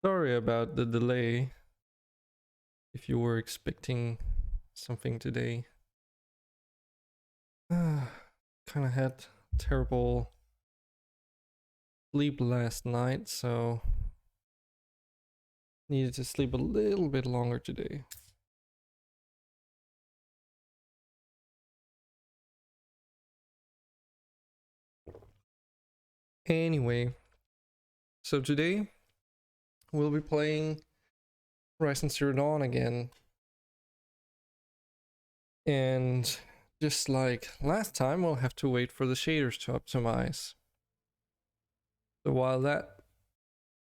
Sorry about the delay. If you were expecting something today. Kind of had terrible sleep last night, so needed to sleep a little bit longer today. Anyway, so today we'll be playing Horizon Zero Dawn again. And just like last time, we'll have to wait for the shaders to optimize. So while that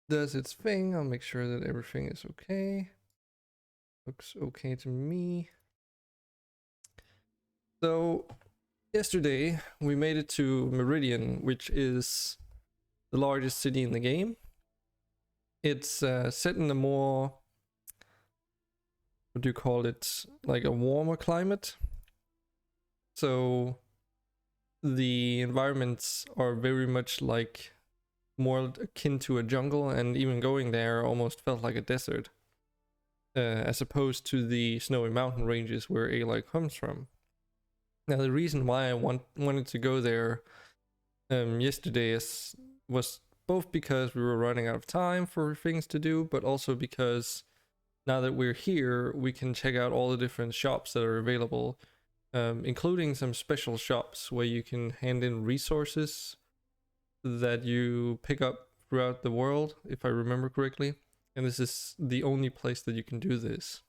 does its thing, I'll make sure that everything is okay. Looks okay to me. So yesterday we made it to Meridian, which is the largest city in the game. It's set in a more, what do you call it, like a warmer climate. So the environments are very much like more akin to a jungle, and even going there almost felt like a desert, as opposed to the snowy mountain ranges where Aloy comes from. Now the reason why I wanted to go there yesterday was both because we were running out of time for things to do, but also because now that we're here, we can check out all the different shops that are available, including some special shops where you can hand in resources that you pick up throughout the world, if I remember correctly. And this is the only place that you can do this.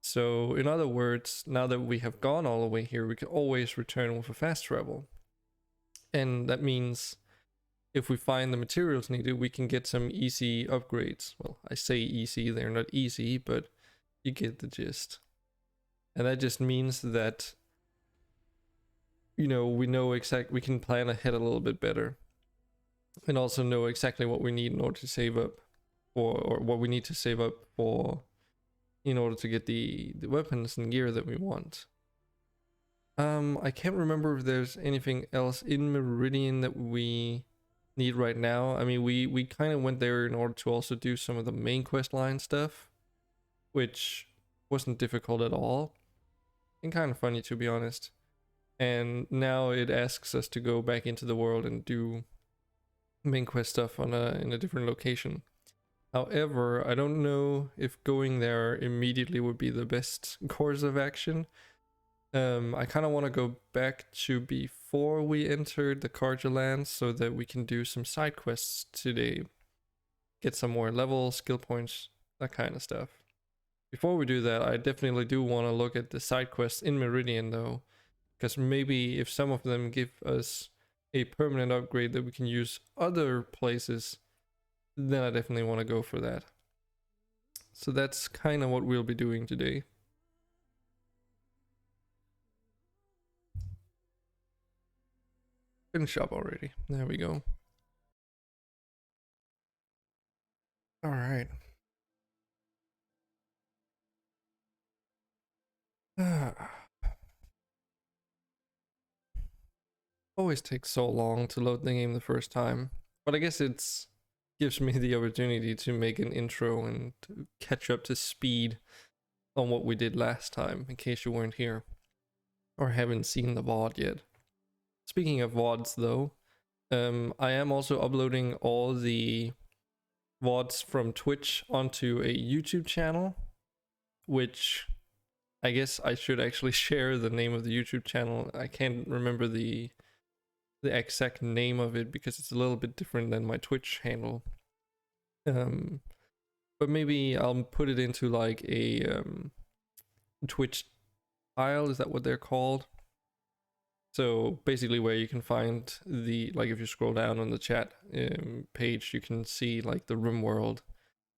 So, in other words, now that we have gone all the way here, we can always return with a fast travel. And that means if we find the materials needed, we can get some easy upgrades. Well, I say easy, they're not easy, but you get the gist. And that just means that, you know, we can plan ahead a little bit better. And also know exactly what we need in order to save up, or what we need to save up for in order to get the weapons and gear that we want. I can't remember if there's anything else in Meridian that we need right now. I mean, we kind of went there in order to also do some of the main quest line stuff, which wasn't difficult at all and kind of funny, to be honest. And now it asks us to go back into the world and do main quest stuff in a different location. However, I don't know if going there immediately would be the best course of action. I kind of want to go back to before we entered the Carja lands so that we can do some side quests today. Get some more level, skill points, that kind of stuff. Before we do that, I definitely do want to look at the side quests in Meridian though, because maybe if some of them give us a permanent upgrade that we can use other places, then I definitely want to go for that. So that's kind of what we'll be doing today. Finish up already. There we go. All right. Always takes so long to load the game the first time, but I guess it's gives me the opportunity to make an intro and to catch up to speed on what we did last time, in case you weren't here or haven't seen the VOD yet. Speaking of VODs though, I am also uploading all the VODs from Twitch onto a YouTube channel, which I guess I should actually share the name of the YouTube channel. I can't remember the exact name of it because it's a little bit different than my Twitch handle. But maybe I'll put it into like a Twitch file. Is that what they're called? So basically, where you can find the, like, if you scroll down on the chat page, you can see like the RimWorld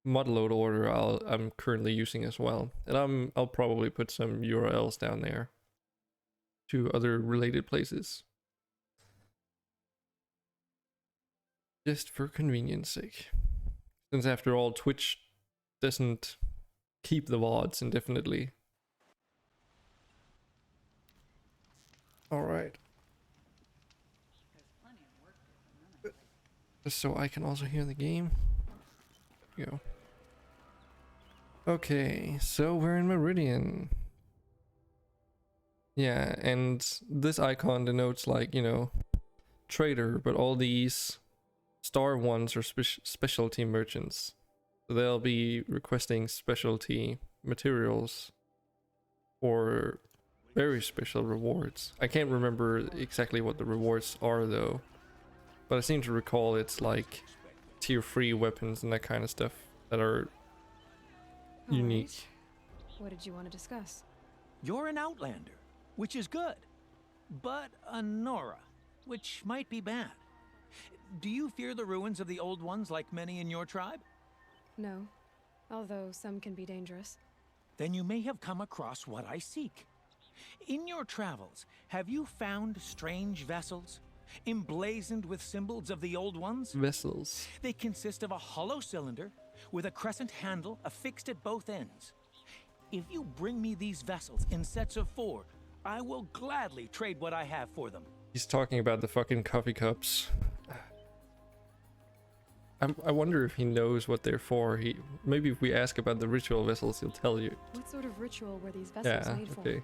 mod load order I'm currently using as well, and I'll probably put some URLs down there to other related places, just for convenience sake. Since after all, Twitch doesn't keep the VODs indefinitely. All right. just so I can also hear the game. Here we go. Okay, so we're in Meridian. Yeah, and this icon denotes, like, you know, trader, but all these star ones are specialty merchants. So they'll be requesting specialty materials or very special rewards. I can't remember exactly what the rewards are though, but I seem to recall it's like tier 3 weapons and that kind of stuff that are unique. Right. What did you want to discuss? You're an outlander, which is good, but a Nora, which might be bad. Do you fear the ruins of the Old Ones like many in your tribe? No, although some can be dangerous. Then you may have come across what I seek. In your travels, have you found strange vessels, emblazoned with symbols of the Old Ones? Vessels. They consist of a hollow cylinder with a crescent handle affixed at both ends. If you bring me these vessels in sets of 4, I will gladly trade what I have for them. He's talking about the fucking coffee cups. I wonder if he knows what they're for. Maybe if we ask about the ritual vessels, he'll tell you. What sort of ritual were these vessels made for? Okay.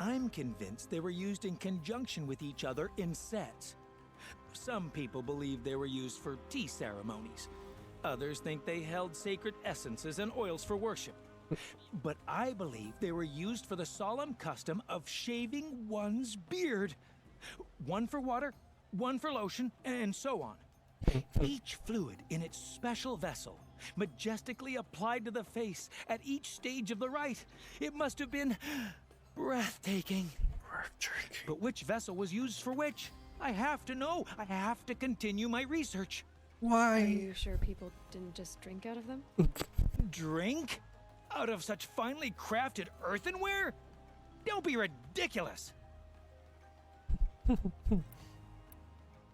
I'm convinced they were used in conjunction with each other in sets. Some people believe they were used for tea ceremonies. Others think they held sacred essences and oils for worship. But I believe they were used for the solemn custom of shaving one's beard. One for water, one for lotion, and so on. Each fluid in its special vessel, majestically applied to the face at each stage of the rite. It must have been breathtaking. But which vessel was used for which? I have to know. I have to continue my research. Are you sure people didn't just drink out of them? Drink? Out of such finely crafted earthenware? Don't be ridiculous.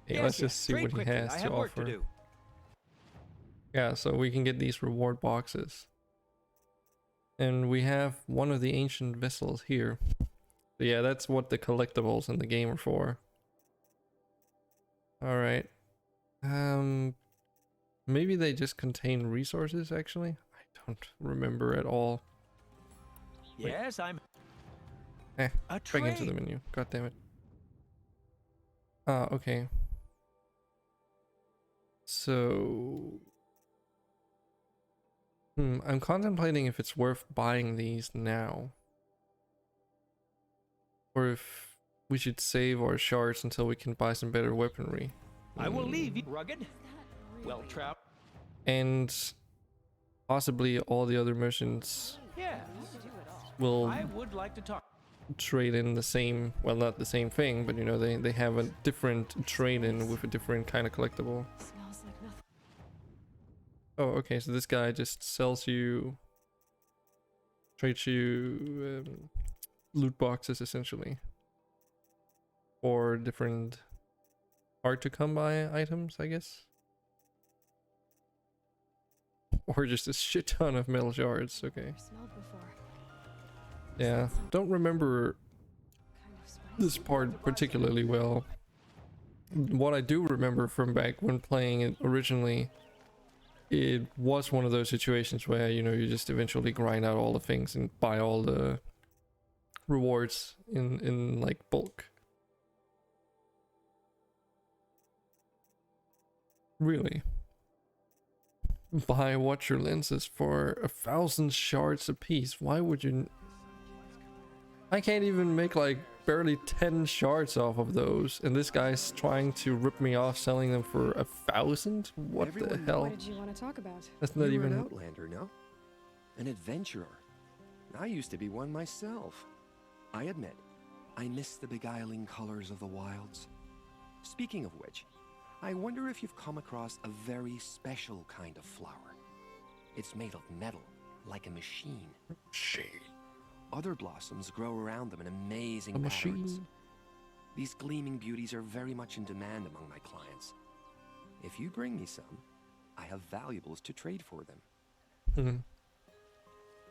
Hey, let's just see what he has to offer. Yeah, so we can get these reward boxes. And we have one of the ancient vessels here. So yeah, that's what the collectibles in the game are for. Alright. Maybe they just contain resources, actually? I don't remember at all. Yes, I'm... Back into the menu. God damn it. Okay. So... I'm contemplating if it's worth buying these now. Or if we should save our shards until we can buy some better weaponry. I will leave you rugged, well-trapped. And possibly all the other missions will I would like to talk. trade in the same, well, not the same thing, but you know, they have a different trade-in with a different kind of collectible. Smells like nothing. Oh, okay, so this guy just sells you, trades you loot boxes essentially, or different hard to come by items, I guess, or just a shit ton of metal shards. Okay. Smelled before. Yeah, don't remember Kind of spicy. this part particularly well. What I do remember from back when playing it originally, it was one of those situations where, you know, you just eventually grind out all the things and buy all the rewards in like bulk. Really? Buy watcher lenses for 1,000 shards apiece. Why would you? I can't even make like barely 10 shards off of those, and this guy's trying to rip me off selling them for 1,000? What the hell? What did you want to talk about? That's not You were even... an outlander, no? An adventurer. I used to be one myself. I admit, I miss the beguiling colors of the wilds. Speaking of which, I wonder if you've come across a very special kind of flower. It's made of metal, like a machine. Other blossoms grow around them in amazing patterns. These gleaming beauties are very much in demand among my clients. If you bring me some, I have valuables to trade for them.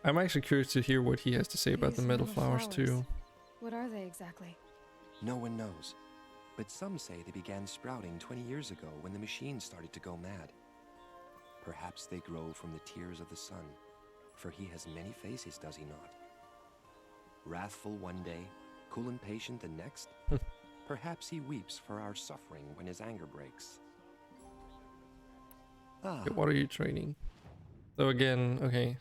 I'm actually curious to hear what he has to say about the These metal metal flowers too. What are they exactly? No one knows. but some say they began sprouting 20 years ago when the machines started to go mad. Perhaps they grow from the tears of the sun, for he has many faces, does he not? Wrathful one day, cool and patient the next. Perhaps he weeps for our suffering when his anger breaks. Ah, Okay, what are you trading? So again, okay.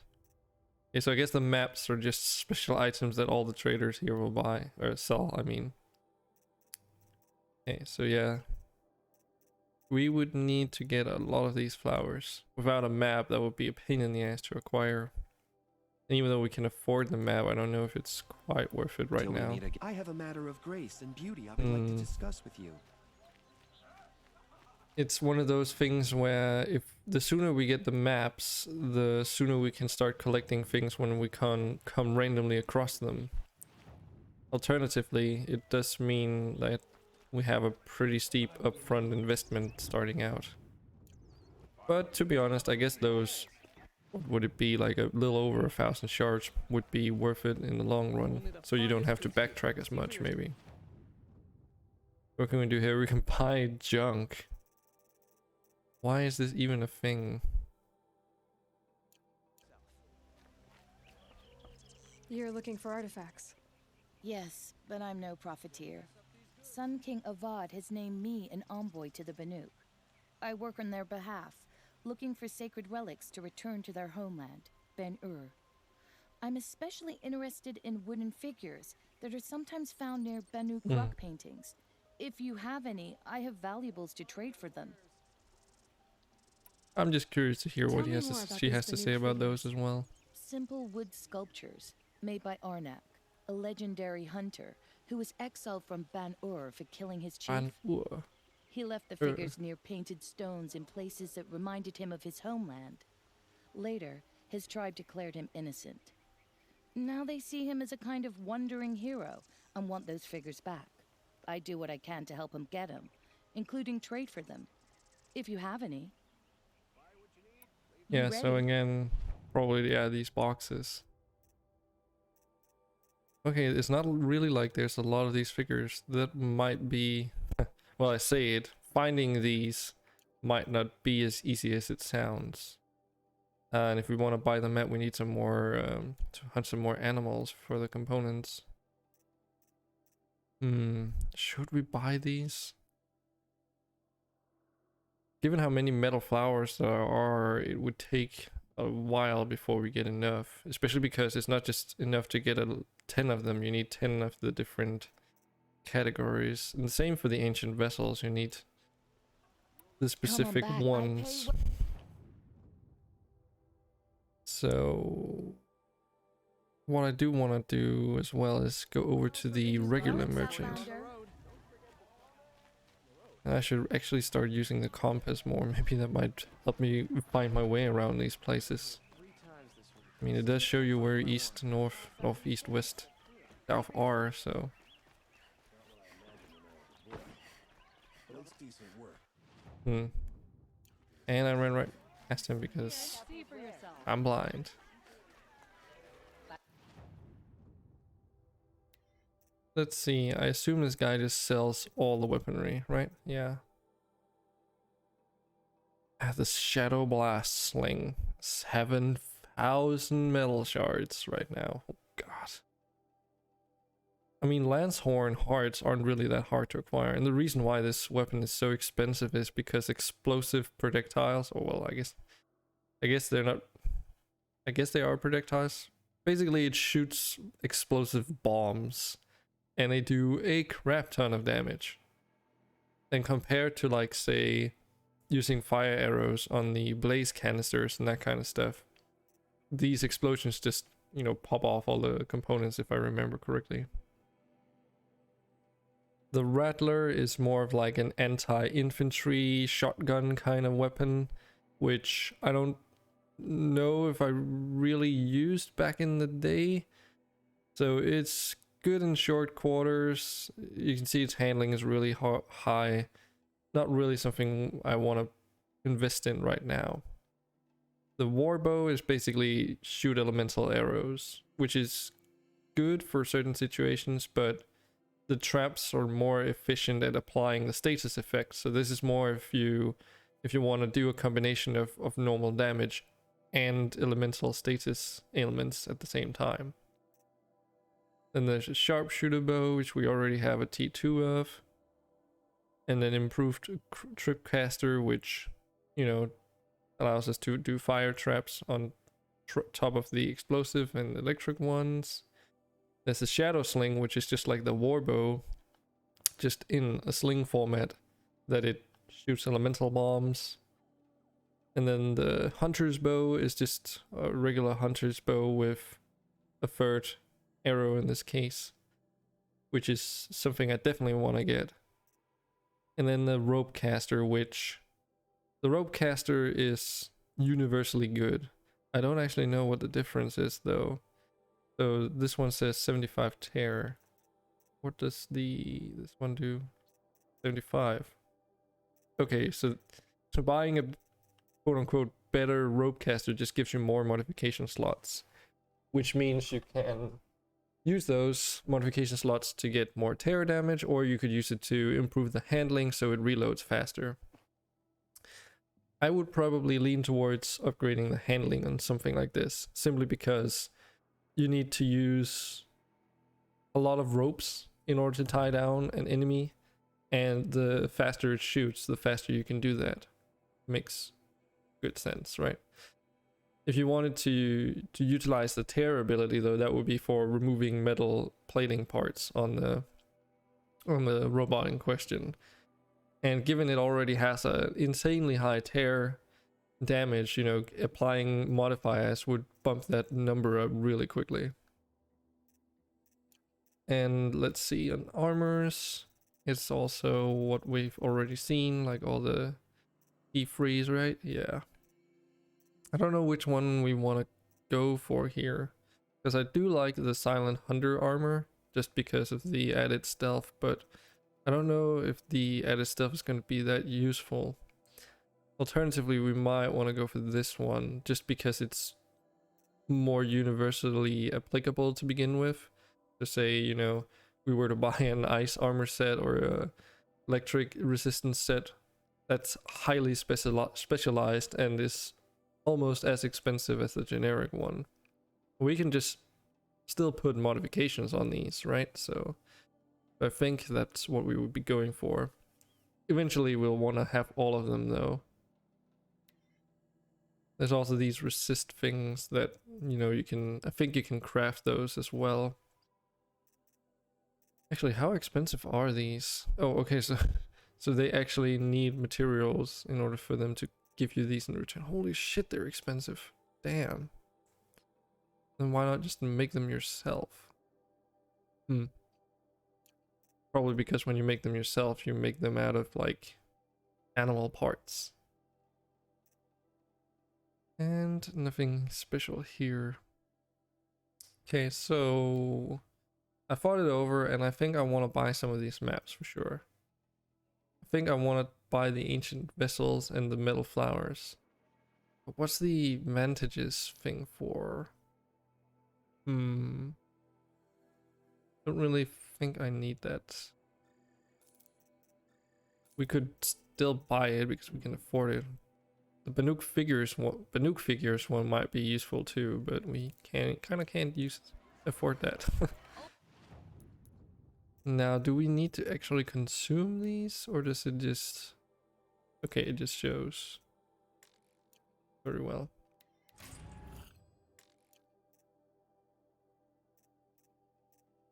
Okay, so I guess the maps are just special items that all the traders here will buy, or sell, I mean. Okay, so yeah. We would need to get a lot of these flowers. Without a map, that would be a pain in the ass to acquire. And even though we can afford the map, I don't know if it's quite worth it right till we now. meet again. I have a matter of grace and beauty I would like to discuss with you. It's one of those things where if the sooner we get the maps, the sooner we can start collecting things when we can come randomly across them. Alternatively, it does mean that we have a pretty steep upfront investment starting out. But to be honest, I guess those, what would it be, like a little over 1,000 shards would be worth it in the long run. So you don't have to backtrack as much, maybe. What can we do here? We can buy junk. Why is this even a thing? You're looking for artifacts. Yes, but I'm no profiteer. Sun King Avad has named me an envoy to the Banuk. I work on their behalf, looking for sacred relics to return to their homeland, Ben-Ur. I'm especially interested in wooden figures that are sometimes found near Banuk rock paintings. If you have any, I have valuables to trade for them. I'm just curious to hear what Tell me more about she these has to Banuk say about those figures. as well. Simple wood sculptures made by Arnak, a legendary hunter who was exiled from Ban-Ur for killing his chief. Ban-Ur. He left the figures near painted stones in places that reminded him of his homeland. Later, his tribe declared him innocent. Now they see him as a kind of wandering hero and want those figures back. I do what I can to help him get them, including trade for them, if you have any. You Yeah, so ready? again, probably, yeah, these boxes. Okay, it's not really like there's a lot of these figures. That might be, well, I say it, finding these might not be as easy as it sounds. And if we want to buy the map, we need some more, to hunt some more animals for the components. Should we buy these? Given how many metal flowers there are, it would take a while before we get enough. Especially because it's not just enough to get 10 of them, you need 10 of the different categories. And the same for the ancient vessels, you need the specific back, I pay ones. So what I do want to do as well is go over to the regular merchant. I should actually start using the compass more. Maybe that might help me find my way around these places. I mean, it does show you where east, north, east, west, south are, so. And I ran right past him because I'm blind. Let's see, I assume this guy just sells all the weaponry, right? Yeah. The Shadow Blast Sling. 7,000 metal shards right now. Oh god. I mean, Lancehorn hearts aren't really that hard to acquire, and the reason why this weapon is so expensive is because explosive projectiles, or well, I guess they're not, I guess they are projectiles. Basically, it shoots explosive bombs. And they do a crap ton of damage. And compared to, like, say, using fire arrows on the blaze canisters and that kind of stuff, these explosions just, you know, pop off all the components, if I remember correctly. The Rattler is more of like an anti-infantry shotgun kind of weapon, which I don't know if I really used back in the day. So it's good in short quarters. You can see its handling is really high. Not really something I want to invest in right now. The Warbow is basically shoot elemental arrows, which is good for certain situations, but the traps are more efficient at applying the status effect. So this is more if you want to do a combination of normal damage and elemental status ailments at the same time. Then there's a sharpshooter bow, which we already have a T2 of. And then improved tripcaster, which, you know, allows us to do fire traps on top of the explosive and electric ones. There's a shadow sling, which is just like the war bow, just in a sling format, that it shoots elemental bombs. And then the hunter's bow is just a regular hunter's bow with a third arrow in this case, which is something I definitely want to get. And then the rope caster, which the rope caster is universally good. I don't actually know what the difference is though. So this one says 75 tear. What does this one do? 75. Okay, so buying a quote unquote better rope caster just gives you more modification slots, which means you can use those modification slots to get more tear damage, or you could use it to improve the handling so it reloads faster. I would probably lean towards upgrading the handling on something like this, simply because you need to use a lot of ropes in order to tie down an enemy, and the faster it shoots, the faster you can do that. Makes good sense, right? If you wanted to utilize the tear ability though, that would be for removing metal plating parts on the robot in question. And given it already has a insanely high tear damage, you know, applying modifiers would bump that number up really quickly. And let's see, on armors, it's also what we've already seen, like all the key-frees, right? Yeah. I don't know which one we want to go for here, because I do like the Silent Hunter armor just because of the added stealth, but I don't know if the added stealth is going to be that useful. Alternatively, we might want to go for this one just because it's more universally applicable to begin with. To say, you know, we were to buy an ice armor set or a electric resistance set that's highly specialized and is almost as expensive as the generic one, we can just still put modifications on these, right? So I think that's what we would be going for. Eventually we'll want to have all of them though. There's also these resist things that, you know, I think you can craft those as well. Actually, how expensive are these? Oh, okay, so they actually need materials in order for them to give you these in return. Holy shit, they're expensive. Damn. Then why not just make them yourself? Probably because when you make them yourself, you make them out of like animal parts. And nothing special here. Okay, so I thought it over and I think I want to buy some of these maps for sure. I think I want to buy the ancient vessels and the metal flowers. But what's the vantages thing for? Don't really think I need that. We could still buy it because we can afford it. The Banuk figures one might be useful too, but we kind of can't afford that. Now, do we need to actually consume these, or does it just... Okay, it just shows. Very well.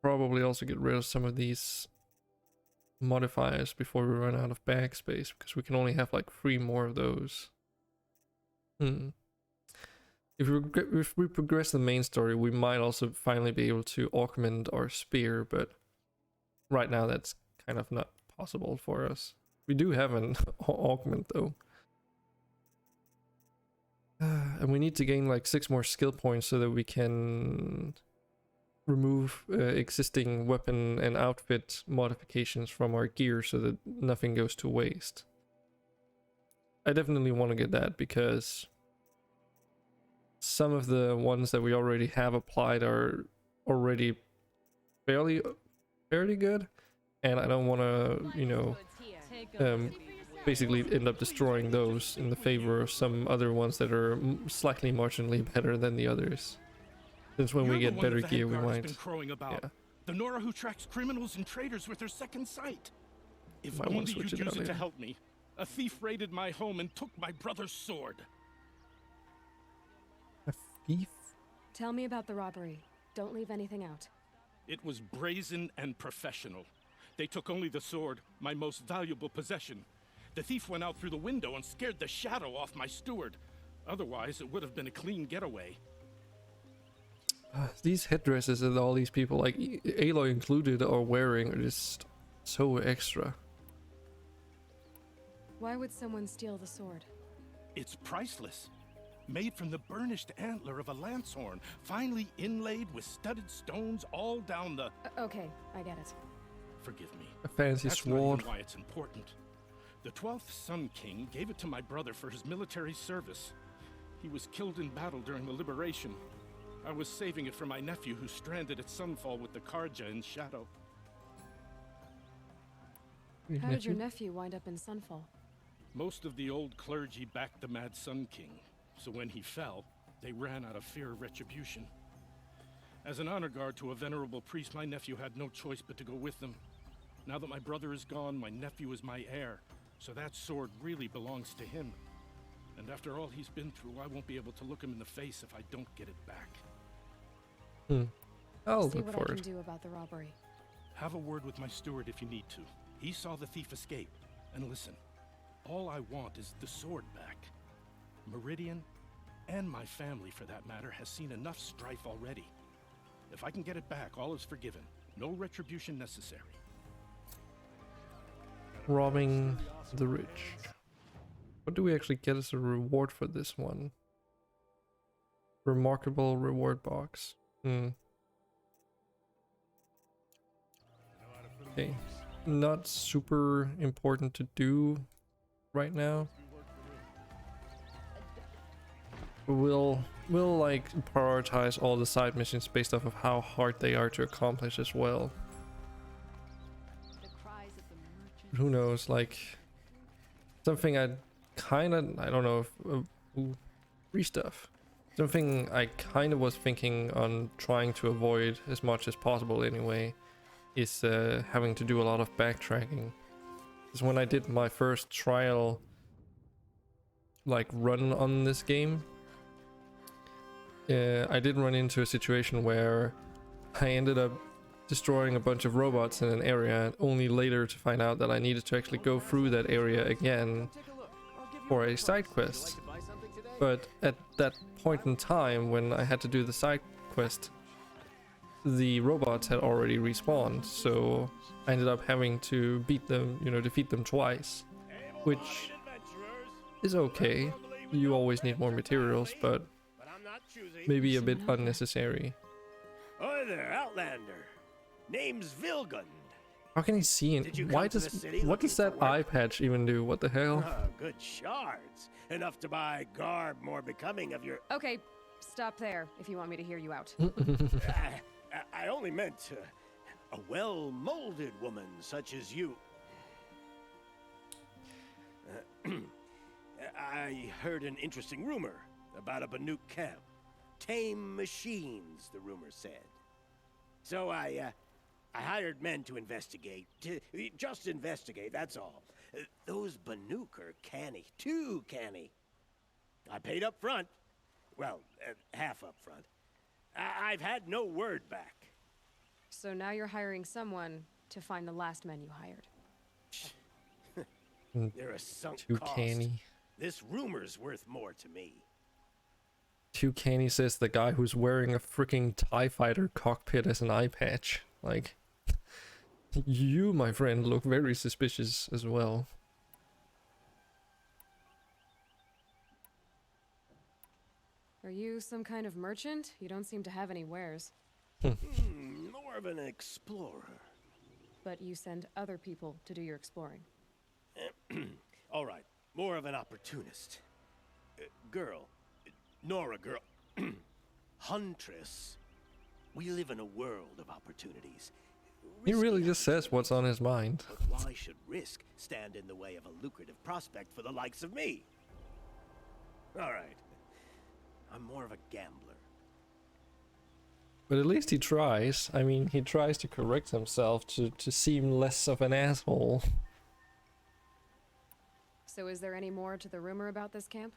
Probably also get rid of some of these modifiers before we run out of bag space, because we can only have like 3 more of those. If we progress the main story, we might also finally be able to augment our spear, but right now that's kind of not possible for us. We do have an augment though. And we need to gain like 6 more skill points so that we can remove existing weapon and outfit modifications from our gear so that nothing goes to waste. I definitely want to get that because some of the ones that we already have applied are already fairly good, and I don't want to, basically end up destroying those in the favor of some other ones that are slightly marginally better than the others. Since when we You're get the one better that the gear, we head guard has might. been crowing about. Yeah. The Nora who tracks criminals and traitors with her second sight. If Might wanna only switch you'd it out use it to later. help me. A thief raided my home and took my brother's sword. A thief? Tell me about the robbery. Don't leave anything out. It was brazen and professional. They took only the sword, my most valuable possession. The thief went out through the window and scared the shadow off my steward. Otherwise, it would have been a clean getaway. These headdresses that all these people, like Aloy included, are wearing are just so extra. Why would someone steal the sword? It's priceless. Made from the burnished antler of a lancehorn, finely inlaid with studded stones all down the... Okay, I get it. Forgive me. A fancy That's not sword. even why it's important. The 12th Sun King gave it to my brother for his military service. He was killed in battle during the liberation. I was saving it for my nephew who's stranded at Sunfall with the Karja in shadow. How did your nephew wind up in Sunfall? Most of the old clergy backed the Mad Sun King, so when he fell, they ran out of fear of retribution. As an honor guard to a venerable priest, my nephew had no choice but to go with them. Now that my brother is gone, my nephew is my heir, so that sword really belongs to him. And after all he's been through, I won't be able to look him in the face if I don't get it back. I'll See look what for I it. can do about the robbery. Have a word with my steward if you need to. He saw the thief escape. And listen, all I want is the sword back. Meridian, and my family for that matter, has seen enough strife already. If I can get it back, all is forgiven. No retribution necessary. Robbing the rich. What do we actually get as a reward for this one? Remarkable reward box. Okay. Not super important to do right now. We'll like prioritize all the side missions based off of how hard they are to accomplish as well. Who knows, like something I don't know if free stuff. Something I kind of was thinking on trying to avoid as much as possible anyway is having to do a lot of backtracking. Because when I did my first trial like run on this game, I did run into a situation where I ended up destroying a bunch of robots in an area, only later to find out that I needed to actually go through that area again for a side quest. But at that point in time when I had to do the side quest, the robots had already respawned, so I ended up having to beat them, defeat them twice, which is okay. You always need more materials, but maybe a bit unnecessary. Hi there, Outlander. Name's Vilgund. How can he see it? Did you Why come to does the city what does looking that for work? eye patch even do? What the hell? Oh, good shards. Enough to buy garb more becoming of your... Okay, stop there if you want me to hear you out. I only meant a well-molded woman such as you. I heard an interesting rumor about a Banuk camp. Tame machines, the rumor said. So I hired men to investigate. Just investigate, that's all. Those Banuk are canny, too canny. I paid up front. Well, half up front. I've had no word back. So now you're hiring someone to find the last men you hired. They're a sunk Too cost. canny. This rumor's worth more to me. Too canny, says the guy who's wearing a freaking TIE fighter cockpit as an eye patch. Like, you, my friend, look very suspicious as well. Are you some kind of merchant? You don't seem to have any wares. More of an explorer. But you send other people to do your exploring. All right, more of an opportunist. Girl. Nora girl. Huntress. We live in a world of opportunities. He really risky just says what's on his mind. But why should risk stand in the way of a lucrative prospect for the likes of me? All right. I'm more of a gambler. But at least he tries. I mean, he tries to correct himself to seem less of an asshole. So is there any more to the rumor about this camp?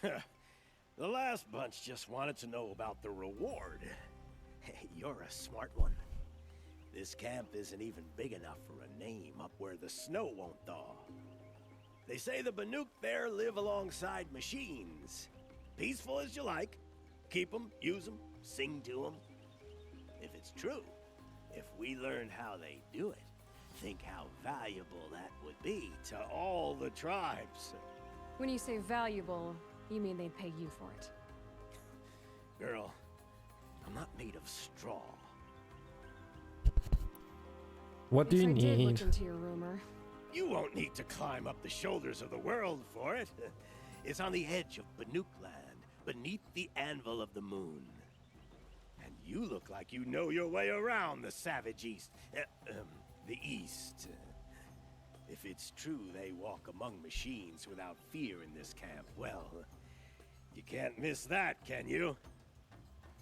The last bunch just wanted to know about the reward. Hey, you're a smart one. This camp isn't even big enough for a name up where the snow won't thaw. They say the Banuk there live alongside machines. Peaceful as you like. Keep them, use them, sing to them. If it's true, if we learned how they do it, think how valuable that would be to all the tribes. When you say valuable, you mean they'd pay you for it. Girl, I'm not made of straw. What do you I did look need? into your rumor. You won't need to climb up the shoulders of the world for it. It's on the edge of Banuk land, beneath the anvil of the moon. And you look like you know your way around the savage east. The east. If it's true they walk among machines without fear in this camp, well, you can't miss that, can you?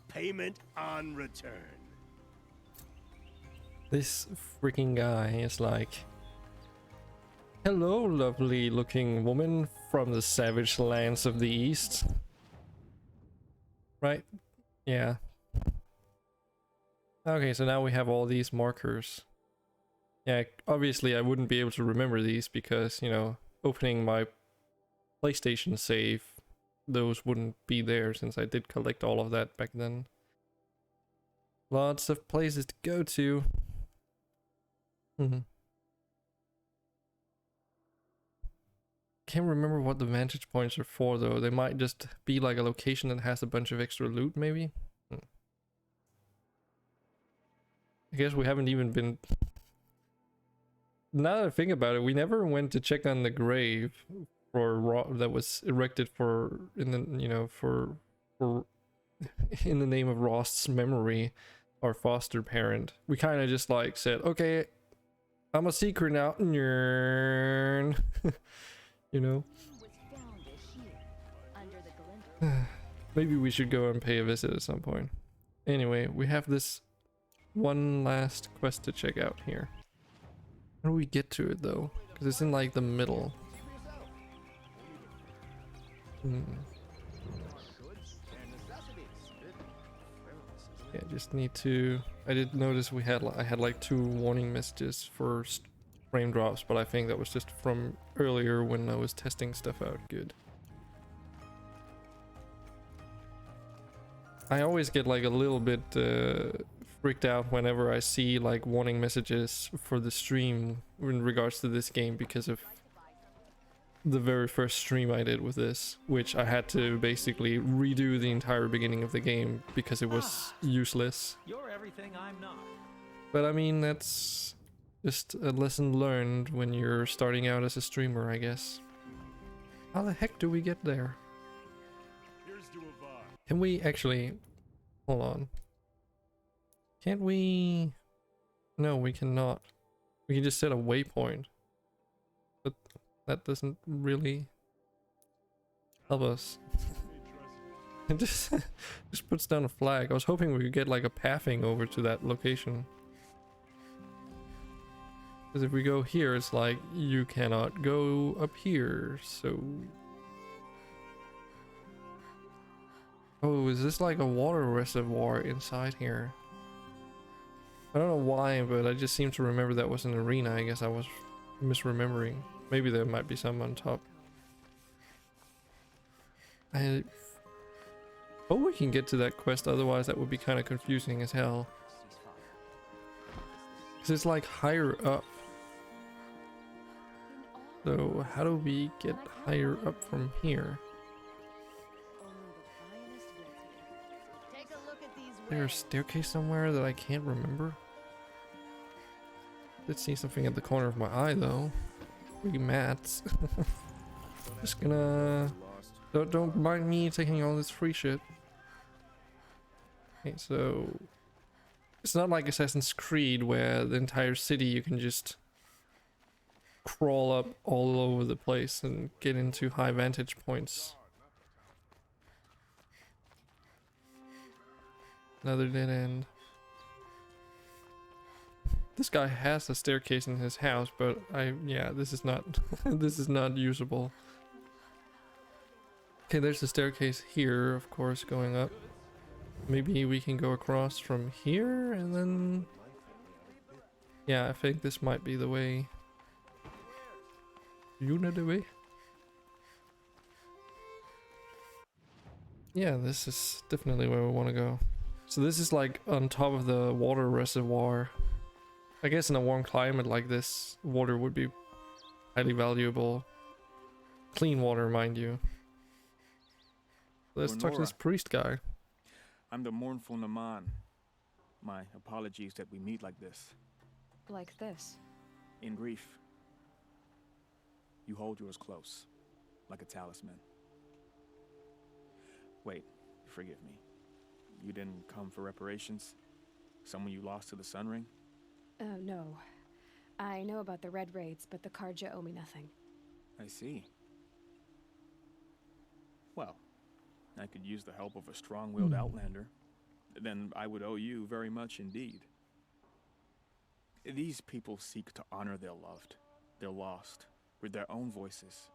Payment on return. This freaking guy is like, hello, lovely looking woman from the savage lands of the east. Right? Yeah. Okay, so now we have all these markers. Yeah, obviously I wouldn't be able to remember these because, you know, opening my PlayStation save, those wouldn't be there since I did collect all of that back then. Lots of places to go to. Can't remember what the vantage points are for though. They might just be like a location that has a bunch of extra loot maybe. I guess we haven't even been... Now that I think about it, we never went to check on the grave for that was erected for in the, you know, for in the name of Rost's memory, our foster parent. We kind of just like said, okay, I'm a secret now. You know. Maybe we should go and pay a visit at some point. Anyway, we have this one last quest to check out here. How do we get to it though? Because it's in like the middle. Yeah, just need to... I did notice I had like 2 warning messages for frame drops, but I think that was just from earlier when I was testing stuff out. Good. I always get like a little bit freaked out whenever I see like warning messages for the stream in regards to this game because of the very first stream I did with this, which I had to basically redo the entire beginning of the game because it was useless. You're everything I'm not. But I mean, that's just a lesson learned when you're starting out as a streamer, I guess. How the heck do we get there? Can we actually... Hold on. Can't we... No, we cannot. We can just set a waypoint. But that doesn't really help us. It just puts down a flag. I was hoping we could get like a pathing over to that location. Because if we go here, it's like, you cannot go up here, so... Oh, is this like a water reservoir inside here? I don't know why, but I just seem to remember that was an arena. I guess I was misremembering. Maybe there might be some on top. I hope we can get to that quest, otherwise that would be kind of confusing as hell. Because it's like higher up. So how do we get higher up from here? Is there a staircase somewhere that I can't remember? Did see something at the corner of my eye though. 3 mats. Just gonna... Don't mind me taking all this free shit. Okay, so... It's not like Assassin's Creed where the entire city you can just crawl up all over the place and get into high vantage points. Another dead end. This guy has a staircase in his house, but yeah, this is not this is not usable. Okay, there's the staircase here, of course, going up. Maybe we can go across from here and then... Yeah, I think this might be the way. You know the way? Yeah, this is definitely where we want to go. So this is like on top of the water reservoir. I guess in a warm climate like this, water would be highly valuable. Clean water, mind you. Let's talk to this priest guy. I'm the mournful Naman. My apologies that we meet like this. Like this. In grief. You hold yours close, like a talisman. Wait, forgive me. You didn't come for reparations? Someone you lost to the Sun Ring? No. I know about the Red Raids, but the Carja owe me nothing. I see. Well, I could use the help of a strong-willed outlander. Then I would owe you very much indeed. These people seek to honor their loved, their lost, with their own voices,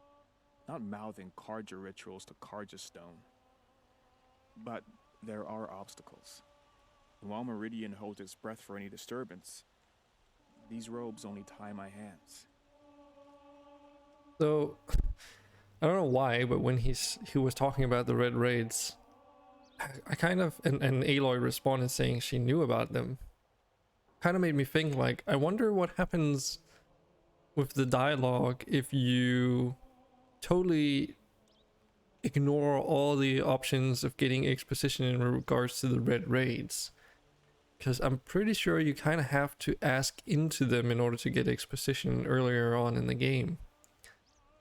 not mouthing Carja rituals to Carja stone. But there are obstacles. And while Meridian holds its breath for any disturbance, these robes only tie my hands. So, I don't know why, but when he was talking about the Red Raids, I kind of, and Aloy responded saying she knew about them. Kind of made me think, like, I wonder what happens with the dialogue if you totally ignore all the options of getting exposition in regards to the Red Raids. Because I'm pretty sure you kind of have to ask into them in order to get exposition earlier on in the game.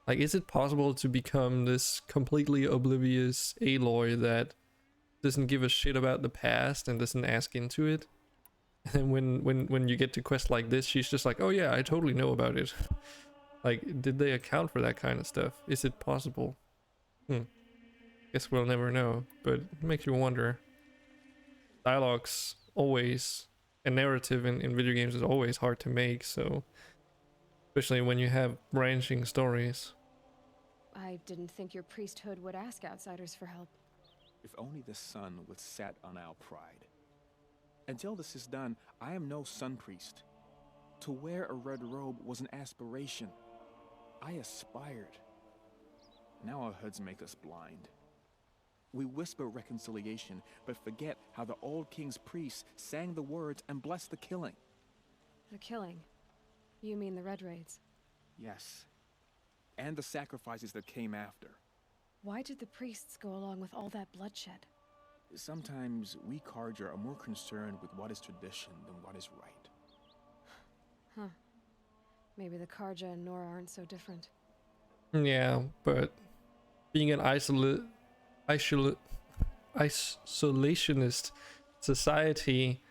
Like, is it possible to become this completely oblivious Aloy that doesn't give a shit about the past and doesn't ask into it? And then when you get to quests like this, she's just like, oh yeah, I totally know about it. Like, did they account for that kind of stuff? Is it possible? Guess we'll never know, but it makes you wonder. Dialogues always, and narrative in video games is always hard to make, so especially when you have branching stories. I didn't think your priesthood would ask outsiders for help. If only the sun would set on our pride. Until this is done, I am no sun priest. To wear a red robe was an aspiration. I aspired. Now our hoods make us blind. We whisper reconciliation, but forget how the old king's priests sang the words and blessed the killing. The killing? You mean the Red Raids? Yes. And the sacrifices that came after. Why did the priests go along with all that bloodshed? Sometimes we Carja are more concerned with what is tradition than what is right. Huh. Maybe the Carja and Nora aren't so different. Yeah, but being an isolationist society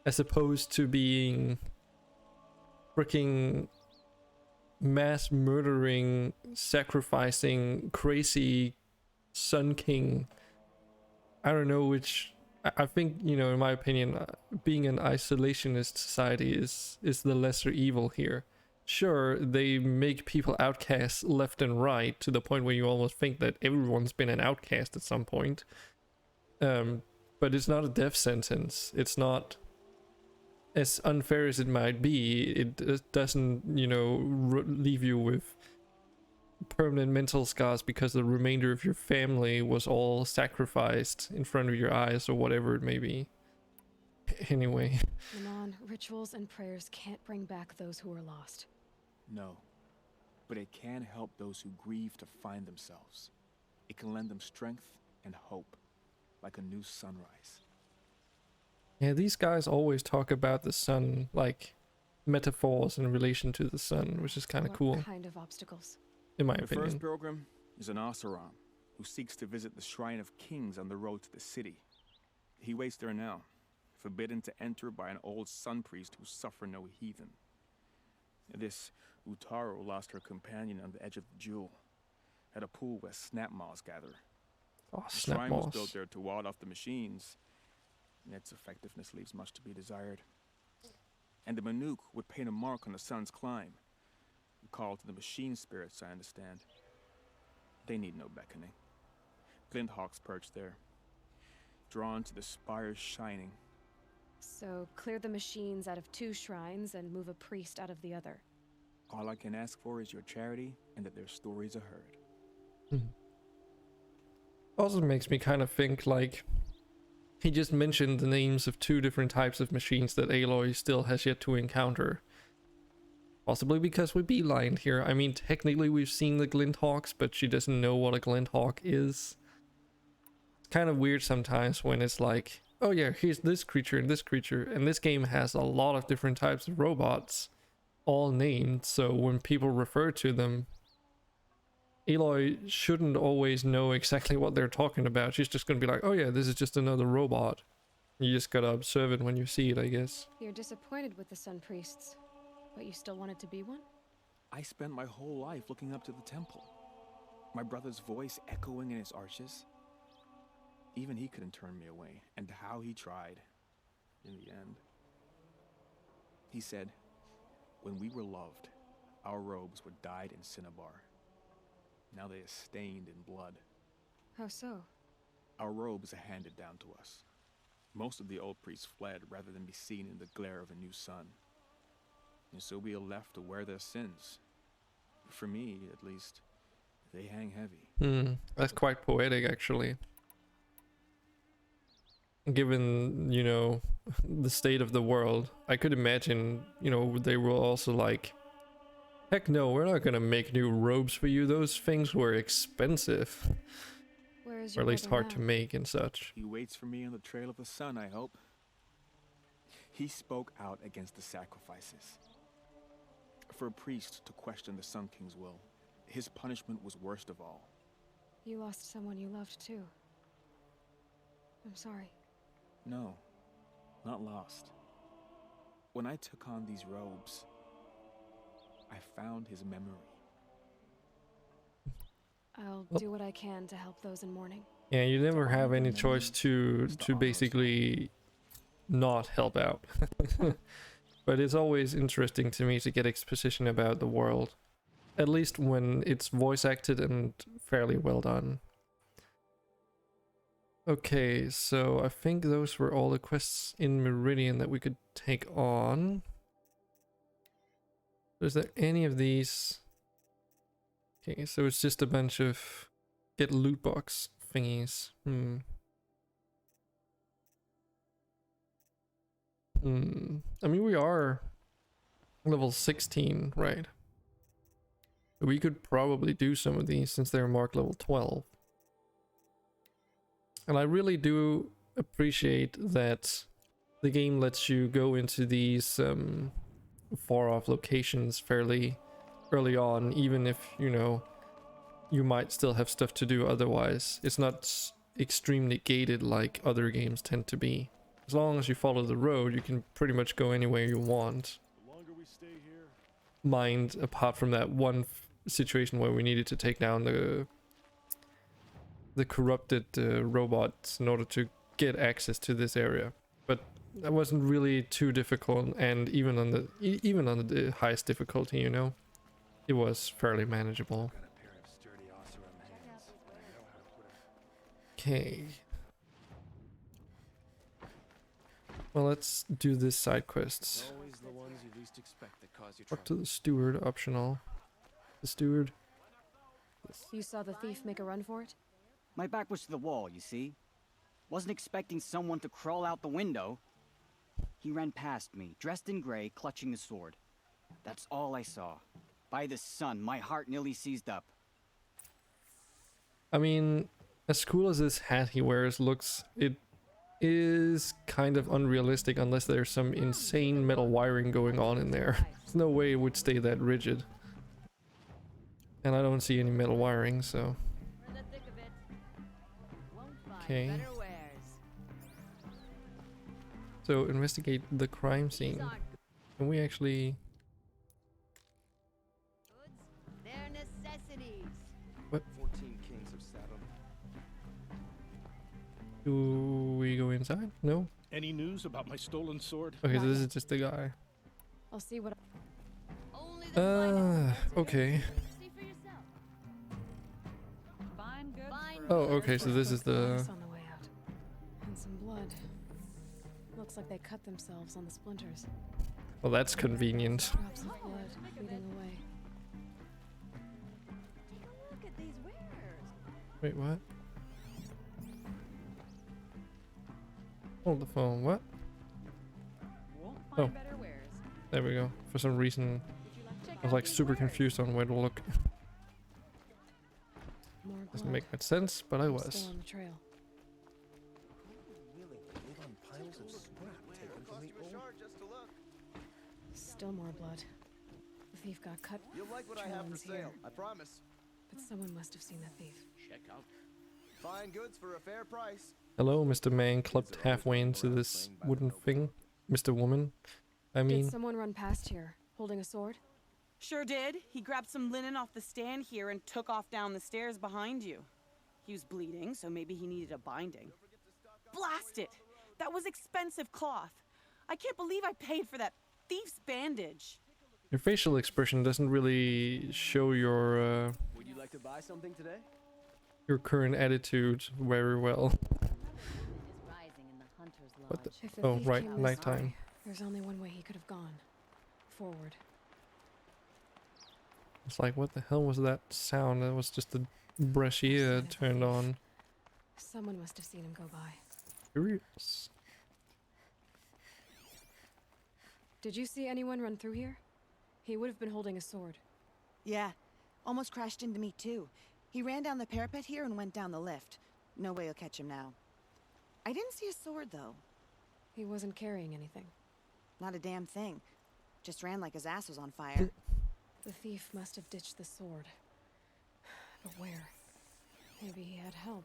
as opposed to being freaking mass murdering, sacrificing, crazy Sun King. I don't know which. I think, you know, in my opinion, being an isolationist society is the lesser evil here. Sure, they make people outcasts left and right to the point where you almost think that everyone's been an outcast at some point. But it's not a death sentence. It's not, as unfair as it might be, it doesn't, you know, leave you with permanent mental scars because the remainder of your family was all sacrificed in front of your eyes or whatever it may be. Anyway. Naman, rituals and prayers can't bring back those who are lost. No, but it can help those who grieve to find themselves. It can lend them strength and hope, like a new sunrise. Yeah, these guys always talk about the sun, like metaphors in relation to the sun, which is kind of cool. What kind of obstacles? In my The opinion. first pilgrim is an Oseram who seeks to visit the Shrine of Kings on the road to the city. He waits there now, forbidden to enter by an old sun priest who suffered no heathen. This Utaro lost her companion on the edge of the jewel, at a pool where snap moths gather. Oh, The snap shrine was moss. built there to ward off the machines, and its effectiveness leaves much to be desired. And the Manuk would paint a mark on the sun's climb, a call to the machine spirits, I understand. They need no beckoning. Glinthawks perch there, drawn to the spires shining. So, clear the machines out of 2 shrines and move a priest out of the other. All I can ask for is your charity and that their stories are heard. Also makes me kind of think like he just mentioned the names of 2 different types of machines that Aloy still has yet to encounter. Possibly because we beelined here. I mean, technically we've seen the Glinthawks, but she doesn't know what a Glinthawk is. It's kind of weird sometimes when it's like, oh yeah, here's this creature, and this game has a lot of different types of robots, all named, so when people refer to them, Aloy shouldn't always know exactly what they're talking about. She's just gonna be like, oh yeah, this is just another robot. You just gotta observe it when you see it, I guess. You're disappointed with the Sun Priests, but you still wanted to be one? I spent my whole life looking up to the temple, my brother's voice echoing in its arches. Even he couldn't turn me away, and how he tried, in the end. He said, when we were loved, our robes were dyed in cinnabar. Now they are stained in blood. How so? Our robes are handed down to us. Most of the old priests fled rather than be seen in the glare of a new sun. And so we are left to wear their sins. For me, at least, they hang heavy. That's quite poetic, actually. Given, you know, the state of the world, I could imagine, you know, they were also like, heck no, we're not gonna make new robes for you. Those things were expensive. Where is Or your at least brother hard now? to make and such. He waits for me on the trail of the sun, I hope. He spoke out against the sacrifices. For a priest to question the Sun King's will, his punishment was worst of all. You lost someone you loved too. I'm sorry. No, not lost. When I took on these robes, I found his memory. I'll do what I can to help those in mourning. Yeah, you never have any choice to basically not help out. But it's always interesting to me to get exposition about the world. At least when it's voice acted and fairly well done. Okay, so I think those were all the quests in Meridian that we could take on. Is there any of these? Okay, so it's just a bunch of get loot box thingies. I mean, we are level 16, right? We could probably do some of these since they're marked level 12. And I really do appreciate that the game lets you go into these far off locations fairly early on, even if, you know, you might still have stuff to do otherwise. It's not extremely gated like other games tend to be. As long as you follow the road, you can pretty much go anywhere you want. Mind apart from that one situation where we needed to take down the corrupted robots in order to get access to this area. But that wasn't really too difficult, and even on the highest difficulty, you know, it was fairly manageable. Okay. Well, let's do this side quests. Talk to the steward, optional. The steward. You saw the thief make a run for it? My back was to the wall, you see. Wasn't expecting someone to crawl out the window. He ran past me, dressed in gray, clutching the sword. That's all I saw. By the sun, my heart nearly seized up. I mean, as cool as this hat he wears looks, it is kind of unrealistic unless there's some insane metal wiring going on in there. There's no way it would stay that rigid. And I don't see any metal wiring, so... Okay. So investigate the crime scene. Can we actually? Their necessities. What? 14 kings have sat on. Do we go inside? No. Any news about my stolen sword? Okay, so this is just the guy. I'll see what. Only the Okay. See for yourself. Fine, good. Oh, okay. So this is the. Glass on the way out. And some blood. Looks like they cut themselves on the splinters. Well, that's convenient. Drops of blood leading away. Take a look at these wares. Wait, what? Hold the phone. What? Won't Oh. find better wares. There we go. For some reason, I was like super confused on where to look. More Doesn't blood. make much sense, but I They're was. Still on the trail. Willing to live on piles of scrap taken from the old. Still more blood. The thief got cut. You'll like what I have for Trailing's here. sale, I promise. But someone must have seen the thief. Check out. Fine goods for a fair price. Hello, Mr. Man clubbed halfway into this wooden thing. Mr. Woman. I mean, Did someone run past here, holding a sword? Sure did. He grabbed some linen off the stand here and took off down the stairs behind you. He was bleeding, so maybe he needed a binding. Blast it! That was expensive cloth. I can't believe I paid for that thief's bandage. your facial expression doesn't really show your Would you like to buy something today? current attitude very well. Is rising in the hunter's lodge. What the? If the Oh, thief right, came this nighttime. way, there's only one way he could have gone. Forward. It's like, what the hell was that sound? That was just the brassiere turned on. Someone must have seen him go by. Curious. Did you see anyone run through here? He would have been holding a sword. Yeah, almost crashed into me too. He ran down the parapet here and went down the lift. No way you'll catch him now. I didn't see a sword though. He wasn't carrying anything. Not a damn thing. Just ran like his ass was on fire. The thief must have ditched the sword. But where? Maybe he had help.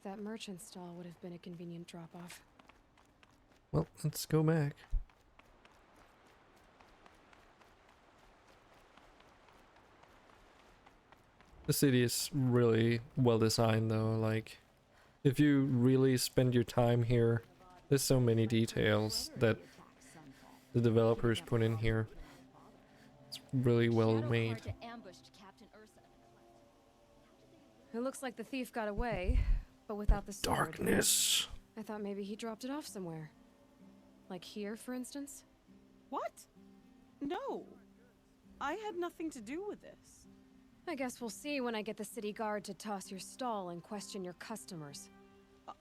That merchant stall would have been a convenient drop-off. Well, let's go back. The city is really well designed though, like if you really spend your time here, there's so many details that the developers put in here. It's really well made. It looks like the thief got away, but without the sword. Darkness. I thought maybe he dropped it off somewhere. Like here, for instance? What? No. I had nothing to do with this. I guess we'll see when I get the city guard to toss your stall and question your customers.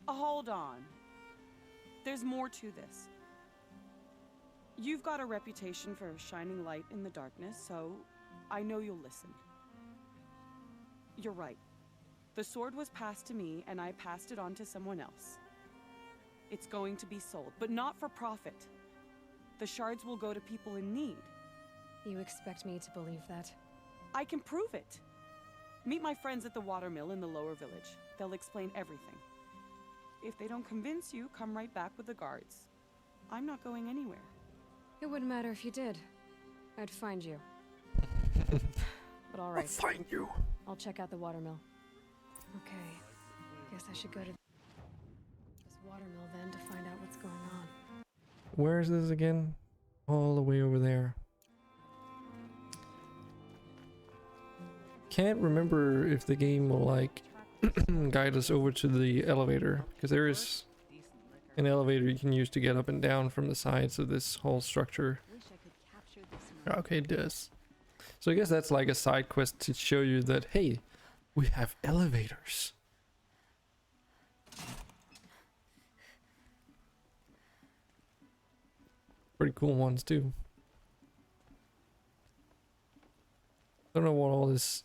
Hold on. There's more to this. You've got a reputation for shining light in the darkness, so I know you'll listen. You're right. The sword was passed to me, and I passed it on to someone else. It's going to be sold, but not for profit. The shards will go to people in need. You expect me to believe that? I can prove it. Meet my friends at the watermill in the lower village. They'll explain everything. If they don't convince you, come right back with the guards. I'm not going anywhere. It wouldn't matter if you did. I'd find you. But all right. I'll find you. I'll check out the watermill. Okay. Guess I should go to this watermill then to find out what's going on. Where is this again? All the way over there. Can't remember if the game will like guide us over to the elevator, because there is an elevator you can use to get up and down from the sides of this whole structure. Okay, it does. So I guess that's like a side quest to show you that, hey, we have elevators. Pretty cool ones too. Don't know what all this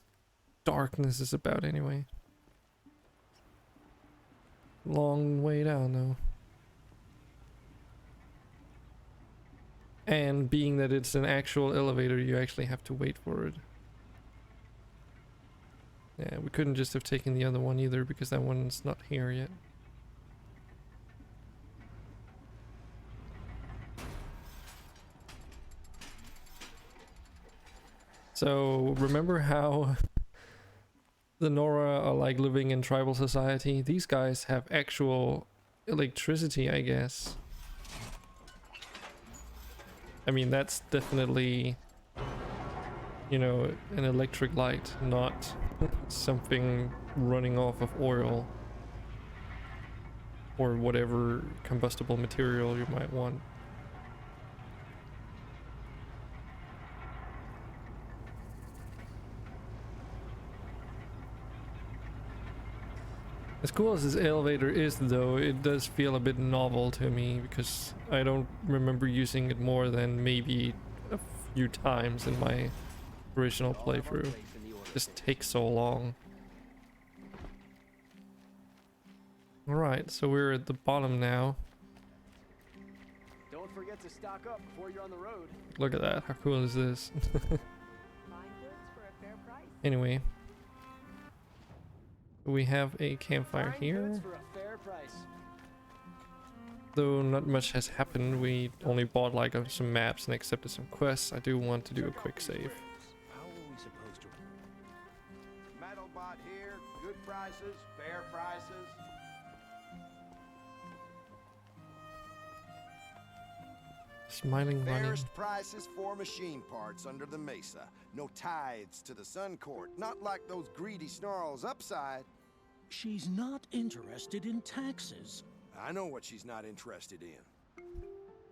darkness is about anyway. Long way down though. And being that it's an actual elevator, you actually have to wait for it. Yeah, we couldn't just have taken the other one either because that one's not here yet. So remember how the Nora are like living in tribal society? These guys have actual electricity, I guess. I mean, that's definitely, you know, an electric light, not something running off of oil or whatever combustible material you might want. As cool as this elevator is, though, it does feel a bit novel to me because I don't remember using it more than maybe a few times in my original playthrough. It just takes so long. Alright, so we're at the bottom now. Don't forget to stock up before you're on the road. Look at that, how cool is this? Anyway. We have a campfire here. Though not much has happened, we only bought like some maps and accepted some quests. I do want to do a quick save. How are we supposed to? Metal bot here, good prices, fair prices. Smiling money. Fairest prices for machine parts under the mesa. No tithes to the Sun Court, not like those greedy snarls upside. She's not interested in taxes. I know what she's not interested in.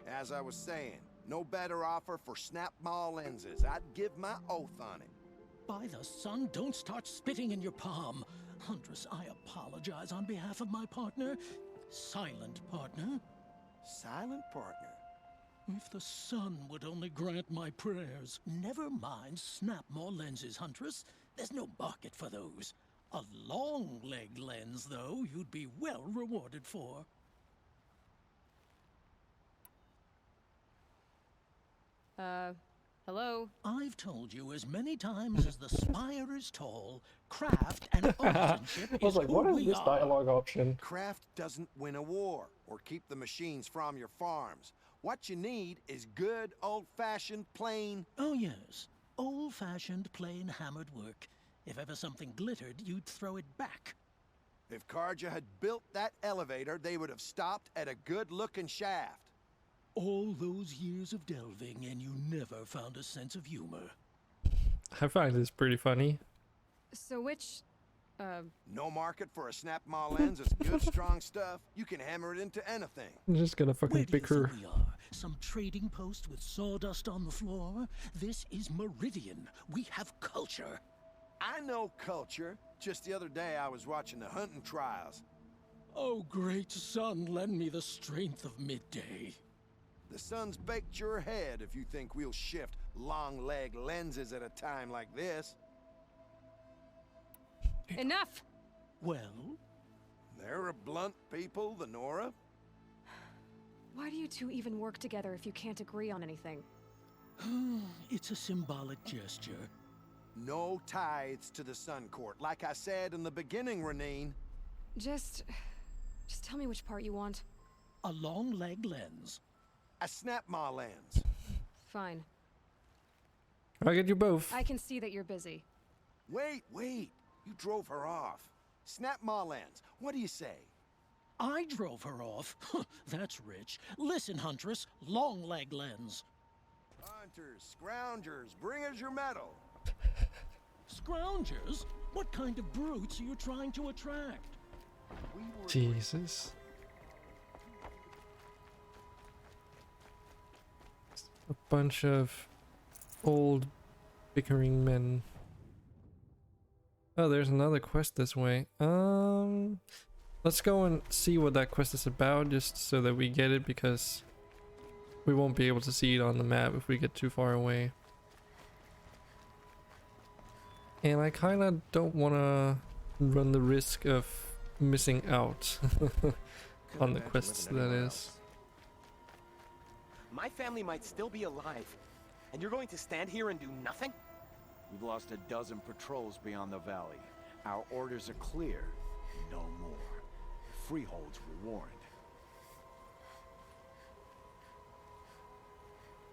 As I was saying, no better offer for snap maw lenses. I'd give my oath on it. By the sun, don't start spitting in your palm. Huntress, I apologize on behalf of my partner. Silent partner. Silent partner? If the sun would only grant my prayers. Never mind snap maw lenses, Huntress. There's no market for those. A long leg lens, though, you'd be well rewarded for. Hello? I've told you as many times as the spire is tall, craft and artisanship I was like, what is this dialogue option? Craft doesn't win a war or keep the machines from your farms. What you need is good old-fashioned plain... Oh yes, old-fashioned plain hammered work. If ever something glittered, you'd throw it back. If Carja had built that elevator, they would have stopped at a good-looking shaft. All those years of delving, and you never found a sense of humor. I find this pretty funny. So which, No market for a snap maw lens is good, strong stuff. You can hammer it into anything. I'm just gonna fucking Where do you bicker. think we are? Some trading post with sawdust on the floor? This is Meridian. We have culture. I know culture. Just the other day I was watching the hunting trials. Oh, great sun, lend me the strength of midday. The sun's baked your head if you think we'll shift long leg lenses at a time like this. Enough! Well? They're a blunt people, the Nora. Why do you two even work together if you can't agree on anything? It's a symbolic gesture. No tithes to the Sun Court, like I said in the beginning, Renine. Just tell me which part you want. A long leg lens. A snap maw lens. Fine. I'll get you both. I can see that you're busy. Wait. You drove her off. Snap maw lens. What do you say? I drove her off? That's rich. Listen, Huntress, long leg lens. Hunters, scroungers, bring us your metal. Scroungers? What kind of brutes are you trying to attract? Jesus. A bunch of old bickering men. Oh, there's another quest this way. Let's go and see what that quest is about, just so that we get it, because we won't be able to see it on the map if we get too far away. And I kinda don't wanna run the risk of missing out on the quests, that is. My family might still be alive, and you're going to stand here and do nothing? We've lost a dozen patrols beyond the valley. Our orders are clear. No more. Freeholds were warned.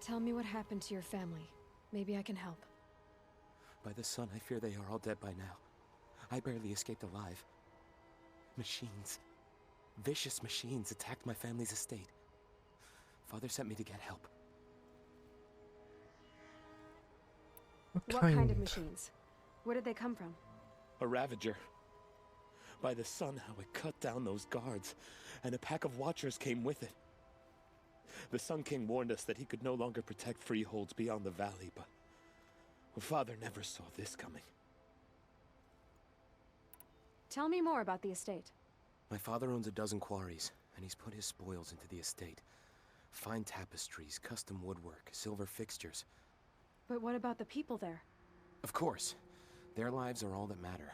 Tell me what happened to your family. Maybe I can help. By the sun, I fear they are all dead by now. I barely escaped alive. Machines. Vicious machines attacked my family's estate. Father sent me to get help. What kind of machines? Where did they come from? A Ravager. By the sun, how it cut down those guards, and a pack of Watchers came with it. The Sun King warned us that he could no longer protect freeholds beyond the valley, but Father never saw this coming. Tell me more about the estate. My father owns a dozen quarries, and he's put his spoils into the estate. Fine tapestries, custom woodwork, silver fixtures. But what about the people there? Of course. Their lives are all that matter.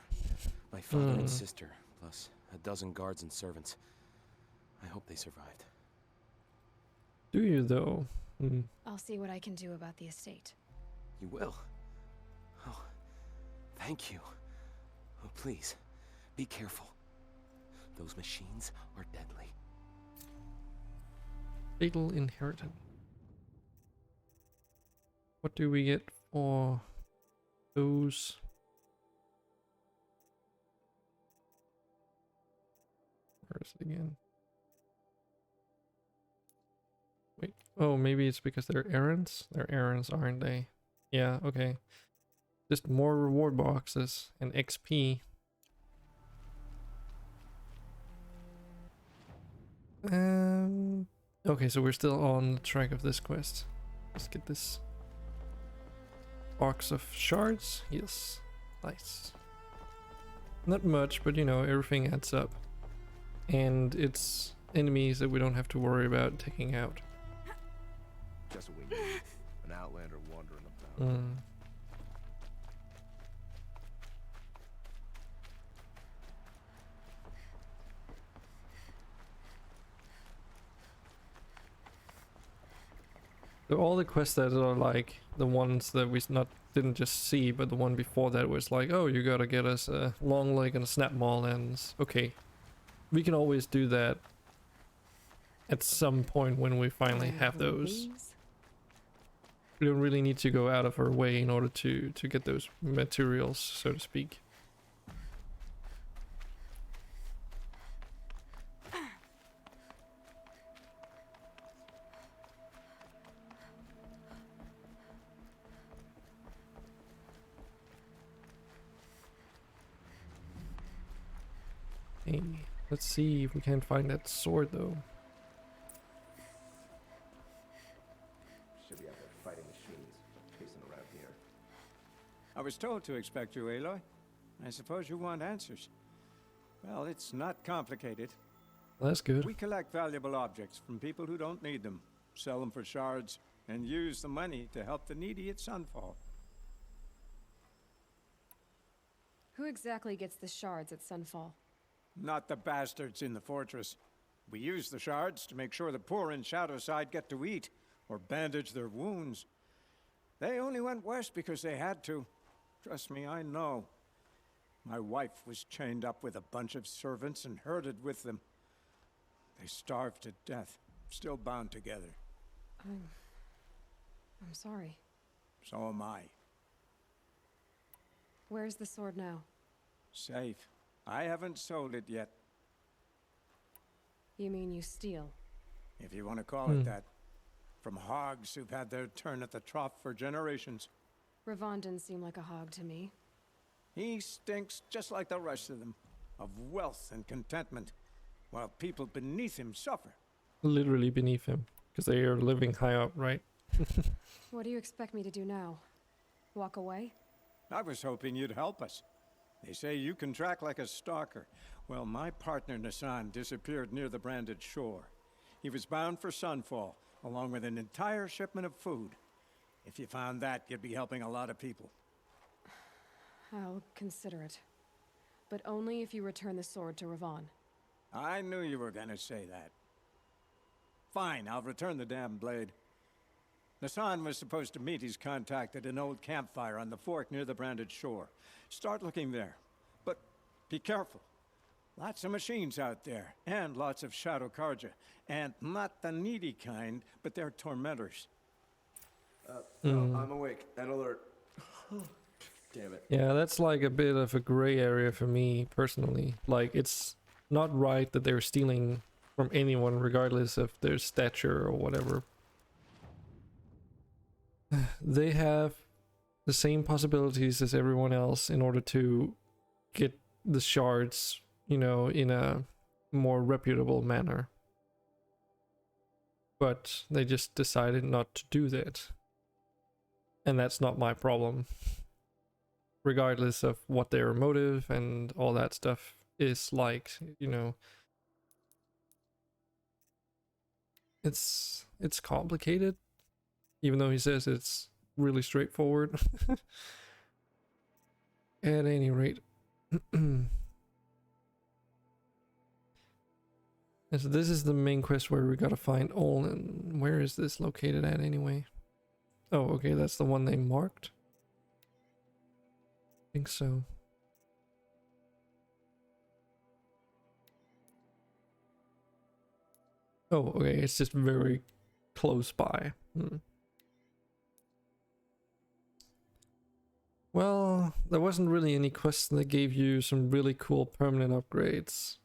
My father and sister, plus a dozen guards and servants. I hope they survived. Do you, though? I'll see what I can do about the estate. You will? Oh, thank you. Oh, please, be careful. Those machines are deadly. Fatal Inheritance. What do we get for those? Where is it again? Wait. Oh, maybe it's because they're errands? They're errands, aren't they? Yeah, okay. Just more reward boxes and XP. Okay, so we're still on the track of this quest. Let's get this box of shards. Yes, nice. Not much, but you know, everything adds up. And it's enemies that we don't have to worry about taking out. Just what we need. An outlander wandering about. So all the quests that are like the ones that we didn't just see, but the one before that was like, oh, you gotta get us a long leg and a snap maul lens. Okay, we can always do that at some point when we finally have those. We don't really need to go out of our way in order to get those materials, so to speak. Hey, let's see if we can find that sword though. Should be out there fighting machines, pacing around here. I was told to expect you, Aloy. I suppose you want answers. Well, it's not complicated. That's good. We collect valuable objects from people who don't need them, sell them for shards, and use the money to help the needy at Sunfall. Who exactly gets the shards at Sunfall? Not the bastards in the fortress. We use the shards to make sure the poor in Shadowside get to eat, or bandage their wounds. They only went west because they had to. Trust me, I know. My wife was chained up with a bunch of servants and herded with them. They starved to death, still bound together. I'm sorry. So am I. Where's the sword now? Safe. I haven't sold it yet. You mean you steal? If you want to call it that. From hogs who've had their turn at the trough for generations. Ravon didn't seem like a hog to me. He stinks just like the rest of them, of wealth and contentment, while people beneath him suffer. Literally beneath him, because they are living high up, right? What do you expect me to do now? Walk away? I was hoping you'd help us. They say you can track like a stalker. Well, my partner Nassan disappeared near the branded shore. He was bound for Sunfall, along with an entire shipment of food. If you found that, you'd be helping a lot of people. I'll consider it. But only if you return the sword to Ravon. I knew you were gonna say that. Fine, I'll return the damn blade. Nassan was supposed to meet his contact at an old campfire on the fork near the branded shore. Start looking there. But be careful. Lots of machines out there, and lots of Shadow Karja. And not the needy kind, but they're tormentors. I'm awake and alert. Damn it. Yeah, that's like a bit of a gray area for me personally. Like, it's not right that they're stealing from anyone regardless of their stature or whatever. They have the same possibilities as everyone else in order to get the shards, you know, in a more reputable manner. But they just decided not to do that. And that's not my problem. Regardless of what their motive and all that stuff is like, you know. It's complicated. Even though he says it's really straightforward. At any rate. So this is the main quest where we gotta find Olin. Where is this located at anyway? Oh, okay, that's the one they marked. I think so. Oh, okay, it's just very close by. Well, there wasn't really any quest that gave you some really cool permanent upgrades.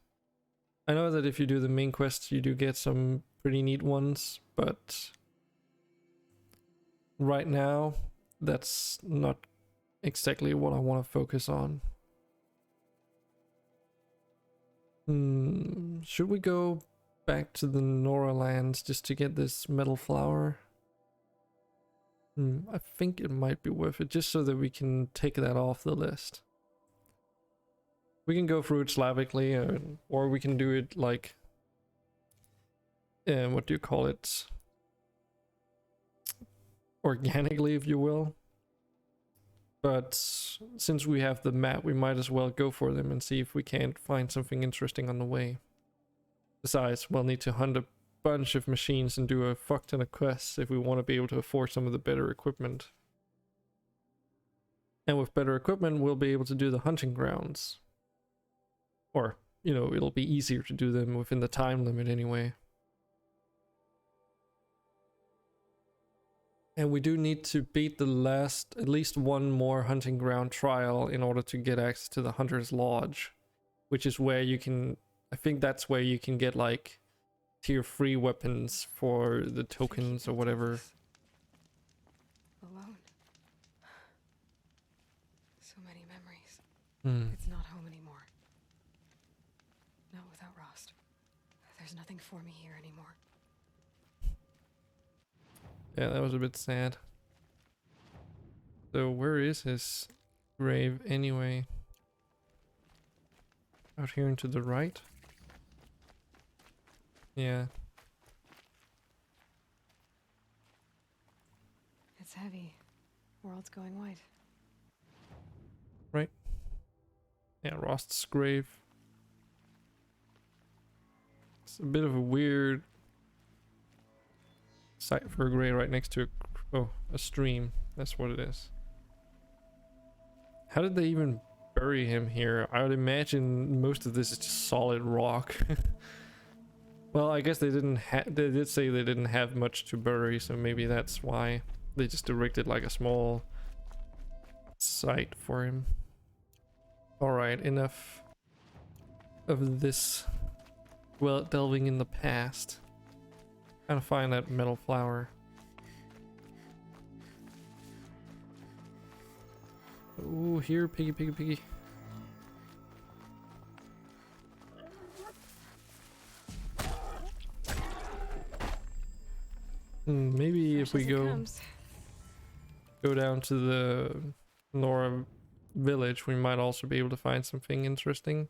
I know that if you do the main quest, you do get some pretty neat ones, but right now, that's not exactly what I want to focus on. Should we go back to the Nora lands just to get this metal flower? I think it might be worth it, just so that we can take that off the list. We can go through it Slavically, or we can do it like, what do you call it? Organically, if you will. But since we have the map, we might as well go for them and see if we can't find something interesting on the way. Besides, we'll need to hunt a bunch of machines and do a fuck ton of quests if we want to be able to afford some of the better equipment. And with better equipment, we'll be able to do the hunting grounds. Or, you know, it'll be easier to do them within the time limit anyway. And we do need to beat the last, at least one more hunting ground trial in order to get access to the Hunter's Lodge. Which is where you can, I think that's where you can get like tier 3 weapons for the tokens or whatever. Alone. So many memories. It's not home anymore. Not without Rost. There's nothing for me here anymore. Yeah, that was a bit sad. So where is his grave anyway? Out here and to the right? Yeah. It's heavy. World's going white. Right. Yeah, Rost's grave. It's a bit of a weird site for a grave right next to a stream. That's what it is. How did they even bury him here? I would imagine most of this is just solid rock. Well, I guess they didn't they did say they didn't have much to bury, so maybe that's why they just erected like a small site for him. Alright, enough of this, well, delving in the past. Trying to find that metal flower. Oh, here, piggy, piggy, piggy. Maybe if we go down to the Nora village, we might also be able to find something interesting.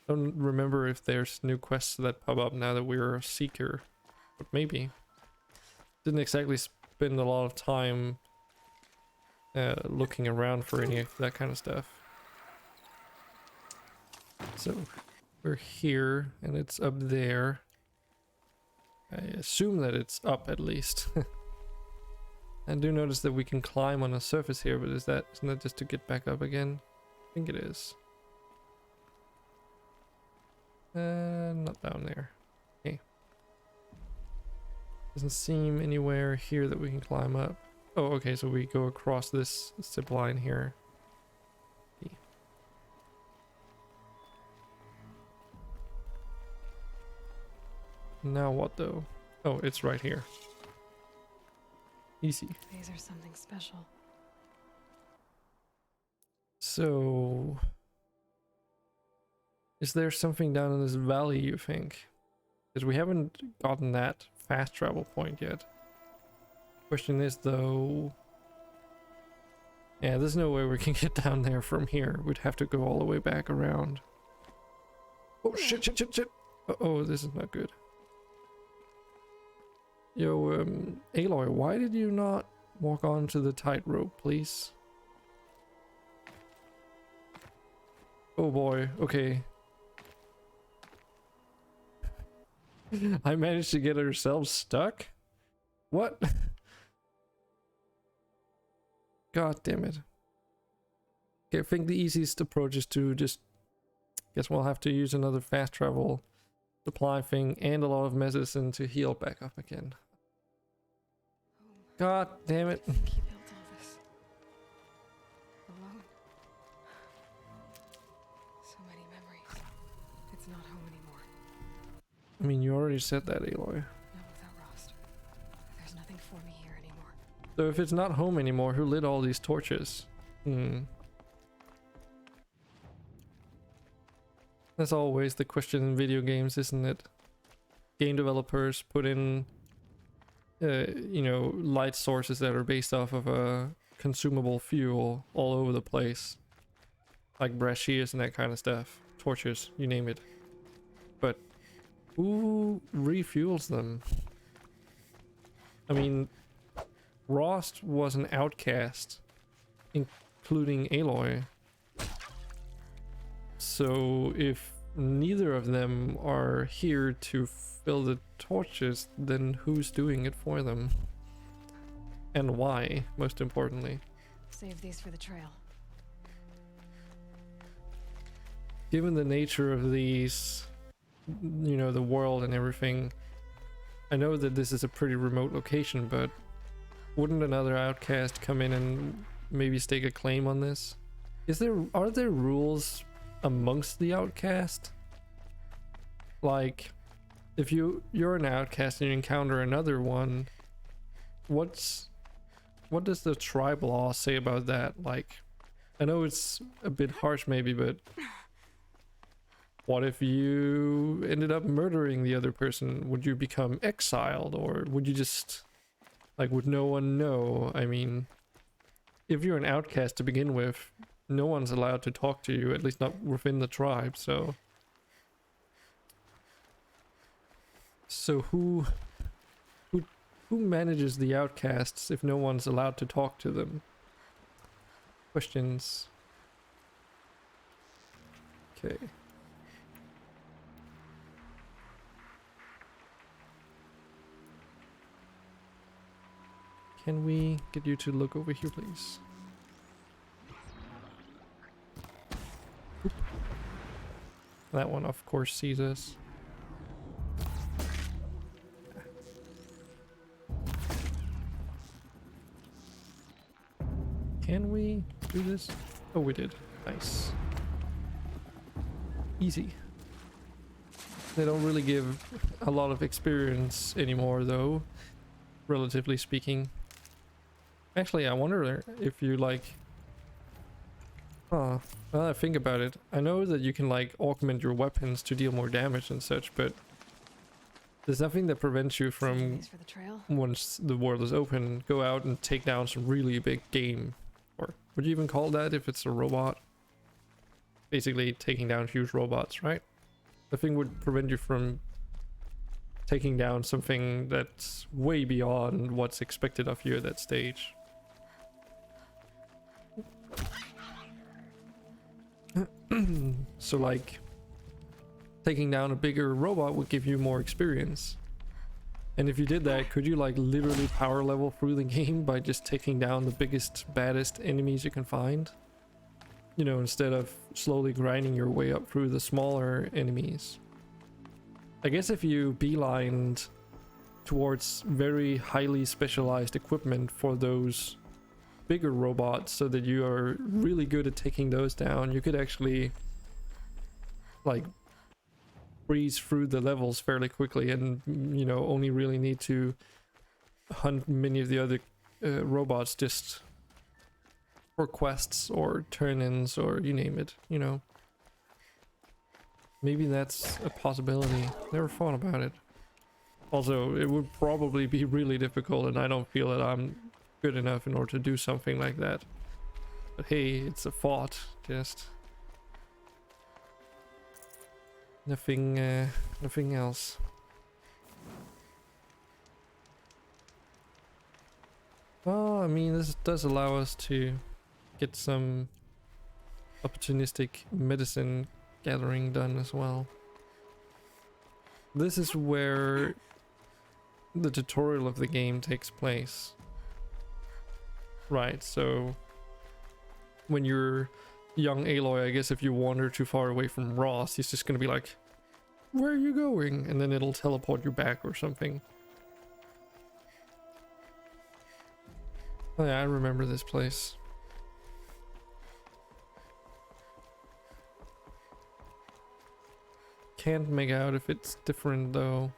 Don't remember if there's new quests that pop up now that we're a seeker, but maybe. Didn't exactly spend a lot of time looking around for any of that kind of stuff. So we're here and it's up there. I assume that it's up at least. I do notice that we can climb on the surface here, but isn't that just to get back up again? I think it is. Not down there. Okay. Doesn't seem anywhere here that we can climb up. Oh, okay, so we go across this zip line here. Now what though? Oh, it's right here. Easy. These are something special. So, is there something down in this valley, you think? Because we haven't gotten that fast travel point yet. Question is though... Yeah, there's no way we can get down there from here. We'd have to go all the way back around. Oh shit, shit, shit, shit! Uh-oh, this is not good. Yo, Aloy, why did you not walk onto the tightrope, please? Oh boy, okay. I managed to get ourselves stuck? What? God damn it. Okay, I think the easiest approach is to just... Guess we'll have to use another fast travel supply thing and a lot of medicine to heal back up again. God damn it. I think he built all this alone. So many memories. It's not home anymore. I mean, you already said that, Aloy. Not without Rost. There's nothing for me here anymore. So if it's not home anymore, who lit all these torches? That's always the question in video games, isn't it? Game developers put in, you know, light sources that are based off of a consumable fuel all over the place. Like brashears and that kind of stuff. Torches, you name it. But who refuels them? I mean, Rost was an outcast, including Aloy. So if neither of them are here to fill the torches, then who's doing it for them? And why, most importantly? Save these for the trail. Given the nature of these, you know, the world and everything, I know that this is a pretty remote location, but wouldn't another outcast come in and maybe stake a claim on this? Are there rules amongst the outcast? Like, if you're an outcast and you encounter another one, what does the tribe law say about that? Like, I know it's a bit harsh maybe, but what if you ended up murdering the other person? Would you become exiled, or would you just, like, would no one know? I mean, if you're an outcast to begin with, no one's allowed to talk to you, at least not within the tribe, so who manages the outcasts if no one's allowed to talk to them? Questions. Okay. Can we get you to look over here, please? Oop. That one, of course, sees us. Can we do this? Oh, we did. Nice. Easy. They don't really give a lot of experience anymore, though, relatively speaking. Actually, I wonder if you, like... Huh. Well, I think about it. I know that you can, like, augment your weapons to deal more damage and such, but there's nothing that prevents you from, once the world is open, go out and take down some really big game. Or would you even call that if it's a robot? Basically taking down huge robots, right? Nothing would prevent you from taking down something that's way beyond what's expected of you at that stage. So, like, taking down a bigger robot would give you more experience. And if you did that, could you, like, literally power level through the game by just taking down the biggest, baddest enemies you can find? You know, instead of slowly grinding your way up through the smaller enemies. I guess if you beelined towards very highly specialized equipment for those bigger robots so that you are really good at taking those down, you could actually, like, breeze through the levels fairly quickly, and you know, only really need to hunt many of the other robots just for quests or turn-ins or you name it, you know. Maybe that's a possibility. Never thought about it. Also, it would probably be really difficult, and I don't feel that I'm good enough in order to do something like that. But hey, it's a thought, just nothing else. Well, I mean, this does allow us to get some opportunistic medicine gathering done as well. This is where the tutorial of the game takes place. Right, so when you're young Aloy, I guess if you wander too far away from Rost, he's just gonna be like, "Where are you going?" And then it'll teleport you back or something. Oh yeah, I remember this place. Can't make out if it's different though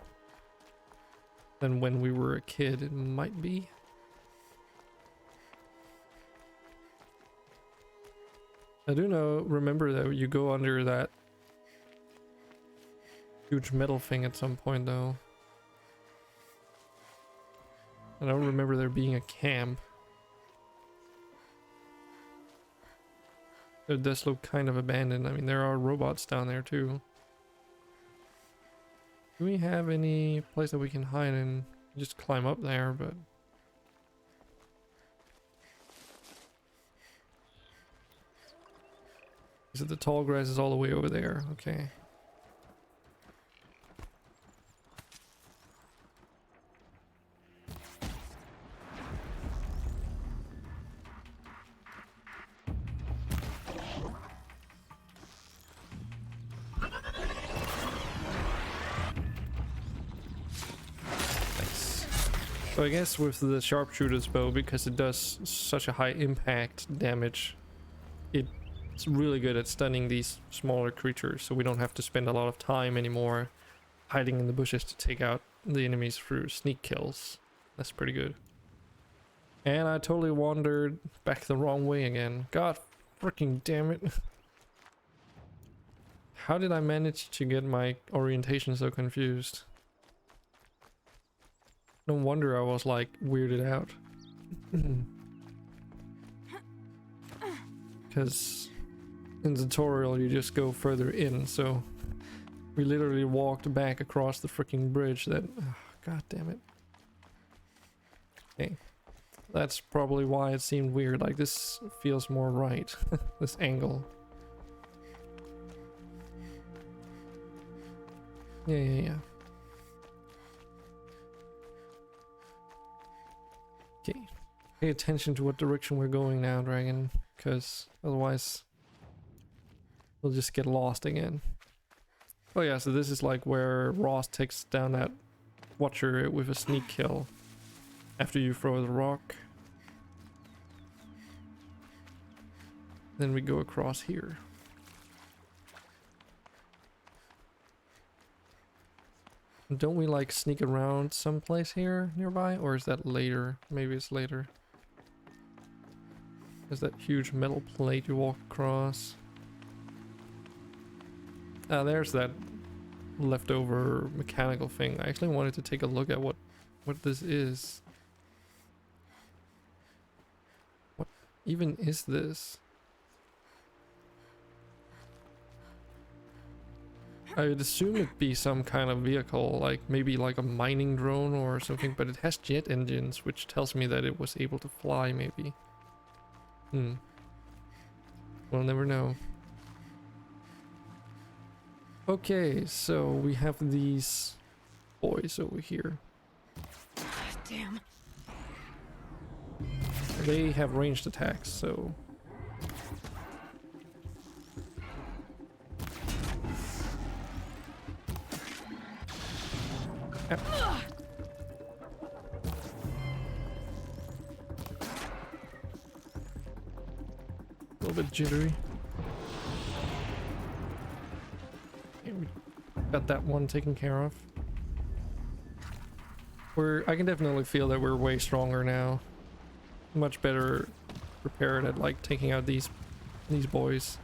than when we were a kid. It might be. I do remember that you go under that huge metal thing at some point though. I don't remember there being a camp. It does look kind of abandoned. I mean, there are robots down there too. Do we have any place that we can hide in? Just climb up there, but... Is it the tall grass is all the way over there? Okay. So I guess with the sharpshooter's bow, because it does such a high impact damage, it's really good at stunning these smaller creatures, so we don't have to spend a lot of time anymore hiding in the bushes to take out the enemies through sneak kills. That's pretty good. And I totally wandered back the wrong way again. God freaking damn it. How did I manage to get my orientation so confused? No wonder I was like weirded out. Because in the tutorial you just go further in, so we literally walked back across the freaking bridge that... Oh, God damn it. Okay. That's probably why it seemed weird. Like, this feels more right. This angle. Yeah. Okay, pay attention to what direction we're going now, Dragon, because otherwise we'll just get lost again. Oh yeah, so this is like where Rost takes down that Watcher with a sneak kill after you throw the rock. Then we go across here. Don't we like sneak around someplace here nearby, or is that later? Maybe it's later. There's that huge metal plate you walk across. Ah, there's that leftover mechanical thing. I actually wanted to take a look at what this is. What even is this? I would assume it'd be some kind of vehicle, like maybe like a mining drone or something, but it has jet engines, which tells me that it was able to fly, maybe. We'll never know. Okay, so we have these boys over here. Damn. They have ranged attacks, so... A little bit jittery. got that one taken care of. I can definitely feel that we're way stronger now. Much better prepared at like taking out these boys.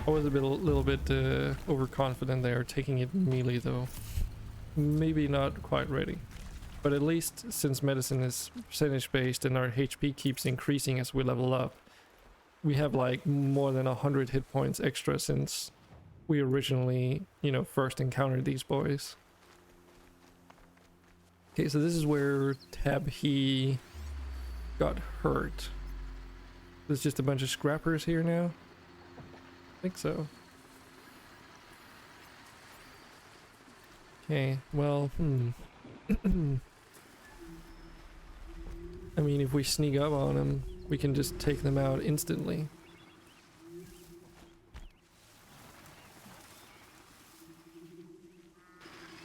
I was a little bit overconfident there, taking it melee though. Maybe not quite ready. But at least since medicine is percentage based and our HP keeps increasing as we level up, we have like more than 100 hit points extra since we originally, you know, first encountered these boys. Okay, so this is where Tabhi got hurt. There's just a bunch of scrappers here now. I think so. Okay, well, I mean, if we sneak up on them, we can just take them out instantly.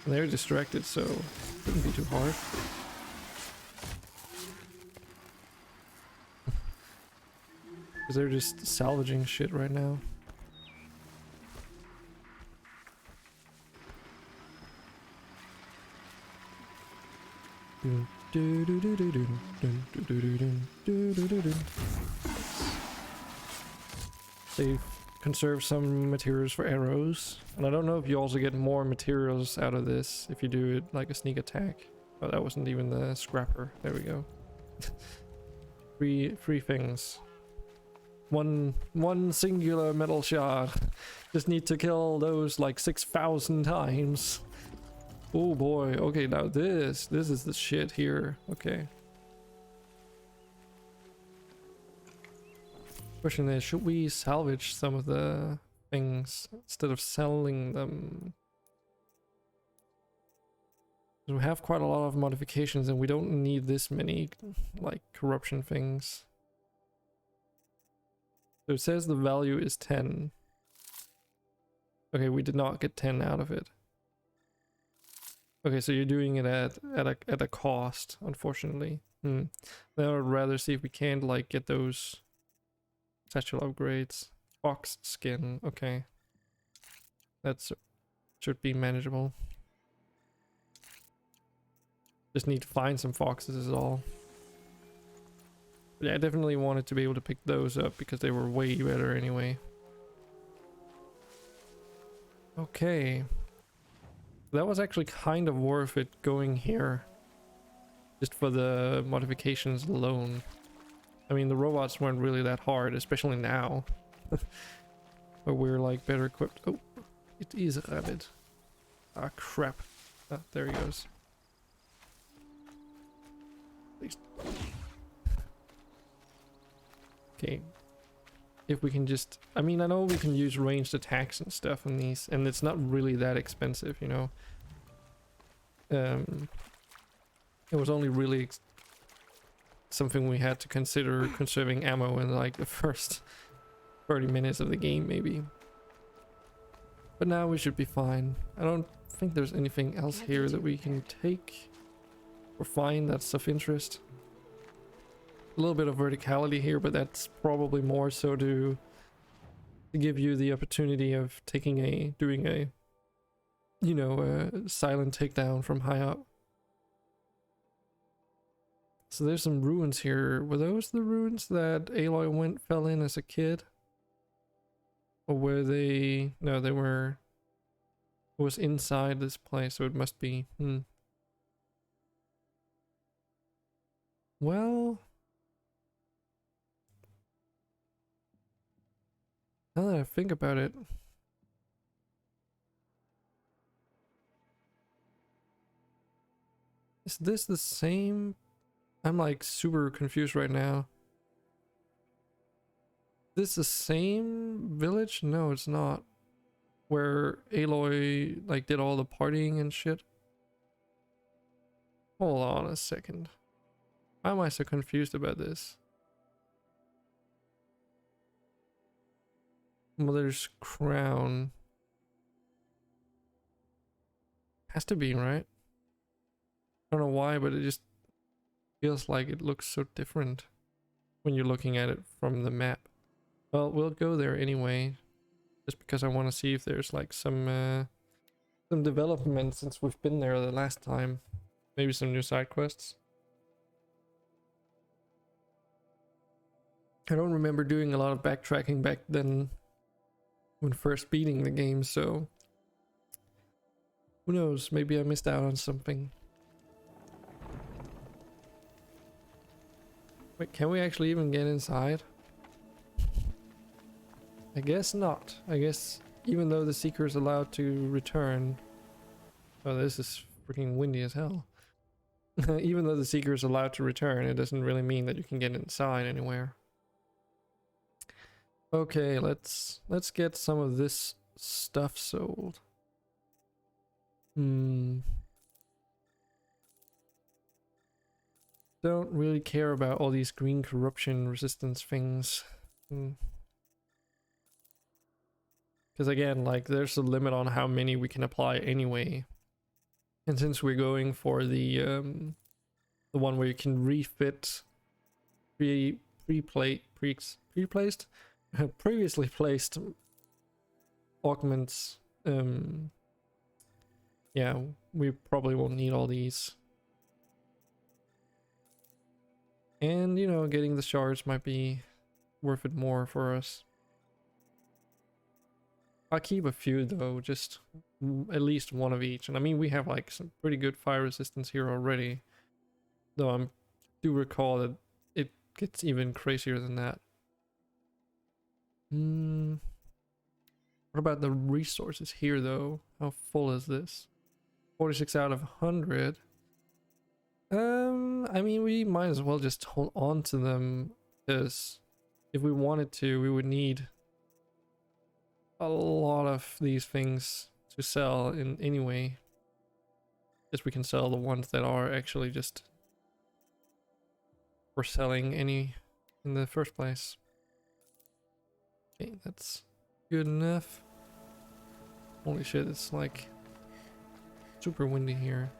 And they're distracted, so it shouldn't be too hard. Because they're just salvaging shit right now. They conserve some materials for arrows, and I don't know if you also get more materials out of this if you do it like a sneak attack. Oh, that wasn't even the scrapper. There we go. Three things. One singular metal shard. Just need to kill those like 6,000 times. Oh boy, okay, now this is the shit here. Okay. Question is, should we salvage some of the things instead of selling them? We have quite a lot of modifications and we don't need this many like corruption things. So it says the value is 10. Okay, we did not get 10 out of it. Okay, so you're doing it at a cost, unfortunately. Then I'd rather see if we can like get those satchel upgrades. Fox skin, okay. That's should be manageable. Just need to find some foxes is all. But yeah, I definitely wanted to be able to pick those up because they were way better anyway. Okay. That was actually kind of worth it going here. Just for the modifications alone. I mean, the robots weren't really that hard, especially now. But we're like better equipped. Oh, it is a rabbit. Ah, crap. Ah, there he goes. Okay. If we can just... I mean, I know we can use ranged attacks and stuff in these, and it's not really that expensive, you know. It was only really something we had to consider conserving ammo in like the first 30 minutes of the game, maybe. But now we should be fine. I don't think there's anything else here that we can take or find that's of interest. A little bit of verticality here, but that's probably more so to give you the opportunity of doing a you know, a silent takedown from high up. So there's some ruins here. Were those the ruins that Aloy fell in as a kid? Or were they... No, they were... It was inside this place, so it must be... Well... Now that I think about it... Is this the same? I'm like super confused right now. Is this the same village? No, it's not. Where Aloy like did all the partying and shit. Hold on a second. Why am I so confused about this? Mother's Crown. Has to be, right? I don't know why, but it just feels like it looks so different when you're looking at it from the map. Well, we'll go there anyway, just because I want to see if there's like some development since we've been there the last time. Maybe some new side quests. I don't remember doing a lot of backtracking back then when first beating the game, so who knows, maybe I missed out on something. Wait, can we actually even get inside? I guess not. I guess even though the Seeker is allowed to return... Oh, this is freaking windy as hell. Even though the Seeker is allowed to return, it doesn't really mean that you can get inside anywhere. Okay, let's get some of this stuff sold. Don't really care about all these green corruption resistance things. Because again, like, there's a limit on how many we can apply anyway. And since we're going for the one where you can refit previously placed augments, yeah, we probably won't need all these. And, you know, getting the shards might be worth it more for us. I'll keep a few though, just at least one of each. And I mean, we have like some pretty good fire resistance here already. Though I do recall that it gets even crazier than that. What about the resources here though? How full is this? 46 out of 100. I mean, we might as well just hold on to them, because if we wanted to, we would need a lot of these things to sell in anyway. Guess we can sell the ones that are actually just for selling any in the first place. Okay, that's good enough. Holy shit, it's like super windy here.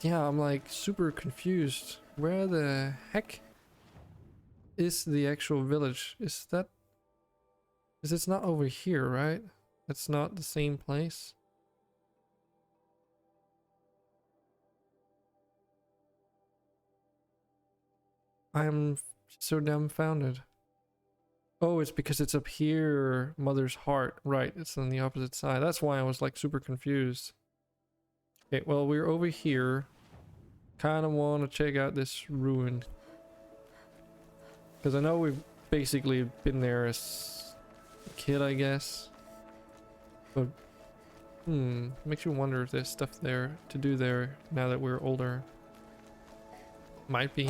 Yeah, I'm like super confused. Where the heck is the actual village? Is that... Because it's not over here, right? It's not the same place. I'm so dumbfounded. Oh, it's because it's up here, Mother's Heart. Right, it's on the opposite side. That's why I was like super confused. Okay, well, we're over here. Kind of want to check out this ruin. Because I know we've basically been there as a kid, I guess. But, makes you wonder if there's stuff there to do there now that we're older. Might be.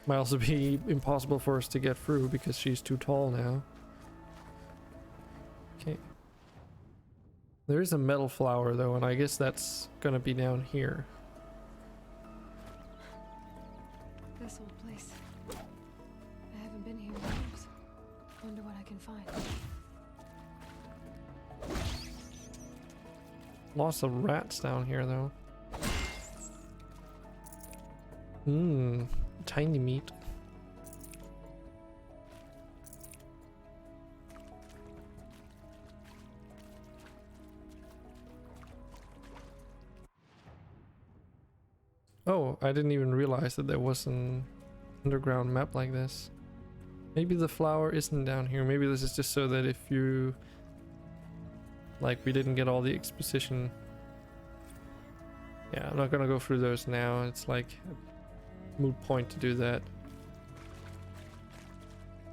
Might also be impossible for us to get through because she's too tall now. Okay. There is a metal flower though, and I guess that's gonna be down here. This old place. I haven't been here in years. Wonder what I can find. Lots of rats down here though. Tiny meat. Oh, I didn't even realize that there was an underground map like this. Maybe the flower isn't down here. Maybe this is just so that if you... Like, we didn't get all the exposition. Yeah, I'm not gonna go through those now. It's like a moot point to do that.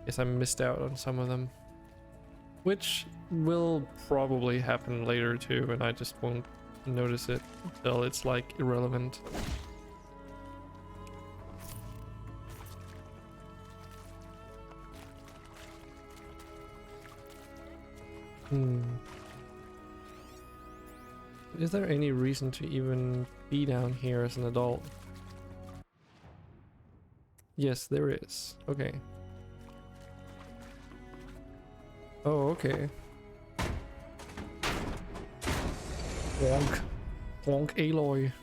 Guess I missed out on some of them. Which will probably happen later too, and I just won't notice it until it's like irrelevant. Is there any reason to even be down here as an adult? Yes, there is. Okay. Oh, okay. Wonk. Wonk Aloy.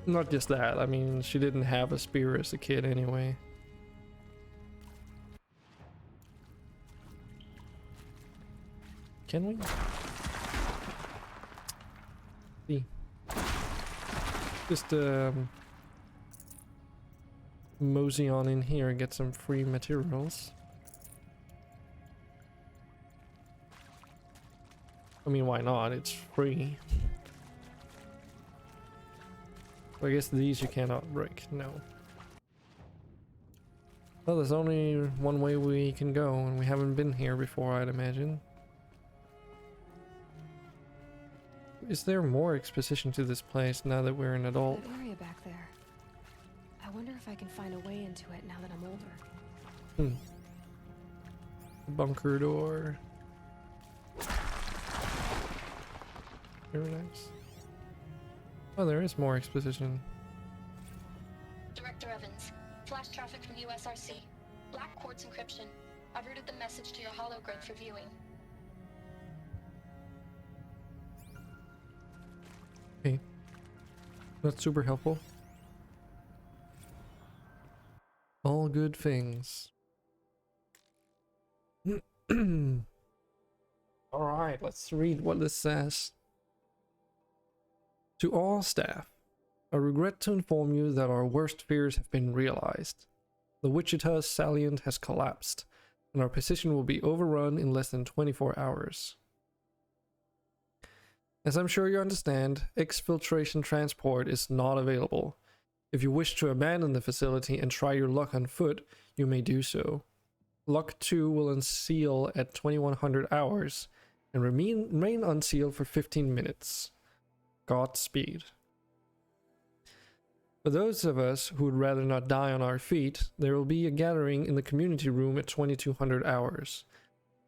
Not just that, I mean, she didn't have a spear as a kid anyway. Can we? See. Just mosey on in here and get some free materials. I mean, why not? It's free. I guess these you cannot break. No. Well, there's only one way we can go, and we haven't been here before, I'd imagine. Is there more exposition to this place now that we're an adult? That area back there. I wonder if I can find a way into it now that I'm older. Bunker door. Very nice. Oh, there is more exposition. Director Evans, flash traffic from USRC. Black quartz encryption. I've routed the message to your hologrid for viewing. Okay. That's super helpful. All good things. Alright, let's read what this says. To all staff, I regret to inform you that our worst fears have been realized. The Wichita salient has collapsed, and our position will be overrun in less than 24 hours. As I'm sure you understand, exfiltration transport is not available. If you wish to abandon the facility and try your luck on foot, you may do so. Luck 2 will unseal at 2100 hours, and remain unsealed for 15 minutes. Godspeed. For those of us who would rather not die on our feet, there will be a gathering in the community room at 2200 hours,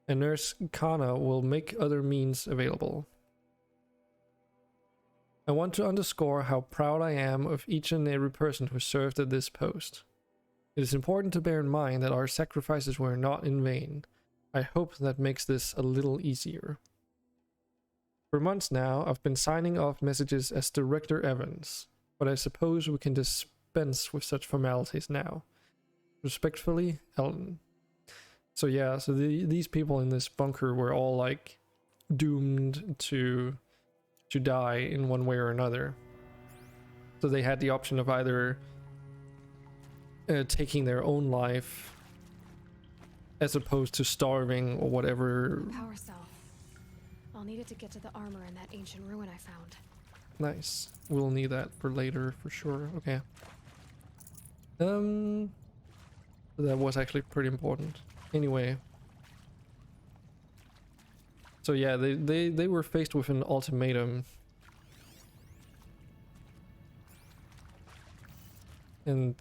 and Nurse Kana will make other means available. I want to underscore how proud I am of each and every person who served at this post. It is important to bear in mind that our sacrifices were not in vain. I hope that makes this a little easier. For months now, I've been signing off messages as Director Evans, but I suppose we can dispense with such formalities now. Respectfully, Ellen. So yeah, so these people in this bunker were all like doomed to die in one way or another. So they had the option of either taking their own life as opposed to starving or whatever. Power cell. I'll need it to get to the armor in that ancient ruin I found. Nice. We'll need that for later for sure. Okay. That was actually pretty important. Anyway. So yeah, they were faced with an ultimatum. And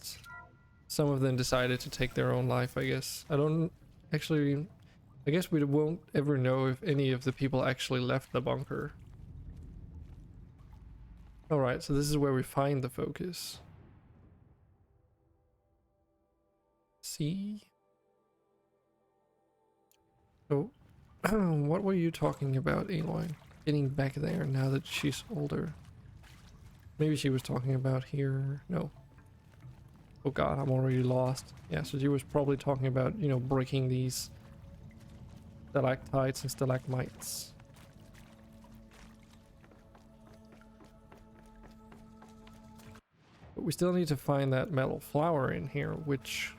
some of them decided to take their own life, I guess. I guess we won't ever know if any of the people actually left the bunker. Alright, so this is where we find the focus. See? Oh, what were you talking about, Aloy? Getting back there now that she's older. Maybe she was talking about here. No. Oh god, I'm already lost. Yeah, so she was probably talking about, you know, breaking these stalactites and stalagmites. But we still need to find that metal flower in here, which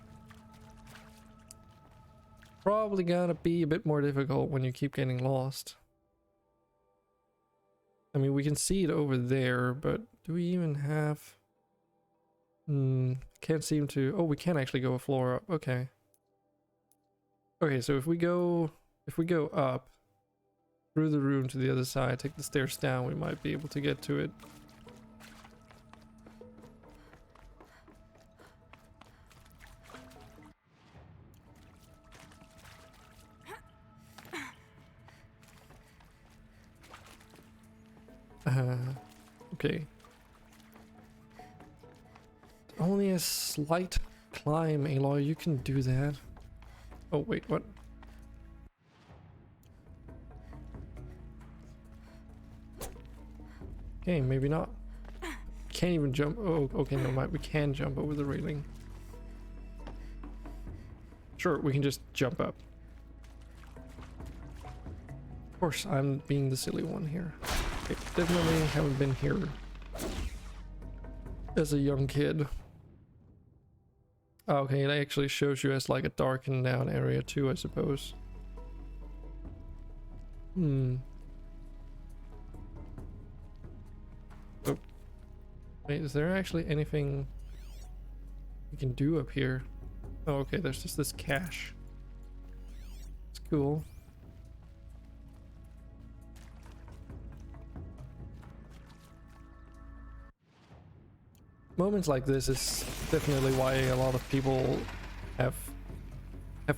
probably gonna be a bit more difficult when you keep getting lost. I mean, we can see it over there, but do we even have... can't seem to... Oh, we can actually go a floor up. Okay. Okay, so if we go up through the room to the other side, take the stairs down, we might be able to get to it. Okay. Only a slight climb, Aloy. You can do that. Oh, wait, what? Okay, maybe not. Can't even jump. Oh, okay, no mind. We can jump over the railing. Sure, we can just jump up. Of course, I'm being the silly one here. Okay, definitely haven't been here as a young kid. Oh, okay, it actually shows you as like a darkened down area too, I suppose. Oh. Wait, is there actually anything we can do up here? Oh, okay, there's just this cache. It's cool. Moments like this is definitely why a lot of people have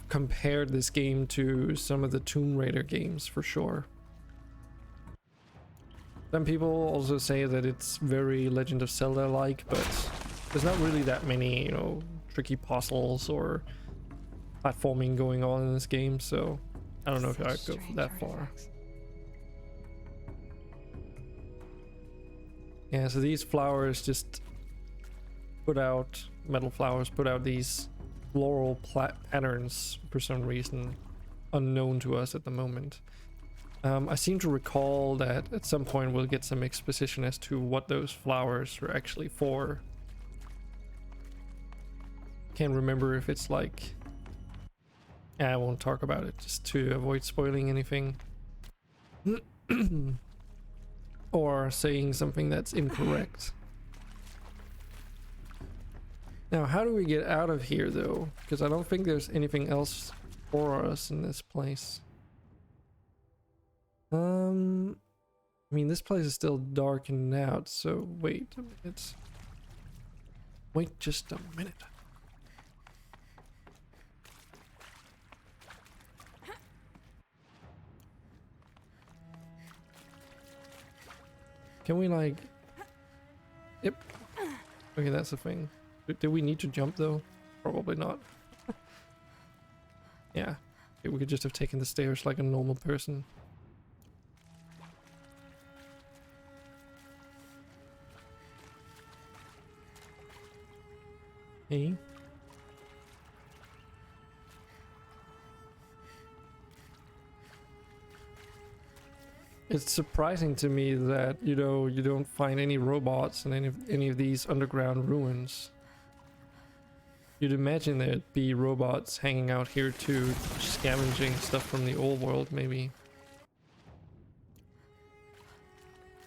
compared this game to some of the Tomb Raider games, for sure. Some people also say that it's very Legend of Zelda-like, but there's not really that many, you know, tricky puzzles or platforming going on in this game, so I don't know if I'd go that far. Yeah, so these flowers just put out, metal flowers put out these floral patterns for some reason unknown to us at the moment. I seem to recall that at some point we'll get some exposition as to what those flowers are actually for. Can't remember if it's like... I won't talk about it just to avoid spoiling anything. Or saying something that's incorrect. Now, how do we get out of here though? Because I don't think there's anything else for us in this place. I mean, this place is still darkened out, so wait a minute. Wait just a minute. Can we like... Yep. Okay, that's the thing. Do we need to jump though? Probably not. Yeah. Okay, we could just have taken the stairs like a normal person. Hey. It's surprising to me that, you know, you don't find any robots in any of these underground ruins. You'd imagine there'd be robots hanging out here too, scavenging stuff from the old world maybe.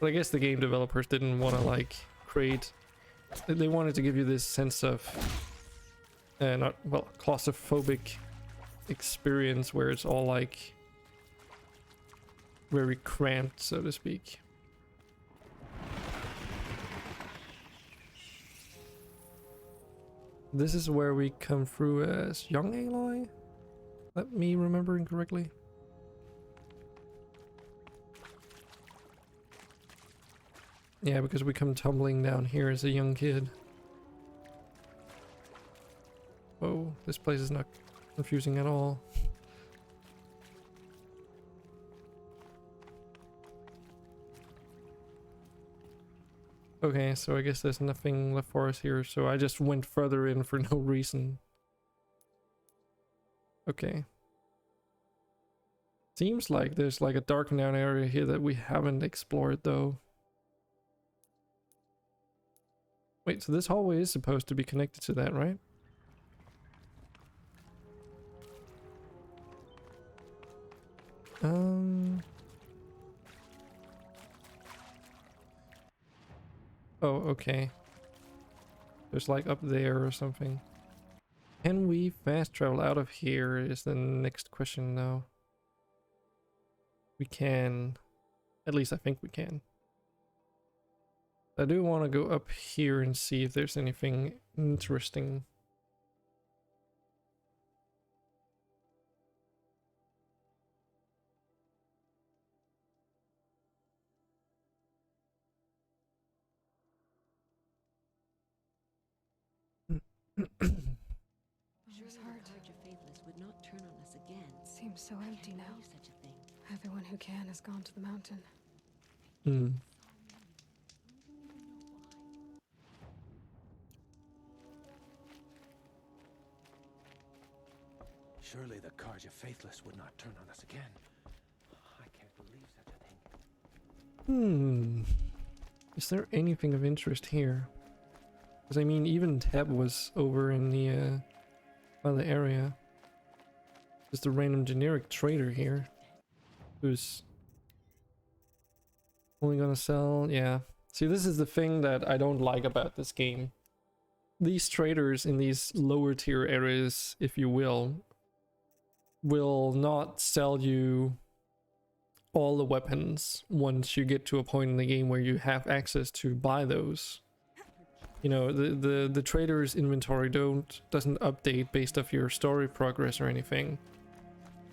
But I guess the game developers didn't want to like create... They wanted to give you this sense of claustrophobic experience where it's all like very cramped, so to speak. This is where we come through as young Aloy? Let me remembering correctly. Yeah, because we come tumbling down here as a young kid. Whoa, this place is not confusing at all. Okay, so I guess there's nothing left for us here, so I just went further in for no reason. Okay. Seems like there's like a darkened down area here that we haven't explored though. Wait, so this hallway is supposed to be connected to that, right? Oh, okay. There's like up there or something. Can we fast travel out of here is the next question now. We can. At least I think we can. I do want to go up here and see if there's anything interesting. Sure heart. Your faithless would not turn on us again. Seems so empty now. Such a thing. Everyone who can has gone to the mountain. Surely the Karja Faithless would not turn on us again. I can't believe such a thing. Is there anything of interest here? Because I mean, even Teb was over in the other area. Just a random generic trader here, who's only gonna sell. Yeah. See, this is the thing that I don't like about this game. These traders in these lower tier areas, if you will not sell you all the weapons once you get to a point in the game where you have access to buy those. You know, the trader's inventory doesn't update based off your story progress or anything.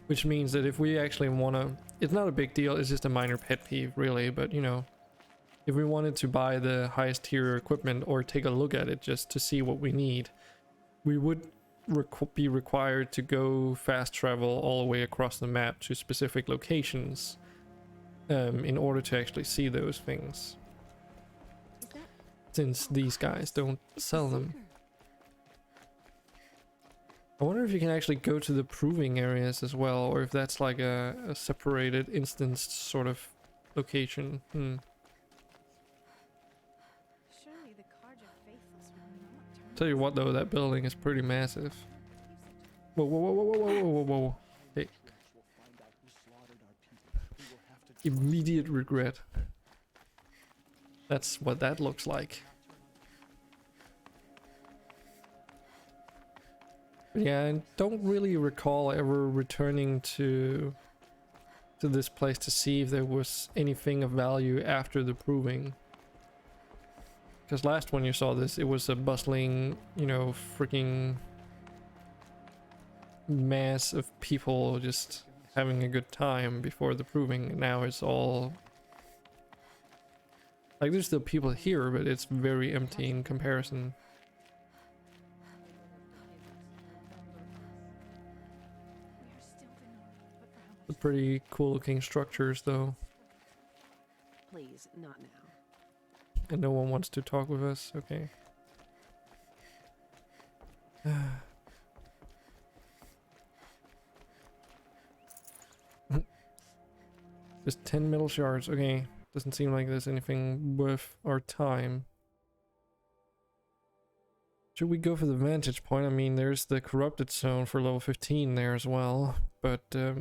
Which means that if we actually wanna, it's not a big deal, it's just a minor pet peeve really, but you know, if we wanted to buy the highest tier equipment or take a look at it just to see what we need, we would be required to go fast travel all the way across the map to specific locations in order to actually see those things. Since these guys don't sell them. I wonder if you can actually go to the proving areas as well, or if that's like a separated instanced sort of location. Tell you what though, that building is pretty massive. Whoa, whoa, whoa, whoa, whoa, whoa, whoa, whoa. Hey. Immediate regret. That's what that looks like. But yeah, I don't really recall ever returning to this place to see if there was anything of value after the proving. Because last when you saw this, it was a bustling, you know, freaking mass of people just having a good time before the proving. Now it's all like there's still people here, but it's very empty in comparison. The pretty cool looking structures though. Please, not now. And no one wants to talk with us. Okay. Just 10 metal shards. Okay. Doesn't seem like there's anything worth our time. Should we go for the vantage point? I mean, there's the corrupted zone for level 15 there as well. But, I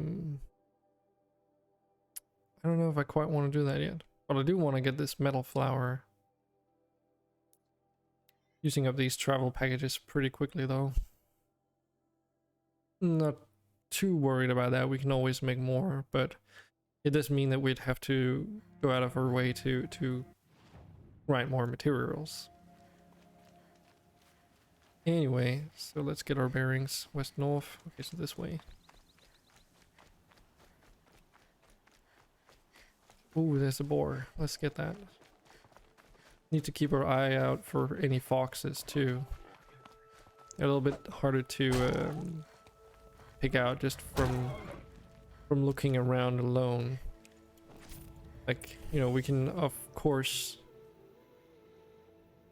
don't know if I quite want to do that yet. But I do want to get this metal flower. Using up these travel packages pretty quickly though. Not too worried about that, we can always make more, but it does mean that we'd have to go out of our way to write more materials. Anyway, so let's get our bearings. West north. Okay, so this way. Ooh, there's a boar. Let's get that. Need to keep our eye out for any foxes too. They're a little bit harder to pick out just from looking around alone. Like, you know, we can of course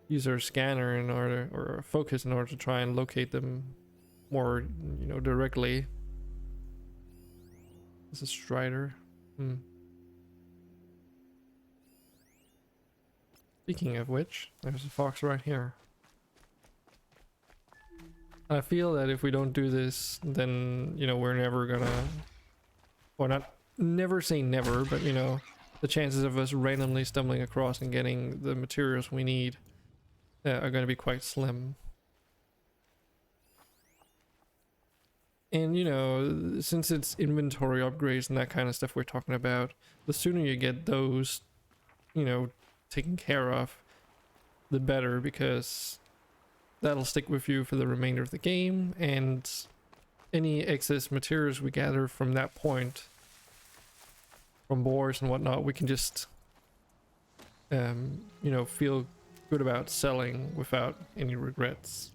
use our scanner in order, or focus in order to try and locate them more, you know, directly. This is Strider. Speaking of which, there's a fox right here. I feel that if we don't do this, then, you know, we're never gonna... Or not, never say never, but, you know, the chances of us randomly stumbling across and getting the materials we need are gonna be quite slim. And, you know, since it's inventory upgrades and that kind of stuff we're talking about, the sooner you get those, you know, taken care of, the better, because that'll stick with you for the remainder of the game, and any excess materials we gather from that point, from boars and whatnot, we can just you know, feel good about selling without any regrets.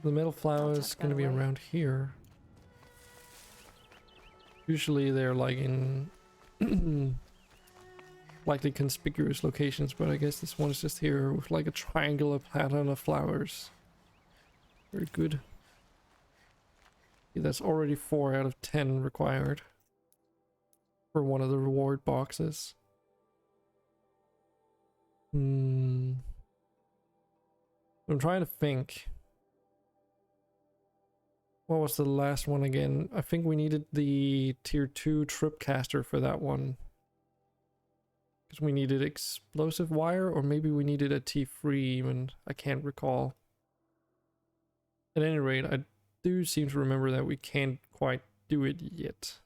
The metal flower is going to be around here. Usually they're like in likely conspicuous locations, but I guess this one is just here with like a triangular pattern of flowers. Very good. Yeah, that's already 4 out of 10 required for one of the reward boxes. I'm trying to think. What was the last one again? I think we needed the tier 2 tripcaster for that one. Because we needed explosive wire, or maybe we needed a T3 even. I can't recall. At any rate, I do seem to remember that we can't quite do it yet.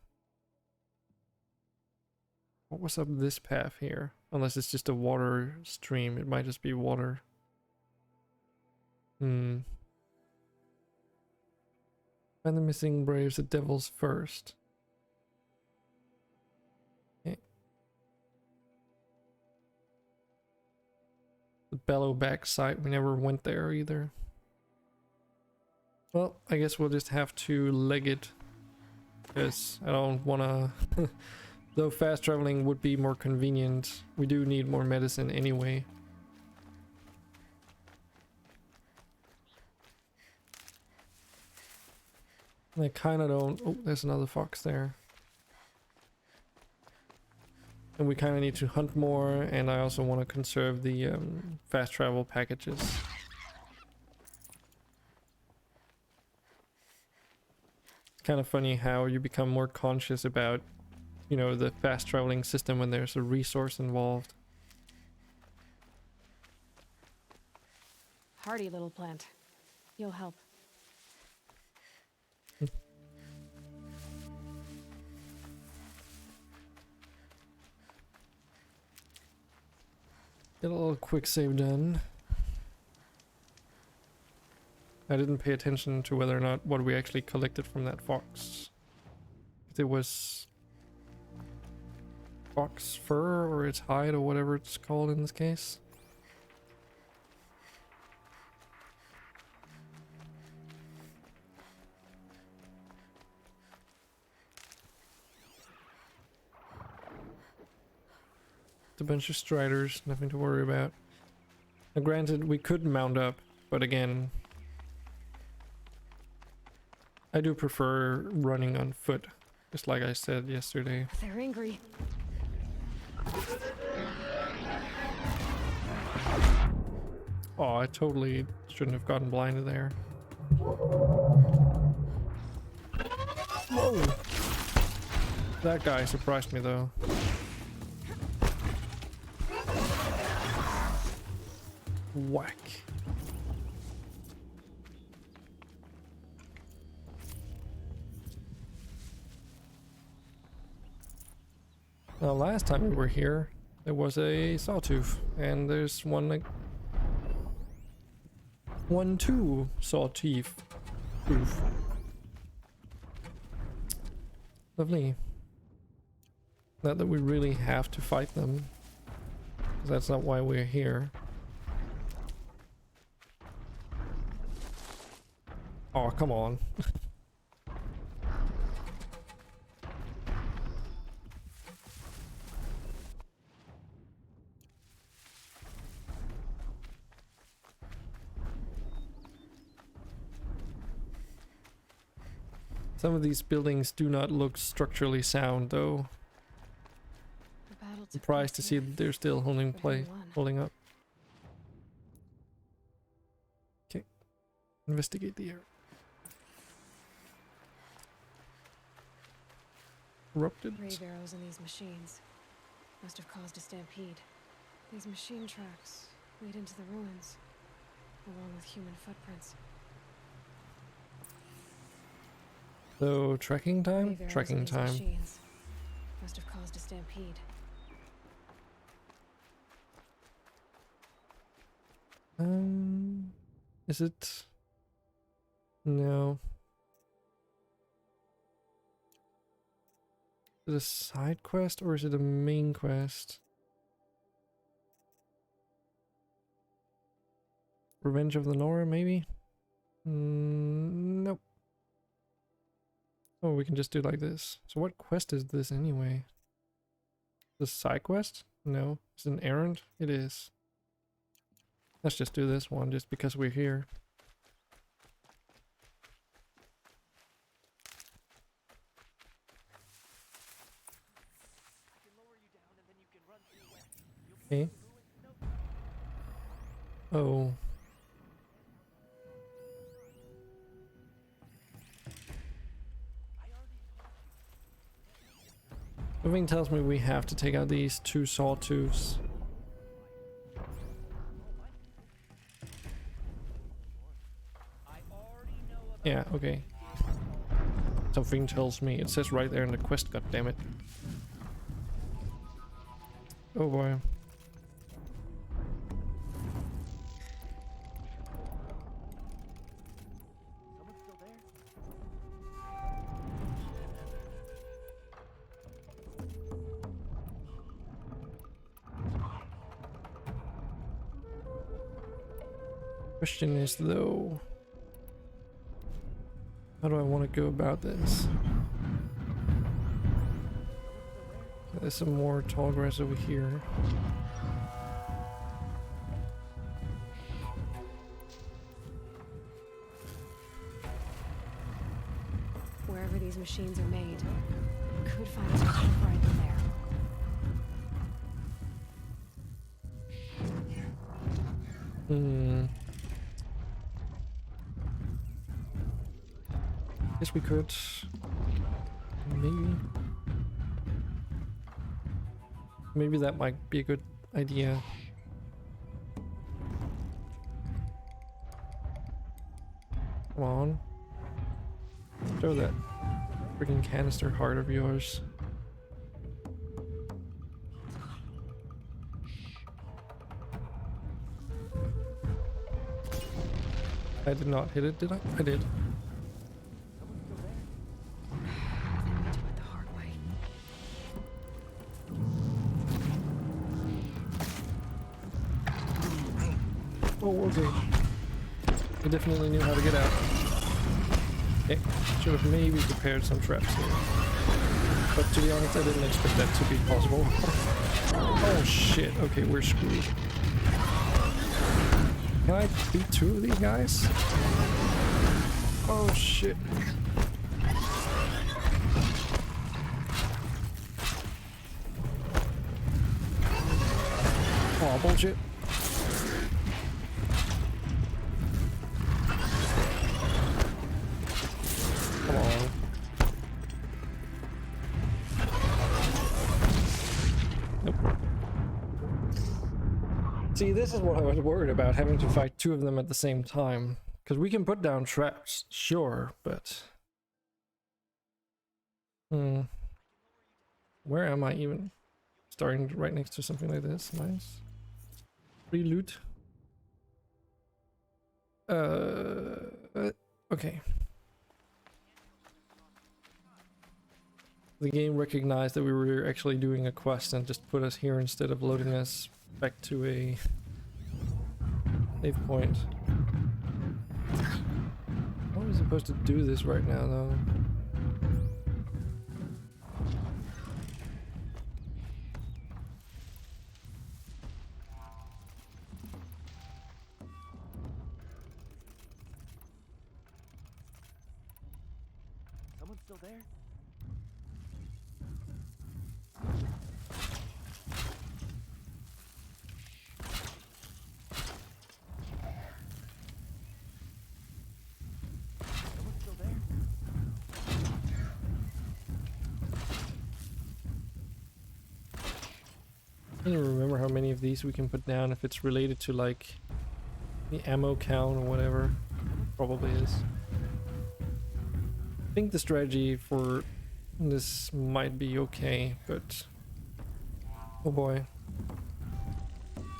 What was up this path here? Unless it's just a water stream, it might just be water. Find the missing braves, the devils first. Okay. The Bellowback site, we never went there either. Well, I guess we'll just have to leg it. Because I don't wanna... Though fast traveling would be more convenient, we do need more medicine anyway. I kinda don't... Oh, there's another fox there. And we kinda need to hunt more, and I also want to conserve the fast travel packages. It's kind of funny how you become more conscious about, you know, the fast traveling system when there's a resource involved. Hardy little plant. You'll help. Get a little quick save done. I didn't pay attention to whether or not what we actually collected from that fox. If it was fox fur or its hide or whatever it's called in this case. A bunch of striders, nothing to worry about. Now granted, we could mount up, but again, I do prefer running on foot, just like I said yesterday. They're angry. Oh, I totally shouldn't have gotten blinded there. Whoa! That guy surprised me though. Whack. Now last time we were here, there was a sawtooth, and there's one like 2 sawtooth. Lovely. Not that we really have to fight them, because that's not why we're here. Oh, come on. Some of these buildings do not look structurally sound, though. I'm surprised to see that they're still holding up. Okay. Investigate the area. Erupted. Grave arrows in these machines must have caused a stampede. These machine tracks lead into the ruins, along with human footprints. So, trekking time? Grave arrows in Trekking these time. machines must have caused a stampede. Is it? No. Is it a side quest or is it a main quest? Revenge of the Nora, maybe? Nope. Oh, we can just do like this. So what quest is this anyway? The side quest? No. It's an errand? It is. Let's just do this one just because we're here. Okay. Oh. Something tells me we have to take out these 2 sawtooths. Yeah, okay. Something tells me. It says right there in the quest, goddammit. Oh boy. Question is though, how do I want to go about this? There's some more tall grass over here. Wherever these machines are made, could find a stuff right in there. Guess we could. Maybe. Maybe that might be a good idea. Come on. Throw that freaking canister heart of yours. I did not hit it, did I? I did. Oh, okay. I definitely knew how to get out. Okay, should have maybe prepared some traps here. But to be honest, I didn't expect that to be possible. Oh shit, okay, we're screwed. Can I beat 2 of these guys? Oh shit. Oh, bullshit. Come on. Nope. See, this is what I was worried about, having to fight 2 of them at the same time. Because we can put down traps, sure, but... Where am I even? Starting right next to something like this. Nice. Free loot. Okay. The game recognized that we were actually doing a quest and just put us here instead of loading us back to a save point. How are we supposed to do this right now, though? Someone still there? I don't even remember how many of these we can put down, if it's related to like the ammo count or whatever. Probably is. I think the strategy for this might be okay, but oh boy.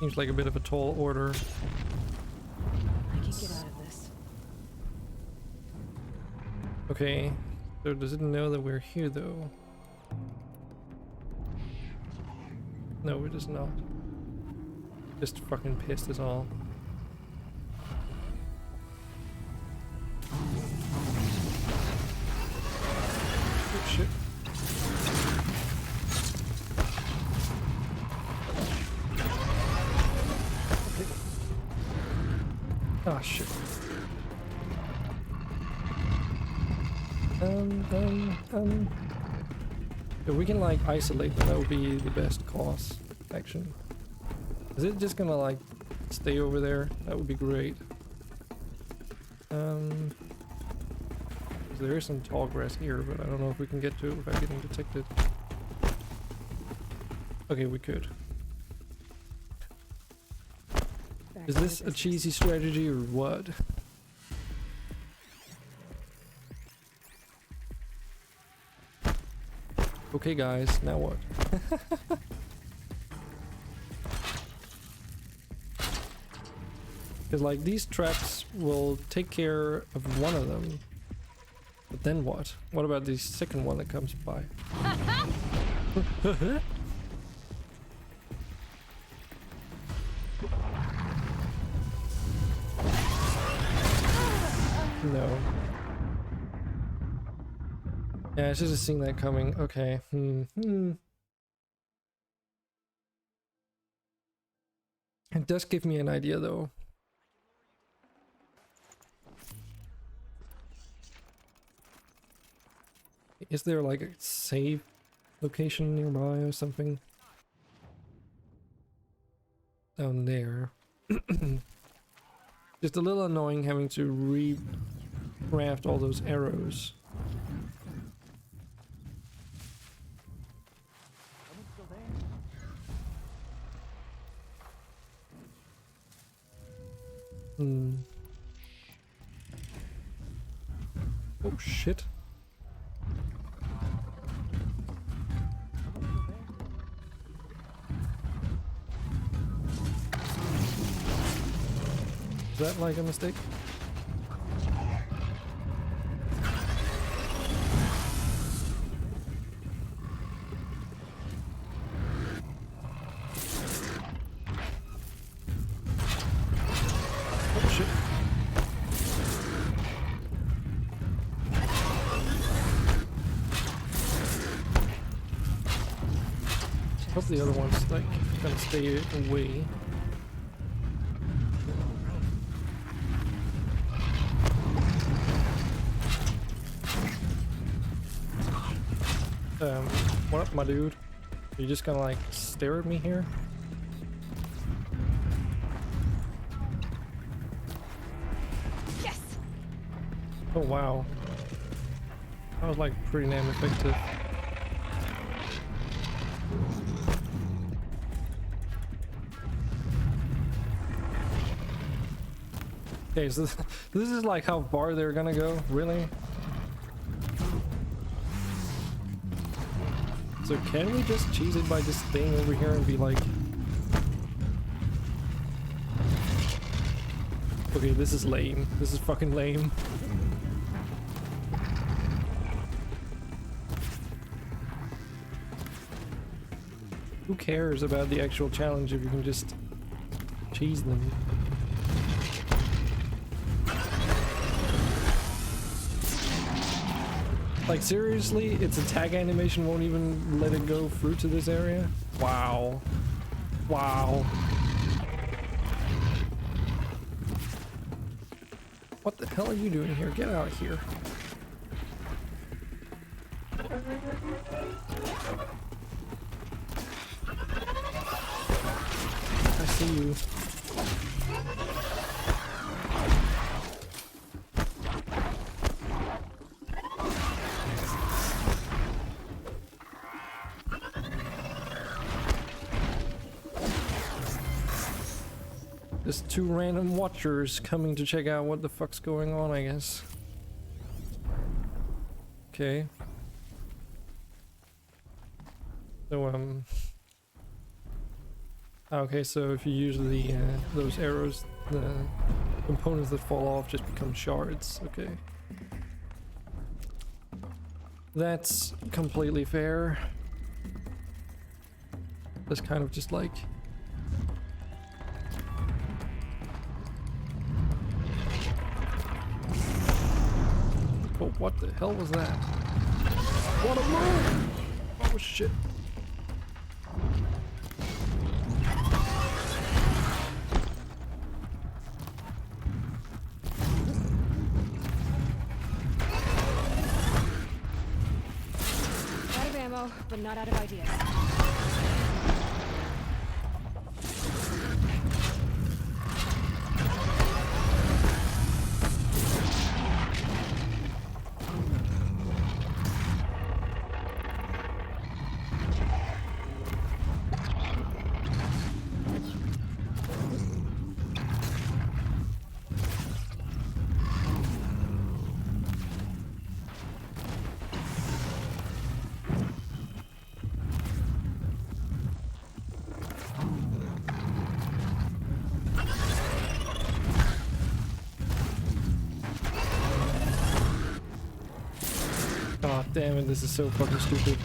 Seems like a bit of a tall order. I can get out of this. Okay, so does it know that we're here though? No, it is not. Just fucking pissed is all. Oh shit. Oh shit. If we can like isolate them, that would be the best course action. Is it just gonna like stay over there? That would be great. There is some tall grass here, but I don't know if we can get to it without getting detected. Okay, we could. Is this a cheesy strategy or what? Okay guys, now what? Because like these traps will take care of one of them. But then what? What about the second one that comes by? No. Yeah, I should have seen that coming. Okay. It does give me an idea though. Is there like a save location nearby or something? Down there. Just a little annoying having to re-craft all those arrows. Oh shit. Is that like a mistake? Oh shit. Hope the other one's like gonna stay away. What up, my dude? Are you just gonna like stare at me here? Yes. Oh wow. That was like pretty damn effective. Okay, so this is like how far they're gonna go, really? So can we just cheese it by just staying over here and be like... Okay, this is lame. This is fucking lame. Who cares about the actual challenge if you can just cheese them? Like seriously, its attack animation won't even let it go through to this area? Wow. Wow. What the hell are you doing here? Get out of here. I see you. Just two random watchers coming to check out what the fuck's going on, I guess. Okay. So, okay, so if you use the, those arrows, the components that fall off just become shards, okay. That's completely fair. That's kind of just like... Oh, what the hell was that? What a move! Oh shit. ammo, but not out of ideas. Oh, damn it, this is so fucking stupid.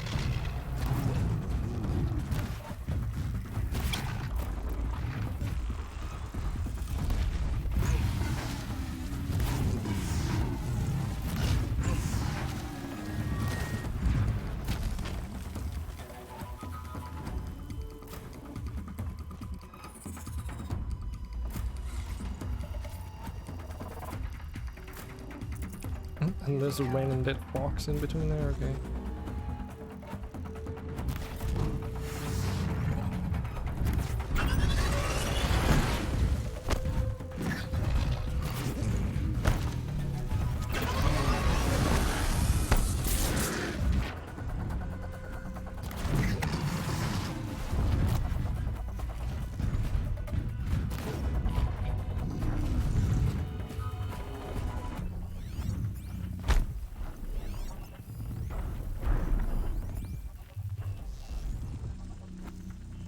And there's a random dead box in between there, okay.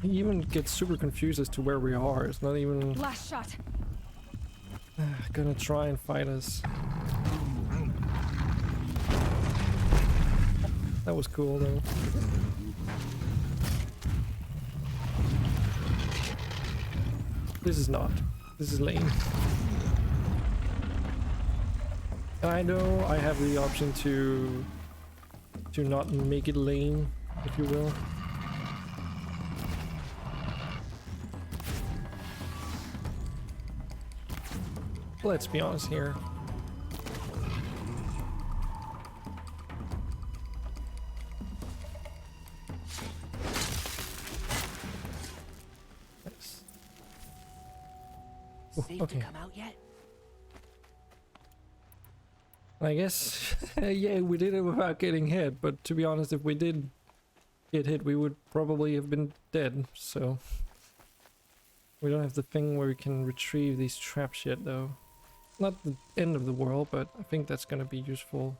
He even gets super confused as to where we are. It's not even Last shot. gonna try and fight us. That was cool though. This is not. This is lame. And I know I have the option to not make it lame, if you will. Let's be honest here. Nice. Safe Okay. to come out yet? I guess, yeah, we did it without getting hit, but to be honest, if we did get hit, we would probably have been dead, so... We don't have the thing where we can retrieve these traps yet, though. Not the end of the world, but I think that's gonna be useful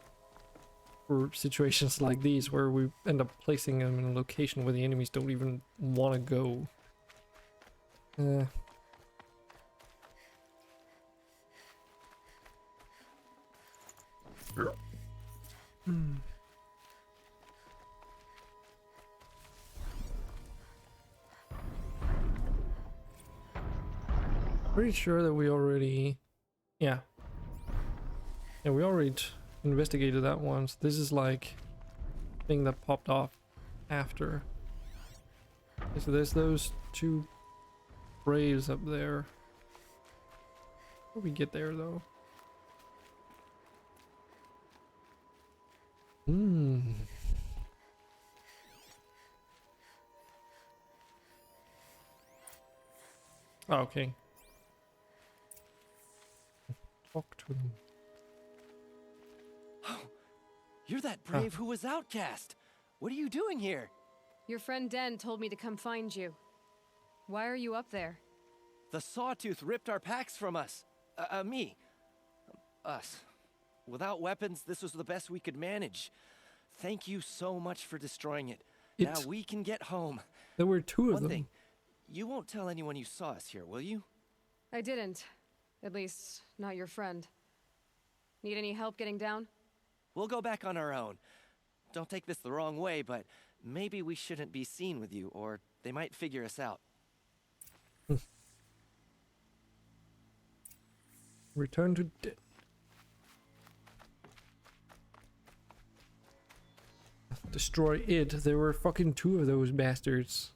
for situations like these, where we end up placing them in a location where the enemies don't even want to go. Pretty sure that we already... Yeah, we already investigated that once. This is like thing that popped off after. Okay, so there's those two braves up there. How do we get there though? Oh, okay. Talk to them. Oh, you're that brave who was outcast. What are you doing here? Your friend Den told me to come find you. Why are you up there? The Sawtooth ripped our packs from us. Me. Us. Without weapons, this was the best we could manage. Thank you so much for destroying it. Now we can get home. There were two of them. One thing. You won't tell anyone you saw us here, will you? I didn't. At least, not your friend. Need any help getting down? We'll go back on our own. Don't take this the wrong way, but maybe we shouldn't be seen with you, or they might figure us out. Return to destroy it. There were fucking two of those bastards.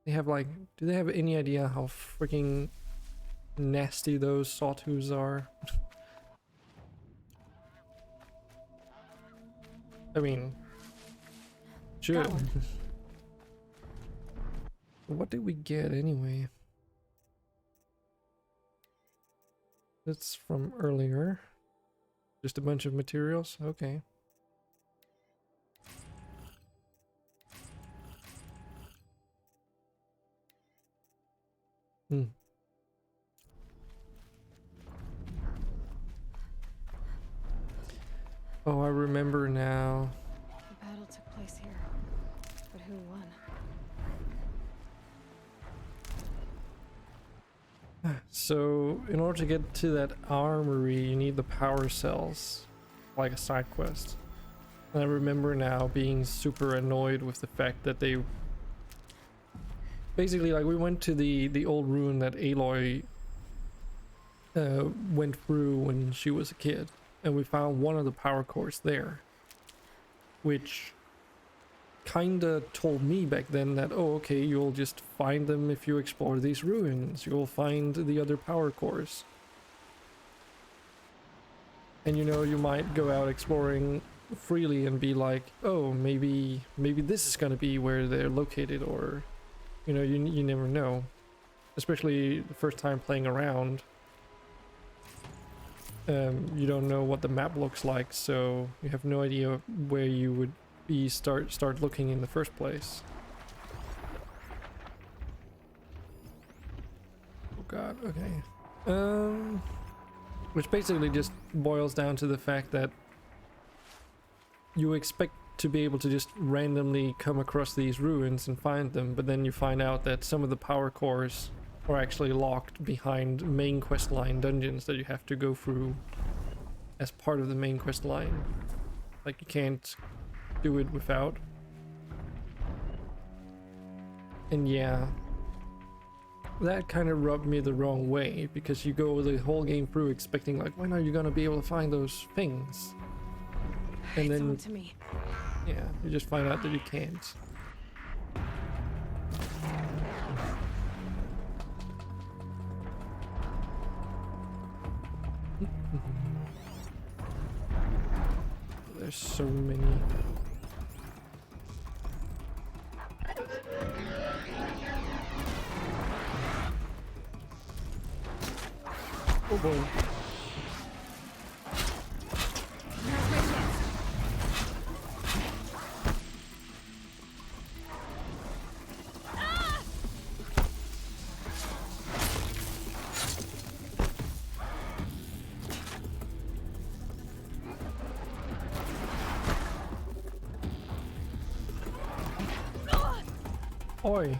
They have like... Do they have any idea how freaking nasty those sawtooths are? I mean, Should. Got one. What did we get anyway? That's from earlier. Just a bunch of materials? Okay. Hmm. Oh, I remember now. The battle took place here, but who won? So, in order to get to that armory, you need the power cells, like a side quest. And I remember now being super annoyed with the fact that they... Basically, like, we went to the old ruin that Aloy went through when she was a kid. And we found one of the power cores there. Which kinda told me back then that, oh, okay, you'll just find them if you explore these ruins. You'll find the other power cores. And you know, you might go out exploring freely and be like, oh, maybe this is gonna be where they're located, or, you know, you never know. Especially the first time playing around. You don't know what the map looks like, so you have no idea where you would be start looking in the first place. Oh god, okay. Which basically just boils down to the fact that you expect to be able to just randomly come across these ruins and find them, but then you find out that some of the power cores are actually locked behind main quest line dungeons that you have to go through as part of the main quest line. Like, you can't do it without. And yeah, that kind of rubbed me the wrong way, because you go the whole game through expecting, like, when are you gonna be able to find those things? And then, to me. yeah, you just find out that you can't. There's so many. Oh boy. Oi.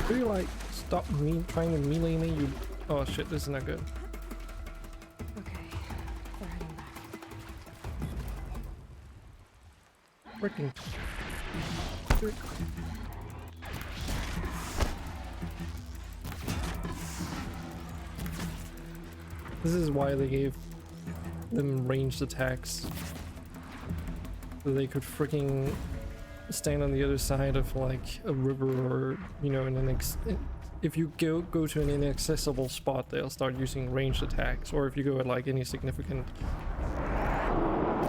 Do you like stop me trying to melee me? You. Oh shit! This is not good. Okay, they're heading back. Freaking. This is why they gave them ranged attacks. So they could freaking stand on the other side of like a river, or, you know, in an if you go to an inaccessible spot, they'll start using ranged attacks. Or if you go at like any significant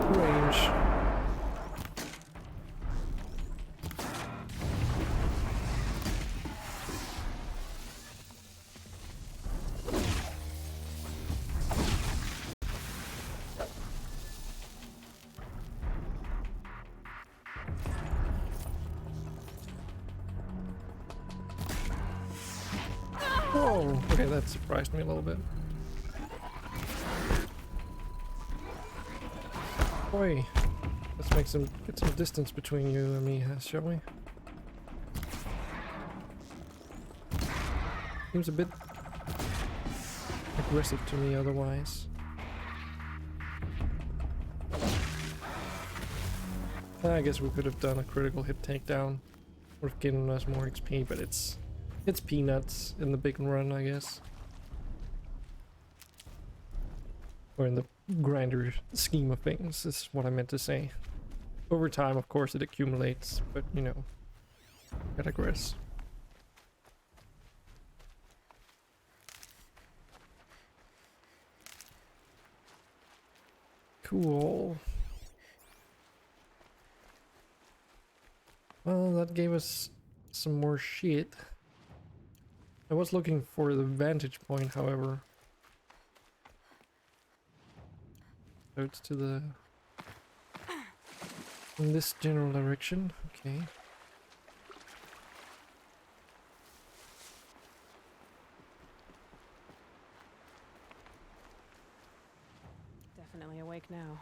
range. Whoa, okay, that surprised me a little bit. Oi, let's get some distance between you and me, shall we? Seems a bit aggressive to me otherwise. I guess we could have done a critical hit takedown. Would have given us more XP, but it's peanuts in the big run, I guess. Or in the grander scheme of things, is what I meant to say. Over time, of course, it accumulates, but you know, I digress. Cool. Well, that gave us some more shit. I was looking for the vantage point, however. So it's to the... in this general direction, okay. Definitely awake now.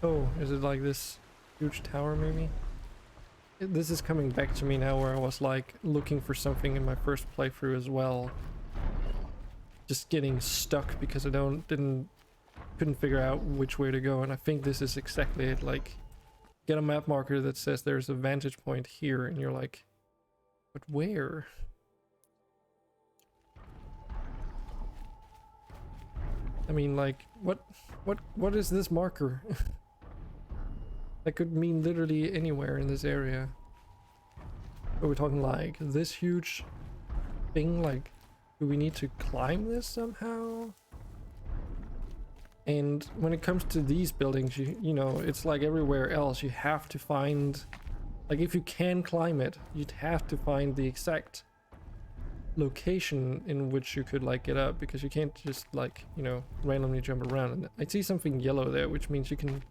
Oh, is it like this huge tower maybe? This is coming back to me now where I was like looking for something in my first playthrough as well. Just getting stuck because I couldn't figure out which way to go, and I think this is exactly it. Like, get a map marker that says there's a vantage point here and you're like, but where? I mean, like, what is this marker? That could mean literally anywhere in this area. Are we talking like this huge thing? Like, do we need to climb this somehow? And when it comes to these buildings, you know, it's like everywhere else. You have to find, like, if you can climb it, you'd have to find the exact location in which you could like get up, because you can't just like, you know, randomly jump around. And I see something yellow there, which means you can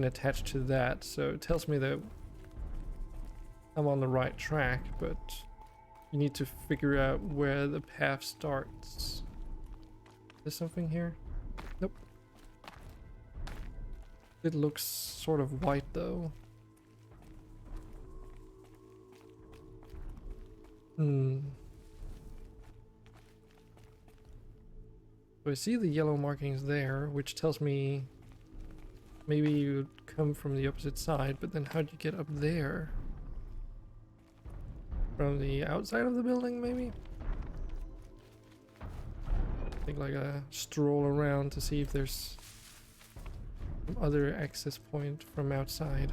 attach to that, so it tells me that I'm on the right track, but you need to figure out where the path starts. There's something here? Nope. It looks sort of white though. So I see the yellow markings there, which tells me maybe you would come from the opposite side, but then how'd you get up there? From the outside of the building, maybe? I think like a stroll around to see if there's some other access point from outside.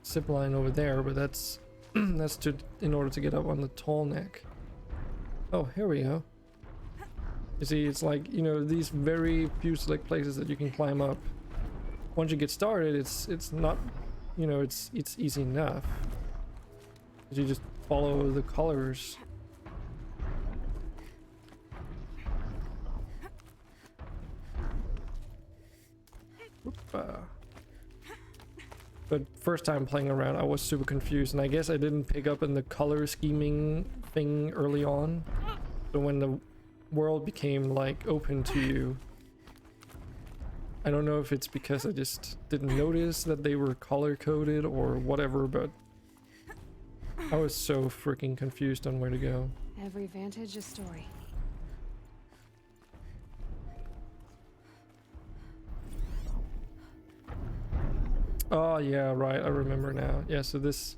Zip line over there, but that's that's in order to get up on the tall neck. Oh, here we go. You see, it's like, you know, these very few select places that you can climb up. Once you get started, it's not, you know, it's easy enough. You just follow the colors. But first time playing around, I was super confused, and I guess I didn't pick up on the color scheming thing early on. So when the world became like open to you, I don't know if it's because I just didn't notice that they were color coded or whatever, but I was so freaking confused on where to go. Every vantage a story. Oh yeah, right, I remember now. Yeah, so these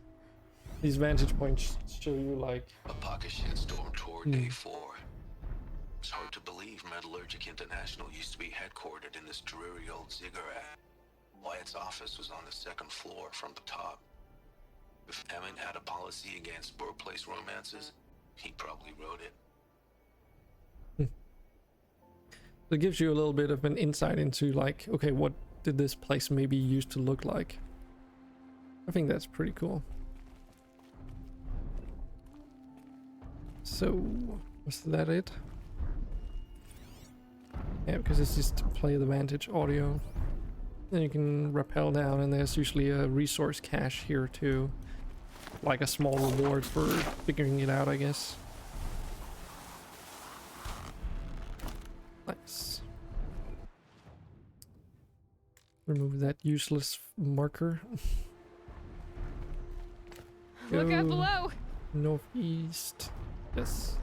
vantage points show you like a pocket shitstorm toward day 4. It's hard to believe Metallurgic International used to be headquartered in this dreary old ziggurat. Wyatt's office was on the 2nd floor from the top. If Emmett had a policy against workplace romances, he probably wrote it. It gives you a little bit of an insight into like, okay, what did this place maybe used to look like? I think that's pretty cool. So, was that it? Yeah, because it's just to play the vantage audio. Then you can rappel down, and there's usually a resource cache here too. Like a small reward for figuring it out, I guess. Nice. Remove that useless marker. Look out below! Northeast. Yes.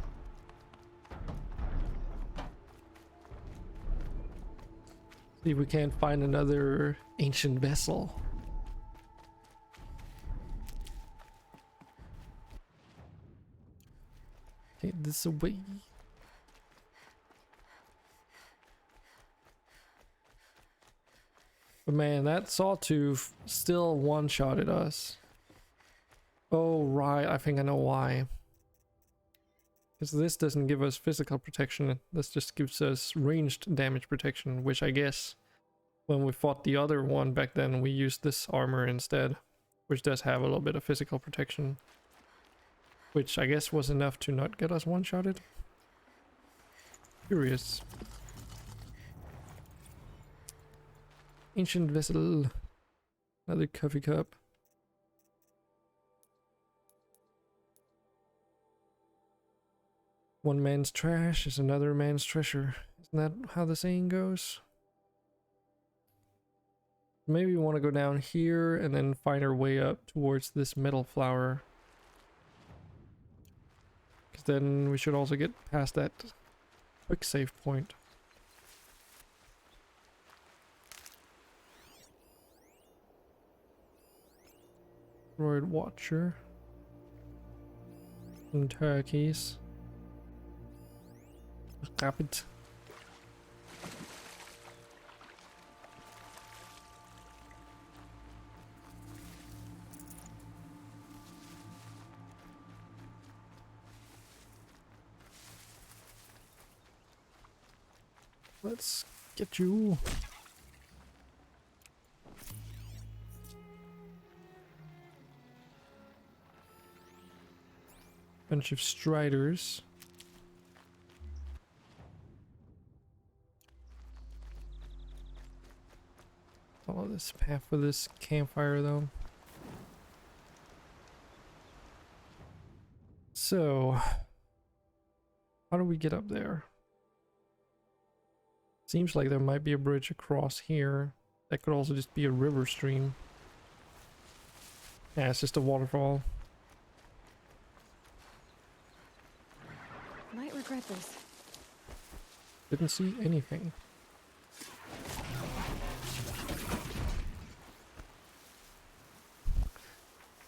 See if we can't find another ancient vessel. this away. But man, that sawtooth still one-shotted us. Oh right, I think I know why. Because this doesn't give us physical protection, this just gives us ranged damage protection, which I guess when we fought the other one back then we used this armor instead, which does have a little bit of physical protection. Which I guess was enough to not get us one-shotted. Curious. Ancient vessel. Another coffee cup. One man's trash is another man's treasure. Isn't that how the saying goes? Maybe we want to go down here and then find our way up towards this metal flower. Because then we should also get past that quick save point. Droid Watcher. Some turkeys. Rabbit. Let's get you. Bunch of striders. Follow this path for this campfire though. So, how do we get up there? Seems like there might be a bridge across here. That could also just be a river stream. Yeah, it's just a waterfall. Might regret this. Didn't see anything.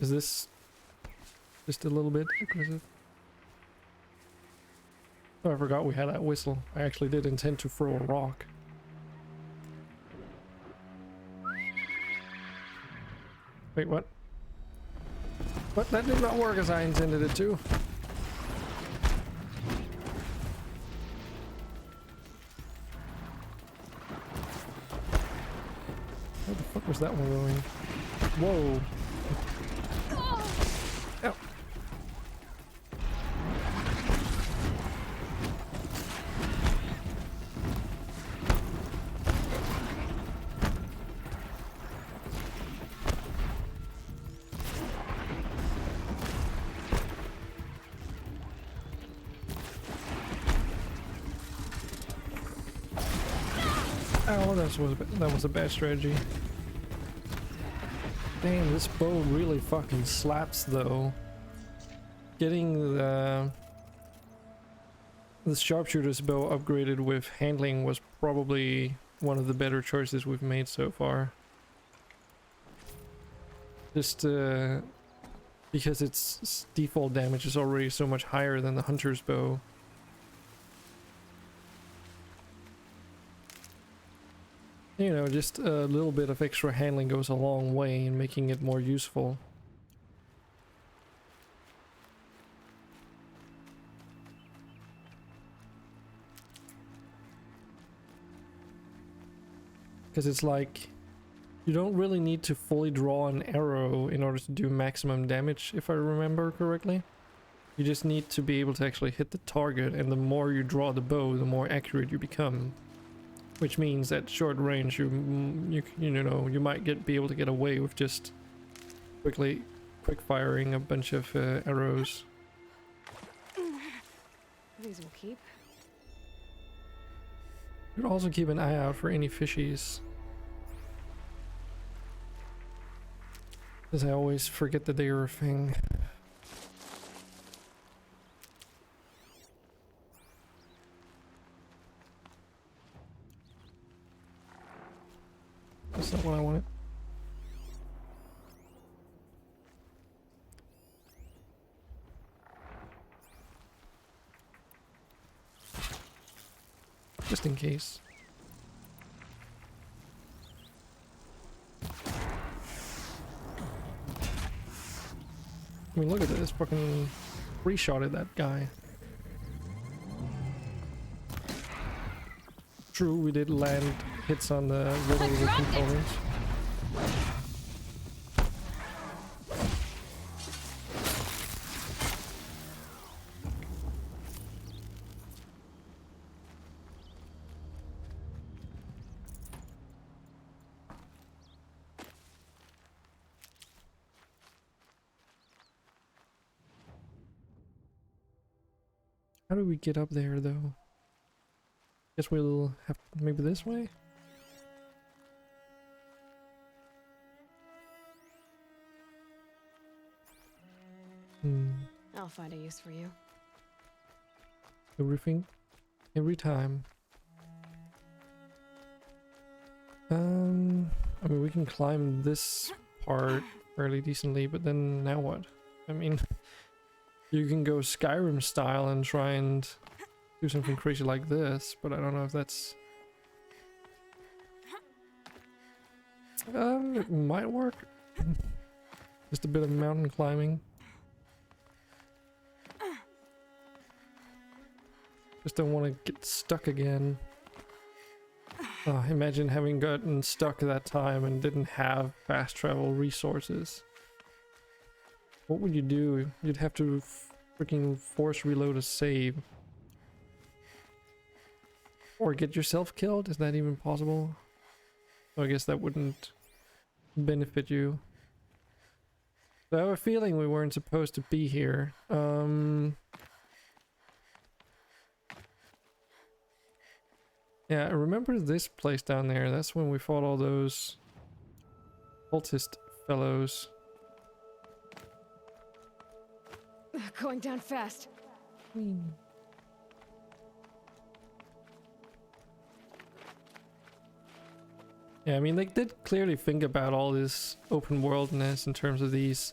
Is this just a little bit aggressive? Oh, I forgot we had that whistle. I actually did intend to throw a rock. Wait, what? What? That did not work as I intended it to. Where the fuck was that one going? Whoa. Ow. Oh, that was a bad strategy. Damn, this bow really fucking slaps though. Getting the sharpshooter's bow upgraded with handling was probably one of the better choices we've made so far. Just because its default damage is already so much higher than the hunter's bow. You know, just a little bit of extra handling goes a long way in making it more useful. Because it's like, you don't really need to fully draw an arrow in order to do maximum damage, if I remember correctly. You just need to be able to actually hit the target, and the more you draw the bow, the more accurate you become. Which means at short range, you know, you might be able to get away with just quick firing a bunch of arrows. These will keep. You should also keep an eye out for any fishies. Because I always forget that they are a thing. That's not what I wanted. just in case. I mean, look at this, fucking free-shotted that guy. True, we did land hits on the vulnerable components. How do we get up there, though? Guess we'll have maybe this way? I'll find a use for you. Everything, every time. I mean, we can climb this part fairly decently, but then now what? I mean, you can go Skyrim style and try and do something crazy like this, but I don't know if that's... it might work. Just a bit of mountain climbing. Just don't want to get stuck again. Imagine having gotten stuck that time and didn't have fast travel resources. What would you do? You'd have to freaking force reload a save. Or get yourself killed? Is that even possible? So I guess that wouldn't benefit you. So I have a feeling we weren't supposed to be here. Yeah, I remember this place down there. That's when we fought all those cultist fellows. Going down fast. Yeah, I mean, they did clearly think about all this open worldness in terms of these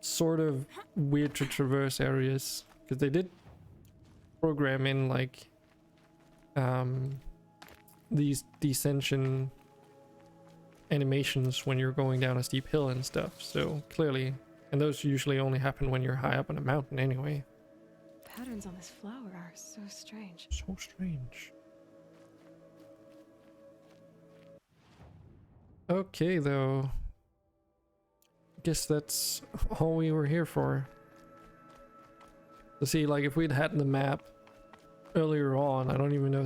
sort of weird to traverse areas, because they did program in like these descension animations when you're going down a steep hill and stuff, so clearly, and those usually only happen when you're high up on a mountain anyway. Patterns on this flower are so strange. So strange. Okay, though. Guess that's all we were here for. To see, like, if we'd had the map earlier on, I don't even know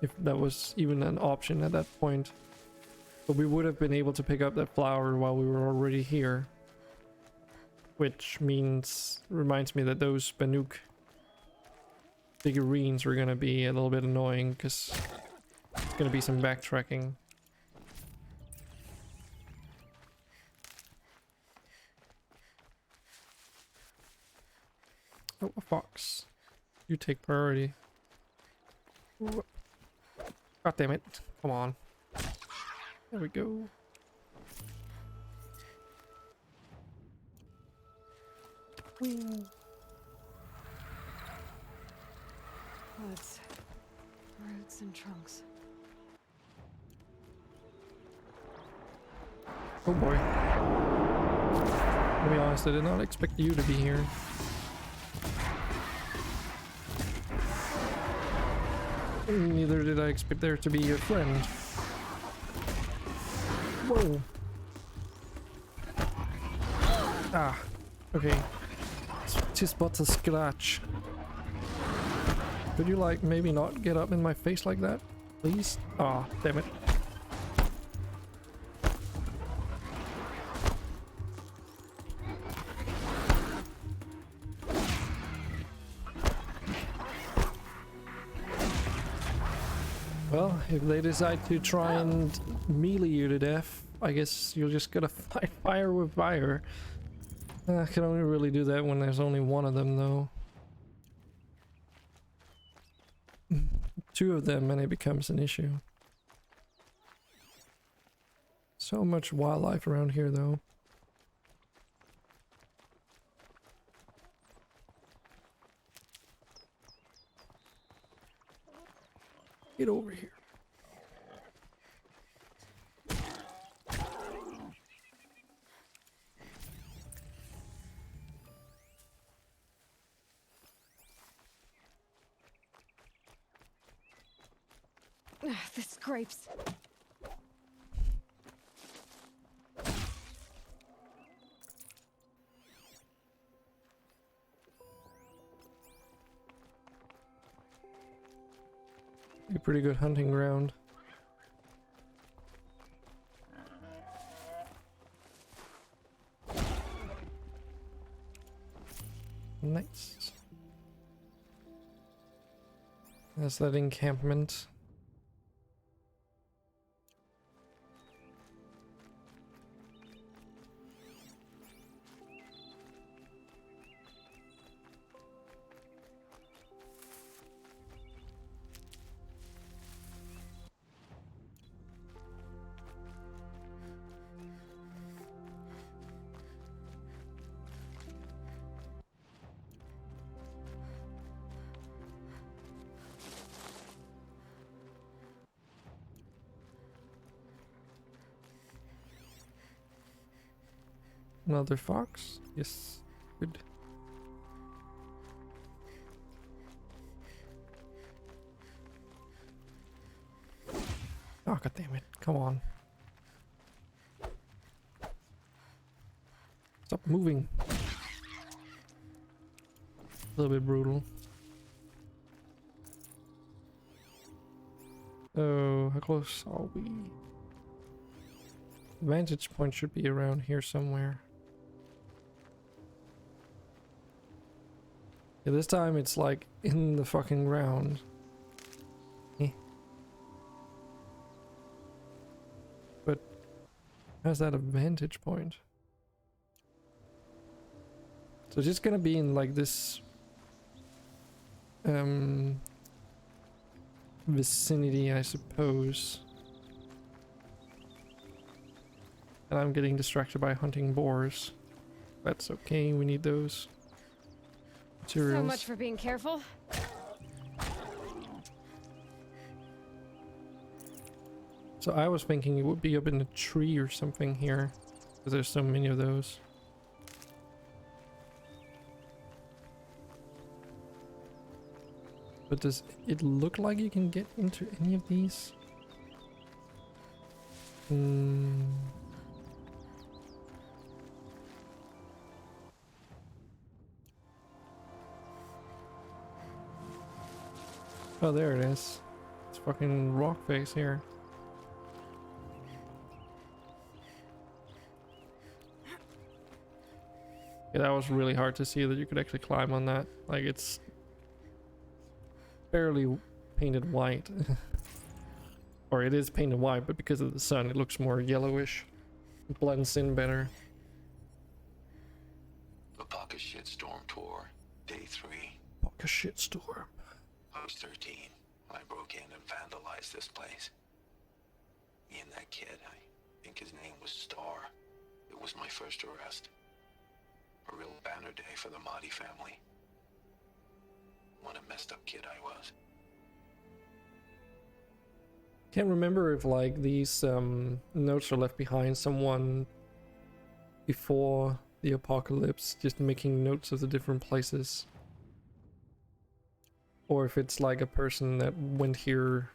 if that was even an option at that point. But we would have been able to pick up that flower while we were already here. Which reminds me that those Banuk figurines were gonna be a little bit annoying, because there's gonna be some backtracking. Oh, a fox. You take priority. God damn it. Come on. There we go. Whee. Woods. Roots and trunks. Oh boy. To be honest, I did not expect you to be here. Neither did I expect there to be your friend. Whoa. Ah, okay. It's just but a scratch. Could you, like, maybe not get up in my face like that? Please? Ah, damn it. Well, if they decide to try and melee you to death, I guess you're just gonna fight fire with fire. I can only really do that when there's only one of them, though. Two of them and it becomes an issue. So much wildlife around here, though. Get over here. The scrapes. A pretty good hunting ground. Nice. There's that encampment. Another fox? Yes. Good. Oh, god damn it. Come on. Stop moving. A little bit brutal. Oh, how close are we? Vantage point should be around here somewhere. Yeah, this time it's like in the fucking ground. Eh. But how's that a vantage point? So it's just gonna be in like this vicinity, I suppose. And I'm getting distracted by hunting boars. That's okay, we need those materials. So much for being careful. So I was thinking it would be up in a tree or something here, because there's so many of those. But does it look like you can get into any of these? Oh, there it is. It's fucking rock face here. Yeah, that was really hard to see that you could actually climb on that. Like, it's barely painted white. Or it is painted white, but because of the sun, it looks more yellowish. It blends in better. The Pocket Shitstorm Tour, Day 3. Pocket Shitstorm. I was 13 when I broke in and vandalized this place. Me and that kid, I think his name was Star. It was my first arrest. A real banner day for the Mahdi family. What a messed up kid I was. Can't remember if like these notes are left behind someone before the apocalypse, just making notes of the different places. Or if it's like a person that went here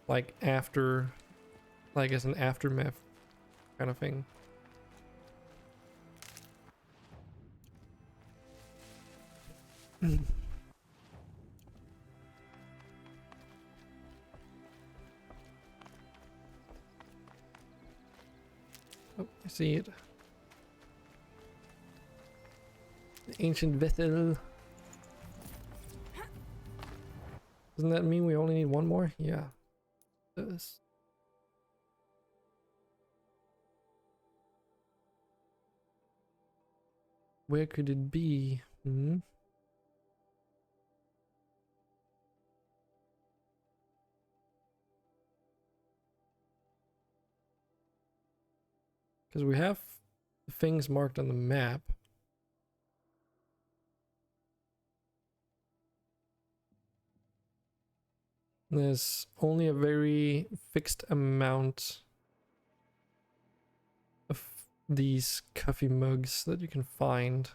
like after, like as an aftermath kind of thing. Oh, I see it. The ancient vessel. Doesn't that mean we only need one more? Yeah. It does. Where could it be? Because we have things marked on the map. There's only a very fixed amount of these coffee mugs that you can find.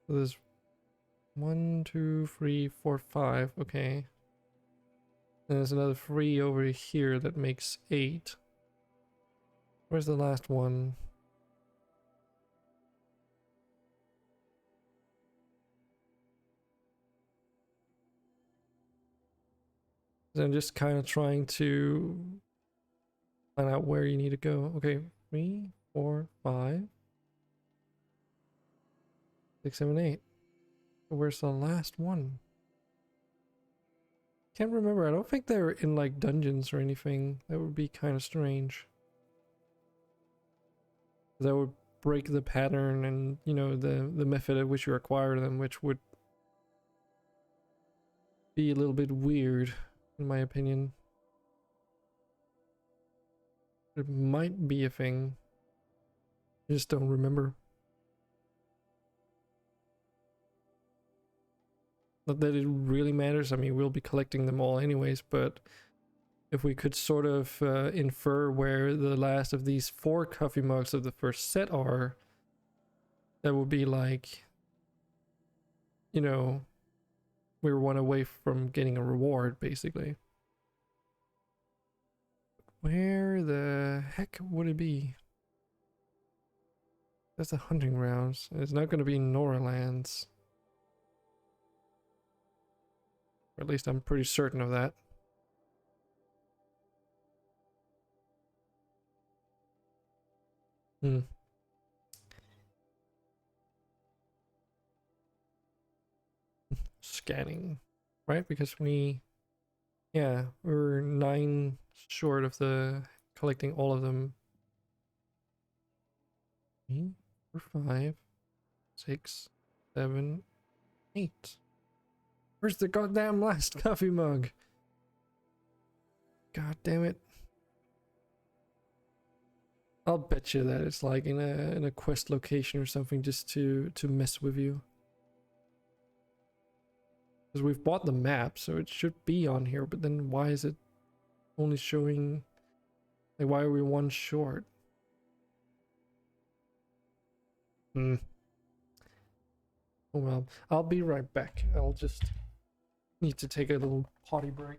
So there's 1, 2, 3, 4, 5. Okay. And there's another 3 over here that makes 8. Where's the last one? So I'm just kind of trying to find out where you need to go. Okay, 3, 4, 5, 6, 7, 8. Where's the last one? Can't remember. I don't think they're in like dungeons or anything. That would be kind of strange. That would break the pattern and, you know, the method at which you acquire them, which would be a little bit weird, in my opinion. It might be a thing. I just don't remember. Not that it really matters. I mean, we'll be collecting them all anyways, but if we could sort of infer where the last of these 4 coffee mugs of the first set are, that would be like, you know, we're one away from getting a reward, basically. Where the heck would it be? That's the hunting grounds. It's not going to be Noralands. Or at least I'm pretty certain of that. Scanning, right? Because we're 9 short of the collecting all of them. 3, 4, 5, 6, 7, 8. Where's the goddamn last coffee mug? God damn it. I'll bet you that it's like in a quest location or something, just to mess with you. Because we've bought the map, so it should be on here, but then why is it only showing, like, why are we 1 short? Oh well, I'll be right back. I'll just need to take a little potty break.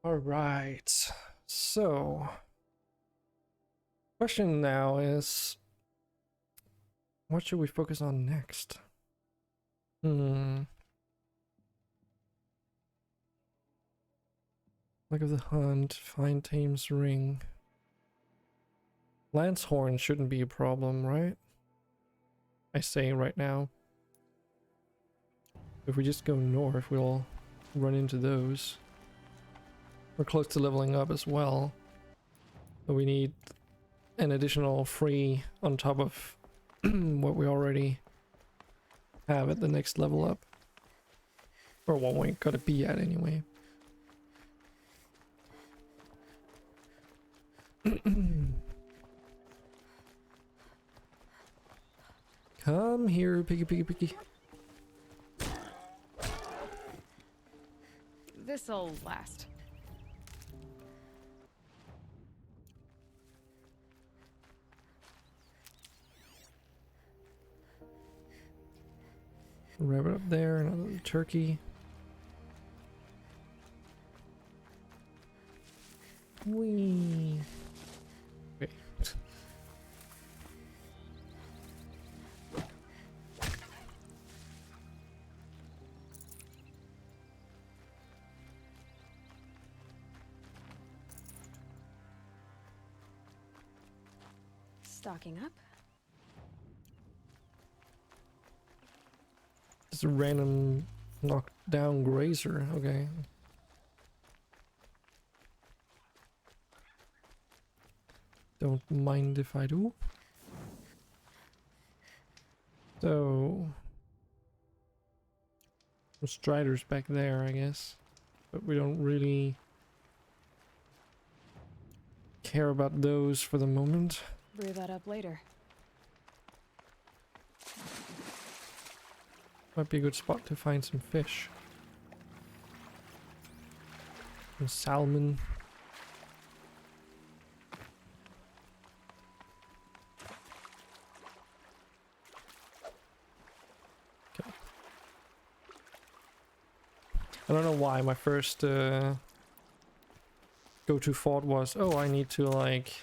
All right, so question now is, what should we focus on next? Look of the hunt, find Tame's ring. Lancehorn shouldn't be a problem, right? I say right now. If we just go north, we'll run into those. We're close to leveling up as well, but we need an additional 3 on top of what we already have at the next level up, or what we gotta be at anyway. Come here, piggy, piggy, piggy. This'll last. Rabbit up there, another turkey. Whee. Okay. Stocking up. Just a random knockdown grazer, okay. Don't mind if I do. So some striders back there, I guess. But we don't really care about those for the moment. Brew that up later. Might be a good spot to find some fish. Some salmon. Okay. I don't know why my first go-to thought was, oh, I need to like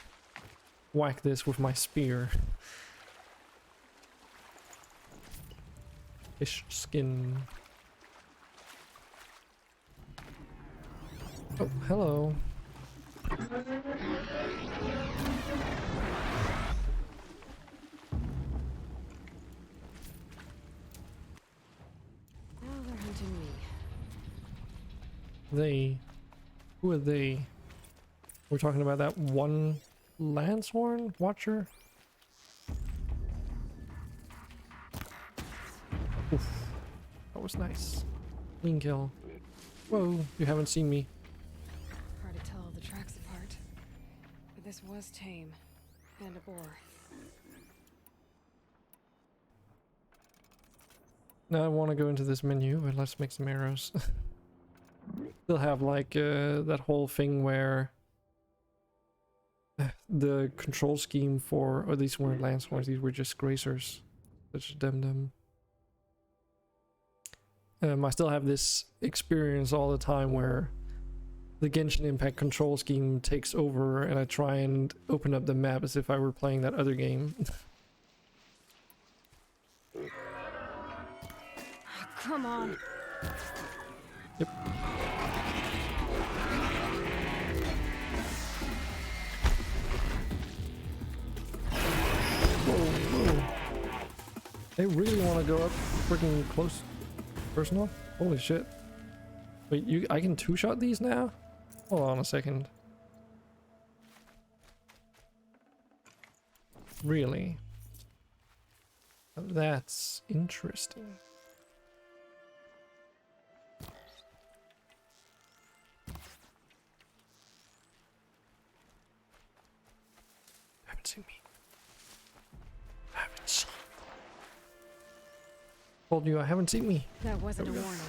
whack this with my spear. Fish skin. Oh, hello. Now they're hunting me. They. Who are they? We're talking about that one Lancehorn Watcher? Oof. That was nice. Clean kill. Whoa, you haven't seen me. Hard to tell all the tracks apart. But this was tame. And a boar. Now I want to go into this menu, but let's make some arrows. They'll have like that whole thing where the control scheme for, or these weren't Lancehorns, these were just grazers. Such as Dem. I still have this experience all the time where the Genshin Impact control scheme takes over and I try and open up the map as if I were playing that other game. Come on. Yep. Whoa. They really want to go up freaking close. Personal? Holy shit. Wait, I can two-shot these now? Hold on a second. Really? That's interesting. Haven't seen me. Haven't seen. Told you I haven't seen me. That wasn't a warning.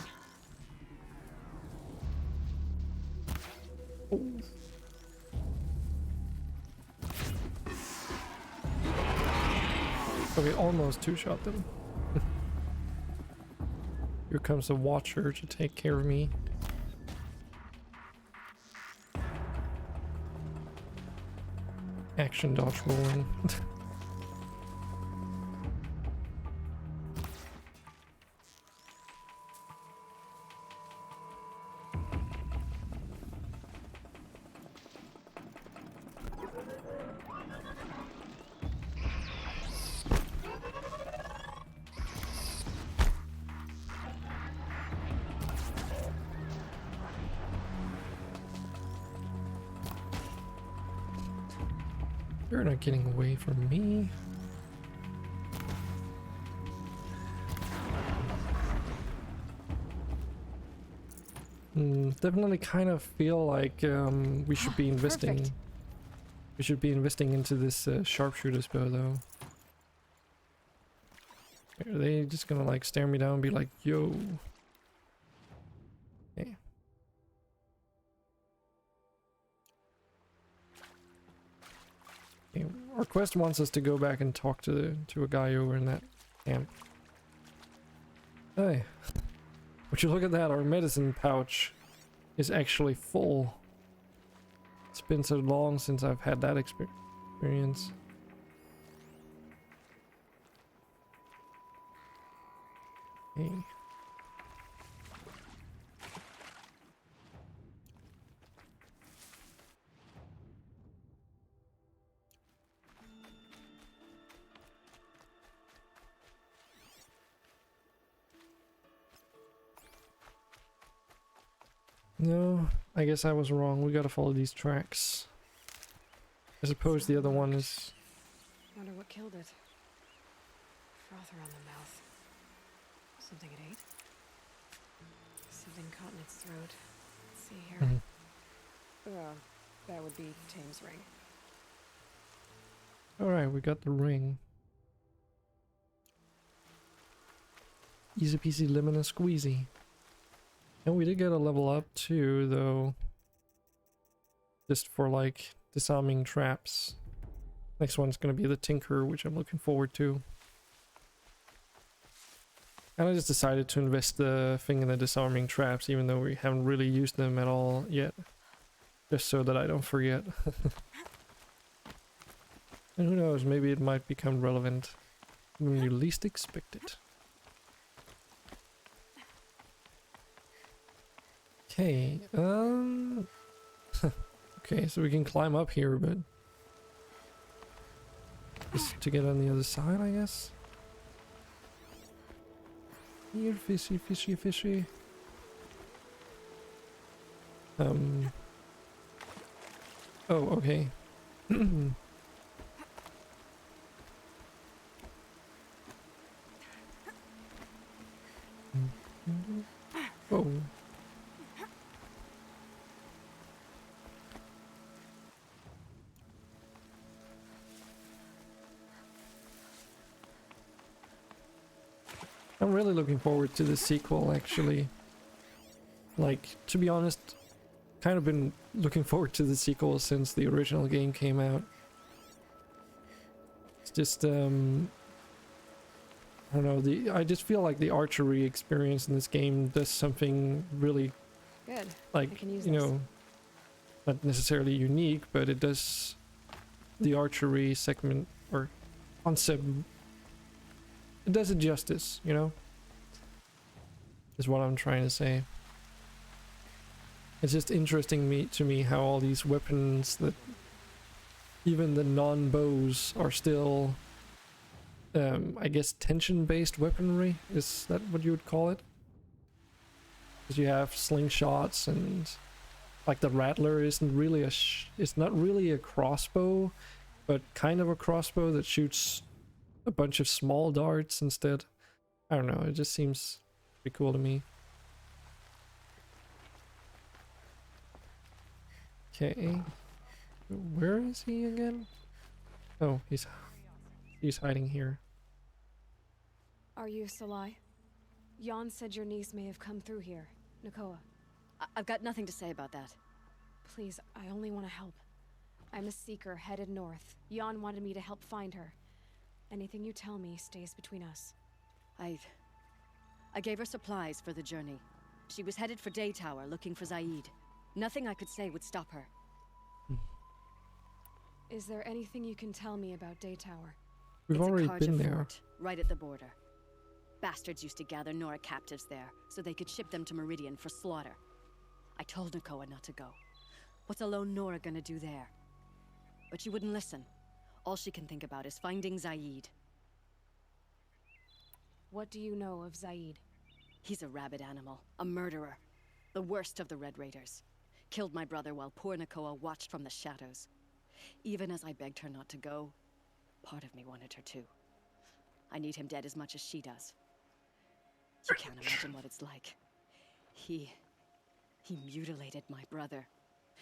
Oh. Okay, almost two-shot them. Here comes a Watcher to take care of me. Action dodge rolling. You're not getting away from me. Definitely kind of feel like we should be investing. Perfect. We should be investing into this sharpshooter's bow though. Are they just gonna like stare me down and be like, yo? Okay. Okay, our quest wants us to go back and talk to a guy over in that camp. Hey, would you look at that? Our medicine pouch is actually full. It's been so long since I've had that experience. Okay. No, I guess I was wrong. We gotta follow these tracks. I suppose the other one is... Wonder what killed it. Froth around the mouth. Something it ate? Something caught in its throat. Let's see here. That would be Tame's ring. Alright, we got the ring. Easy peasy lemon and squeezy. And we did get a level up too, though. Just for like disarming traps. Next one's gonna be the Tinker, which I'm looking forward to. And I just decided to invest the thing in the disarming traps, even though we haven't really used them at all yet. Just so that I don't forget. And who knows, maybe it might become relevant when you least expect it. Okay, okay, so we can climb up here, but just to get on the other side, I guess. Here, fishy, fishy, fishy. Oh, okay. Oh. I'm really looking forward to the sequel, actually. Like, to be honest, kind of been looking forward to the sequel since the original game came out. It's just, I don't know, I just feel like the archery experience in this game does something really, good. Like, I can use you this. know, not necessarily unique, but it does the archery segment, or concept, it does it justice, you know? Is what I'm trying to say. It's just interesting to me how all these weapons that even the non-bows are still, I guess, tension-based weaponry. Is that what you would call it? Because you have slingshots and like the Rattler isn't really it's not really a crossbow, but kind of a crossbow that shoots a bunch of small darts instead. I don't know, it just seems pretty cool to me. Okay, where is he again? Oh, he's hiding here. Are you Salai? Jan said your niece may have come through here. Nakoa. I've got nothing to say about that. Please, I only want to help. I'm a seeker headed north. Jan wanted me to help find her. Anything you tell me stays between us. I gave her supplies for the journey. She was headed for Day Tower looking for Zaid. Nothing I could say would stop her. Is there anything you can tell me about Day Tower? We've already been there. Fort, right at the border. Bastards used to gather Nora captives there, so they could ship them to Meridian for slaughter. I told Nakoa not to go. What's a lone Nora gonna do there? But she wouldn't listen. All she can think about is finding Zaid. What do you know of Zaid? He's a rabid animal, a murderer. The worst of the Red Raiders. Killed my brother while poor Nakoa watched from the shadows. Even as I begged her not to go, part of me wanted her to. I need him dead as much as she does. You can't imagine what it's like. He mutilated my brother.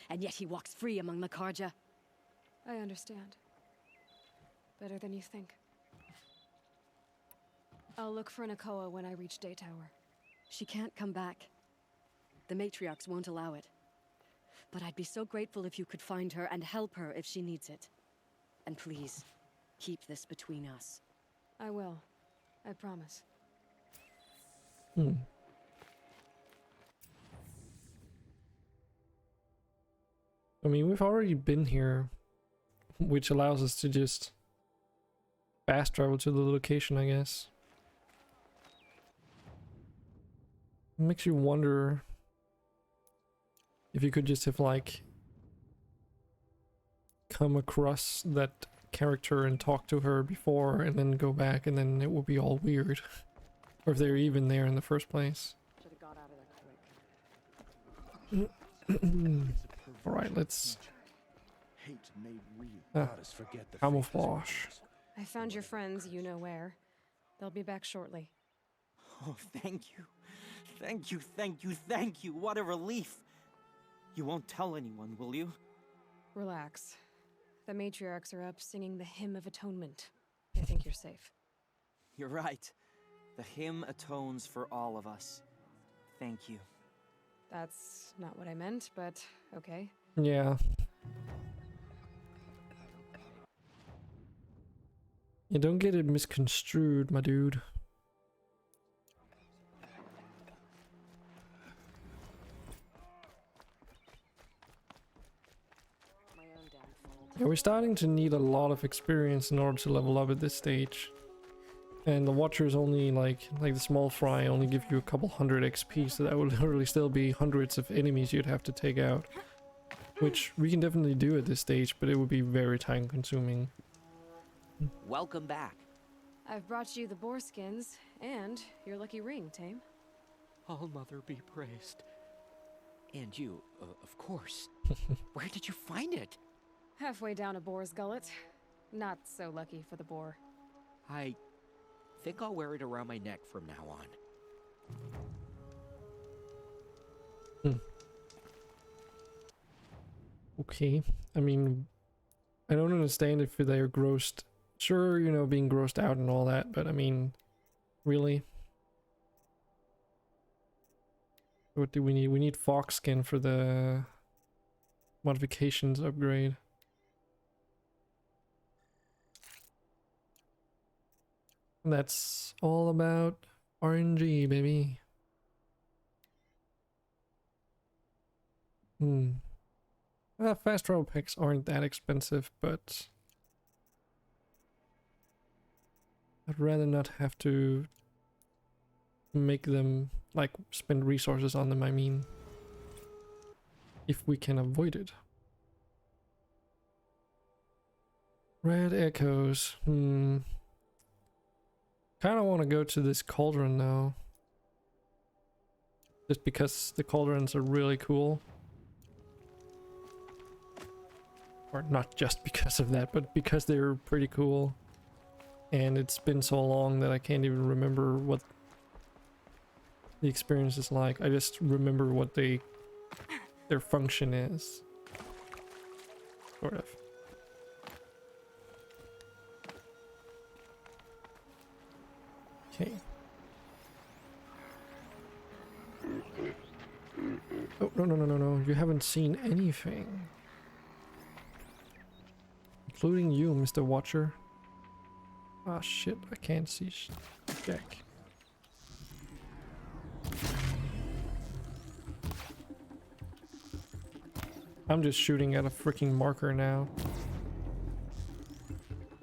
And yet he walks free among the Karja. I understand. Better than you think. I'll look for Nakoa when I reach Day Tower. She can't come back. The matriarchs won't allow it. But I'd be so grateful if you could find her and help her if she needs it. And please, keep this between us. I will. I promise. I mean, we've already been here, which allows us to just fast travel to the location, I guess. It makes you wonder if you could just have, like, come across that character and talk to her before and then go back, and then it would be all weird. Or if they're even there in the first place. Should have got out of there quick. Alright, let's... Hate made real. Let us forget the camouflage. I found your friends, you know where. They'll be back shortly. Oh, thank you. Thank you, thank you, thank you. What a relief. You won't tell anyone, will you? Relax. The matriarchs are up singing the Hymn of Atonement. I think you're safe. You're right. The hymn atones for all of us. Thank you. That's not what I meant, but okay. Yeah. You don't get it misconstrued, my dude. Yeah, we're starting to need a lot of experience in order to level up at this stage. And the Watchers only, like the small fry, only give you a couple hundred XP, so that would literally still be hundreds of enemies you'd have to take out. Which we can definitely do at this stage, but it would be very time consuming. Welcome back. I've brought you the boar skins and your lucky ring, Tame. All Mother be praised. And you, of course. Where did you find it? Halfway down a boar's gullet. Not so lucky for the boar. I think I'll wear it around my neck from now on. Okay. I mean, I don't understand if they're grossed. Sure, you know, being grossed out and all that, but I mean, really? What do we need? We need fox skin for the modifications upgrade. And that's all about RNG, baby. Fast travel packs aren't that expensive, but I'd rather not have to make them, like, spend resources on them, I mean. If we can avoid it. Red Echoes. Kinda want to go to this cauldron now. Just because the cauldrons are really cool. Or not just because of that, but because they're pretty cool. And it's been so long that I can't even remember what the experience is like. I just remember what their function is. Sort of. Okay. Oh, no. You haven't seen anything. Including you, Mr. Watcher. Ah, shit. I can't see Jack. I'm just shooting at a freaking marker now.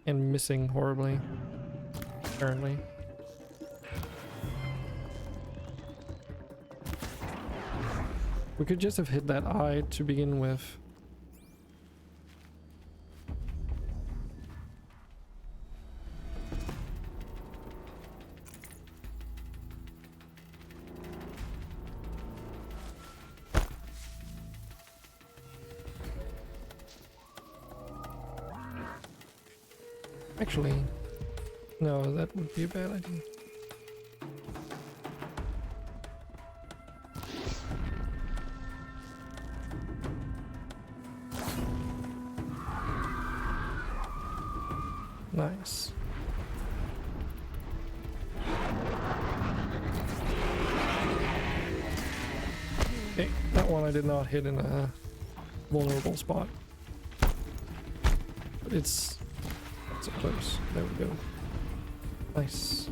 And missing horribly. Apparently. We could just have hit that eye to begin with. Actually, no, that would be a bad idea. Nice. one I did not hit in a vulnerable spot. But it's so close. There we go. Nice.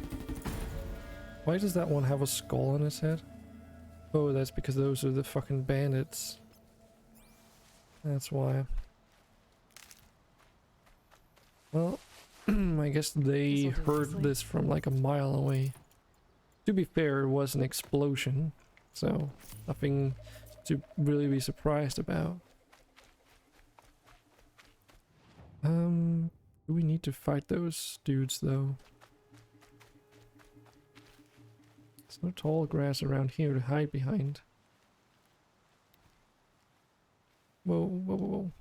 Why does that one have a skull on its head? Oh, that's because those are the fucking bandits. That's why. Well, I guess they heard this from like a mile away. To be fair, it was an explosion, so nothing to really be surprised about. Do we need to fight those dudes though? There's no tall grass around here to hide behind. Whoa, whoa, whoa.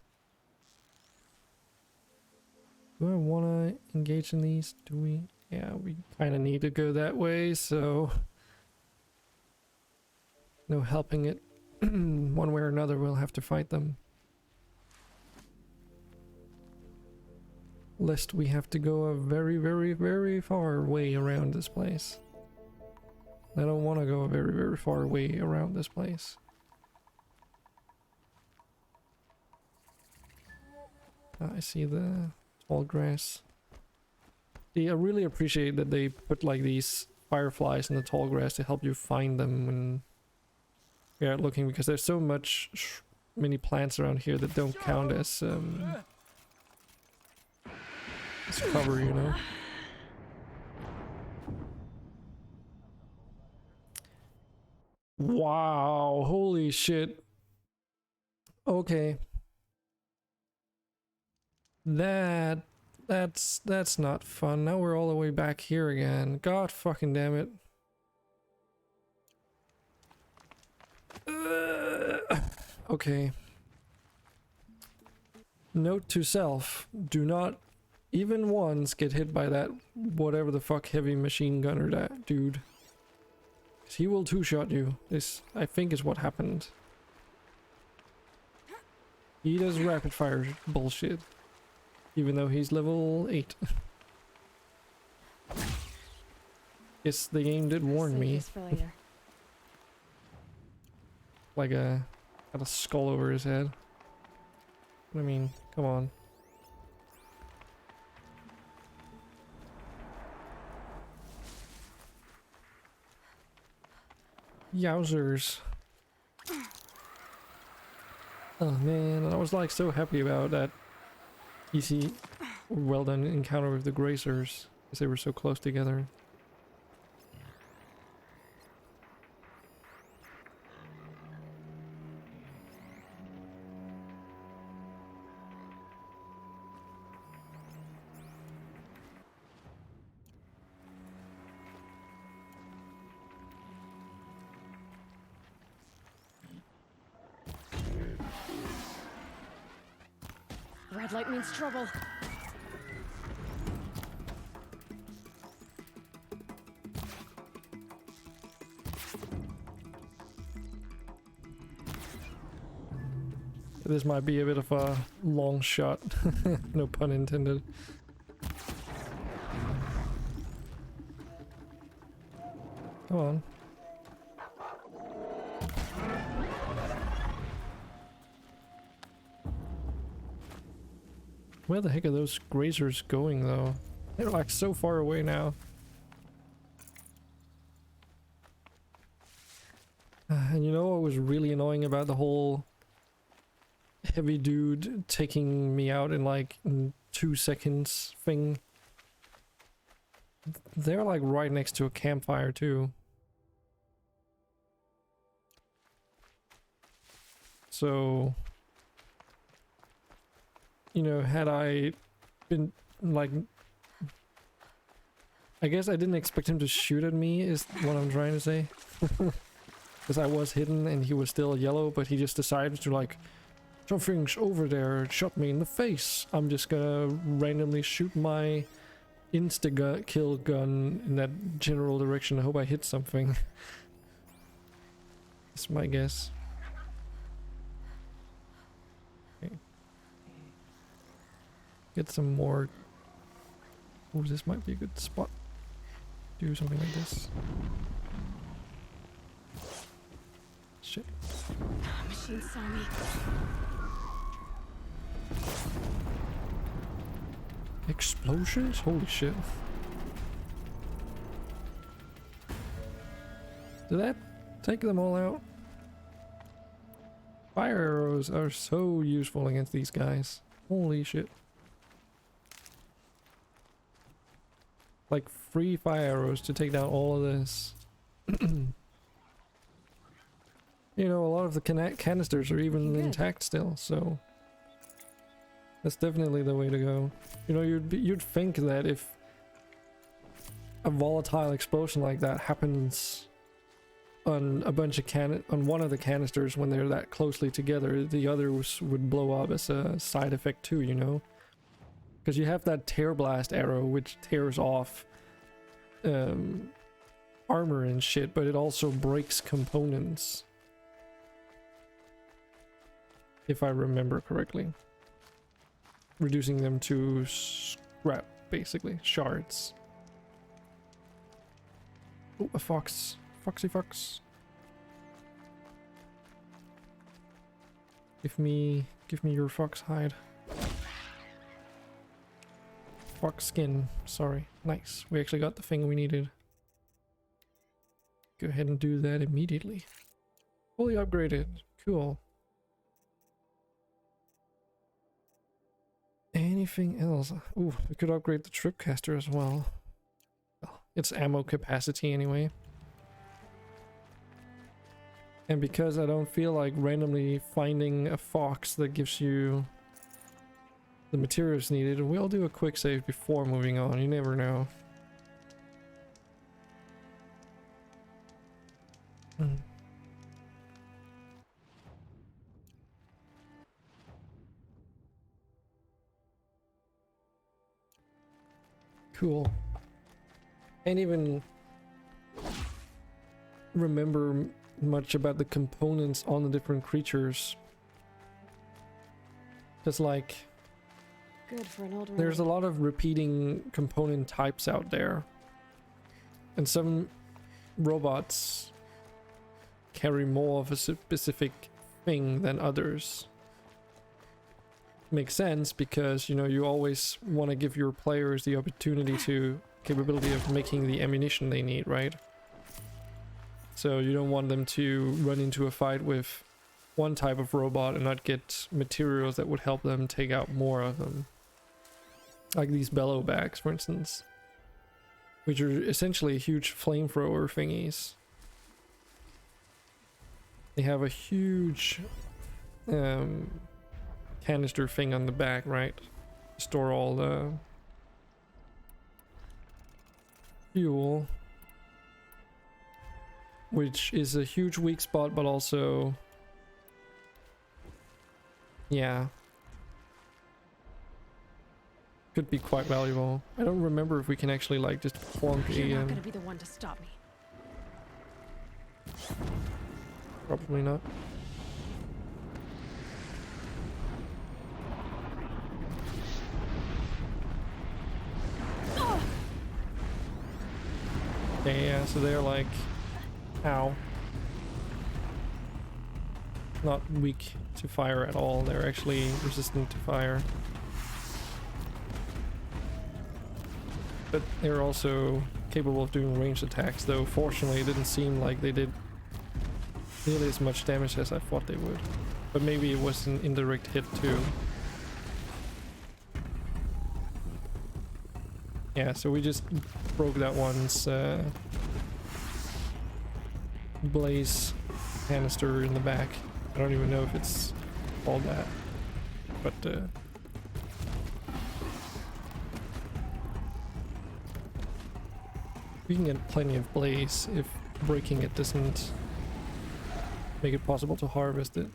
Do I want to engage in these? Do we? Yeah, we kind of need to go that way, so no helping it. One way or another, we'll have to fight them. Lest we have to go a very, very, very far way around this place. I don't want to go a very, very far way around this place. I see the tall grass. I really appreciate that they put like these fireflies in the tall grass to help you find them when you're out looking, because there's so many plants around here that don't count as cover, you know. Wow, holy shit. Okay. That's not fun. Now we're all the way back here again. God fucking damn it. Okay. Note to self, do not even once get hit by that whatever the fuck heavy machine gunner that dude. He will two-shot you. This, I think, is what happened. He does rapid fire bullshit. Even though he's level 8. Yes, the game did warn me. Like got a skull over his head. I mean, come on. Yowzers. Oh man, I was like so happy about that easy, well done encounter with the Gracers, because they were so close together. Red light means trouble. This might be a bit of a long shot. No pun intended. Come on. Where the heck are those Gracers going though? They're like so far away now. And you know what was really annoying about the whole heavy dude taking me out in like 2 seconds thing? They're like right next to a campfire too. So, you know, had I been like, I guess I didn't expect him to shoot at me is what I'm trying to say. Because I was hidden and he was still yellow, but he just decided to like, something's over there, it shot me in the face. I'm just gonna randomly shoot my insta-kill gun in that general direction. I hope I hit something. That's my guess. Okay. Get some more. Oh, this might be a good spot. Do something like this. Shit. Machine saw me. Explosions? Holy shit. Did that take them all out? Fire arrows are so useful against these guys. Holy shit. Like free fire arrows to take down all of this. You know, a lot of the canisters are even intact still, so that's definitely the way to go. You know, you'd think that if a volatile explosion like that happens on a bunch of on one of the canisters when they're that closely together, the others would blow up as a side effect too, you know? Because you have that tear blast arrow which tears off armor and shit, but it also breaks components. If I remember correctly. Reducing them to scrap, basically. Shards. Oh, a fox. Foxy fox. Give me your fox hide. Fox skin, sorry. Nice. We actually got the thing we needed. Go ahead and do that immediately. Fully upgraded. Cool. Anything else? Ooh, we could upgrade the tripcaster as well. Well, it's ammo capacity anyway. And because I don't feel like randomly finding a fox that gives you the materials needed, we'll do a quick save before moving on. You never know. Cool. Can't even remember much about the components on the different creatures. Just like Good for an old there's a lot of repeating component types out there. And some robots carry more of a specific thing than others. Makes sense because, you know, you always want to give your players the opportunity to capability of making the ammunition they need, right? So you don't want them to run into a fight with one type of robot and not get materials that would help them take out more of them. Like these bellow bags, for instance, which are essentially huge flamethrower thingies. They have a huge canister thing on the back, right? Store all the fuel, which is a huge weak spot, but also, yeah, could be quite valuable. I don't remember if we can actually like just perform You're not gonna be the one to stop me. Probably not. Okay, yeah, so they're like, ow. Not weak to fire at all, they're actually resistant to fire. But they're also capable of doing ranged attacks, though fortunately it didn't seem like they did nearly as much damage as I thought they would. But maybe it was an indirect hit too. Yeah, so we just broke that one's blaze canister in the back. I don't even know if it's called that, but we can get plenty of blaze if breaking it doesn't make it possible to harvest it.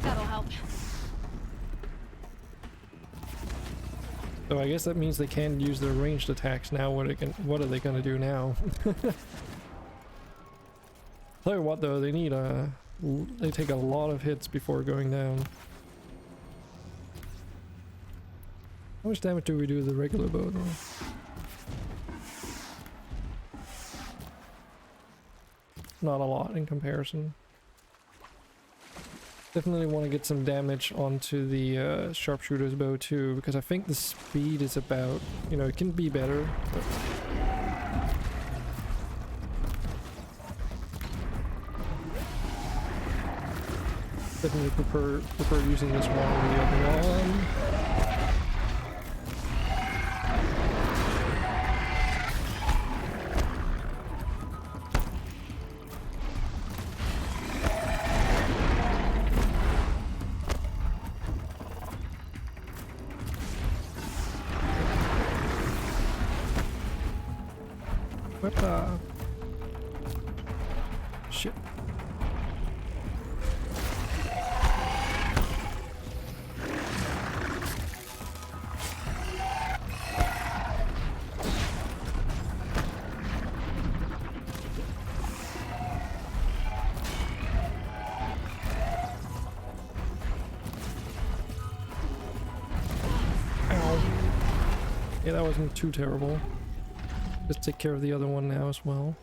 That'll help. So I guess that means they can't use their ranged attacks now. What are they gonna do now? Tell you what though, they need they take a lot of hits before going down. How much damage do we do with the regular bow though? not a lot in comparison. Definitely want to get some damage onto the sharpshooter's bow too, because I think the speed is about, you know, it can be better, but definitely prefer using this one over the other one. Shit. Ow. Yeah, that wasn't too terrible. Just take care of the other one now as well.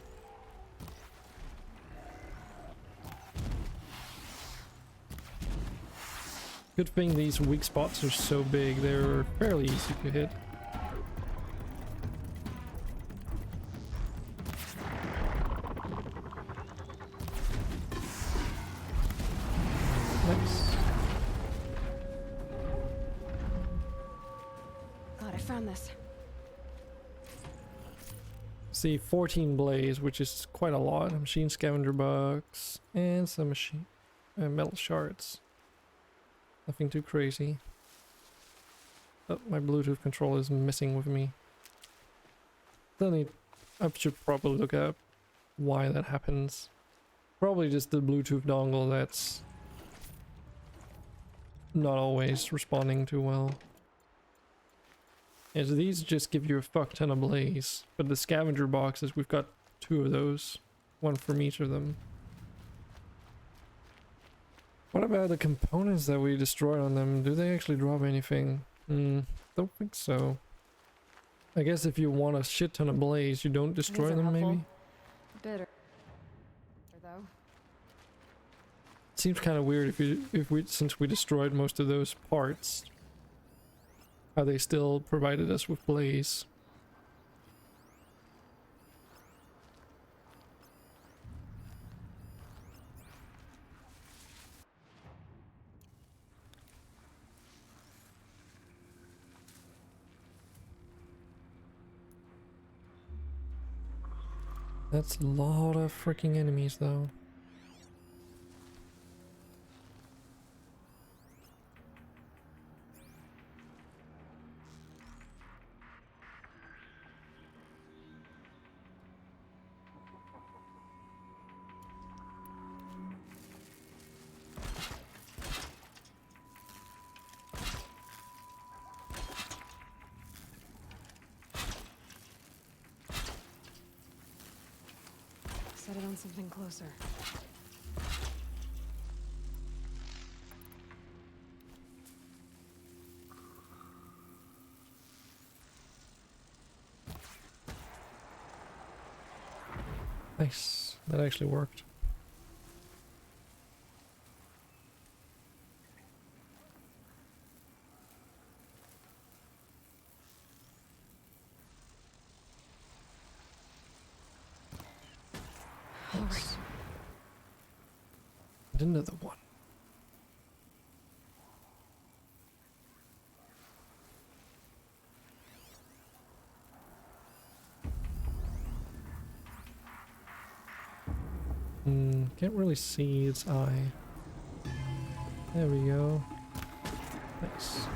Good thing these weak spots are so big, they're fairly easy to hit. Nice. Glad I found this. See, 14 blaze, which is quite a lot. Machine scavenger box and some machine metal shards. Nothing too crazy. Oh, my Bluetooth controller is messing with me. I should probably look up why that happens. Probably just the Bluetooth dongle that's not always responding too well. Yeah, so these just give you a fuck ton of blaze, but the scavenger boxes, we've got 2 of those, 1 from each of them. What about the components that we destroyed on them? Do they actually drop anything? Don't think so. I guess if you want a shit ton of blaze, you don't destroy them, maybe? Bitter. Though. Seems kind of weird since we destroyed most of those parts, how they still provided us with blaze. That's a lot of freaking enemies, though. Set it on something closer. Nice. That actually worked. Nice. And another one. Can't really see its eye. There we go. Nice.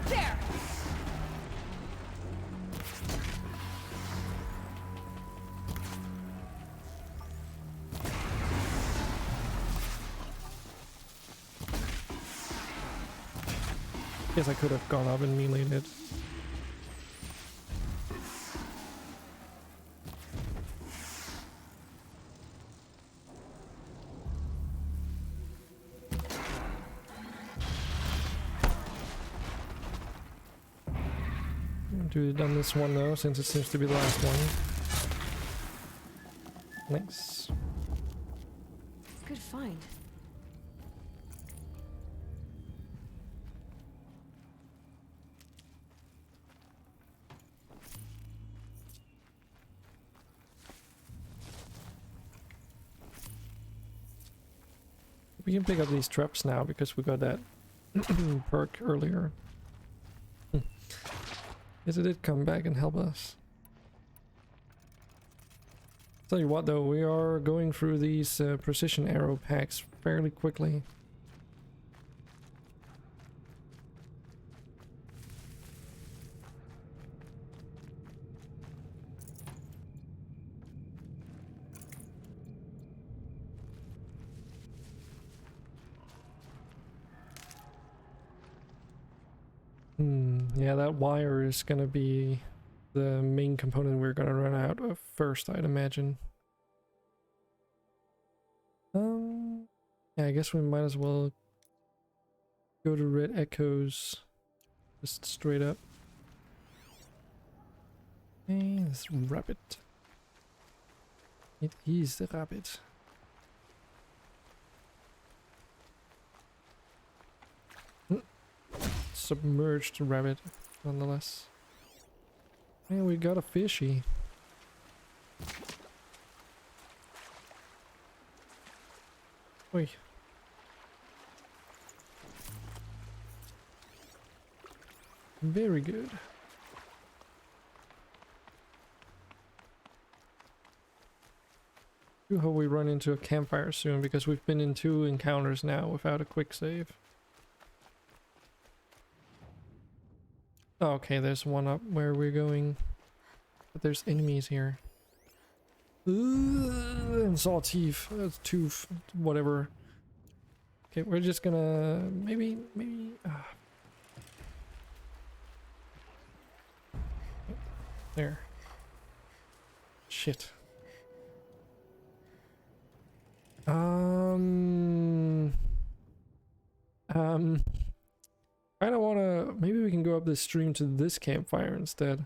There. Guess I could have gone up and meleeed it. do it on this one though, since it seems to be the last one. Nice. It's a good find. We can pick up these traps now because we got that perk earlier. Yes, it did come back and help us. Tell you what though, we are going through these precision arrow packs fairly quickly. Yeah, that wire is gonna be the main component we're gonna run out of first, I'd imagine. Yeah, I guess we might as well go to Red Echoes just straight up. And this rabbit. It is the rabbit. Submerged rabbit, nonetheless. And we got a fishy. Oi. Very good. I hope we run into a campfire soon, because we've been in 2 encounters now without a quick save. Okay, there's one up where we're going, but there's enemies here. And sawtooth, tooth, whatever. Okay, we're just gonna maybe. There. Shit. I don't wanna. Maybe we can go up this stream to this campfire instead.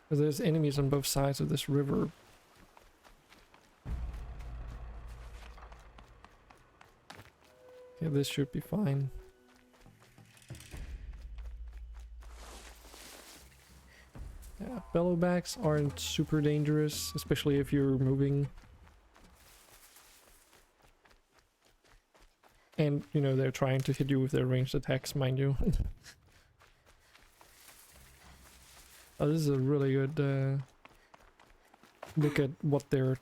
Because there's enemies on both sides of this river. Okay, this should be fine. Yeah, bellowbacks aren't super dangerous, especially if you're moving. And, you know, they're trying to hit you with their ranged attacks, mind you. Oh, this is a really good look at what their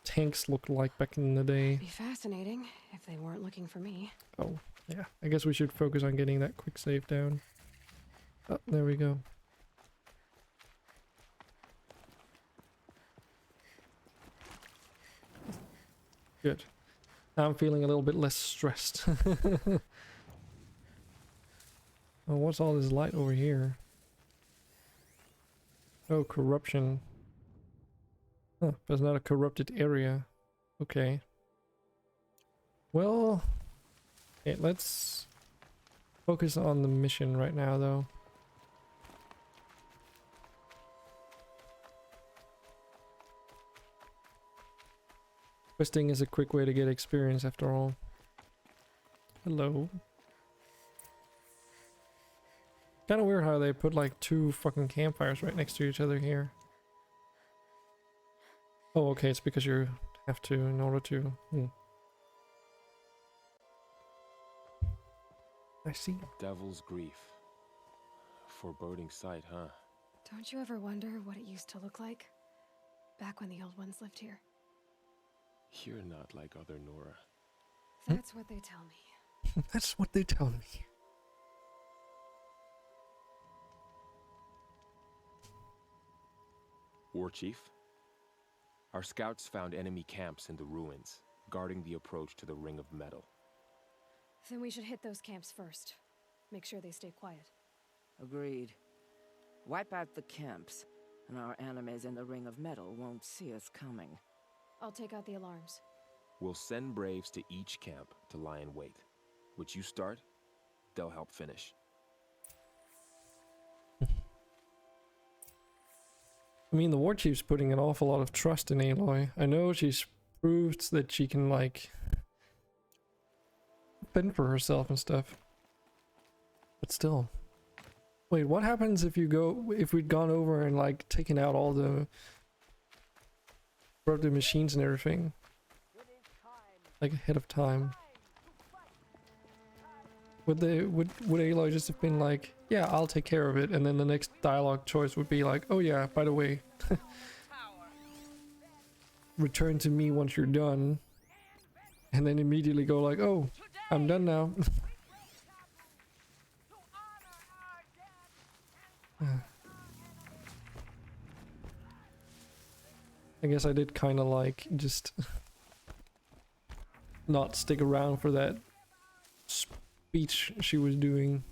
tanks looked like back in the day. Be fascinating if they weren't looking for me. Oh, yeah. I guess we should focus on getting that quick save down. Oh, there we go. Good. Now I'm feeling a little bit less stressed. Oh, what's all this light over here? Oh, corruption. Huh, but it's not a corrupted area. Okay. Well, okay, let's focus on the mission right now, though. Questing is a quick way to get experience after all. Hello. Kind of weird how they put like 2 fucking campfires right next to each other here. Oh, okay, it's because you have to in order to. I see. Devil's Grief. Foreboding sight, huh? Don't you ever wonder what it used to look like? Back when the old ones lived here. You're not like other Nora. That's what they tell me. That's what they tell me. War Chief, our scouts found enemy camps in the ruins, guarding the approach to the Ring of Metal. Then we should hit those camps first. Make sure they stay quiet. Agreed. Wipe out the camps, and our enemies in the Ring of Metal won't see us coming. I'll take out the alarms. We'll send Braves to each camp to lie in wait. Which you start, they'll help finish. I mean, the war chief's putting an awful lot of trust in Aloy. I know she's proved that she can, like, fend for herself and stuff. But still. Wait, what happens if we'd gone over and, like, taken out all the machines and everything? Like, ahead of time. Would Aloy just have been like, yeah, I'll take care of it, and then the next dialogue choice would be like, oh yeah, by the way, return to me once you're done, and then immediately go like, oh, I'm done now. I guess I did kind of like just not stick around for that speech she was doing.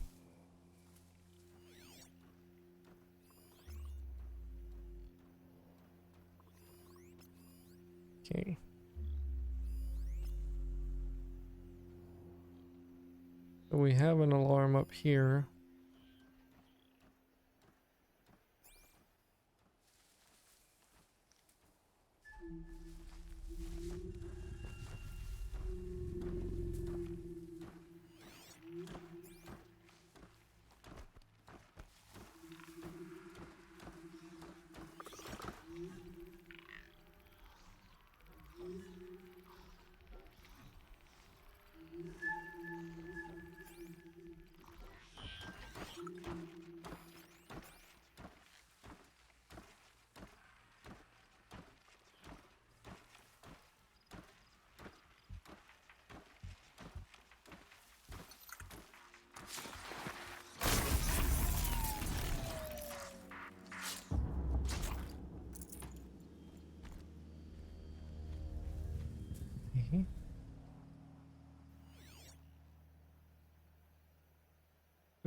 Okay. So we have an alarm up here.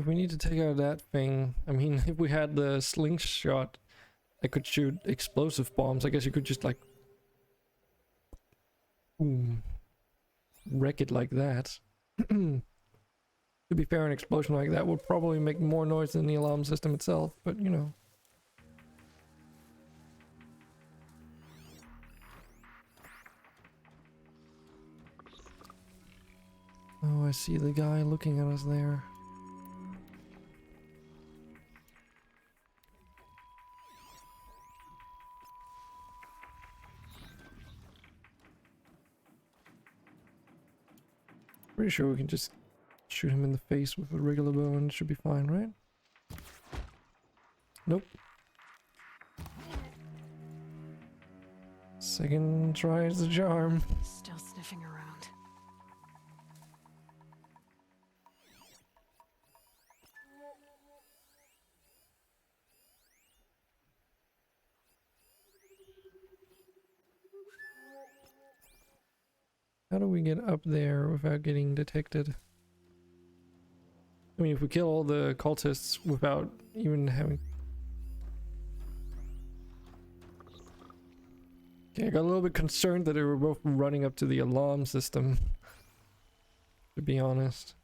If we need to take out that thing, I mean, if we had the slingshot, I could shoot explosive bombs. I guess you could just like boom, wreck it like that. To be fair, an explosion like that would probably make more noise than the alarm system itself, but you know. Oh, I see the guy looking at us there. Pretty sure we can just shoot him in the face with a regular bow and it should be fine, right? Nope. Second try is the charm. Still sniffing around. How do we get up there without getting detected? I mean, if we kill all the cultists without even having... Okay, I got a little bit concerned that they were both running up to the alarm system, to be honest.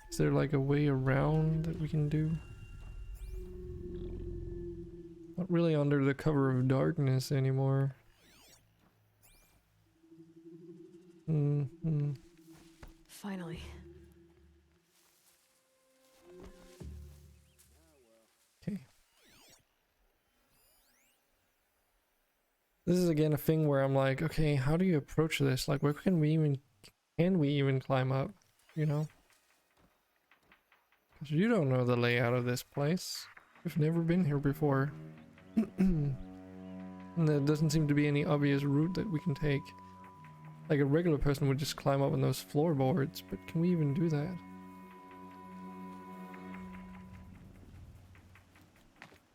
Is there like a way around that we can do? Not really under the cover of darkness anymore. Finally. Okay. This is again a thing where I'm like, okay, how do you approach this? Like, where can we even climb up? You know? Because you don't know the layout of this place. You've never been here before. And there doesn't seem to be any obvious route that we can take. Like a regular person would just climb up on those floorboards, but can we even do that?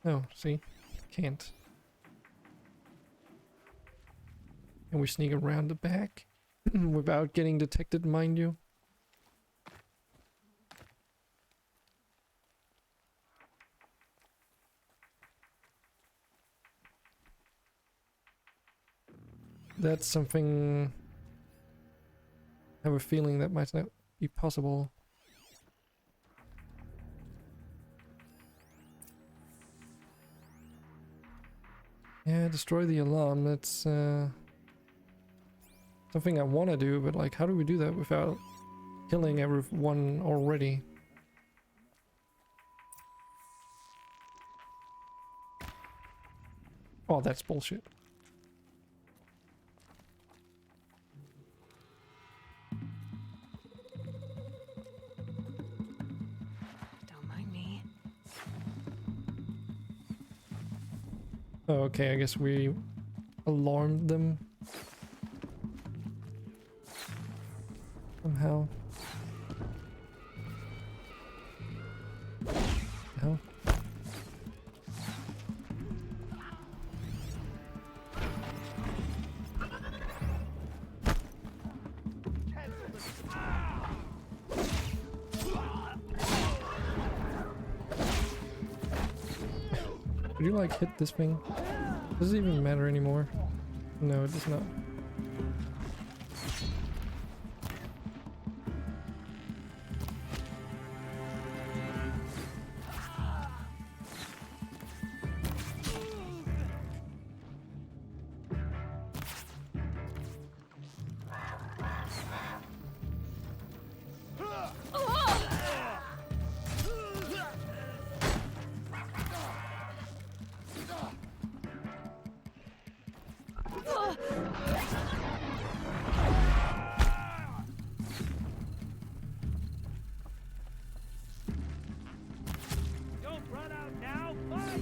Oh, see? Can't. Can we sneak around the back? Without getting detected, mind you? That's something... I have a feeling that might not be possible. Yeah, destroy the alarm. That's something I want to do, but like, how do we do that without killing everyone already? Oh, that's bullshit. Don't mind me. Oh, okay, I guess we alarmed them somehow. No. Could you like hit this thing? Does it even matter anymore? No, it does not. Don't run out now, fight!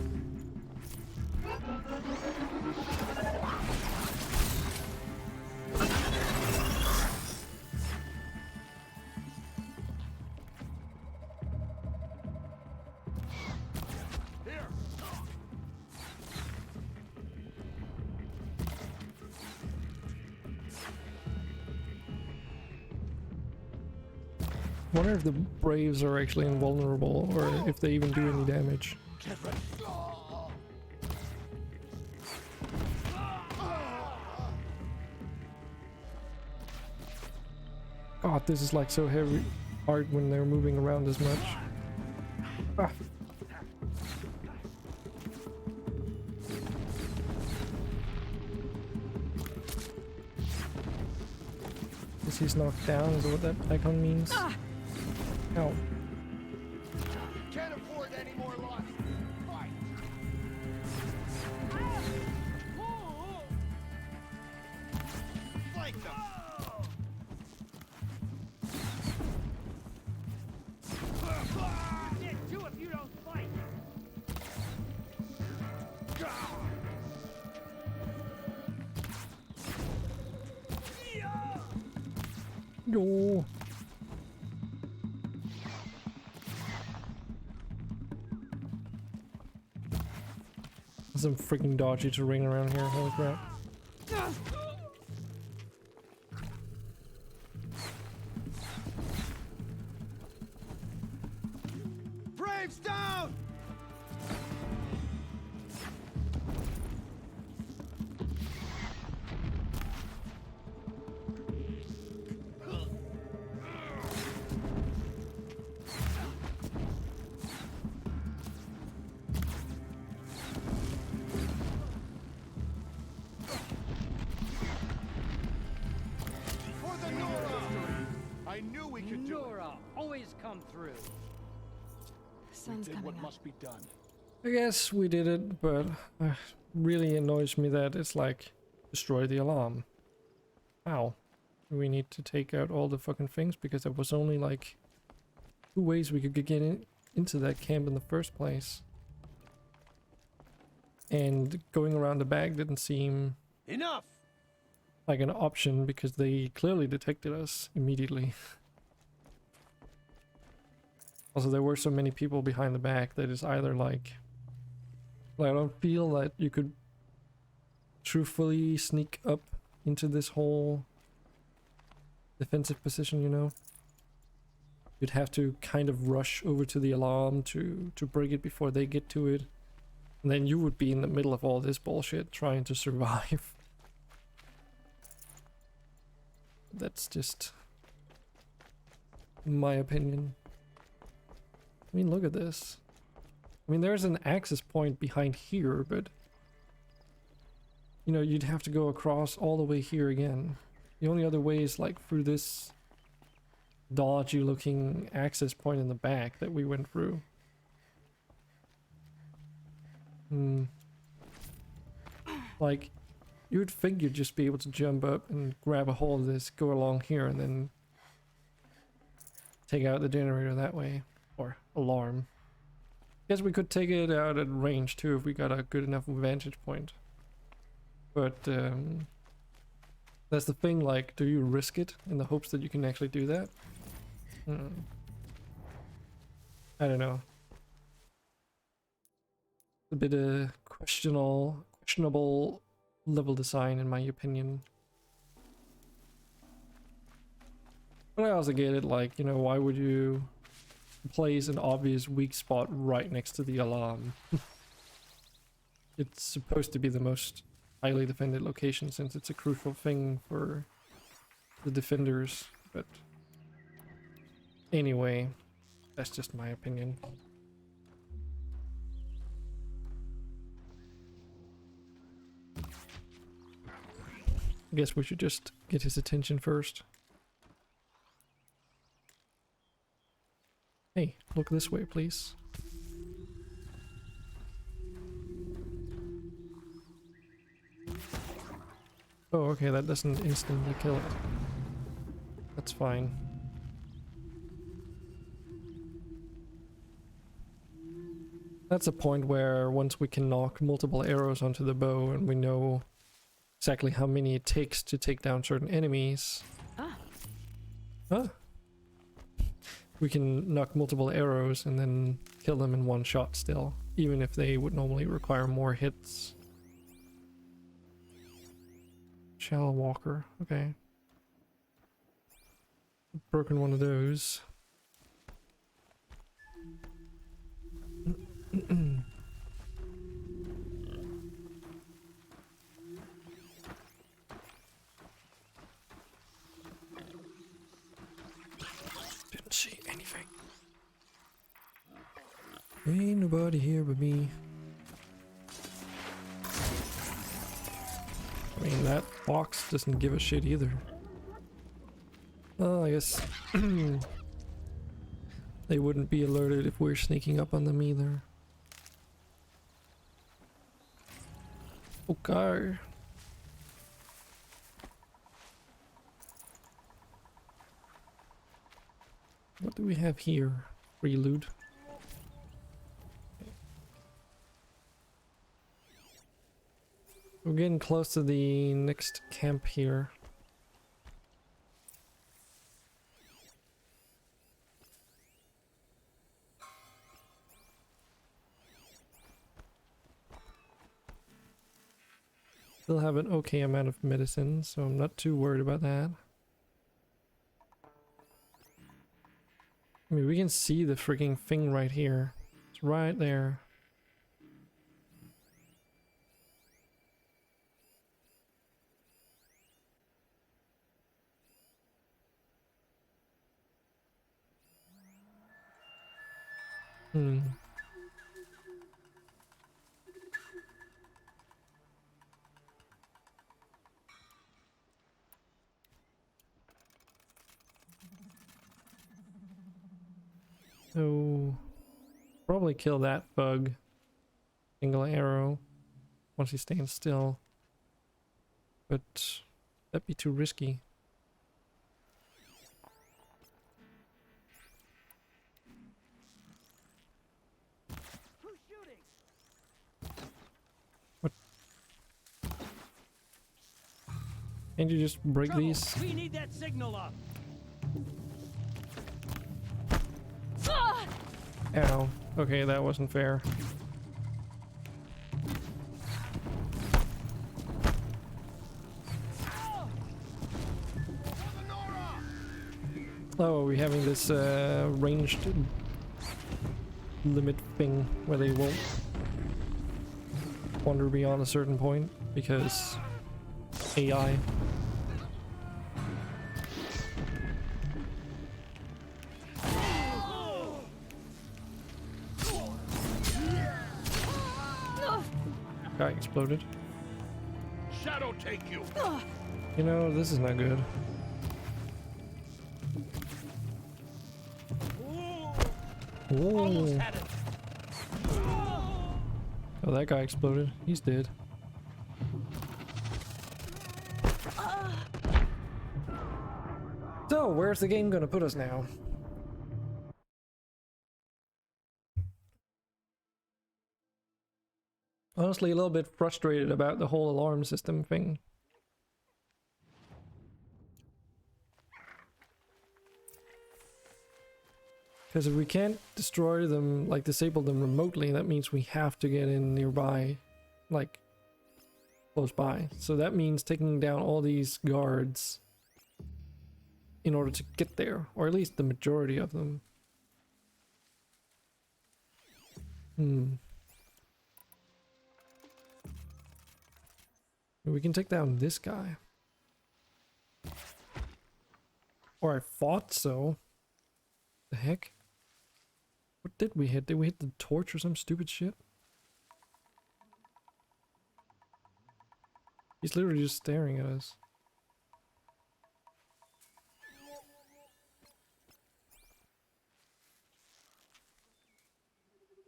I wonder if the Braves are actually invulnerable, or if they even do any damage. God, this is like so heavy, hard when they're moving around as much. Ah. Guess he's knocked down, is that what that icon means? Ow. Can't afford any more losses. Fight. Flank them. Get you if you don't fight. No. Some freaking dodgy terrain around here, holy crap. Braves down! For the Nora! I knew we could do it. Nora, always come through. The sun's Did coming what up. must be done. I guess we did it, but really annoys me that it's like, destroy the alarm. How? We need to take out all the fucking things because there was only like 2 ways we could get into that camp in the first place. And going around the back didn't seem Enough! like an option because they clearly detected us immediately. Also, there were so many people behind the back that it's either like I don't feel that you could truthfully sneak up into this whole defensive position, you know? You'd have to kind of rush over to the alarm to break it before they get to it. And then you would be in the middle of all this bullshit trying to survive. That's just my opinion. I mean, look at this. I mean, there's an access point behind here, but you know, you'd have to go across all the way here again. The only other way is like through this dodgy looking access point in the back that we went through. Like, you would think you'd just be able to jump up and grab a hold of this, go along here, and then take out the generator that way. Or alarm. Guess we could take it out at range too if we got a good enough vantage point. But that's the thing, like, do you risk it in the hopes that you can actually do that? I don't know. A bit of questionable level design in my opinion. But I also get it, like, you know, why would you place an obvious weak spot right next to the alarm? It's supposed to be the most highly defended location since it's a crucial thing for the defenders, but anyway, that's just my opinion. I guess we should just get his attention first. Hey, look this way, please. Oh, okay, that doesn't instantly kill it. That's fine. That's a point where once we can knock multiple arrows onto the bow and we know exactly how many it takes to take down certain enemies. We can knock multiple arrows and then kill them in one shot still, even if they would normally require more hits. Shell Walker, okay. Broken one of those. Didn't see anything. Ain't nobody here but me. I mean, that box doesn't give a shit either. Well, I guess they wouldn't be alerted if we're sneaking up on them either. Okay. What do we have here? Free loot. We're getting close to the next camp here. Still have an okay amount of medicine, so I'm not too worried about that. I mean, we can see the freaking thing right here. It's right there. So, probably kill that bug. Single arrow. Once he stands still. But that'd be too risky. What? Can't you just break these? We need that signal up. Ow. Okay, that wasn't fair. Oh, are we having this ranged limit thing where they won't wander beyond a certain point because AI. Guy exploded. shadow take you. You know, this is not good. Almost Ooh. had it. Oh, that guy exploded. He's dead. So, where's the game gonna put us now? Honestly, a little bit frustrated about the whole alarm system thing. Because if we can't destroy them, like disable them remotely, that means we have to get in nearby, like close by. So that means taking down all these guards in order to get there, or at least the majority of them. We can take down this guy. Or I thought so. The heck? What did we hit? Did we hit the torch or some stupid shit? He's literally just staring at us.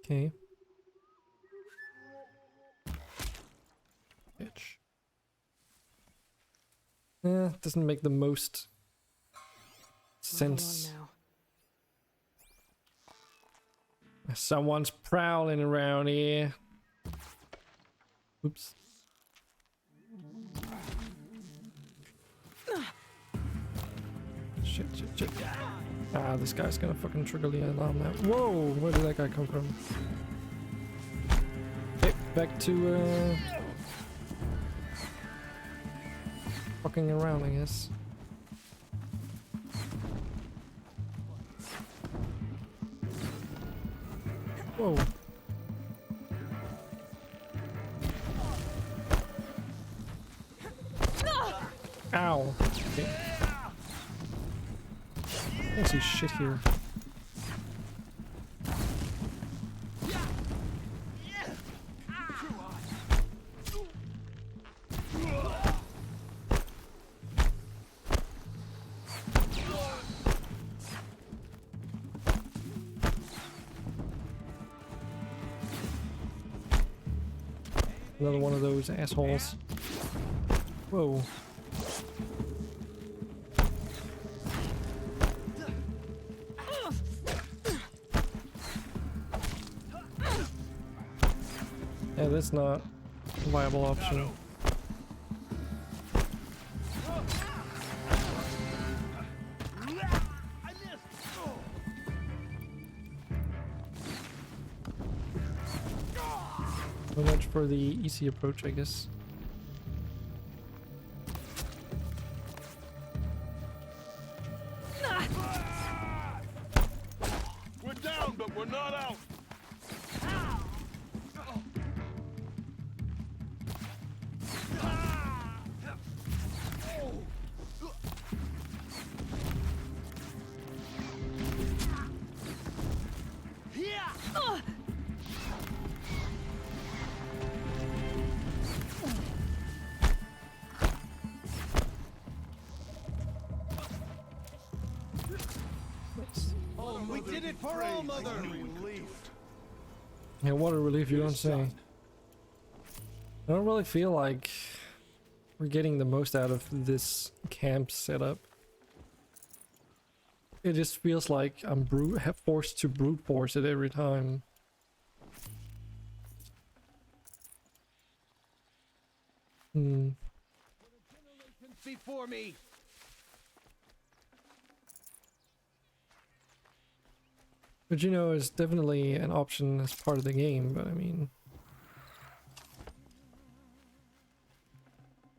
Okay. Bitch. Yeah, doesn't make the most sense. Someone's prowling around here. Oops. Shit, shit, shit. Ah, this guy's gonna fucking trigger the alarm now. Whoa, where did that guy come from? Okay, back to fucking around, I guess. Whoa. Ow. Okay. I don't see shit here. Another one of those assholes. Whoa. Yeah, that's not a viable option. So much for the easy approach, I guess. We're down, but we're not out. We did it for All Mother. Yeah, what a relief, you don't say. I don't really feel like we're getting the most out of this camp setup. It just feels like I'm forced to brute force it every time. Before me. But you know, it's definitely an option as part of the game, but I mean...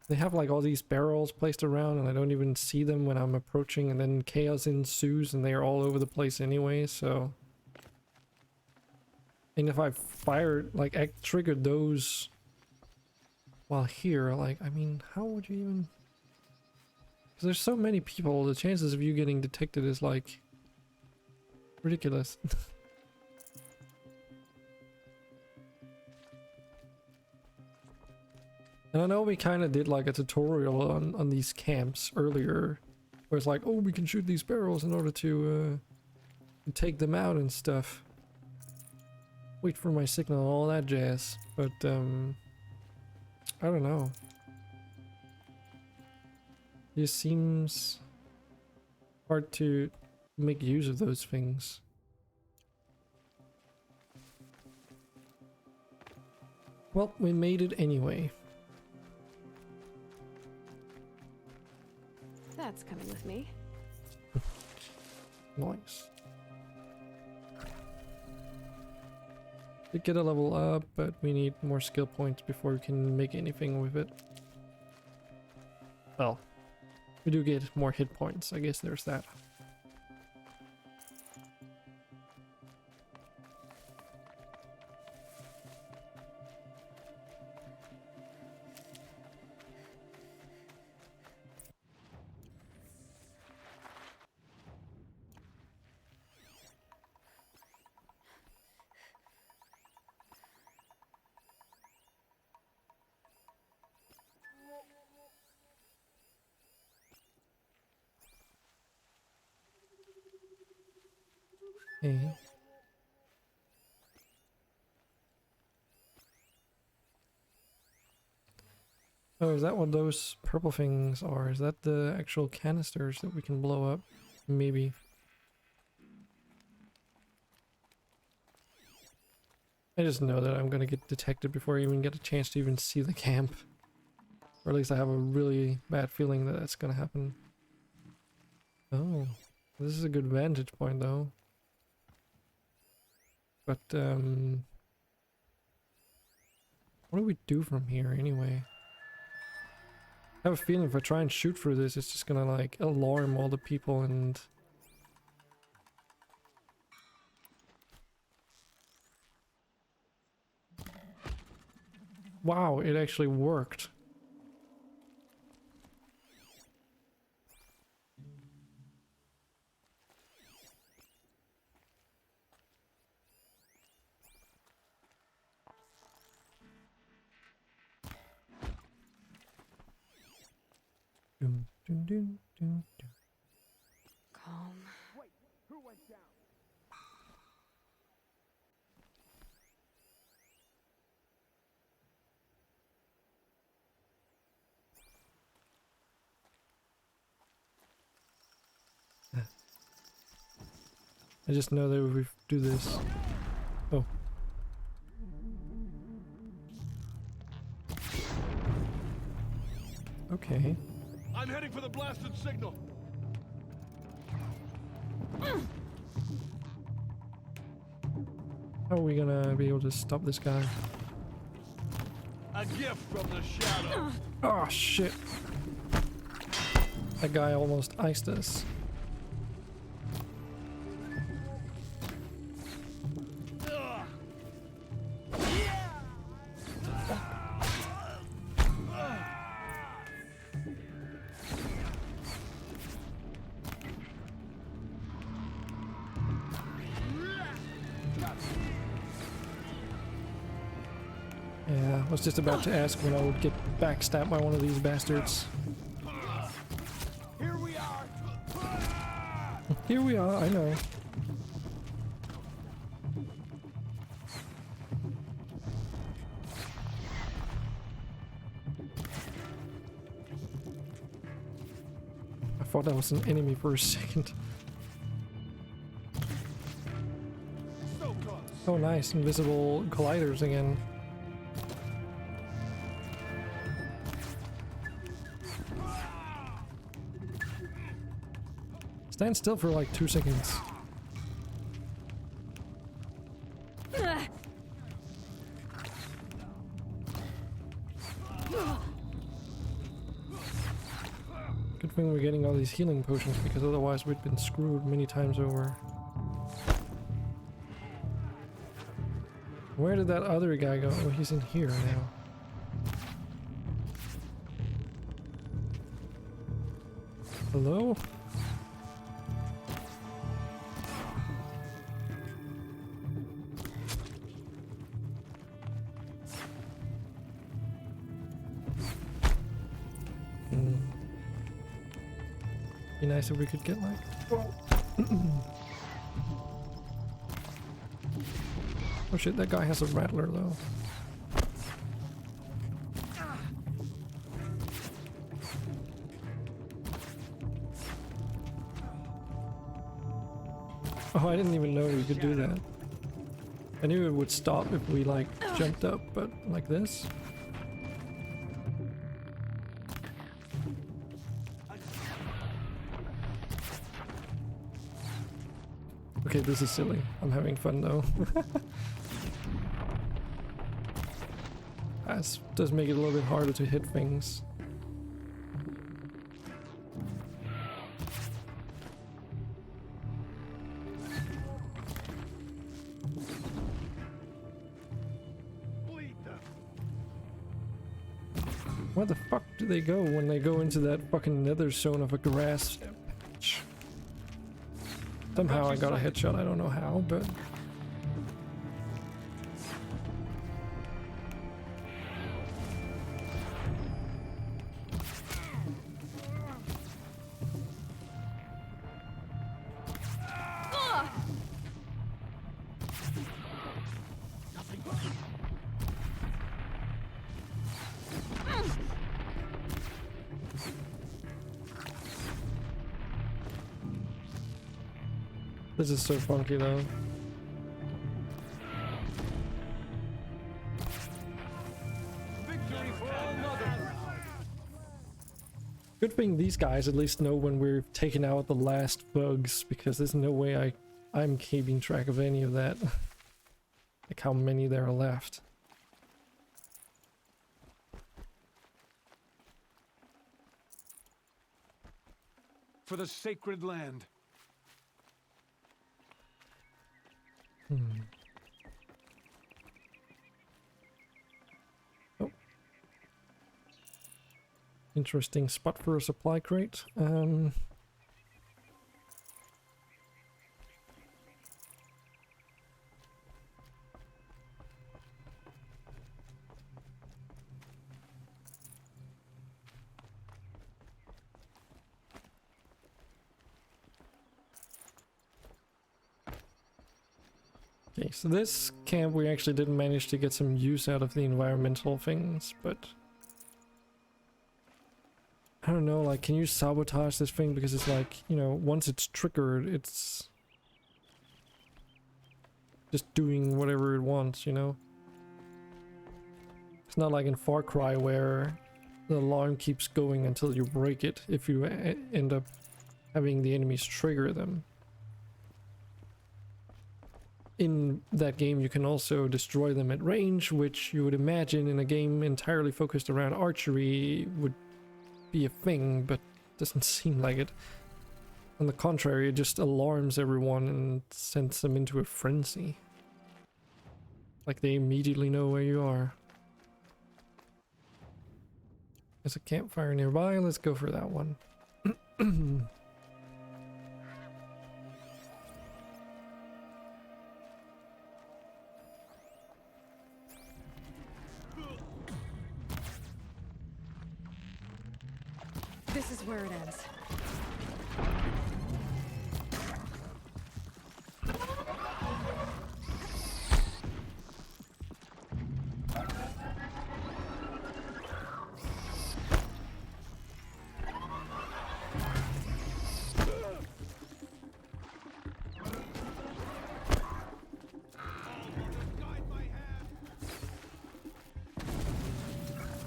They have like all these barrels placed around and I don't even see them when I'm approaching, and then chaos ensues and they are all over the place anyway, so... And if I fired, like, triggered those while here, like, I mean, how would you even... Because there's so many people, the chances of you getting detected is like... ridiculous. And I know we kind of did like a tutorial on these camps earlier, where it's like, oh, we can shoot these barrels in order to take them out and stuff. Wait for my signal and all that jazz, but I don't know. It seems hard to make use of those things. Well, we made it anyway. That's coming with me. Nice. Did get a level up, but we need more skill points before we can make anything with it. Well, we do get more hit points, I guess there's that. Hey. Oh, is that what those purple things are? Is that the actual canisters that we can blow up? Maybe. I just know that I'm gonna get detected before I even get a chance to even see the camp. Or at least I have a really bad feeling that that's gonna happen. Oh, this is a good vantage point though. But, what do we do from here anyway? I have a feeling if I try and shoot through this, it's just gonna like alarm all the people and... Wow, it actually worked. Dun, dun, dun, dun, dun. Calm. Wait, who went down? I just know that if we do this... Oh. Okay. I'm heading for the blasted signal. How are we gonna be able to stop this guy? A gift from the shadow. Oh shit. That guy almost iced us. Yeah, I was just about to ask when I would get backstabbed by one of these bastards. Here we are. Here we are, I know. I thought that was an enemy for a second. Oh nice, invisible colliders again. Stand still for like 2 seconds. Good thing we're getting all these healing potions, because otherwise we'd been screwed many times over. Where did that other guy go? Oh, he's in here now. Hello? Be nice if we could get like. Oh shit, that guy has a rattler though. Oh, I didn't even know you could do that. I knew it would stop if we like jumped up, but like this? Okay, this is silly. I'm having fun though. That does make it a little bit harder to hit things. Where the fuck do they go when they go into that fucking nether zone of a grass patch? Somehow I got a headshot, I don't know how, but... This is so funky though. Good thing these guys at least know when we're taking out the last bugs, because there's no way I'm keeping track of any of that. Like how many there are left. For the sacred land. Oh. Interesting spot for a supply crate. Okay, so this camp we actually didn't manage to get some use out of the environmental things, but I don't know, like, can you sabotage this thing? Because it's like, you know, once it's triggered, it's just doing whatever it wants, you know? It's not like in Far Cry where the alarm keeps going until you break it if you end up having the enemies trigger them. In that game you can also destroy them at range, which you would imagine in a game entirely focused around archery would be a thing, but doesn't seem like it. On the contrary, it just alarms everyone and sends them into a frenzy. Like they immediately know where you are. There's a campfire nearby, let's go for that one. This is where it ends.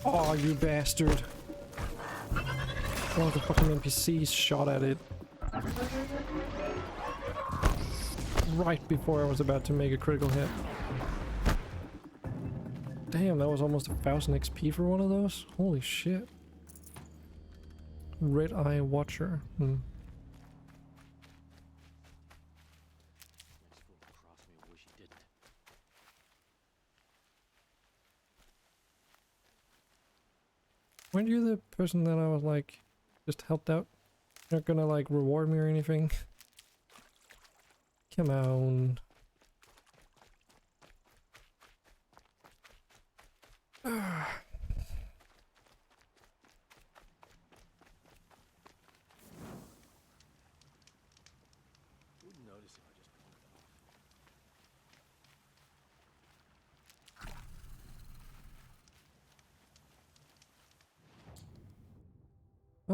Oh, you bastard. One of the fucking NPCs shot at it right before I was about to make a critical hit. Damn, that was almost 1000 XP for one of those? Holy shit. Red Eye Watcher. Weren't you the person that I was like just helped out? You're not gonna like reward me or anything? Come on.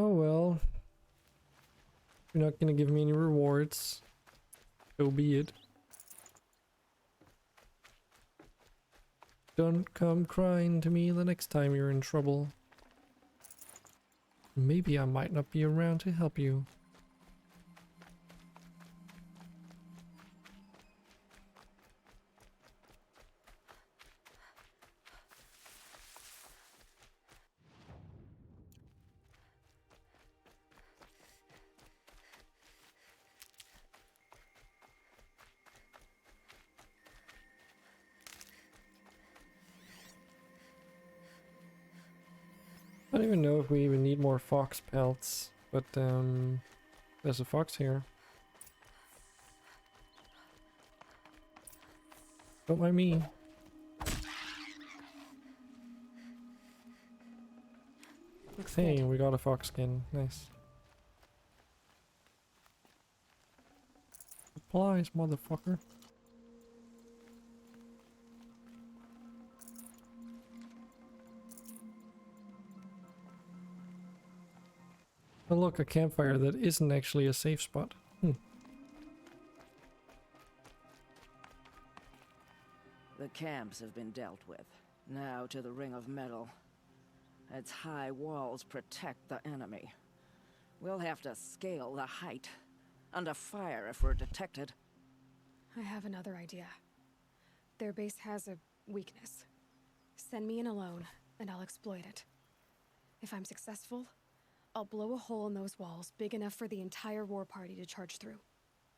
Oh well. You're not gonna give me any rewards. So be it. Don't come crying to me the next time you're in trouble. Maybe I might not be around to help you. I don't even know if we even need more fox pelts, but there's a fox here. Don't mind me. Hey, we got a fox skin. Nice. Supplies, motherfucker. Oh look, a campfire that isn't actually a safe spot. The camps have been dealt with. Now to the Ring of Metal. Its high walls protect the enemy. We'll have to scale the height. Under fire if we're detected. I have another idea. Their base has a weakness. Send me in alone, and I'll exploit it. If I'm successful, I'll blow a hole in those walls big enough for the entire war party to charge through.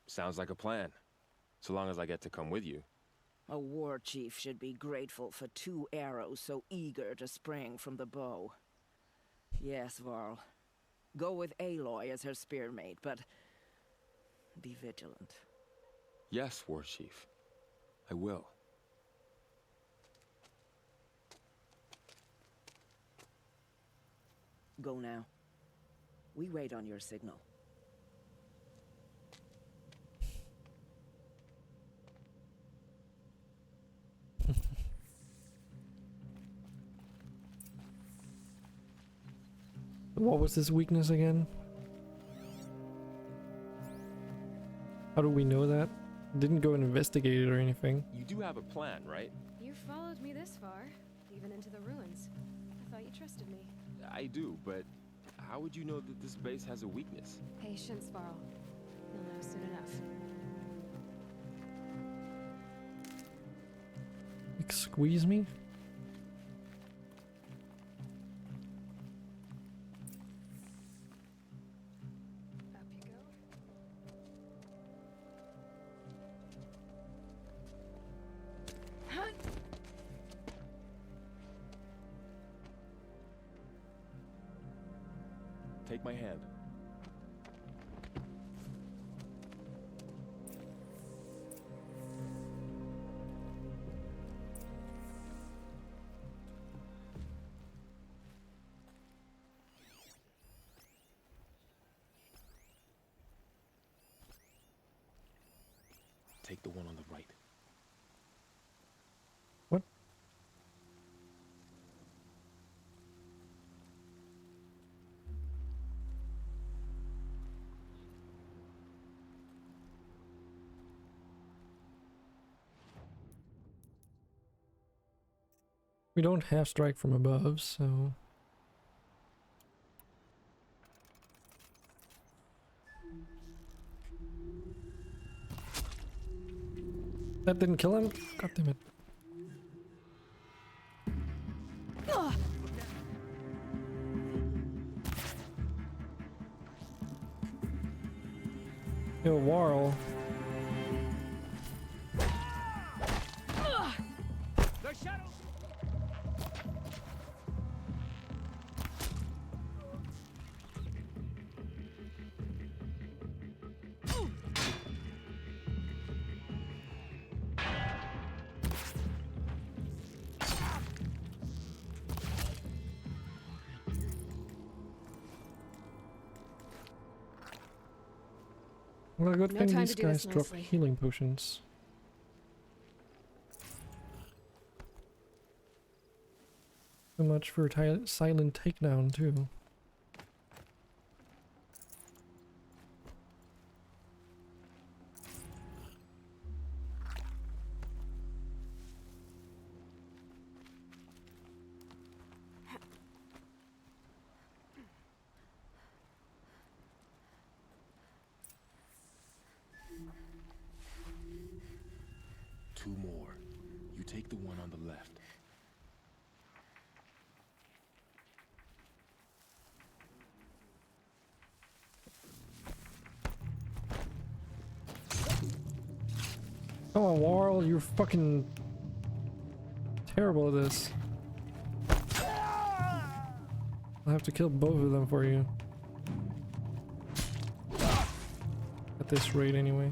Sounds like a plan. So long as I get to come with you. A war chief should be grateful for 2 arrows so eager to spring from the bow. Yes, Varl. Go with Aloy as her spearmate, but be vigilant. Yes, War Chief. I will. Go now. We wait on your signal. What was his weakness again? How do we know that? Didn't go and investigate it or anything. You do have a plan, right? You followed me this far, even into the ruins. I thought you trusted me. I do, but how would you know that this base has a weakness? Patience, Varl. You'll know soon enough. Like, squeeze me? Take my hand. Take the one on the right. What? We don't have strike from above, so... That didn't kill him? God damn it. Yo, Warl. The shadows. Well, good No thing time these to do guys this drop nicely. healing potions. So much for silent takedown, too. take the one on the left. Come on, Warl, you're fucking terrible at this. I'll have to kill both of them for you. At this rate, anyway.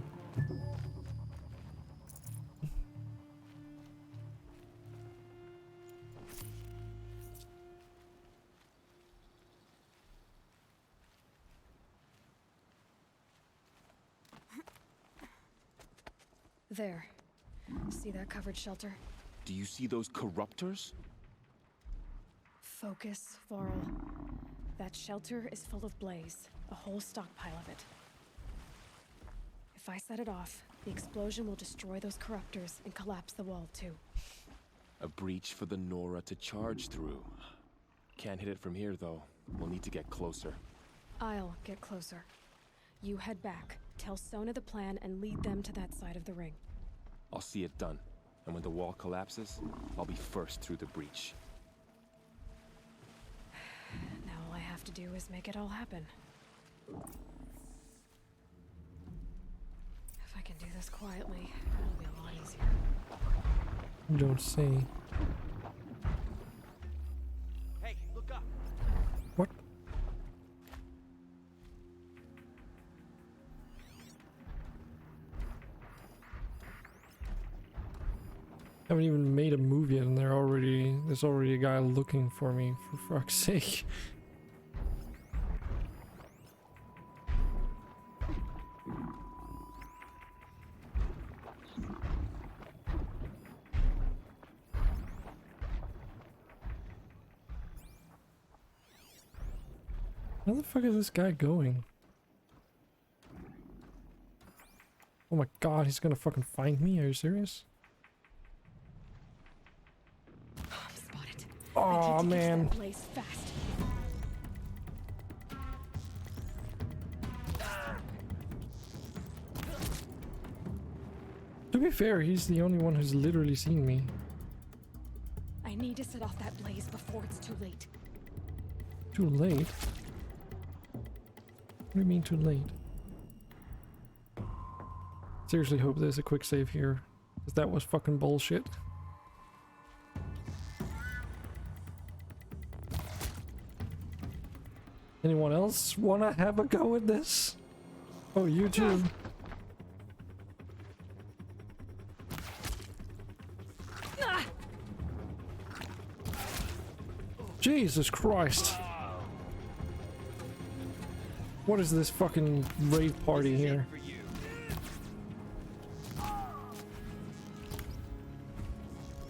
There. See that covered shelter? Do you see those corruptors? Focus, Varl. That shelter is full of blaze. A whole stockpile of it. If I set it off, the explosion will destroy those corruptors and collapse the wall too. A breach for the Nora to charge through. Can't hit it from here though. We'll need to get closer. I'll get closer. You head back, tell Sona the plan, and lead them to that side of the ring. I'll see it done. And when the wall collapses, I'll be first through the breach. Now all I have to do is make it all happen. If I can do this quietly, it'll be a lot easier. Don't say. Hey, look up. What? Haven't even made a move yet and there's already a guy looking for me, for fuck's sake. Where the fuck is this guy going? Oh my god, he's gonna fucking find me? Are you serious? Oh man. Fast. To be fair, he's the only one who's literally seen me. I need to set off that blaze before it's too late. Too late? What do you mean too late? Seriously hope there's a quick save here, because that was fucking bullshit. Anyone else wanna have a go at this? Oh, you too. Jesus Christ. What is this fucking rave party here?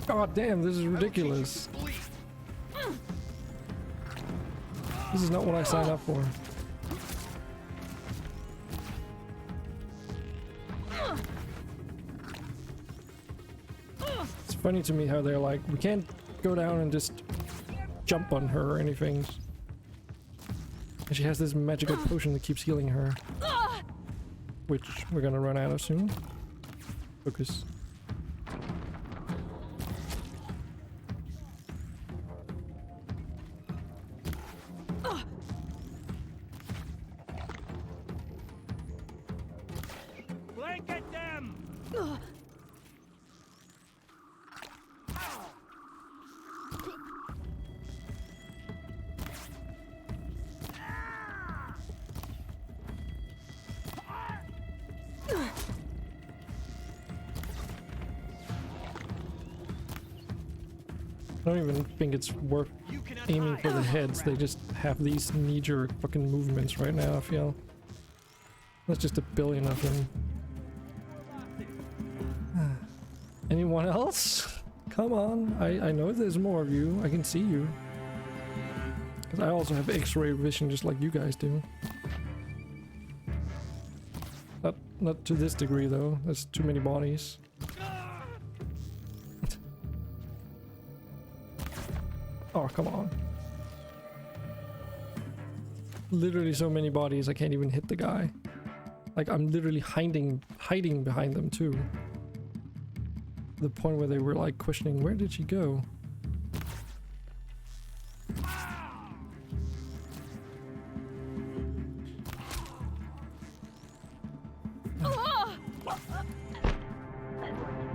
God damn, this is ridiculous. This is not what I signed up for. It's funny to me how they're like, we can't go down and just jump on her or anything. And she has this magical potion that keeps healing her. Which we're gonna run out of soon. Focus. Blanket them! I don't even think it's worth aiming for the heads. They just have these knee-jerk fucking movements right now, I feel. That's just a billion of them. Anyone else? Come on. I know there's more of you. I can see you. Because I also have X-ray vision just like you guys do. Not to this degree though. There's too many bodies. Oh, come on. Literally so many bodies, I can't even hit the guy. Like, I'm literally hiding behind them too. the point where they were like questioning, where did she go?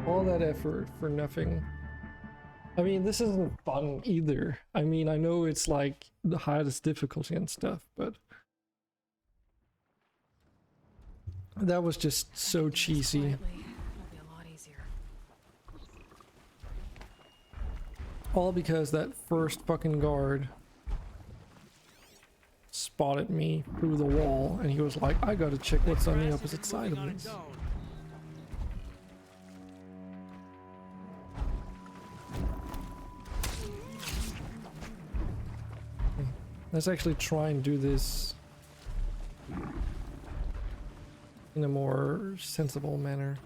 All that effort for nothing. I mean, this isn't fun either. I mean, I know it's like the hardest difficulty and stuff, but that was just so cheesy. It'll be a lot easier. All because that first fucking guard spotted me through the wall, and he was like, I gotta check what's on the opposite side of this. Let's actually try and do this in a more sensible manner.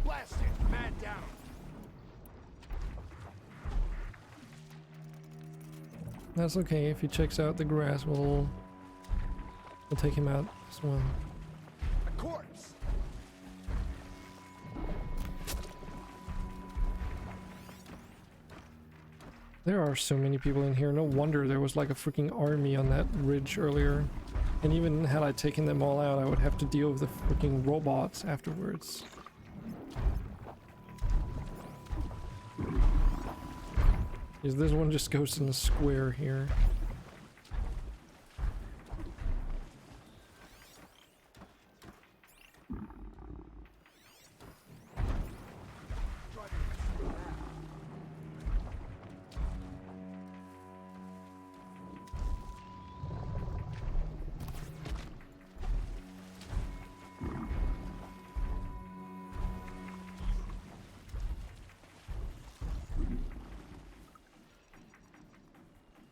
Blast it! Man down! That's okay, if he checks out the grass, we'll take him out as well. A corpse! There are so many people in here, no wonder there was like a freaking army on that ridge earlier. And even had I taken them all out, I would have to deal with the freaking robots afterwards. Because this one just goes in the square here.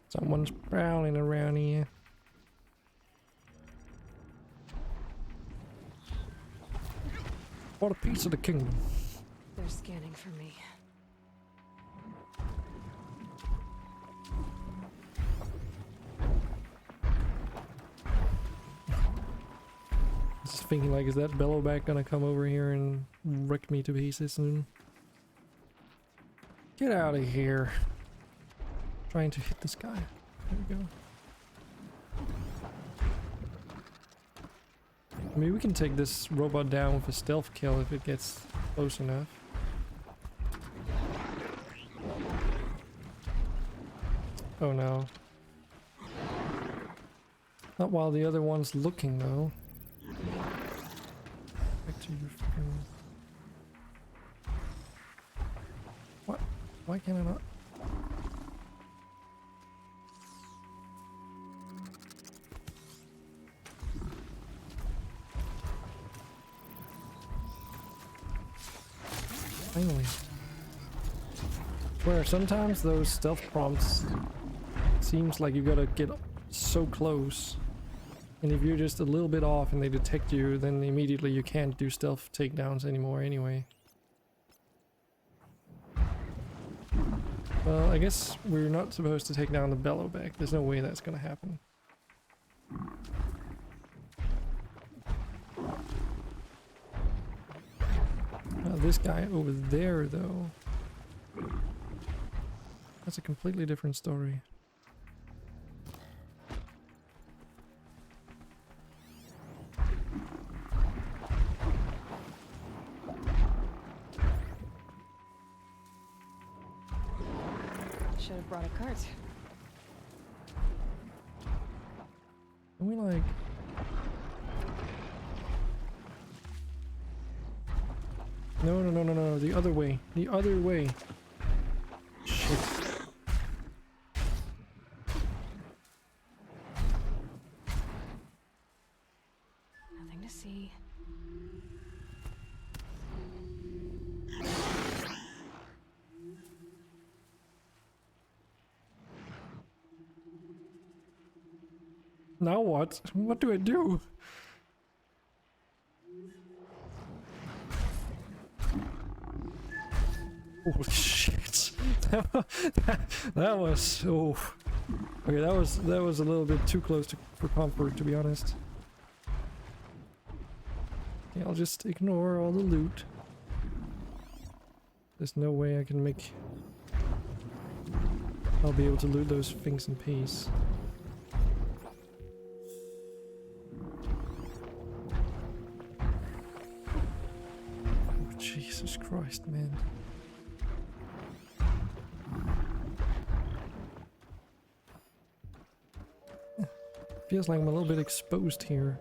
Someone's prowling around here. What a piece of the kingdom. They're scanning for me. Just thinking like, is that Bellowback gonna come over here and wreck me to pieces soon? Get out of here. Trying to hit this guy. There we go. I mean, we can take this robot down with a stealth kill if it gets close enough. Oh no. Not while the other one's looking though. Back to your freaking... What? Why can I not? Finally. Where sometimes those stealth prompts seems like you gotta get so close, and if you're just a little bit off and they detect you, then immediately you can't do stealth takedowns anymore anyway. Well, I guess we're not supposed to take down the Bellowback. There's no way that's gonna happen. This guy over there, though, that's a completely different story. Should have brought a cart. Can we like... No, the other way. The other way. Shit. Nothing to see. Now what? What do I do? Oh shit! that was oh. Okay, that was a little bit too close for comfort, to be honest. Okay, I'll just ignore all the loot. There's no way I can make... I'll be able to loot those things in peace. Oh, Jesus Christ, man. Feels like I'm a little bit exposed here.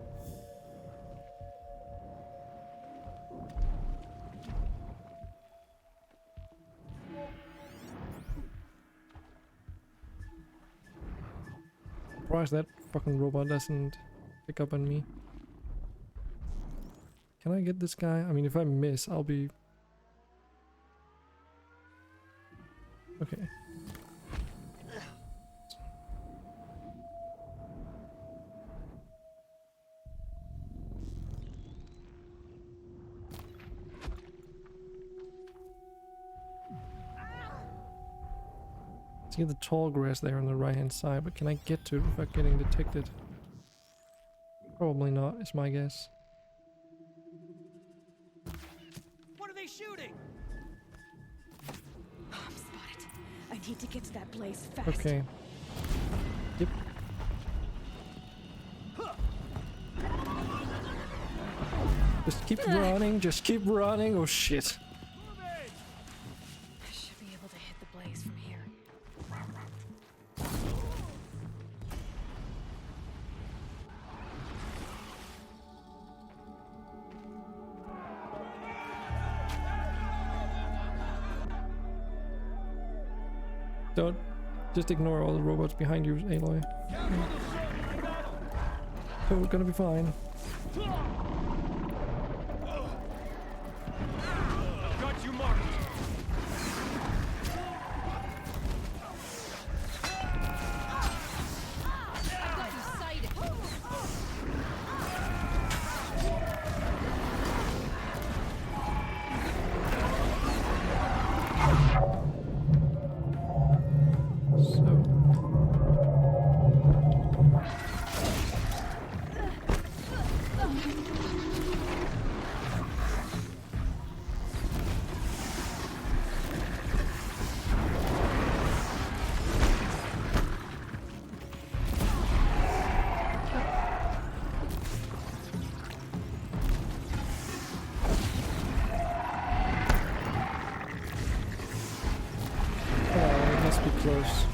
Surprised that fucking robot doesn't pick up on me. Can I get this guy? I mean, if I miss, I'll be... Okay. See the tall grass there on the right hand side, but can I get to it without getting detected? Probably not, is my guess. What are they shooting? Oh, I'm spotted. I need to get to that place fast. Okay. Yep. Just keep running, just keep running. Oh shit. I should be able to hit the blaze from here. Don't just ignore all the robots behind you, Aloy. Oh, we're gonna be fine. Got you marked. I've got you sighted. Close.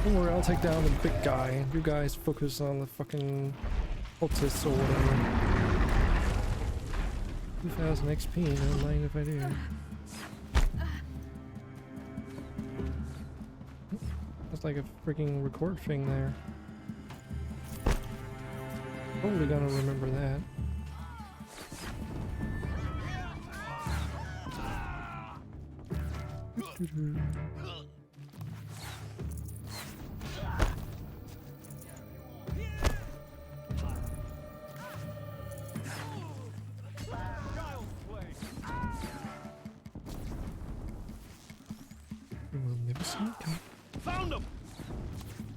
Don't worry, I'll take down the big guy. You guys focus on the fucking cultists or whatever. 2000 XP, no mind if I do. That's like a freaking record thing there. Totally gonna remember that. We'll never see it come. Found them.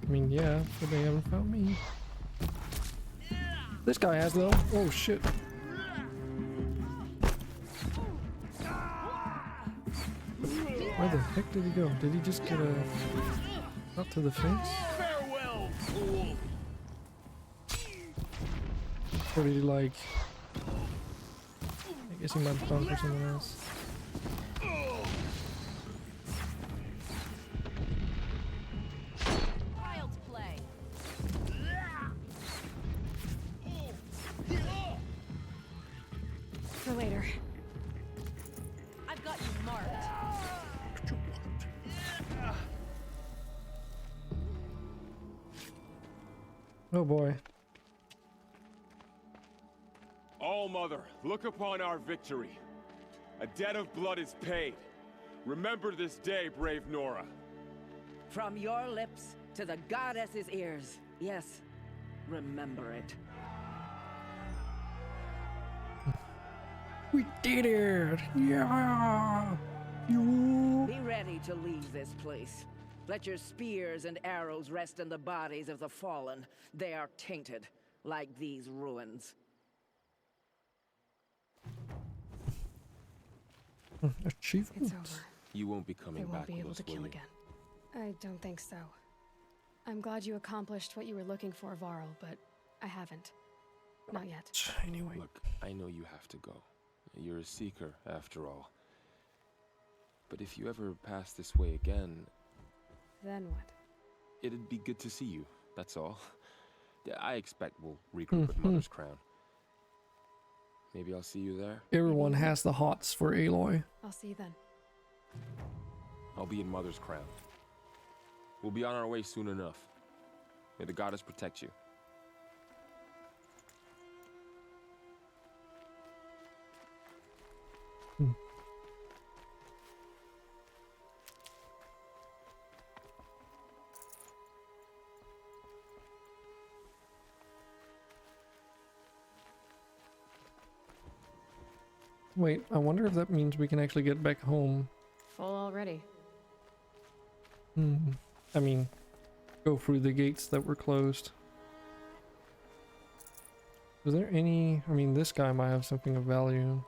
I mean, yeah, but they haven't found me. This guy has though. Oh shit. Where the heck did he go? Did he just get up to the face? Farewell, fool. Or did he like... I guess he might have gone for someone else. Child's play. For later. I've got you marked. Oh boy. All-Mother, look upon our victory. A debt of blood is paid. Remember this day, brave Nora. From your lips to the goddess's ears. Yes, remember it. We did it! Yeah! Be ready to leave this place. Let your spears and arrows rest in the bodies of the fallen. They are tainted. like these ruins. Achievement. It's over. You won't be coming They won't back be able with to us, will kill you? again. I don't think so. I'm glad you accomplished what you were looking for, Varl, but I haven't. Not yet. Anyway. Look, I know you have to go. You're a seeker, after all. But if you ever pass this way again, Then what? it'd be good to see you, that's all. Yeah, I expect we'll regroup at Mother's Crown. Maybe I'll see you there? Everyone has the hots for Aloy. I'll see you then. I'll be in Mother's Crown. We'll be on our way soon enough. May the goddess protect you. Wait, I wonder if that means we can actually get back home. Full already. I mean, go through the gates that were closed. Is there any... I mean, this guy might have something of value.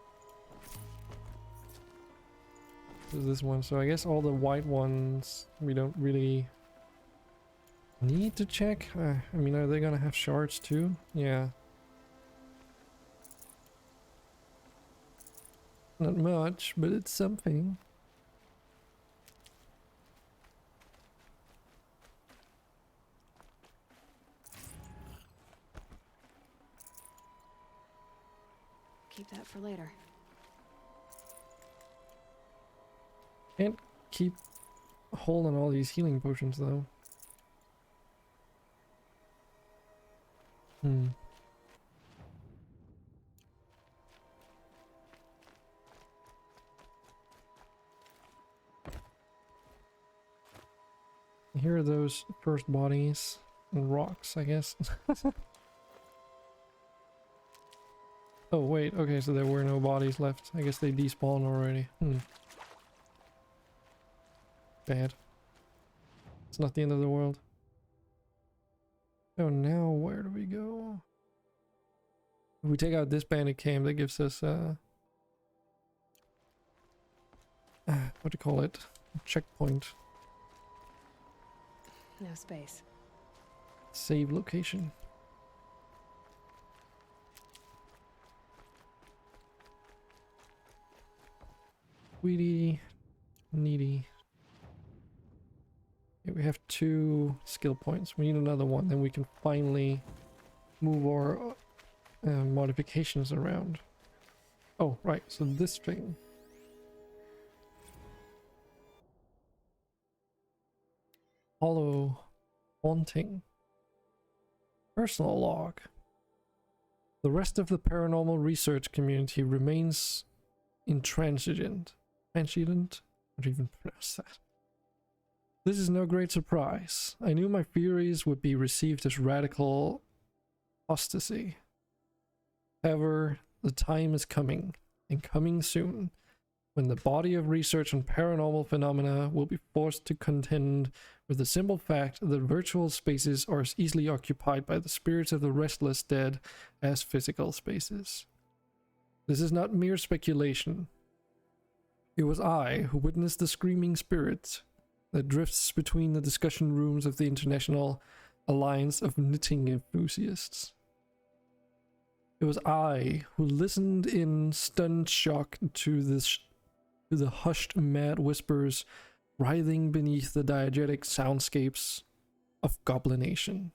There's this one, so I guess all the white ones we don't really need to check. I mean, are they gonna have shards too? Yeah. Not much, but it's something. Keep that for later. Can't keep holding all these healing potions though. Here are those first bodies and rocks, I guess. Oh wait, okay, so there were no bodies left. I guess they despawned already. Bad. It's not the end of the world. Oh, now where do we go? If we take out this bandit camp, that gives us what do you call it? Checkpoint. No space. Save location. Weedy, needy. Okay, we have 2 skill points. We need another one, then we can finally move our modifications around. Oh, right, so this thing. Hollow Haunting. Personal log. The rest of the paranormal research community remains intransigent. Transient? How do you even pronounce that? This is no great surprise. I knew my theories would be received as radical apostasy. However, the time is coming, and coming soon, when the body of research on paranormal phenomena will be forced to contend with the simple fact that virtual spaces are as easily occupied by the spirits of the restless dead as physical spaces. This is not mere speculation. It was I who witnessed the screaming spirit that drifts between the discussion rooms of the International Alliance of Knitting Enthusiasts. It was I who listened in stunned shock to the hushed mad whispers writhing beneath the diegetic soundscapes of Goblination.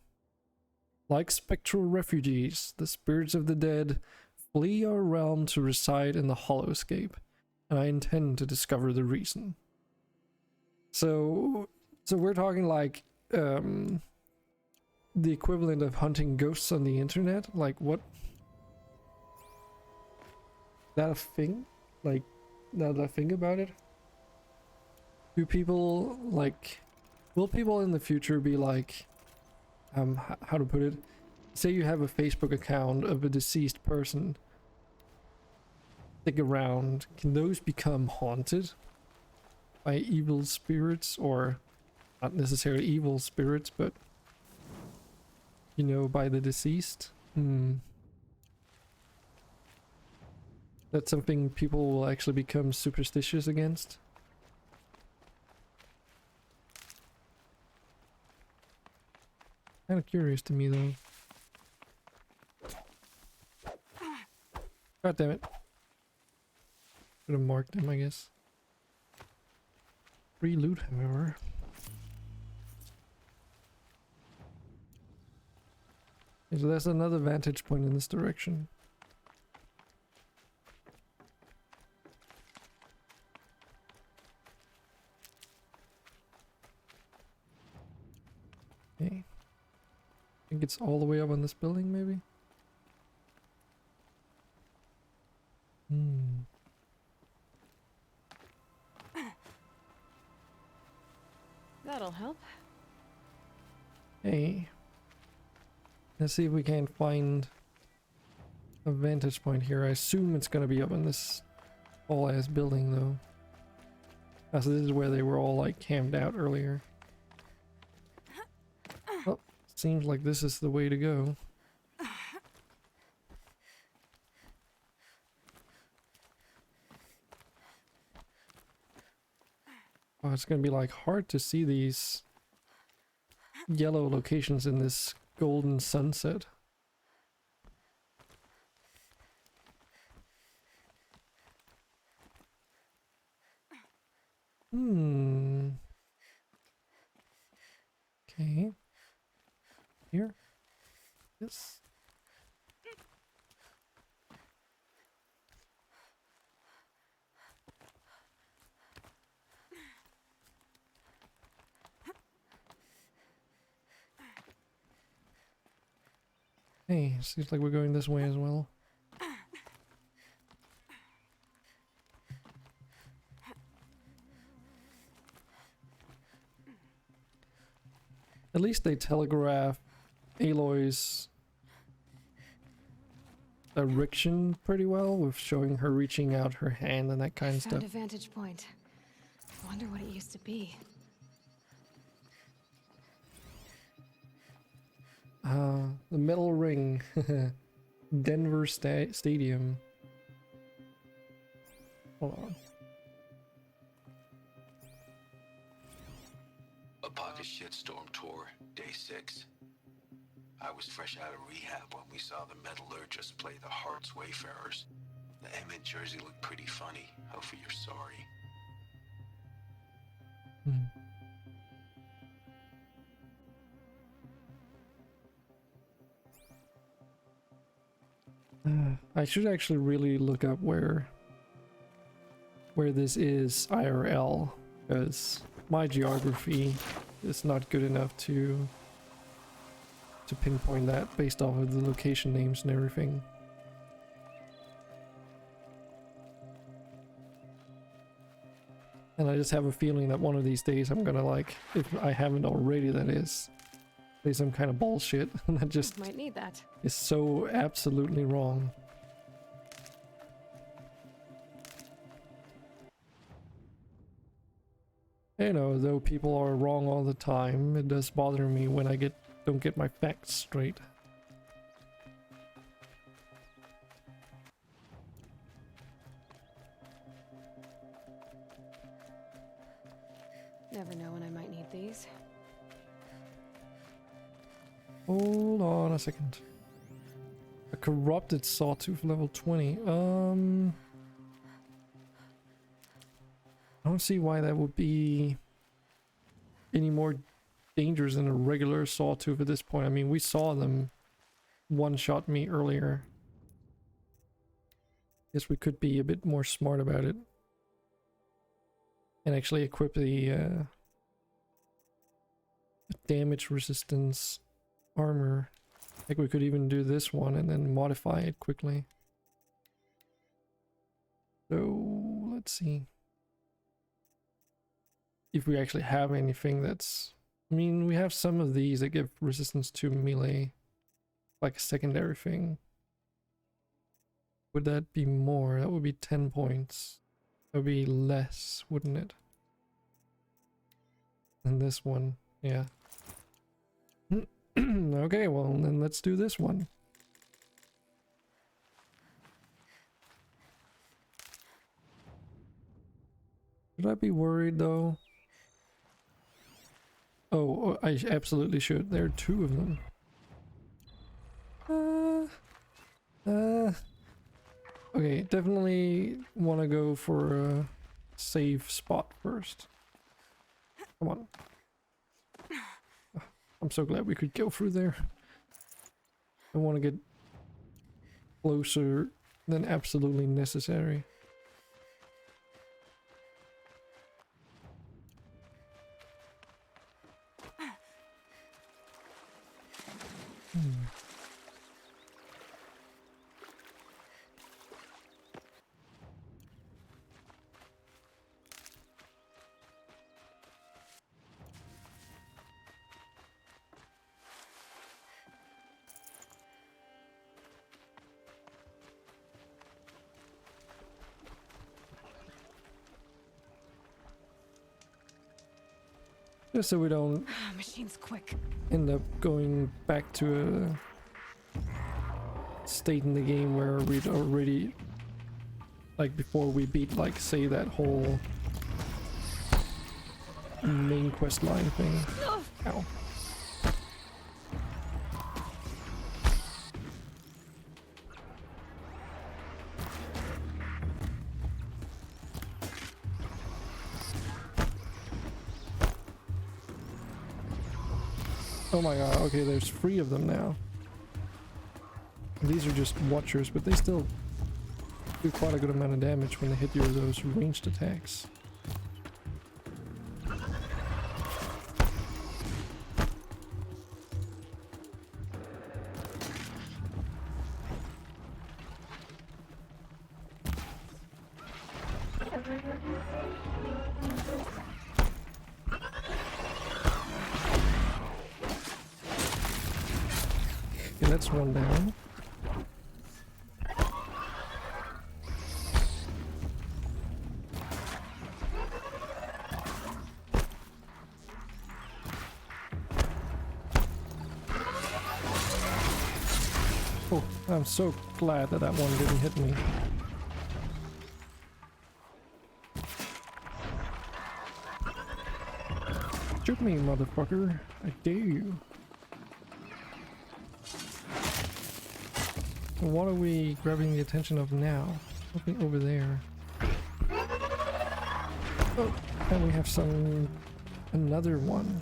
Like spectral refugees, the spirits of the dead flee our realm to reside in the Hollowscape, and I intend to discover the reason. So we're talking like the equivalent of hunting ghosts on the internet. Like, what? That a thing? Like, now that I think about it, do people like? Will people in the future be like, how to put it? Say you have a Facebook account of a deceased person. Stick around. Can those become haunted by evil spirits, or not necessarily evil spirits, but you know, by the deceased? That's something people will actually become superstitious against. Kind of curious to me though. God damn it. Could have marked him, I guess. Free loot, however. Okay, so there's another vantage point in this direction. Okay. I think it's all the way up on this building, maybe? That'll help. Hey. Let's see if we can find a vantage point here. I assume it's gonna be up in this tall-ass building, though. So this is where they were all, like, camped out earlier. Well, seems like this is the way to go. Oh, it's gonna be like hard to see these yellow locations in this golden sunset. Okay. Here. Yes. Hey, seems like we're going this way as well. At least they telegraph Aloy's direction pretty well, with showing her reaching out her hand and that kind of Found stuff. a vantage point. Wonder what it used to be. The metal ring. Denver Stadium. Hold on. A pocket shitstorm tour, day 6. I was fresh out of rehab when we saw the metallurgists play the Hearts Wayfarers. The Emmett jersey looked pretty funny. Hopefully you're sorry. I should actually really look up where this is IRL, because my geography is not good enough to pinpoint that based off of the location names and everything. And I just have a feeling that one of these days I'm gonna, like, if I haven't already, that is, say some kind of bullshit that just Might need that. is so absolutely wrong. You know, though people are wrong all the time, it does bother me when I don't get my facts straight. Never know when I might need these. Hold on a second. A corrupted sawtooth level 20. I don't see why that would be any more dangerous than a regular sawtooth at this point. I mean, we saw them one-shot me earlier. Guess we could be a bit more smart about it. And actually equip the damage resistance armor. Like we could even do this one and then modify it quickly. So, let's see. If we actually have anything that's... I mean, we have some of these that give resistance to melee, like a secondary thing. Would that be more? That would be 10 points. That would be less, wouldn't it? And this one, yeah. Okay, well then let's do this one. Should I be worried though? Oh, I absolutely should. There are 2 of them. Okay, definitely want to go for a safe spot first. Come on. I'm so glad we could go through there. I want to get closer than absolutely necessary. Just so we don't Machine's quick. end up going back to a state in the game where we'd already, like before we beat, like say that whole main quest line thing. Ow. Oh my god, okay, there's 3 of them now. These are just watchers, but they still do quite a good amount of damage when they hit you with those ranged attacks. Okay, that's one down. Oh, I'm so glad that that one didn't hit me. Shoot me, motherfucker. I dare you. So what are we grabbing the attention of now? Something over there. Oh, and we have another one.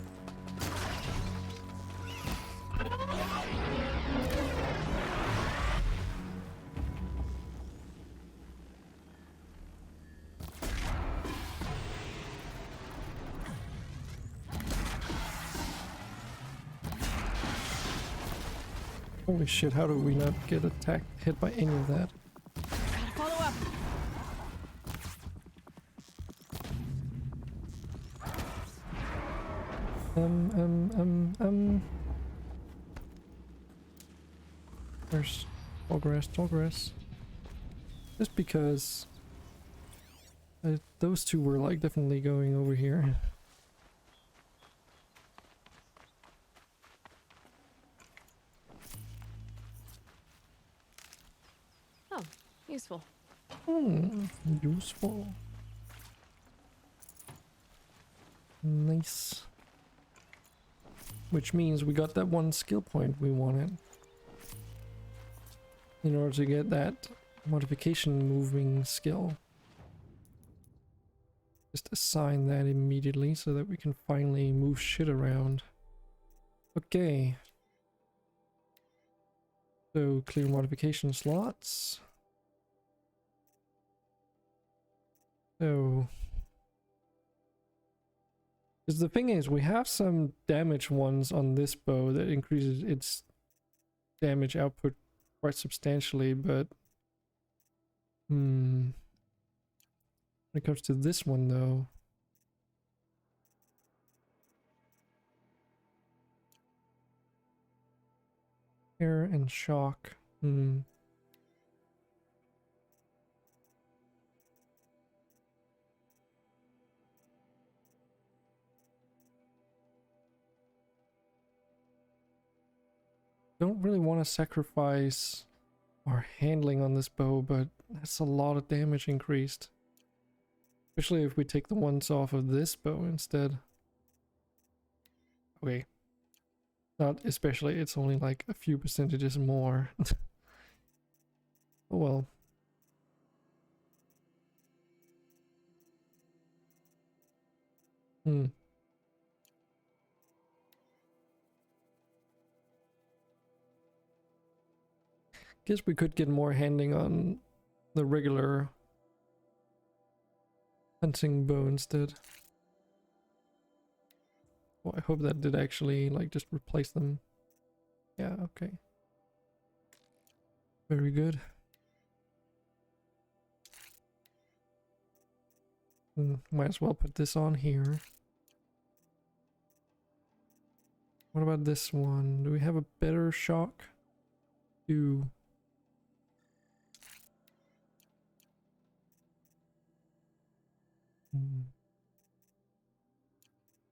Holy shit, how do we not get hit by any of that? Gotta follow up. There's tall grass. Just because those 2 were like definitely going over here. Oh, useful. Useful. Nice. Which means we got that 1 skill point we wanted. In order to get that modification moving skill. Just assign that immediately so that we can finally move shit around. Okay. So clear modification slots. So, because the thing is, we have some damage ones on this bow that increases its damage output quite substantially, but when it comes to this one though, air and shock. Don't really want to sacrifice our handling on this bow, but that's a lot of damage increased. Especially if we take the ones off of this bow instead. Okay. Not especially, it's only like a few percentages more. Oh well. Guess we could get more handing on the regular hunting bow instead. Well, I hope that did actually like just replace them. Yeah, okay. Very good. Might as well put this on here. What about this one? Do we have a better shock?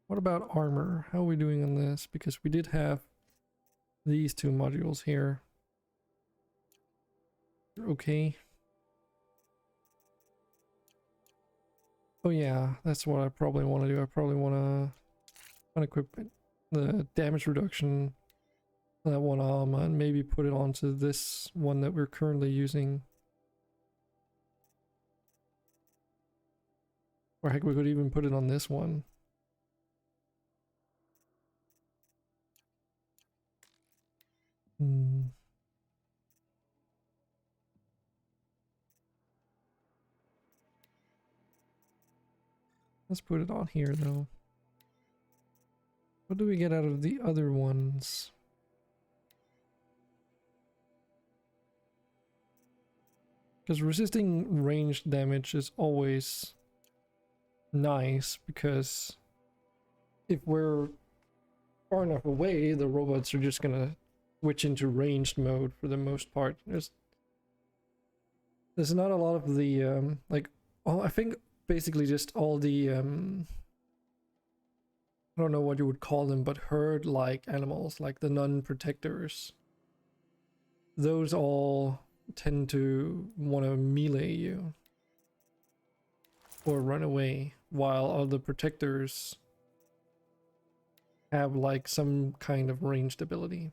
What about armor? How are we doing on this? Because we did have these two modules here. Okay. Oh yeah, that's what I probably want to do. I probably want to unequip the damage reduction on that one armor and maybe put it onto this one that we're currently using. Or heck, we could even put it on this one. Let's put it on here though. What do we get out of the other ones? Because resisting ranged damage is always nice, because if we're far enough away, the robots are just gonna switch into ranged mode for the most part. There's not a lot of the I think basically just all the I don't know what you would call them, but herd-like animals, like the non-protectors. Those all tend to want to melee you or run away, while all the protectors have like some kind of ranged ability.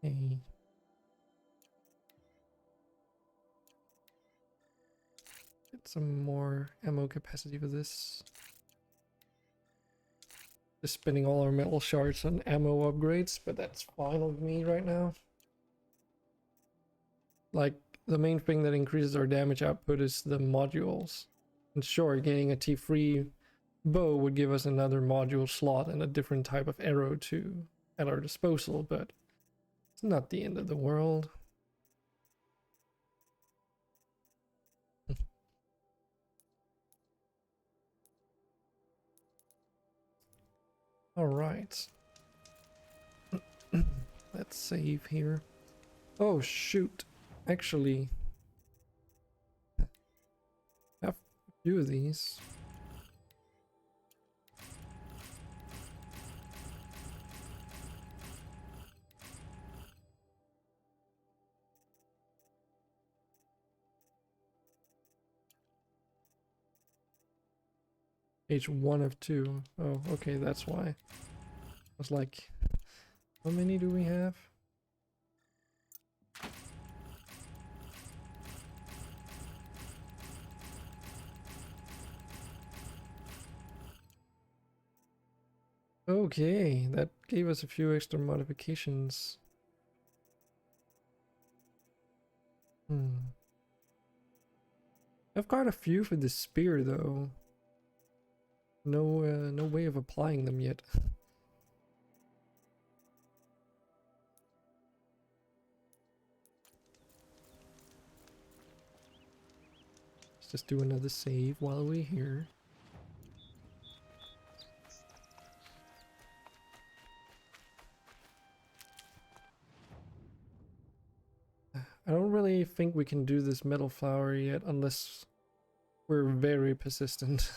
Okay. Get some more ammo capacity for this. Just spending all our metal shards on ammo upgrades, but that's fine with me right now. Like, the main thing that increases our damage output is the modules. And sure, getting a T3 bow would give us another module slot and a different type of arrow at our disposal, but it's not the end of the world. All right. Let's save here. Oh shoot. Actually, I have a few of these. H1 of 2. Oh, okay, that's why. I was like, how many do we have? Okay, that gave us a few extra modifications. I've got a few for the spear though. No way of applying them yet. Let's just do another save while we're here. I don't really think we can do this metal flower yet unless we're very persistent.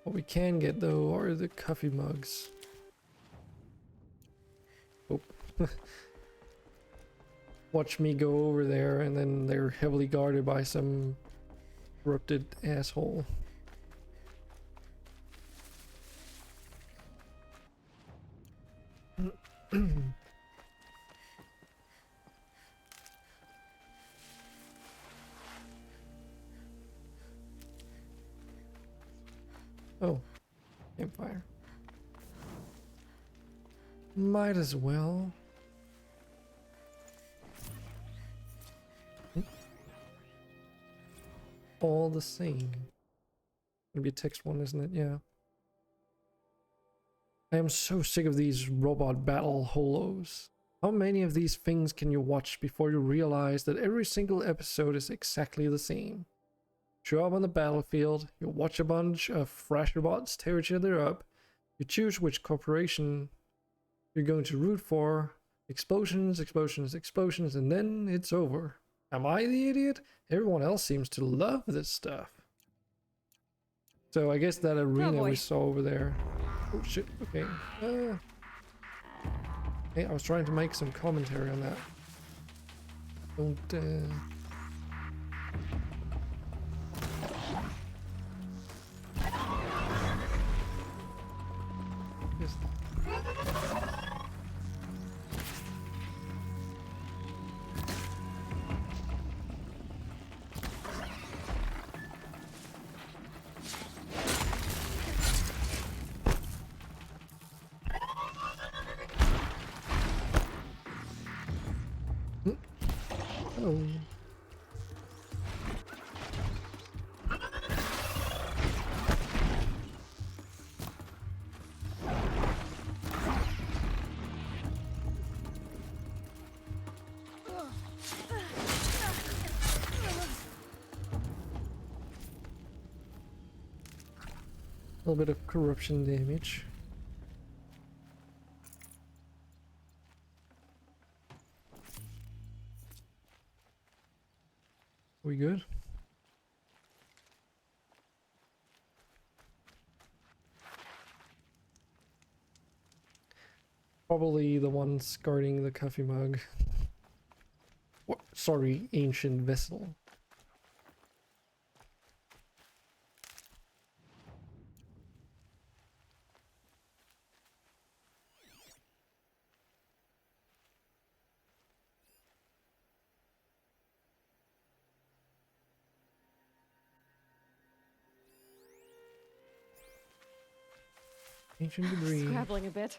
What we can get though are the coffee mugs. Oh. Watch me go over there and then they're heavily guarded by some corrupted asshole. Oh, campfire. Might as well. All the same. Gonna be a text one, isn't it? Yeah. I am so sick of these robot battle holos. How many of these things can you watch before you realize that every single episode is exactly the same? Show up on the battlefield, you watch a bunch of Thrasher bots tear each other up, you choose which corporation you're going to root for, explosions, explosions, explosions, and then it's over. Am I the idiot? Everyone else seems to love this stuff. So I guess that arena we saw over there. Oh shit, okay. Hey, I was trying to make some commentary on that. Don't Just... Oh. A little bit of corruption damage. We good? Probably the ones guarding the coffee mug. What? Sorry, ancient vessel. Ancient debris. Scrabbling a bit.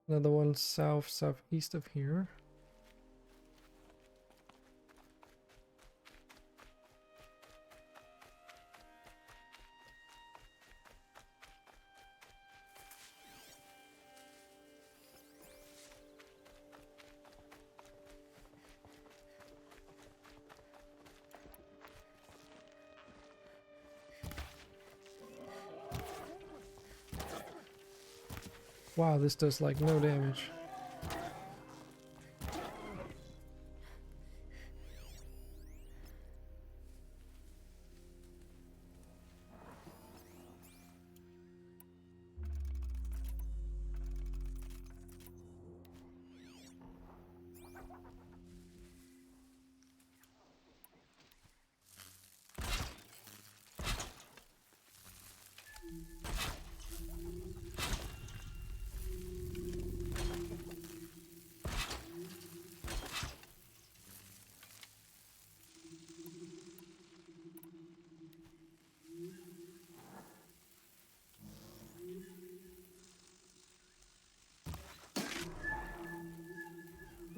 Another one southeast of here. Wow, this does like no damage.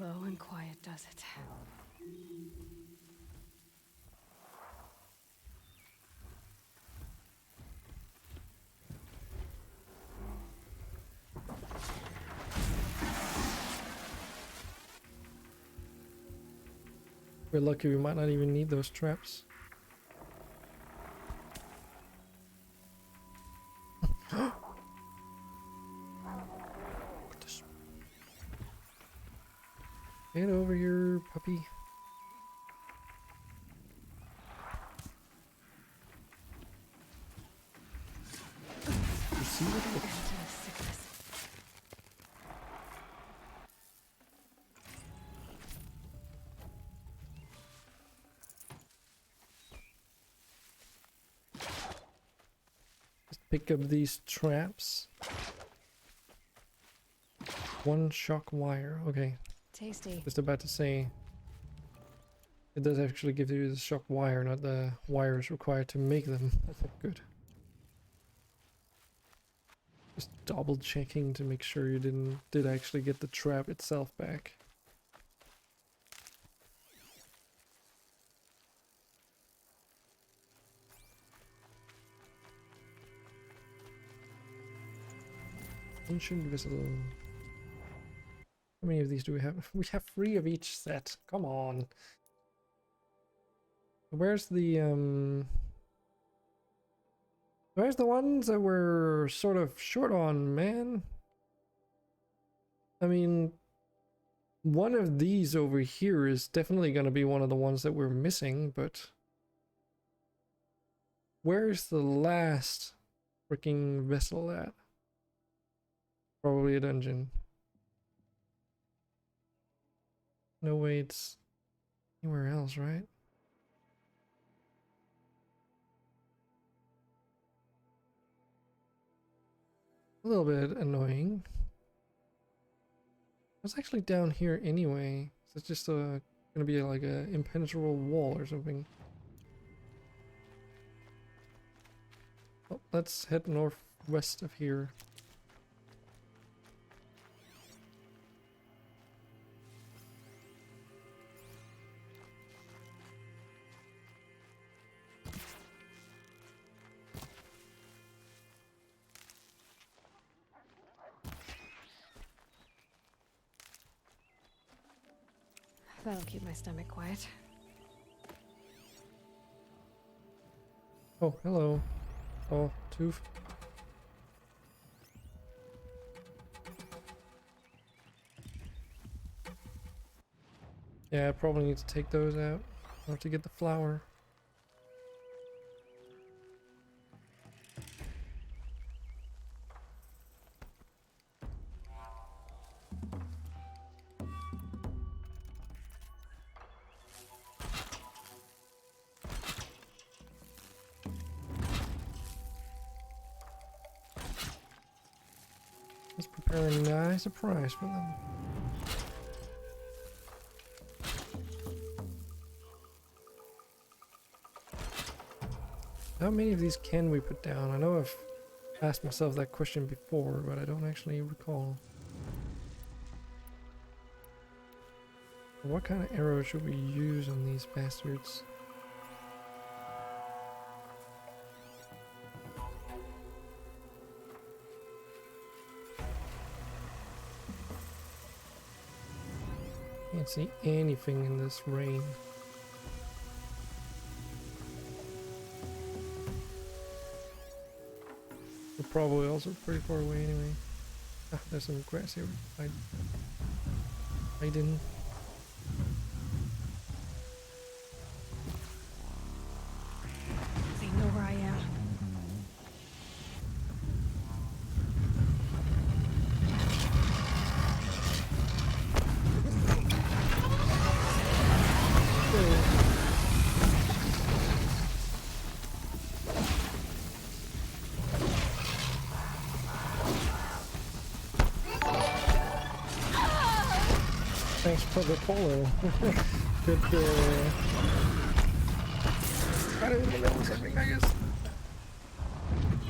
Low and quiet does it. We're lucky we might not even need those traps. Get over here, puppy. You see what? Just pick up these traps. One shock wire. Okay. Tasty. Just about to say. It does actually give you the shock wire, not the wires required to make them. Good. Just double checking to make sure you did actually get the trap itself back. Ancient vessel. How many of these do we have? We have 3 of each set. Come on. Where's the ones that we're sort of short on, man? I mean, one of these over here is definitely going to be one of the ones that we're missing, but where's the last freaking vessel at? Probably a dungeon. No way it's anywhere else, right? A little bit annoying. It's actually down here anyway. So it's just gonna be like a impenetrable wall or something. Well, let's head northwest of here. That'll keep my stomach quiet. Oh, hello. Oh, tooth. Yeah, I probably need to take those out in order to get the flower. Let's prepare a nice surprise for them. How many of these can we put down? I know I've asked myself that question before, but I don't actually recall. What kind of arrow should we use on these bastards? Can't see anything in this rain. We're probably also pretty far away anyway. Ah, there's some grass here. I didn't. They know where I am. Thanks for the follow. Good, kind of in the middle of something, I guess.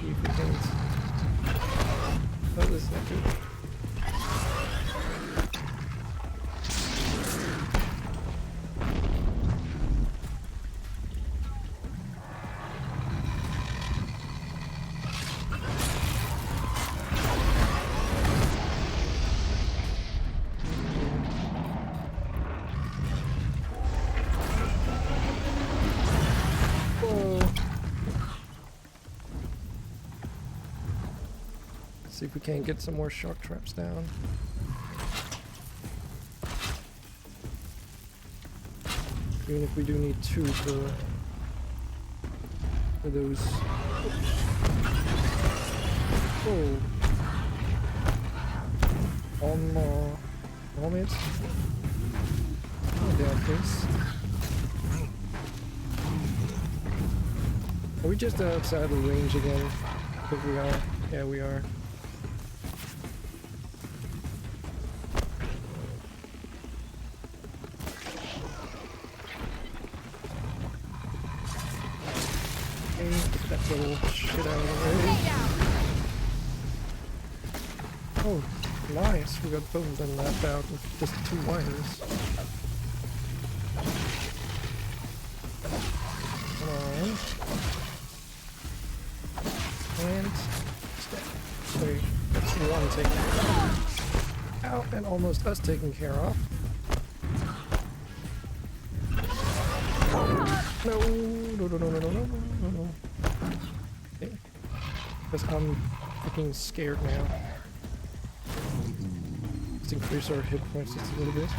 See if we can. Oh, this is not good. See if we can't get some more shock traps down. Even if we do need 2 for those. Oh. On it. Oh, down, please. Are we just outside the range again? I think we are. Yeah, we are. Okay, get that little shit out of the way. Oh, nice. We got both done that out with just 2 wires. Come on. And step. Wait, that's 1 taken care of. Ow, and almost us taken care of. No, no. Okay. Because I'm freaking scared now. Let's increase our hit points just a little bit.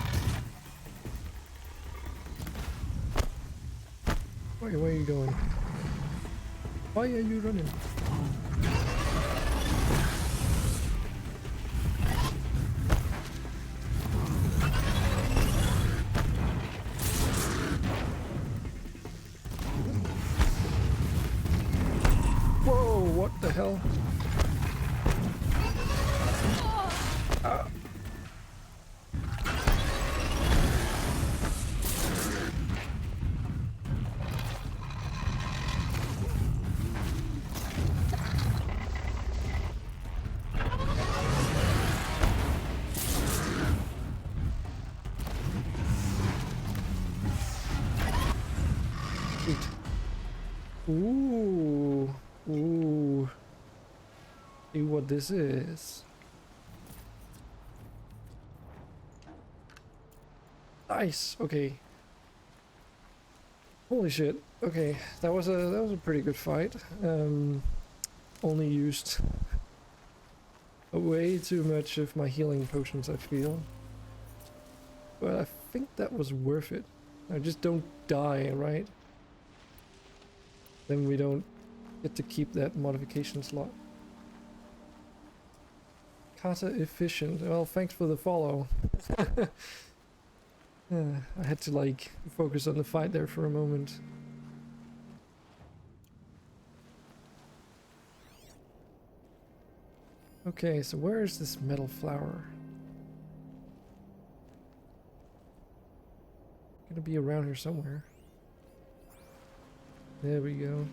Where are you going? Why are you running? Whoa, what the hell? Ooh. Ooh. See what this is. Nice. Okay. Holy shit. Okay, that was a pretty good fight. Only used way too much of my healing potions, I feel. But I think that was worth it. I just don't die, right? Then we don't get to keep that modification slot. Kata efficient. Well, thanks for the follow. I had to like focus on the fight there for a moment. Okay, so where is this metal flower? Gonna be around here somewhere. There we go.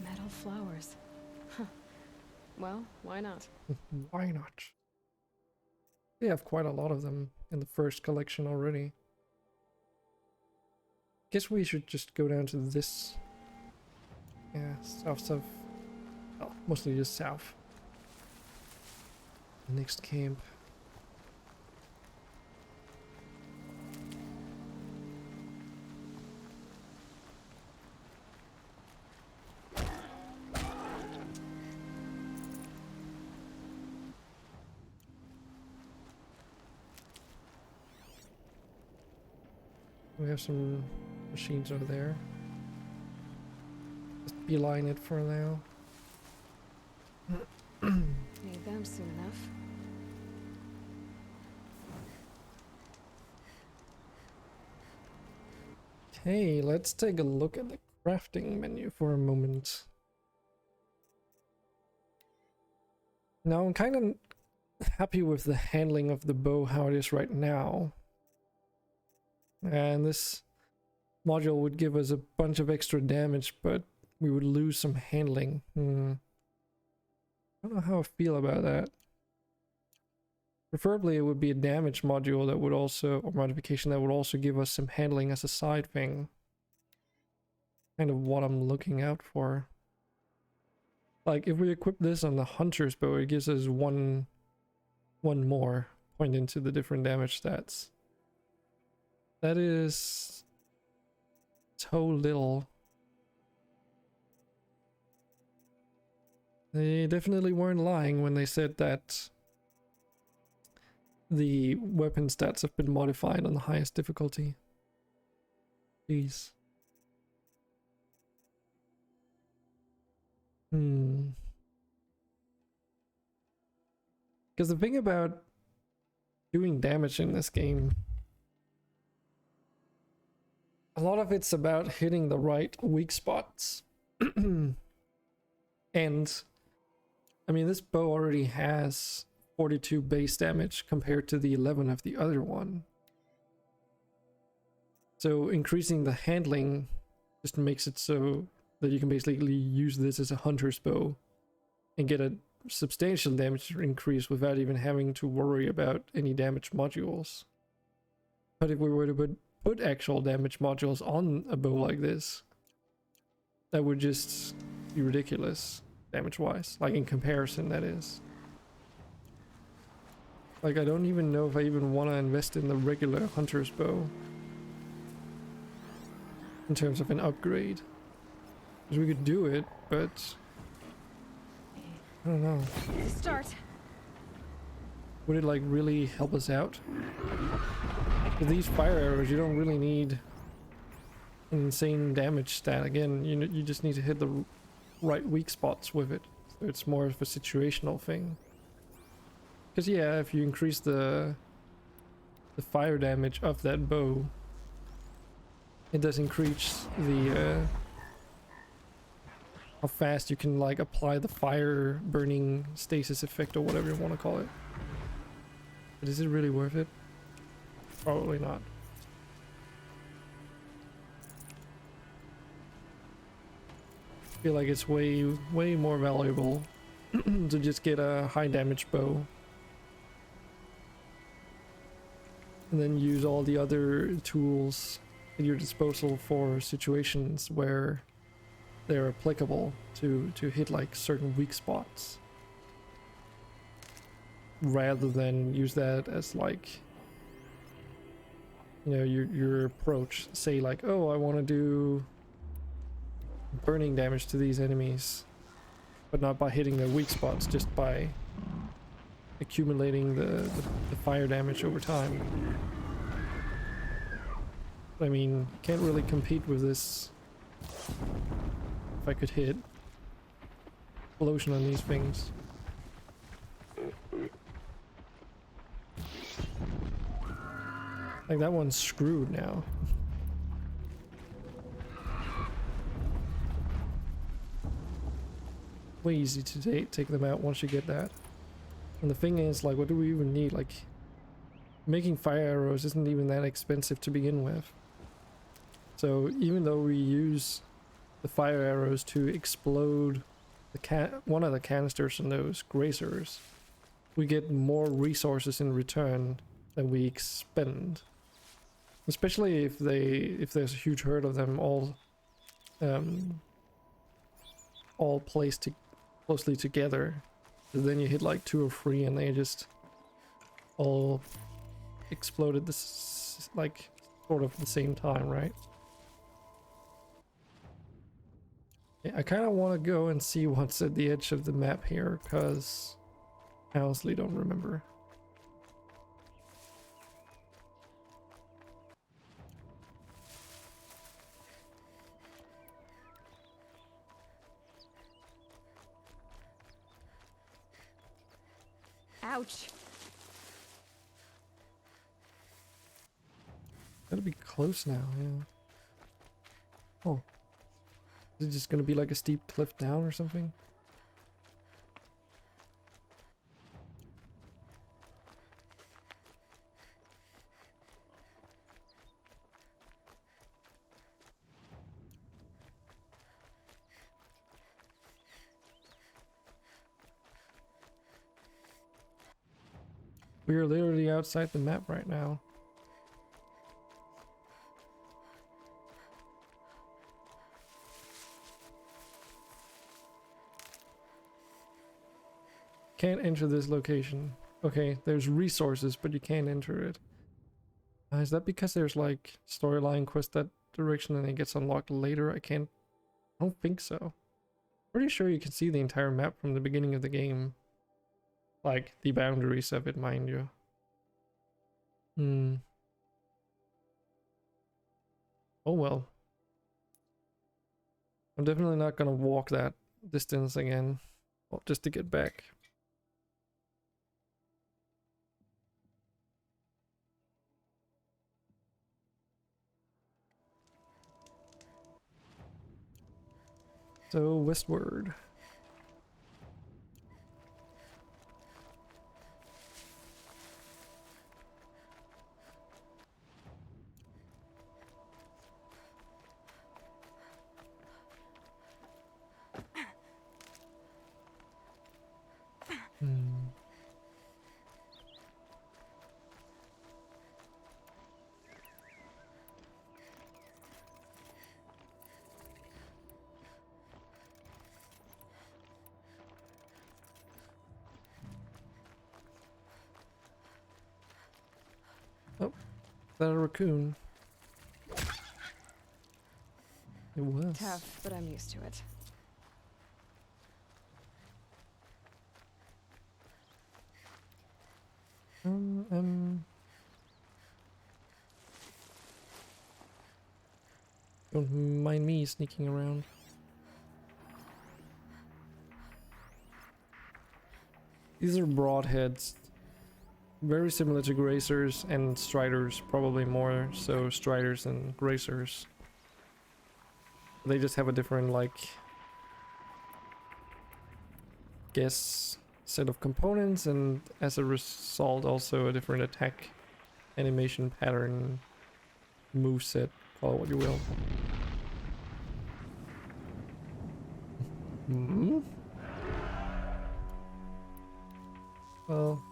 Metal flowers. Huh. Well, why not? Why not? They have quite a lot of them in the first collection already. Guess we should just go down to this. Yeah, south. Oh, mostly just south. Next camp. We have some machines over there. Just beeline it for now. Need them soon enough. Okay, let's take a look at the crafting menu for a moment. Now I'm kind of happy with the handling of the bow, how it is right now. And this module would give us a bunch of extra damage, but we would lose some handling. I don't know how I feel about that. Preferably it would be a damage module that would also, or modification that would also give us some handling as a side thing. Kind of what I'm looking out for. Like if we equip this on the hunter's bow, it gives us one more point into the different damage stats. That is so little. They definitely weren't lying when they said that the weapon stats have been modified on the highest difficulty. Jeez. Because the thing about doing damage in this game, a lot of it's about hitting the right weak spots. And I mean, this bow already has 42 base damage compared to the 11 of the other one. So increasing the handling just makes it so that you can basically use this as a hunter's bow and get a substantial damage increase without even having to worry about any damage modules. But if we were to put actual damage modules on a bow like this, that would just be ridiculous damage-wise, like in comparison, that is. Like, I don't even know if I even want to invest in the regular hunter's bow in terms of an upgrade. Because we could do it, but I don't know. Start. Would it like really help us out? With these fire arrows, you don't really need an insane damage stat. Again, you just need to hit the right weak spots with it. So it's more of a situational thing. Because yeah, if you increase the fire damage of that bow, it does increase the how fast you can like apply the fire burning stasis effect or whatever you want to call it. But is it really worth it? Probably not. I feel like it's way more valuable to just get a high damage bow and then use all the other tools at your disposal for situations where they're applicable to hit like certain weak spots, rather than use that as like, you know, your approach. Say like, oh, I want to do burning damage to these enemies, but not by hitting their weak spots, just by accumulating the fire damage over time. I mean, can't really compete with this. If I could hit explosion on these things. Like that one's screwed now. Way easy to take them out once you get that. And the thing is, like, what do we even need? Like, making fire arrows isn't even that expensive to begin with. So even though we use the fire arrows to explode one of the canisters in those grazers, we get more resources in return than we expend. Especially if there's a huge herd of them all placed closely together. Then you hit like 2 or 3 and they just all exploded this like sort of at the same time, right? Yeah, I kind of want to go and see what's at the edge of the map here, because I honestly don't remember. Ouch. Gotta be close now, yeah. Oh. Is it just gonna be like a steep cliff down or something? We are literally outside the map right now. Can't enter this location. Okay, there's resources, but you can't enter it. Is that because there's like storyline quest that direction and it gets unlocked later? I don't think so. Pretty sure you can see the entire map from the beginning of the game. Like, the boundaries of it, mind you. Oh well. I'm definitely not gonna walk that distance again, just to get back. So westward. Oh, is that a raccoon? It was. Tough, but I'm used to it. Don't mind me sneaking around. These are broadheads. Very similar to grazers and striders, probably more so striders than grazers. They just have a different, like, guess set of components, and as a result also a different attack animation pattern, moveset, call it what you will. Well,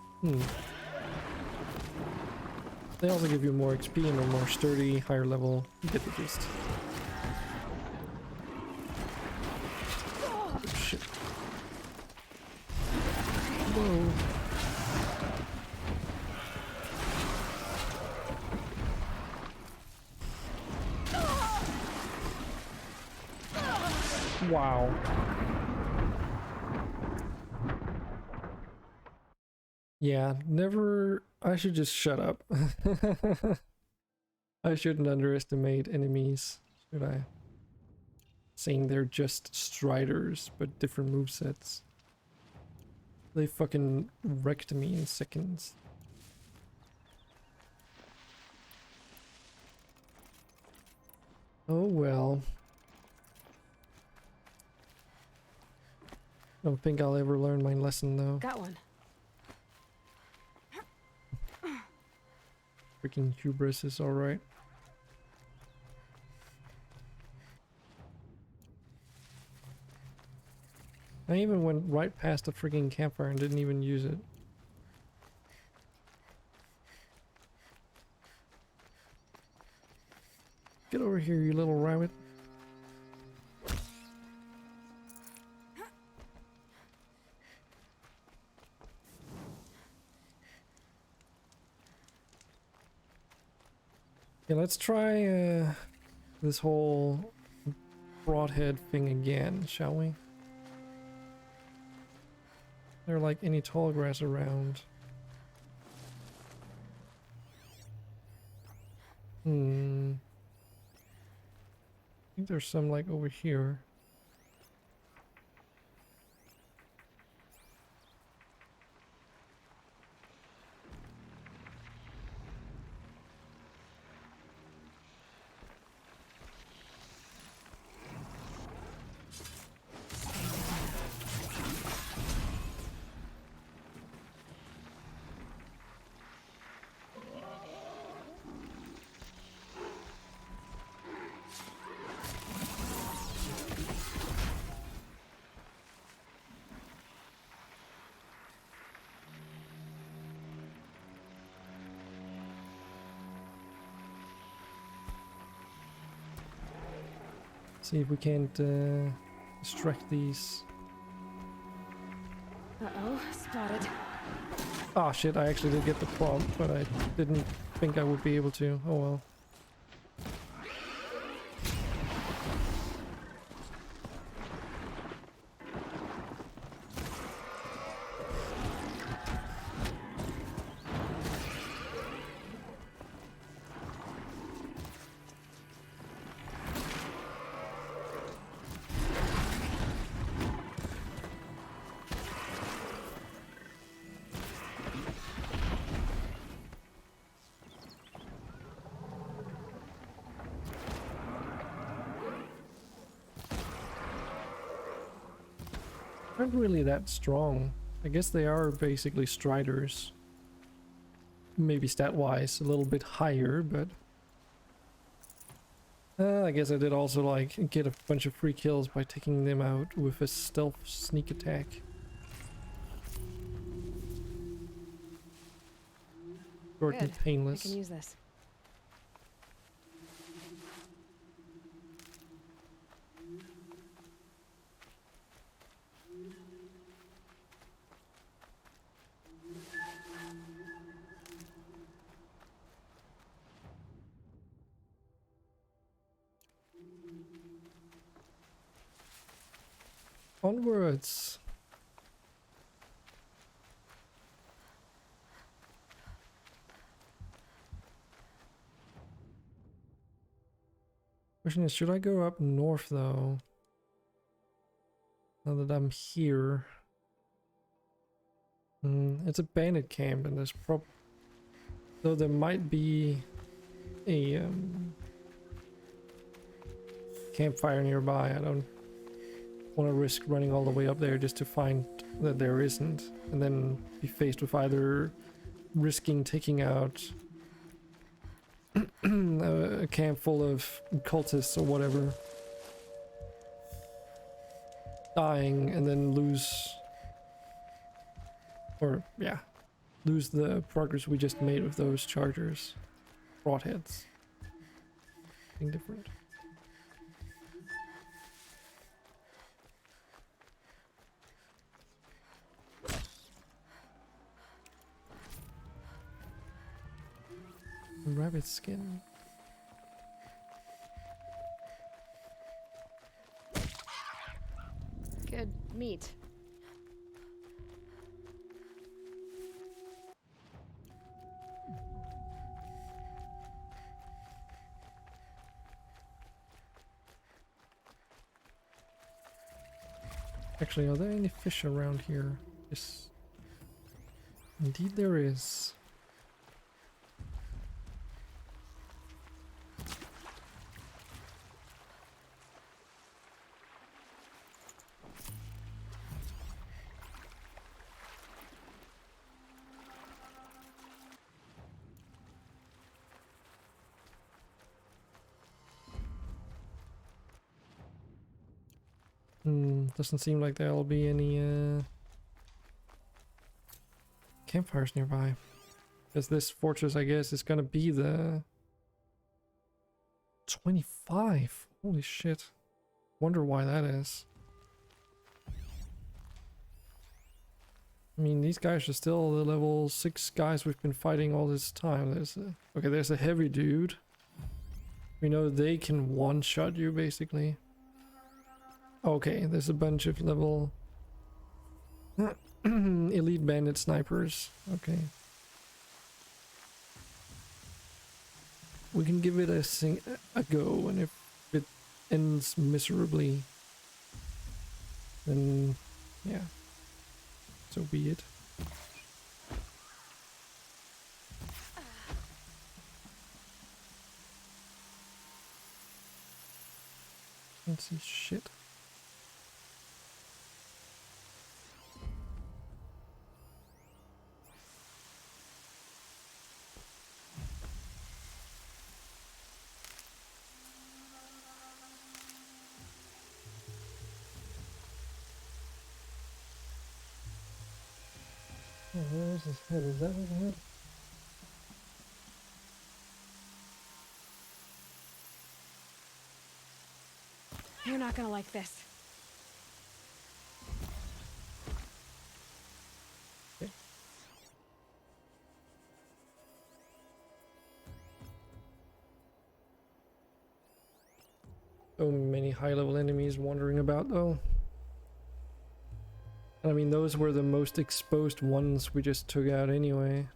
they also give you more XP and are more sturdy, higher level. You get the gist. Oh, shit. Whoa. Wow. Yeah, never. I should just shut up. I shouldn't underestimate enemies, should I? Saying they're just striders, but different movesets. They fucking wrecked me in seconds. Oh well. Don't think I'll ever learn my lesson though. Got one. Freaking hubris is alright. I even went right past the freaking campfire and didn't even use it. Get over here, you little rabbit. Okay, let's try this whole broadhead thing again, shall we? There like any tall grass around. I think there's some like over here. See if we can't distract these. Uh-oh, spotted. Oh shit, I actually did get the prompt, but I didn't think I would be able to. Oh well. aren't really that strong. I guess they are basically Striders. Maybe stat-wise a little bit higher, but... I guess I did also like get a bunch of free kills by taking them out with a stealth sneak attack. Short and painless. I can use this. Onwards. Question is, should I go up north though? Now that I'm here. It's a bandit camp and there's though there might be a campfire nearby. I don't want to risk running all the way up there just to find that there isn't, and then be faced with either risking taking out a camp full of cultists or whatever, dying, and then lose the progress we just made with those chargers, broadheads. Something different. Rabbit skin. Good meat. Actually, are there any fish around here? Yes. Indeed there is. Doesn't seem like there'll be any campfires nearby. Because this fortress, I guess, is gonna be the 25. Holy shit. Wonder why that is. I mean, these guys are still the level 6 guys we've been fighting all this time. There's a heavy dude. We know they can one-shot you, basically. Okay, there's a bunch of level elite bandit snipers. Okay. We can give it a go, and if it ends miserably, then yeah, so be it. Can't see shit. Oh, where's his head? Is that his head? You're not gonna like this. Okay. So many high-level enemies wandering about, though. I mean, those were the most exposed ones we just took out anyway.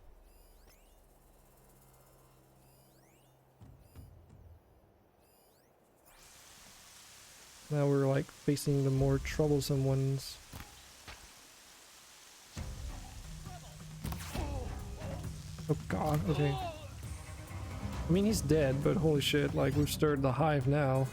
Now we're like facing the more troublesome ones. Oh god, okay. I mean, he's dead, but holy shit, like we've stirred the hive now.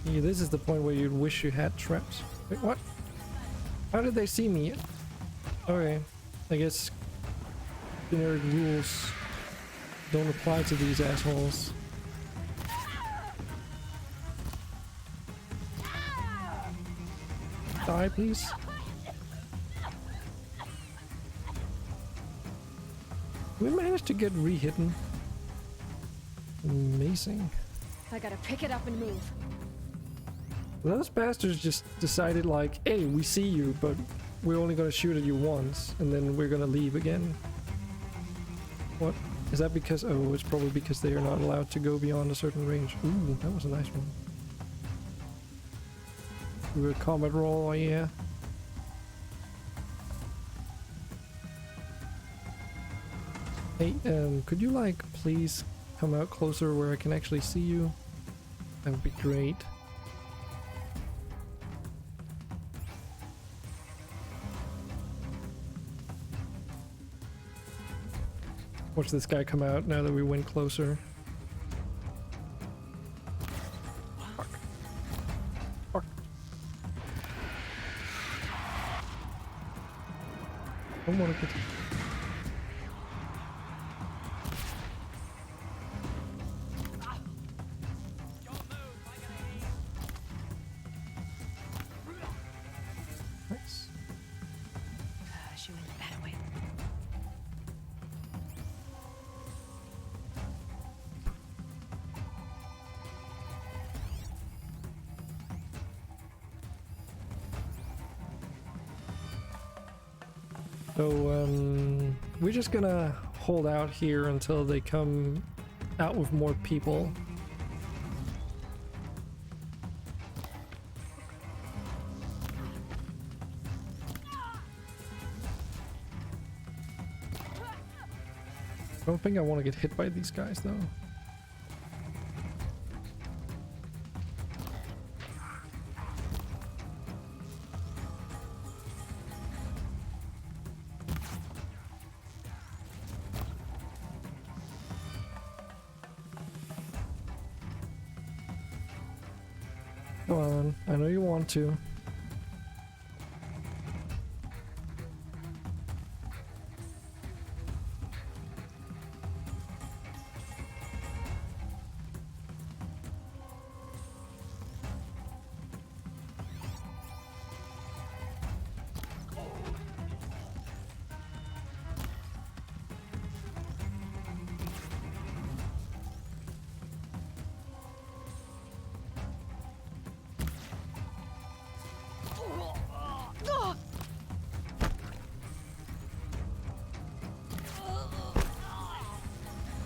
Yeah, this is the point where you wish you had traps. Wait, what? How did they see me? Okay, I guess generic rules don't apply to these assholes. Die, please. We managed to get re-hitten. Amazing. I gotta pick it up and move. Those bastards just decided like, hey, we see you, but we're only gonna shoot at you once, and then we're gonna leave again. What? Is that because... oh, it's probably because they are not allowed to go beyond a certain range. Ooh, that was a nice one. Do a combat roll, oh yeah. Hey, could you like please come out closer where I can actually see you? That would be great. Watch this guy come out now that we went closer. Fuck. Fuck. I don't want to get... Nice. She went that way. So, we're just gonna hold out here until they come out with more people. I don't think I want to get hit by these guys, though. Come on, I know you want to.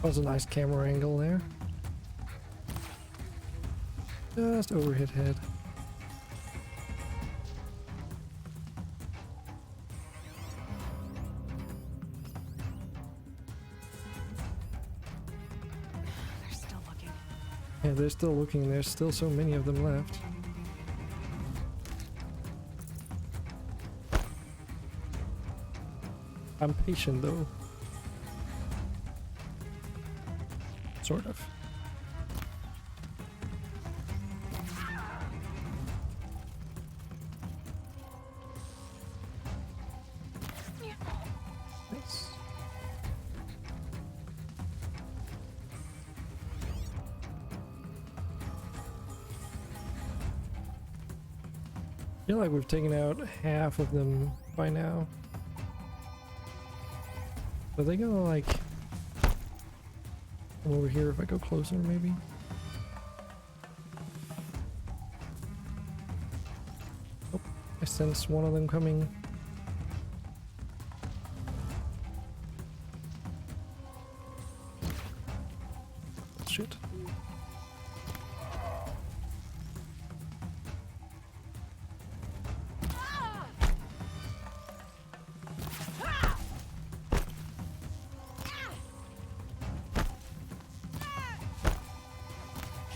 That was a nice camera angle there. Just overhit head. They're still looking. Yeah, they're still looking. There's still so many of them left. I'm patient though. Sort of. Nice. I feel like we've taken out half of them by now. Are they gonna like come over here if I go closer, maybe? Oh, I sense one of them coming. Shit.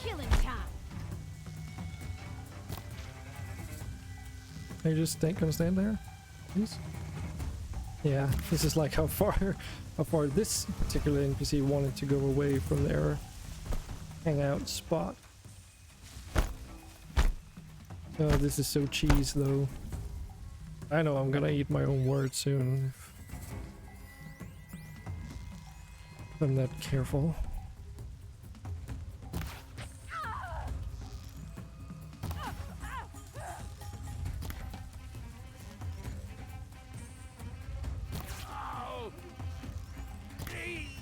Killing time. Are you just gonna stand there, please? Yeah, this is like how far this particular NPC wanted to go away from their hangout spot. Oh, this is so cheese though. I know I'm gonna eat my own words soon if I'm not careful.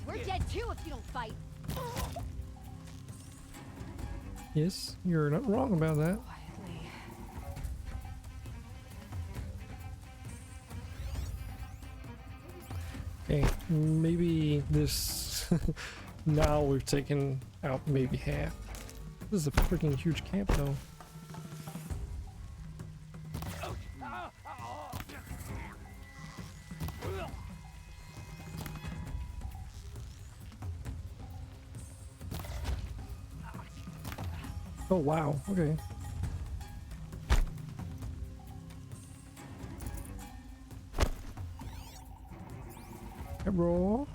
We're dead too if you don't fight. Yes, you're not wrong about that. Okay, maybe this... now we've taken out maybe half. This is a freaking huge camp though. Oh wow, okay. Hey bro,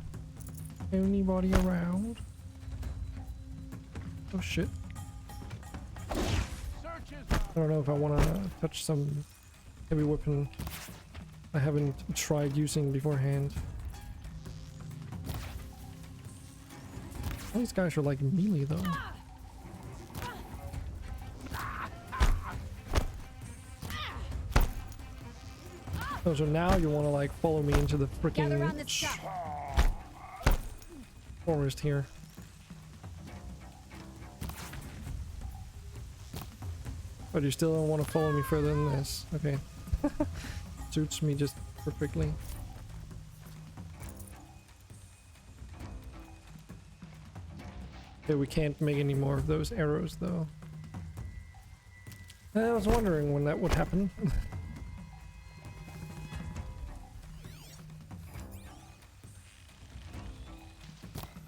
anybody around? Oh shit. I don't know if I want to touch some heavy weapon I haven't tried using beforehand. All these guys are like melee though. Oh, so now you want to like follow me into the freaking forest here. But you still don't want to follow me further than this. Okay. Suits me just perfectly. Okay, we can't make any more of those arrows though. I was wondering when that would happen.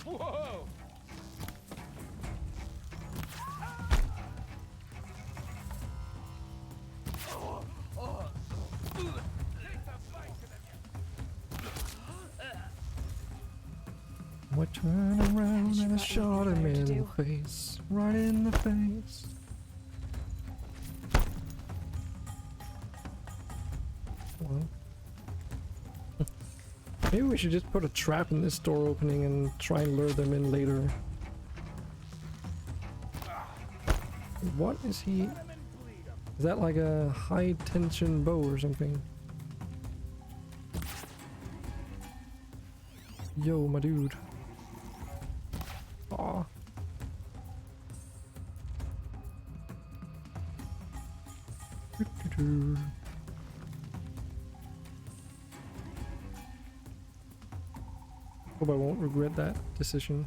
Whoa! What turn around and I shot him in the face, right in the face. Well, maybe we should just put a trap in this door opening and try and lure them in later. What is he? Is that like a high tension bow or something? Yo, my dude. Aw. Hope I won't regret that decision.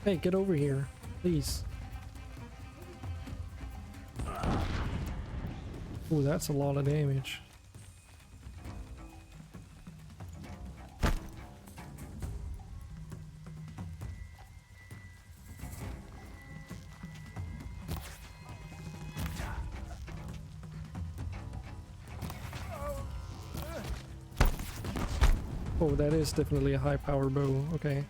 Hey, get over here, please. Oh, that's a lot of damage. Oh, that is definitely a high power bow. Okay.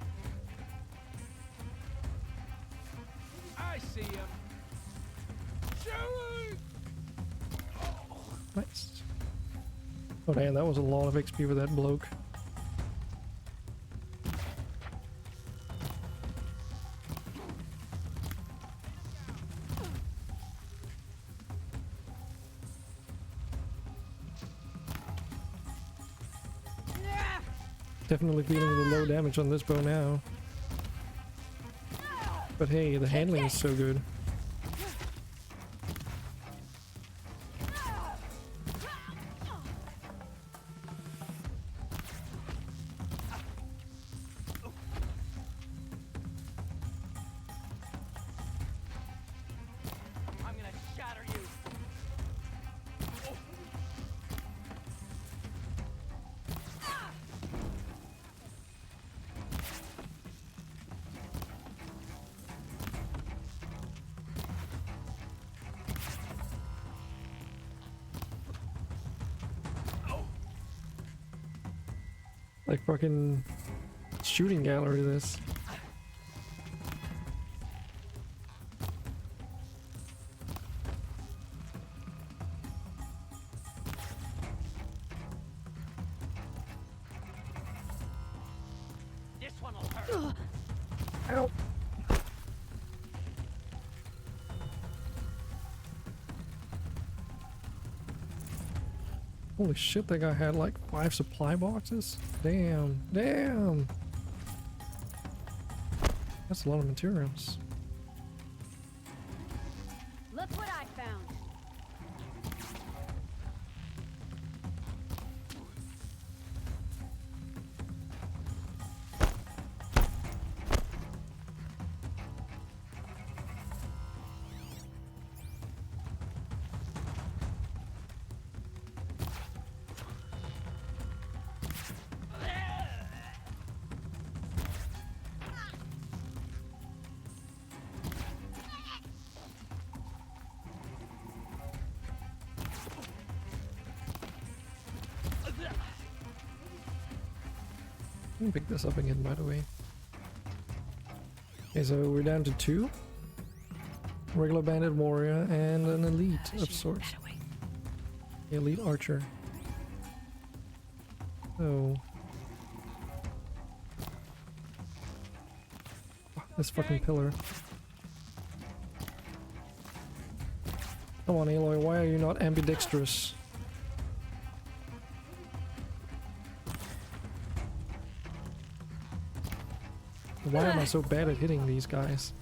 I see him. Nice. Oh damn, that was a lot of XP for that bloke. Definitely feeling the low damage on this bow now. But hey, the handling is so good. I'm gonna shatter you. Like fucking shooting gallery, this. This one will hurt. Ow. Holy shit, that guy had like 5 supply boxes? Damn, damn! That's a lot of materials. Look what I found. Let me pick this up again, by the way. Okay, so we're down to 2. Regular bandit warrior and an elite of sorts. The elite archer. So... this fucking pillar. Come on, Aloy, why are you not ambidextrous? Why am I so bad at hitting these guys?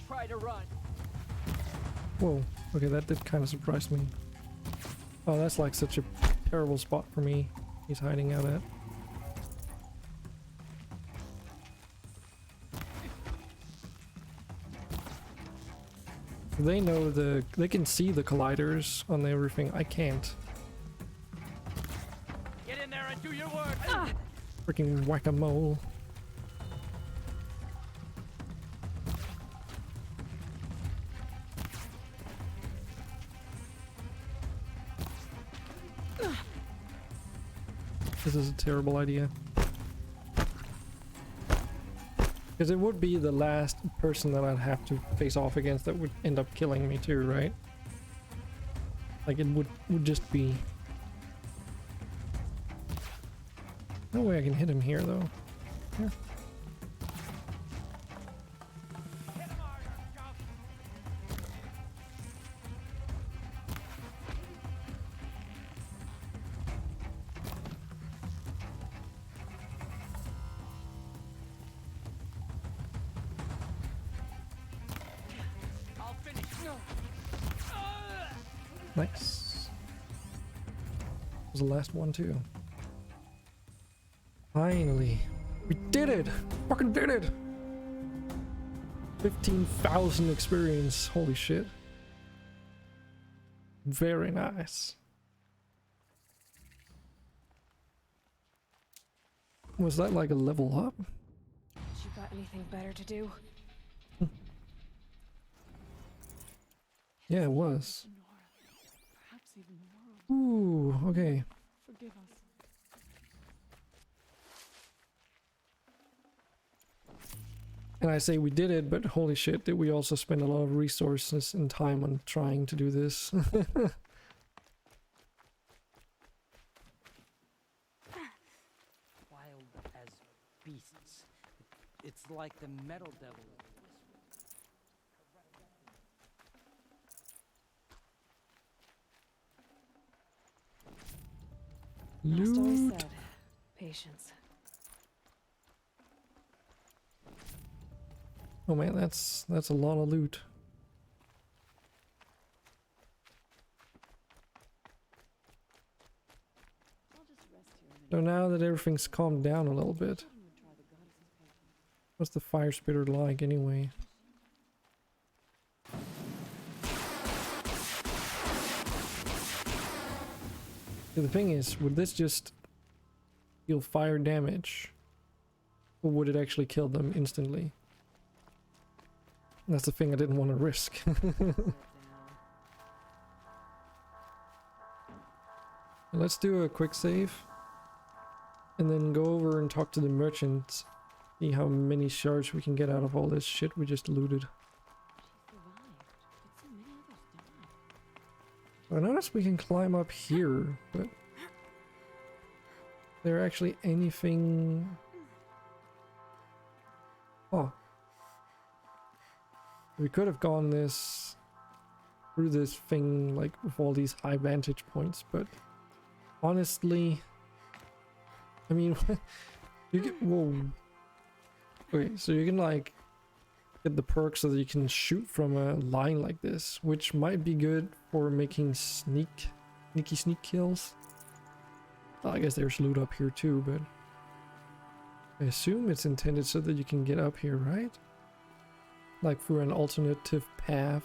Try to run. Whoa, okay, that did kind of surprise me. Oh, that's like such a terrible spot for me. He's hiding out at. They know they can see the colliders on everything. I can't. Get in there and do your work. Freaking whack-a-mole. This is a terrible idea. Because it would be the last person that I'd have to face off against that would end up killing me too, right? Like it would just be... No way I can hit him here though. Here. Nice. Was the last one too. Finally. We did it! Fucking did it! 15,000 experience. Holy shit. Very nice. Was that like a level up? You got anything better to do? Yeah, it was. Perhaps even the world. Ooh, okay. Forgive us. And I say we did it, but holy shit, did we also spend a lot of resources and time on trying to do this. Wild as beasts. It's like the metal devil. Last always Loot. said, patience. Oh man, that's a lot of loot. So now that everything's calmed down a little bit, What's the fire spitter like anyway? The thing is, would this just deal fire damage? Or would it actually kill them instantly? That's the thing I didn't want to risk. Let's do a quick save. And then go over and talk to the merchant. See how many shards we can get out of all this shit we just looted. I noticed we can climb up here, but... Is there actually anything... Oh. We could have gone this... through this thing, like, with all these high vantage points, but... Honestly... I mean... you get... Whoa. Okay, so you can, like... get the perk so that you can shoot from a line like this, which might be good for making sneaky sneak kills. Well, I guess there's loot up here too, but I assume it's intended so that you can get up here, right? Like through an alternative path.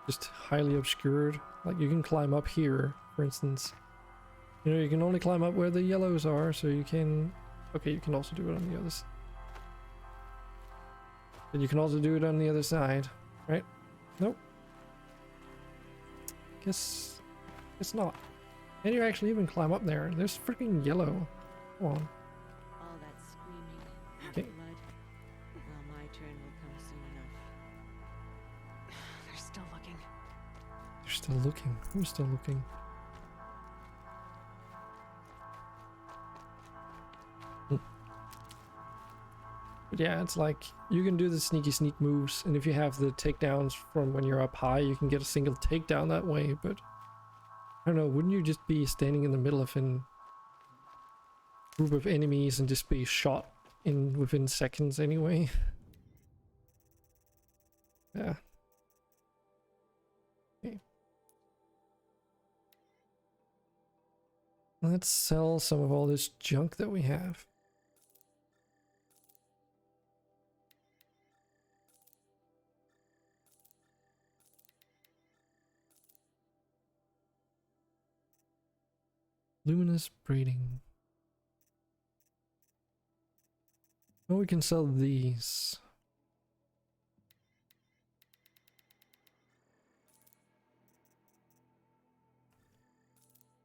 Just highly obscured. Like you can climb up here, for instance. You know, you can only climb up where the yellows are, so you can... Okay, you can also do it on the other side. But you can also do it on the other side, right? Nope. Guess it's not. Can you actually even climb up there? There's freaking yellow. Come on. All that screaming, Okay. blood. Well, my turn will come soon enough. They're still looking. They're still looking. Who's still looking? But yeah, it's like you can do the sneaky sneak moves, and if you have the takedowns from when you're up high, you can get a single takedown that way. But I don't know, wouldn't you just be standing in the middle of a group of enemies and just be shot in within seconds anyway? Yeah. Okay. Let's sell some of all this junk that we have. Luminous braiding. Oh, we can sell these.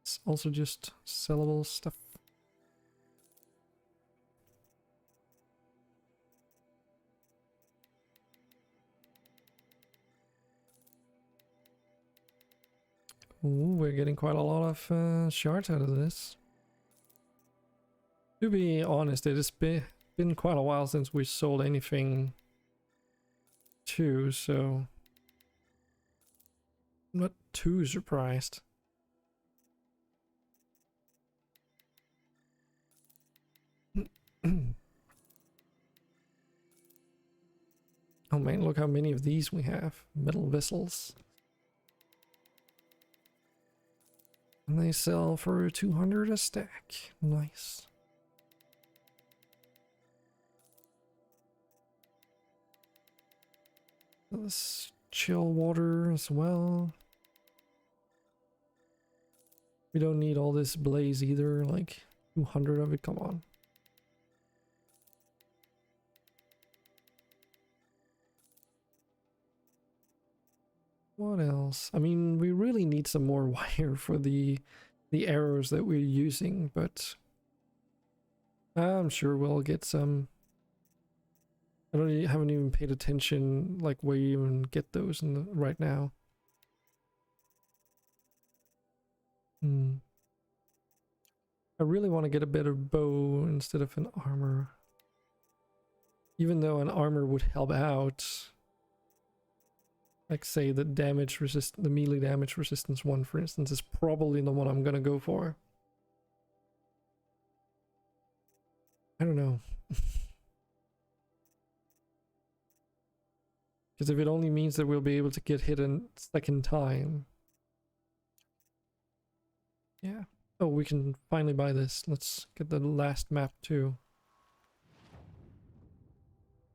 It's also just sellable stuff. Ooh, we're getting quite a lot of shards out of this. To be honest, it has been quite a while since we sold anything too, so I'm not too surprised. Oh man, look how many of these we have. Metal vessels. And they sell for 200 a stack. Nice. This chill water as well. We don't need all this blaze either, like 200 of it, come on. What else? I mean, we really need some more wire for the arrows that we're using, but I'm sure we'll get some. Haven't even paid attention like where you even get those right now. I really want to get a better bow instead of an armor. Even though an armor would help out. Like say the the melee damage resistance one, for instance, is probably the one I'm gonna go for. I don't know. Because if it only means that we'll be able to get hit a second time. Yeah. Oh, we can finally buy this. Let's get the last map too.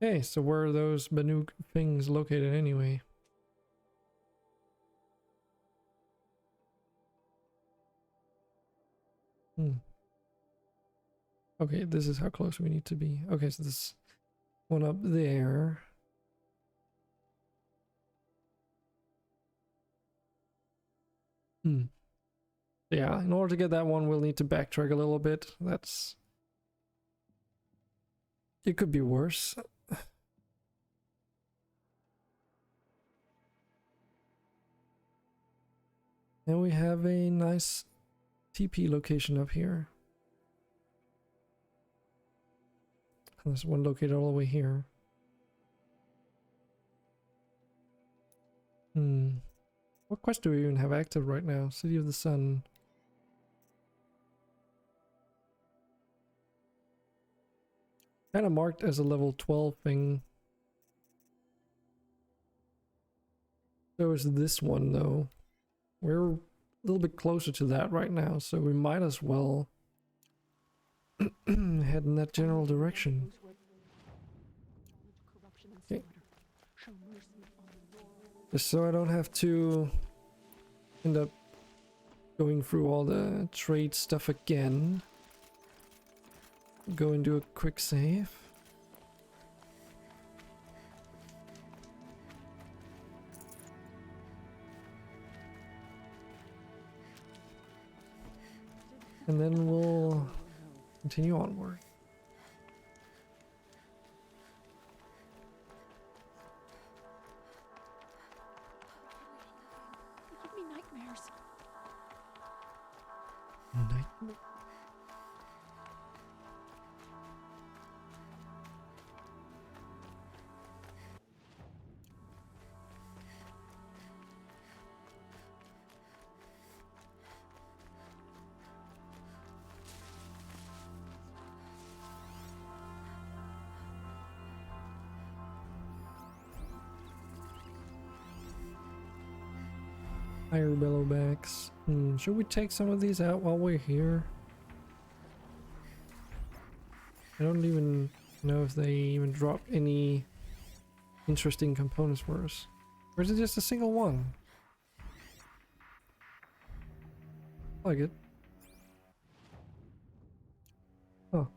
Okay, so where are those Banuk things located anyway? Okay, this is how close we need to be. Okay, so this one up there. Yeah, in order to get that one, we'll need to backtrack a little bit. It could be worse. And we have a nice TP location up here. There's one located all the way here. What quest do we even have active right now? City of the Sun. Kind of marked as a level 12 thing. So is this one though. We're a little bit closer to that right now, so we might as well head in that general direction. Okay. Just so I don't have to end up going through all the trade stuff again. Go and do a quick save. And then we'll continue onward. Give me nightmares. Nightmare. Higher bellowbacks. Should we take some of these out while we're here? I don't even know if they even drop any interesting components for us. Or is it just a single one? I like it. Oh.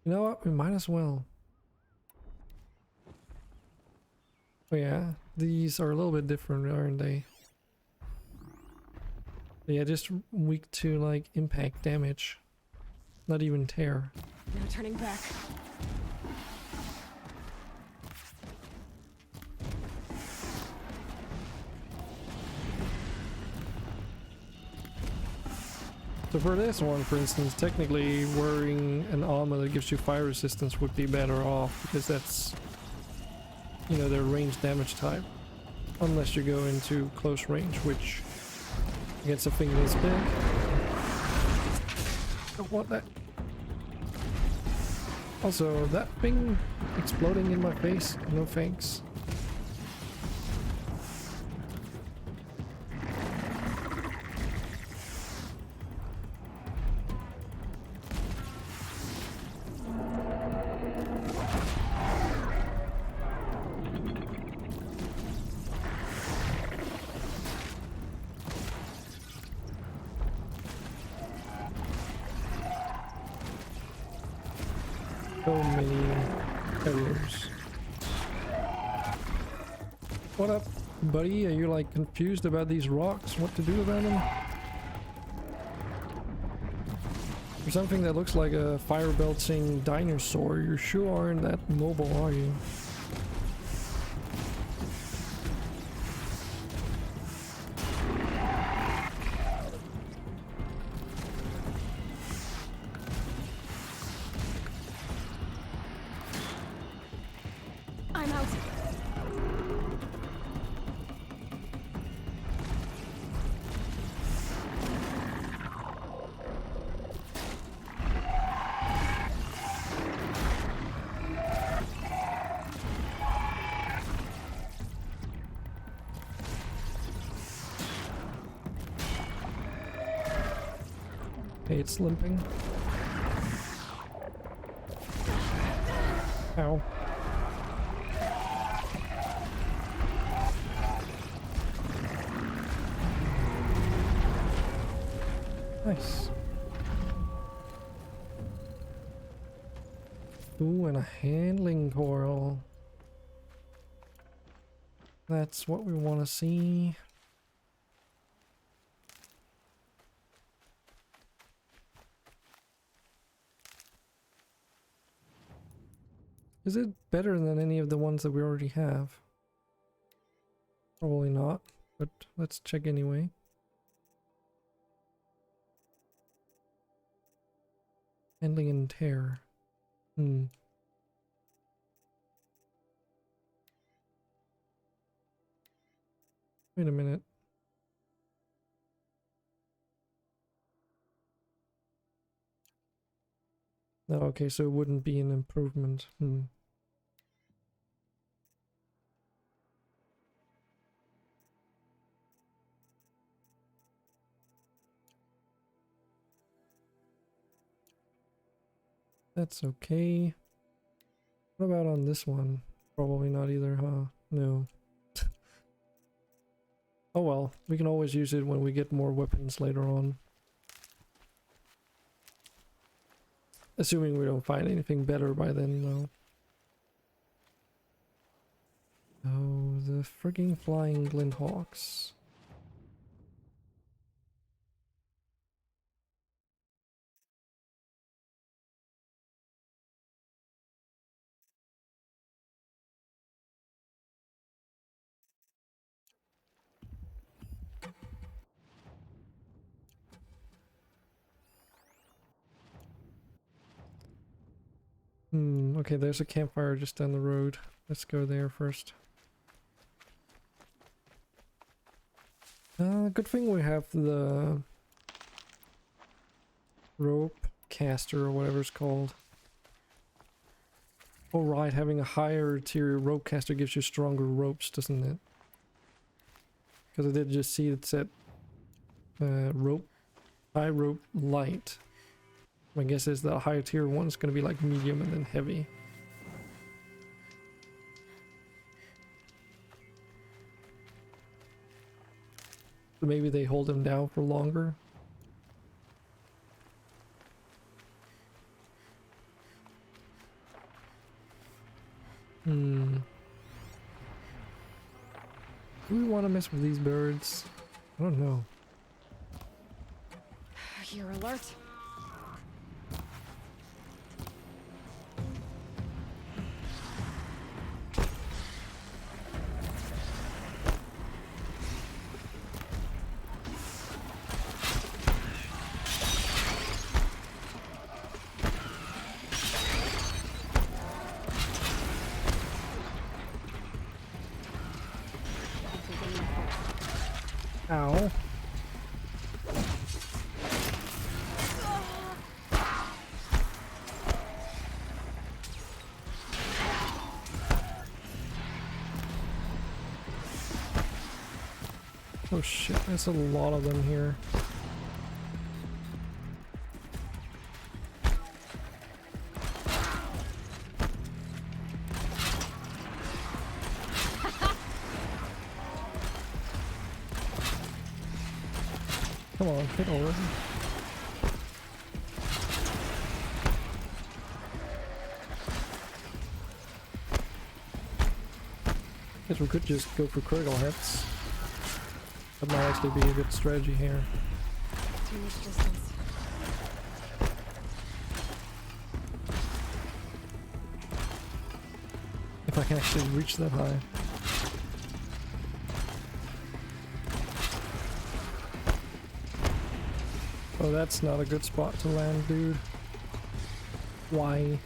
You know what? We might as well. Oh yeah, these are a little bit different, aren't they? Yeah, just weak to like impact damage. Not even tear. No turning back. So for this one, for instance, technically wearing an armor that gives you fire resistance would be better off, because that's, you know, their range damage type. Unless you go into close range, which against a thing this big. Don't want that. Also, that thing exploding in my face, no thanks. So many errors. What up, buddy? Are you like confused about these rocks? What to do about them? For something that looks like a fire belching dinosaur, you sure aren't that mobile, are you? I'm out. Okay, it's limping. Ow. Nice. Ooh, and a handling coil. That's what we want to see. Is it better than any of the ones that we already have? Probably not, but let's check anyway. Handling and tear. Wait a minute. No, okay, so it wouldn't be an improvement. That's okay. What about on this one? Probably not either, huh? No. Oh well, we can always use it when we get more weapons later on. Assuming we don't find anything better by then, though. Oh, the frigging flying Glinthawks. Okay, there's a campfire just down the road. Let's go there first. Good thing we have the rope caster or whatever it's called. Oh right, having a higher tier rope caster gives you stronger ropes, doesn't it? Because I did just see it said rope, high rope light. My guess is the higher tier one is going to be like medium and then heavy. So maybe they hold them down for longer. Do we want to mess with these birds? I don't know. You're alert. Ow. Oh shit, there's a lot of them here. Come on, hit already. Guess we could just go for critical hits. That might actually be a good strategy here. Too much distance. If I can actually reach that high. Oh, that's not a good spot to land, dude. Why?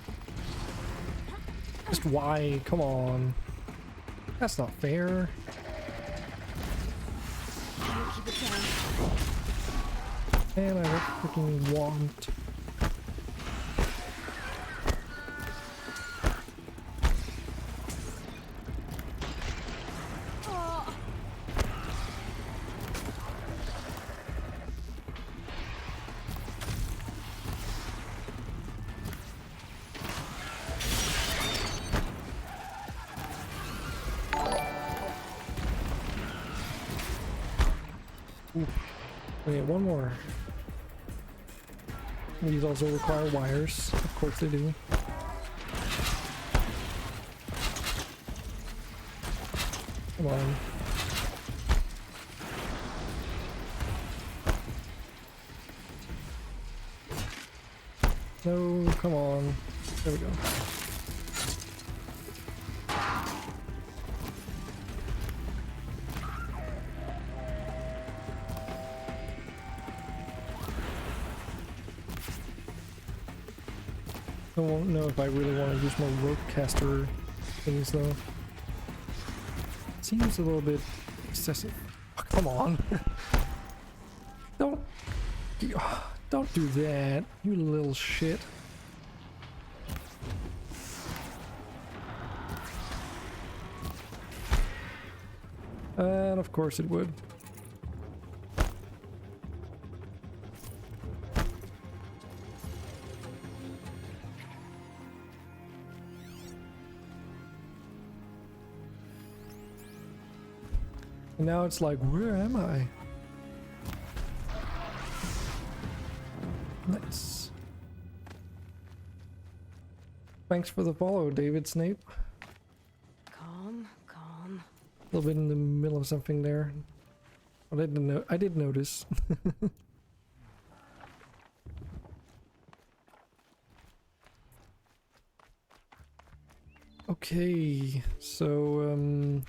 Just why? Come on. That's not fair. Keep it down. And I don't freaking want. Ooh. Okay, one more. These also require wires. Of course they do. Come on. No, come on. There we go. I don't know if I really want to use more rope caster things though. Seems a little bit excessive. Oh, come on. Don't do that, you little shit. And of course it would. And now it's like, where am I? Nice. Thanks for the follow, David Snape. Calm, calm. A little bit in the middle of something there. But I didn't know. I did notice. Okay, so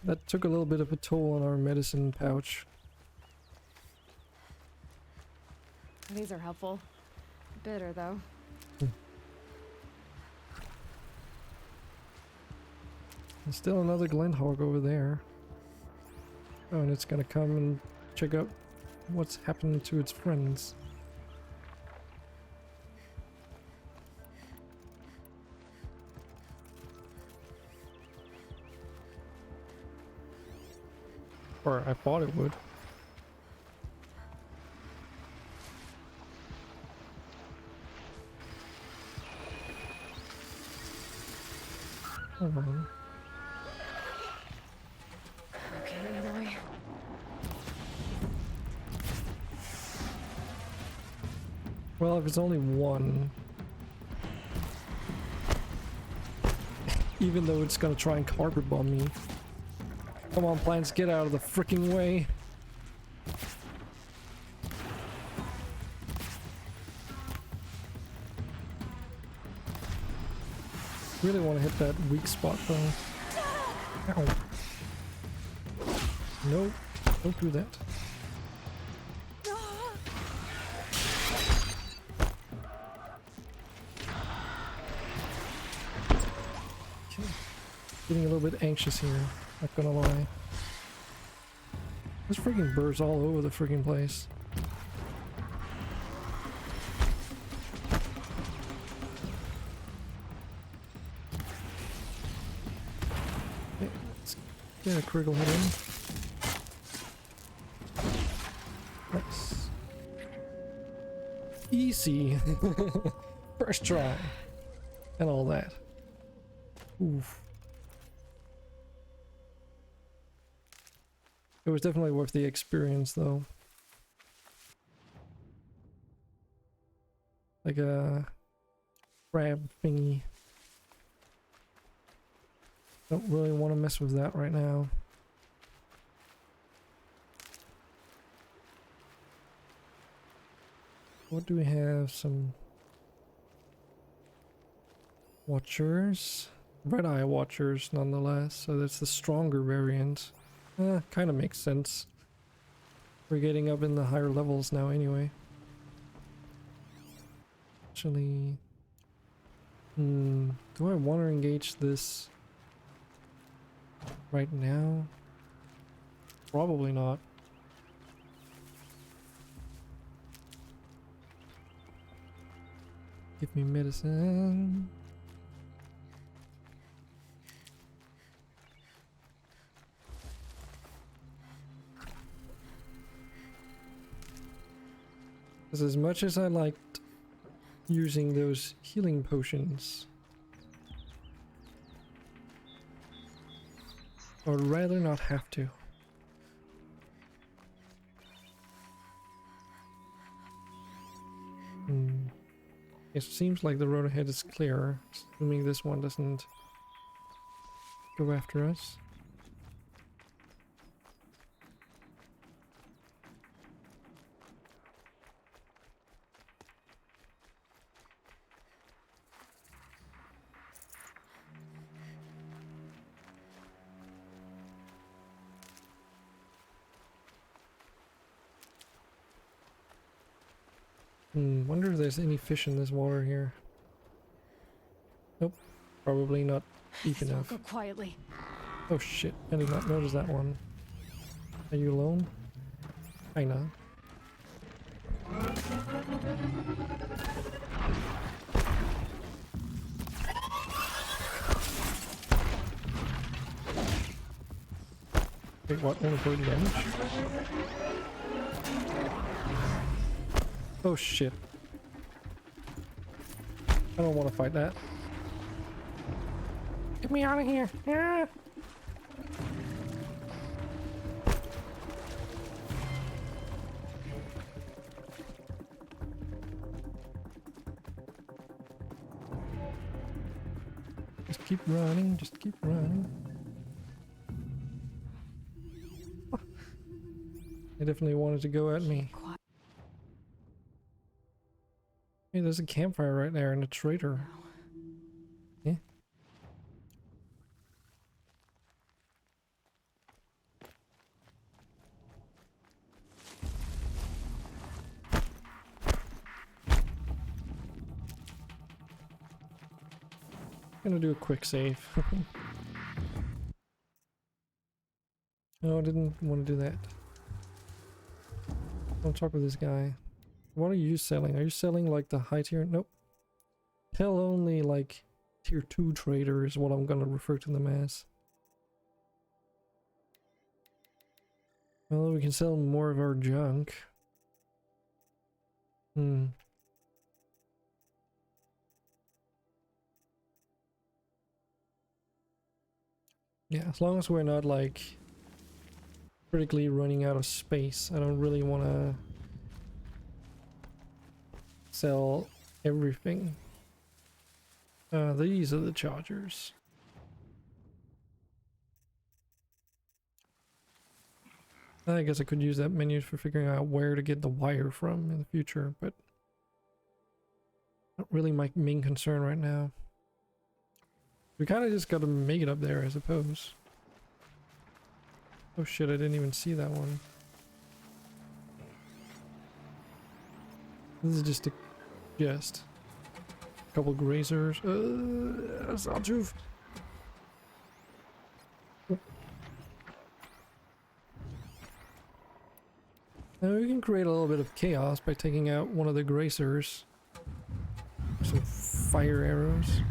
that took a little bit of a toll on our medicine pouch. These are helpful. Bitter though. There's still another Glendhog over there. Oh, and it's gonna come and check out what's happening to its friends. Or I thought it would. Hold on. Okay, Aloy. Well, if it's only one. Even though it's gonna try and carpet bomb me. Come on, plants, get out of the freaking way. Really want to hit that weak spot though. Ow. Nope, don't do that. Okay. Getting a little bit anxious here. Not gonna lie. There's freaking birds all over the freaking place. Okay, let's get a critical hit in. Nice. Easy. First try. And all that. Oof. It was definitely worth the experience though. Like a crab thingy. Don't really want to mess with that right now. What do we have? Some watchers. Red Eye Watchers nonetheless, so that's the stronger variant. Kind of makes sense. We're getting up in the higher levels now anyway. Actually, do I want to engage this right now? Probably not. Give me medicine. As much as I liked using those healing potions, I would rather not have to. seems like the road ahead is clear, assuming this one doesn't go after us. Wonder if there's any fish in this water here. Nope, probably not deep enough. Go quietly. Oh shit, I did not notice that one. Are you alone? Kinda. Wait, what? Only 30 damage? Oh shit. I don't want to fight that. Get me out of here! Ah! Just keep running, just keep running. They definitely wanted to go at me. Hey, there's a campfire right there and a traitor. Yeah. Gonna do a quick save. No, I didn't want to do that. I'll talk with this guy. What are you selling? Are you selling like the high tier? Nope. Hell, only like tier 2 trader is what I'm gonna refer to them as. Well, we can sell more of our junk. Yeah, as long as we're not like critically running out of space, I don't really want to sell everything. These are the chargers. I guess I could use that menu for figuring out where to get the wire from in the future, but not really my main concern right now. We kind of just got to make it up there, I suppose. Oh shit, I didn't even see that one. This is just a couple grazers. Sawtooth. Now we can create a little bit of chaos by taking out one of the grazers. Some fire arrows.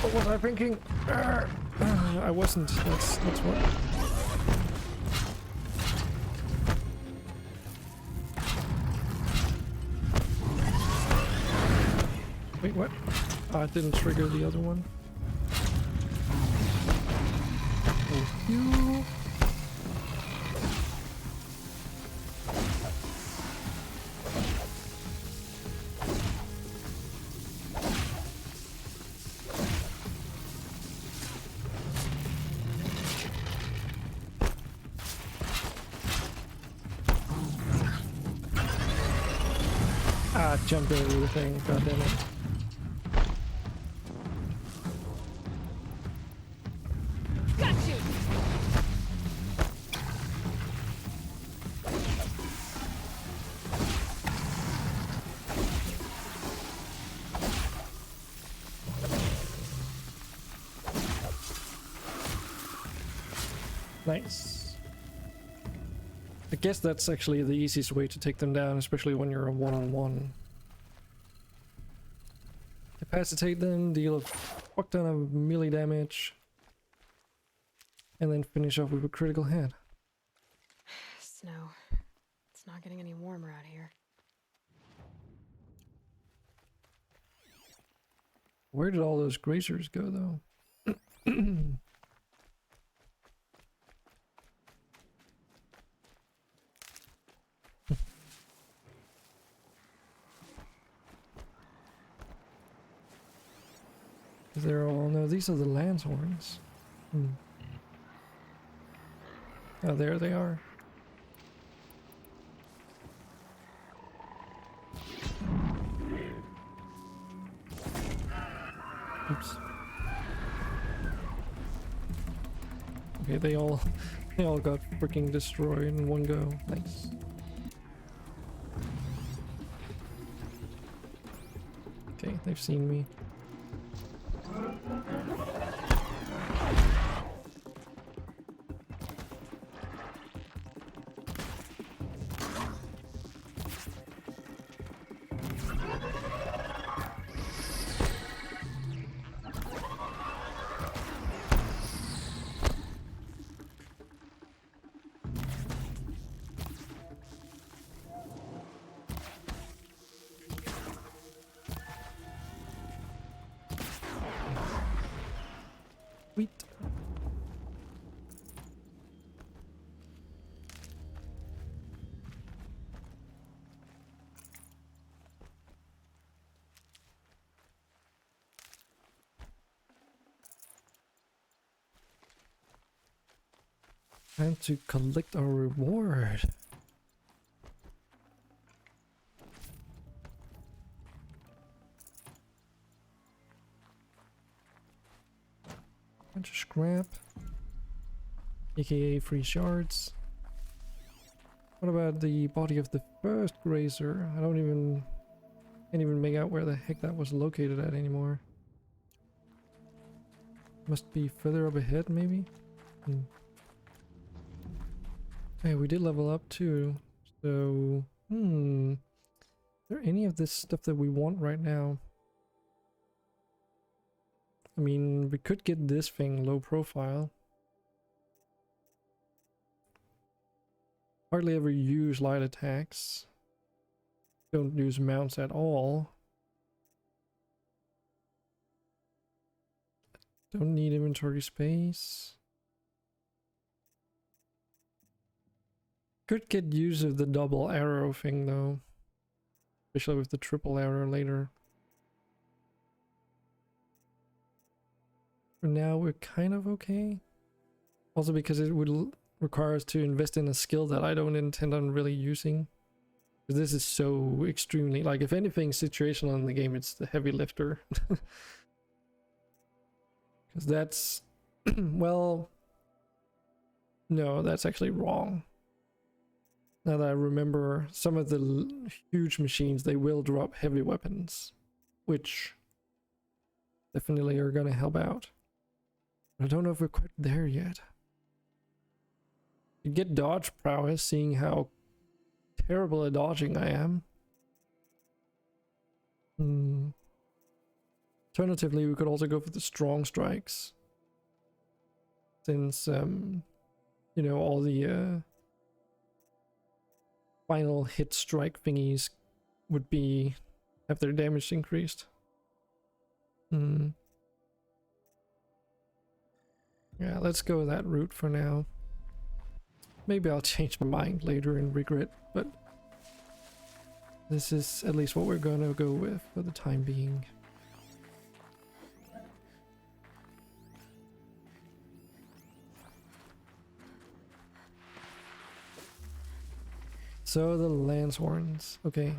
What was I thinking? I wasn't. That's what. Wait, what? It didn't trigger the other one. Thank you. Jumped over the thing, god damn it. Got you. Nice. I guess that's actually the easiest way to take them down, especially when you're a one-on-one. Capacitate them, deal a fuck ton of melee damage, and then finish off with a critical hit. snow. It's not getting any warmer out here. Where did all those grazers go, though? They're all... No, these are the Landshorns. Oh, there they are. Oops. Okay, they all got freaking destroyed in one go. Nice. Okay, they've seen me. Time to collect our reward. Bunch of scrap, aka free shards. What about the body of the first grazer? I can't even make out where the heck that was located at anymore. Must be further up ahead, maybe? Hey, we did level up too, so... Is there any of this stuff that we want right now? I mean, we could get this thing low profile. Hardly ever use light attacks. Don't use mounts at all. Don't need inventory space. Could get use of the double arrow thing though, especially with the triple arrow later. For now we're kind of okay. Also because it would require us to invest in a skill that I don't intend on really using. Because this is so extremely, like, if anything situational in the game, it's the heavy lifter. Because that's, well, no, that's actually wrong. Now that I remember, some of the huge machines, they will drop heavy weapons, which definitely are gonna help out. I don't know if we're quite there yet. You get dodge prowess, seeing how terrible at dodging I am. Alternatively, we could also go for the strong strikes. Since, you know, all the final hit strike thingies would have their damage increased. Yeah, let's go that route for now. Maybe I'll change my mind later and regret, but this is at least what we're gonna go with for the time being. So the Landshorns, okay.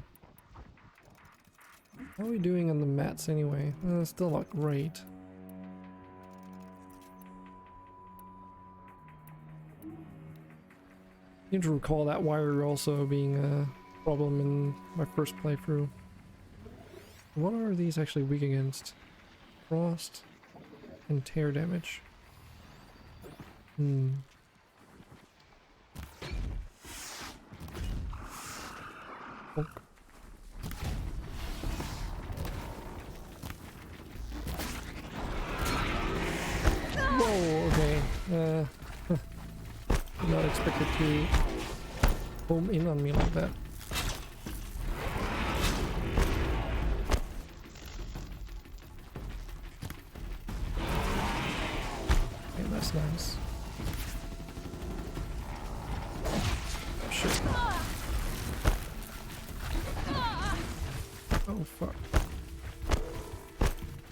How are we doing on the mats anyway? Still not great. I seem to recall that wire also being a problem in my first playthrough. What are these actually weak against? Frost and tear damage. Poke. Whoa, okay. Not expected to home in on me like that. Okay, that's nice. Shit. Oh fuck.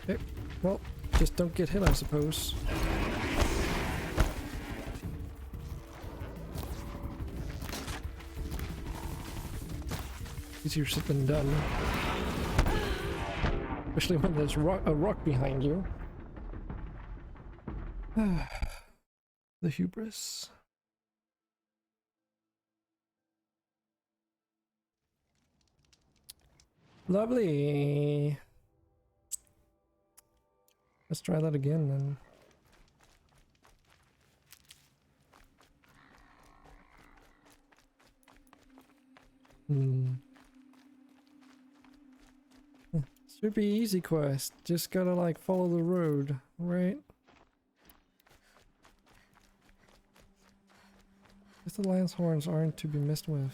Okay, well, just don't get hit, I suppose. Easier said than done. Especially when there's a rock behind you. The hubris. Lovely. Let's try that again then. Should be easy quest. Just gotta like follow the road, right? If the lion's horns aren't to be messed with.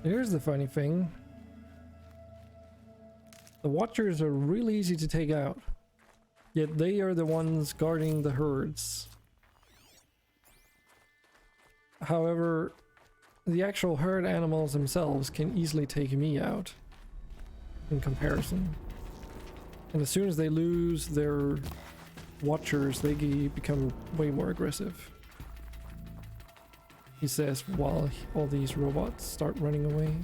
Here's the funny thing. The Watchers are really easy to take out, yet they are the ones guarding the herds. However, the actual herd animals themselves can easily take me out in comparison. And as soon as they lose their Watchers, they become way more aggressive. He says while all these robots start running away.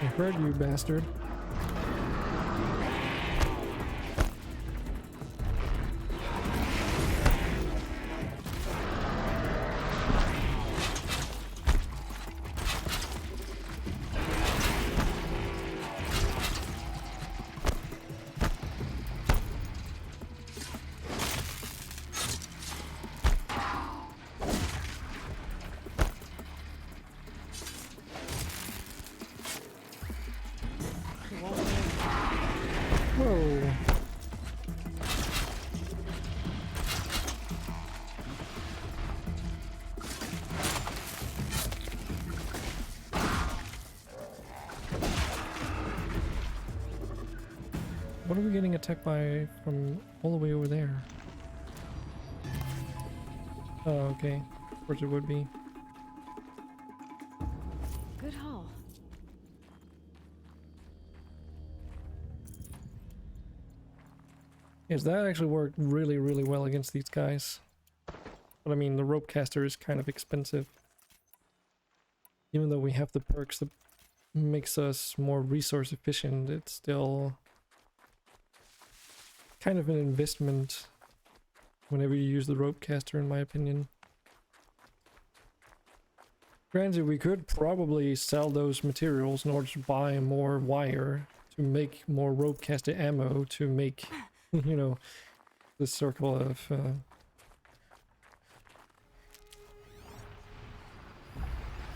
I heard you, bastard. Whoa. What are we getting attacked by from all the way over there? Oh, okay. Of course it would be. Good haul. Yes, that actually worked really, really well against these guys. But I mean, the rope caster is kind of expensive. Even though we have the perks that makes us more resource efficient, it's still kind of an investment whenever you use the rope caster, in my opinion. Granted, we could probably sell those materials in order to buy more wire, to make more rope caster ammo, to make, you know, the circle of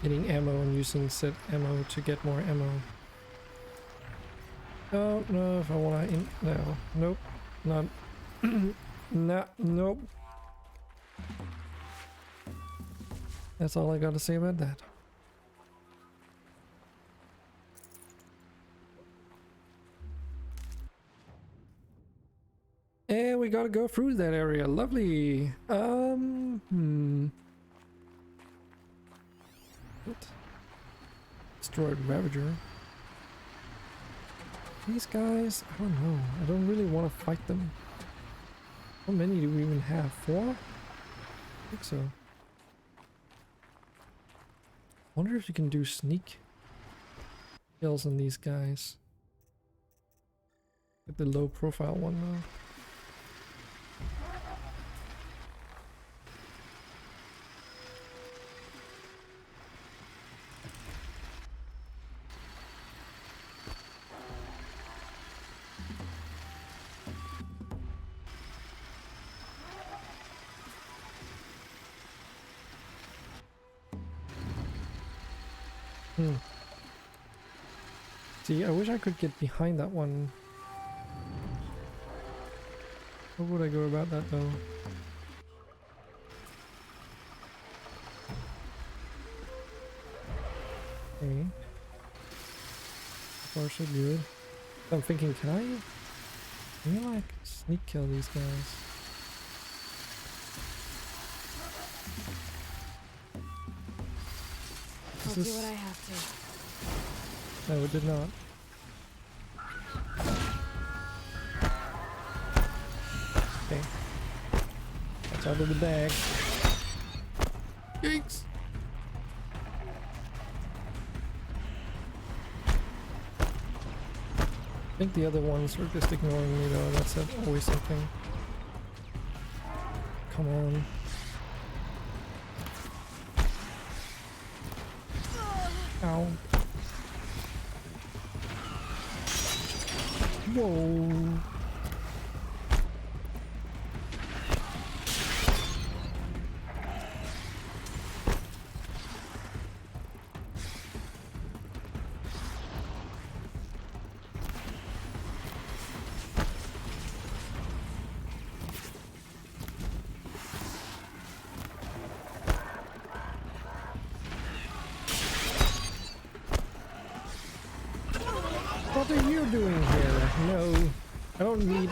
getting ammo and using said ammo to get more ammo. Don't know if I want to no, nope, not nah, nope. That's all I gotta say about that. And we gotta go through that area. Lovely. What? destroyed Ravager. These guys, I don't know. I don't really want to fight them. How many do we even have? 4? I think so. Wonder if you can do sneak kills on these guys. Get the low profile one though. See, I wish I could get behind that one. How would I go about that though? Okay. So far so good. I'm thinking, can I like sneak kill these guys? I'll do what I have to. No, it did not. Okay. That's out of the bag. Yikes! I think the other ones are just ignoring me though, that's always something. Come on. Ow. Whoa. What are you doing here? No, I don't need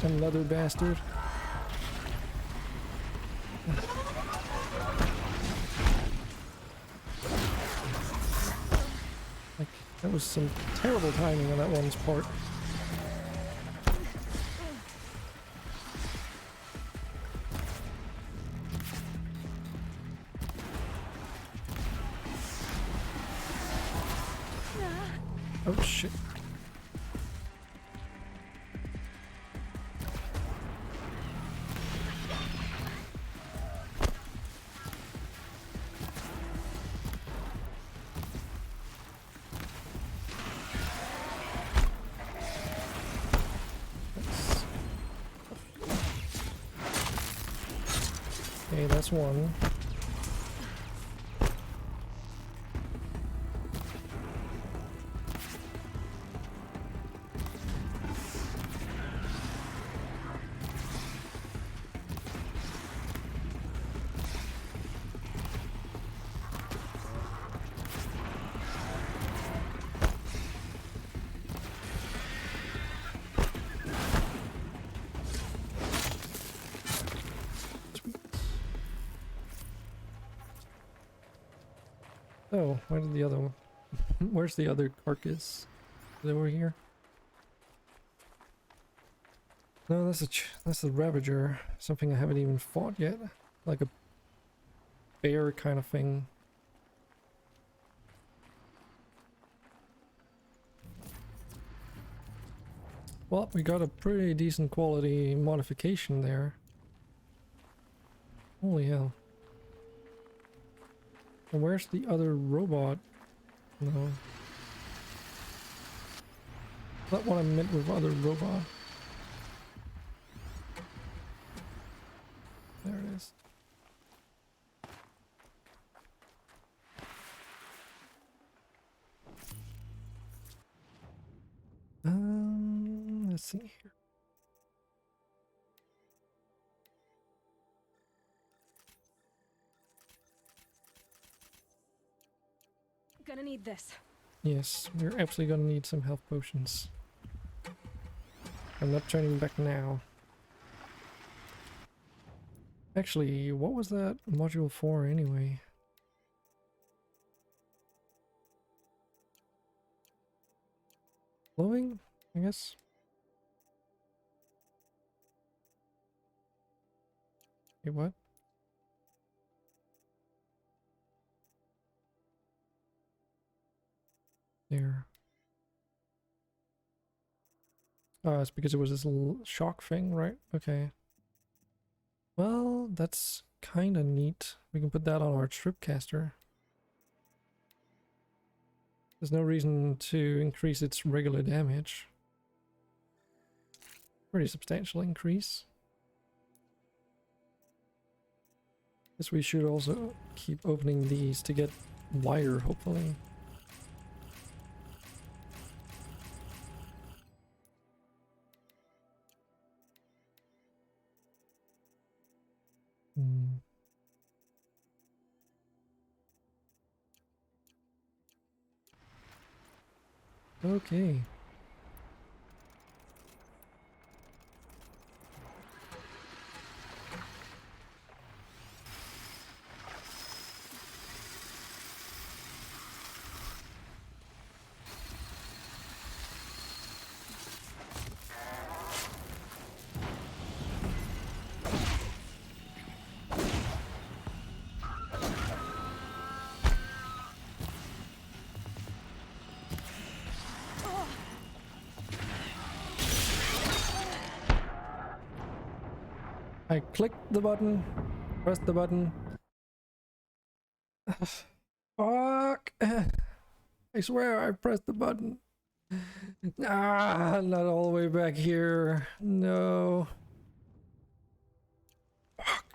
another bastard. Like, that was some terrible timing on that one's part. Oh shit. Okay, that's one. Oh, where did the other one? Where's the other carcass? Is it over here? No, that's a Ravager. Something I haven't even fought yet. Like a bear kind of thing. Well, we got a pretty decent quality modification there. Holy hell. And where's the other robot? No. Not what I meant with other robot. There it is. Let's see here. Gonna need this. Yes, we're absolutely gonna need some health potions. I'm not turning back now. Actually, what was that module for anyway? Glowing, I guess. Wait, what? There. Oh, it's because it was this little shock thing, right? Okay. Well, that's kind of neat. We can put that on our Tripcaster. There's no reason to increase its regular damage. Pretty substantial increase. Guess we should also keep opening these to get wire, hopefully. Okay. I clicked the button, pressed the button. Fuck! I swear I pressed the button. Ah, not all the way back here. No. Fuck.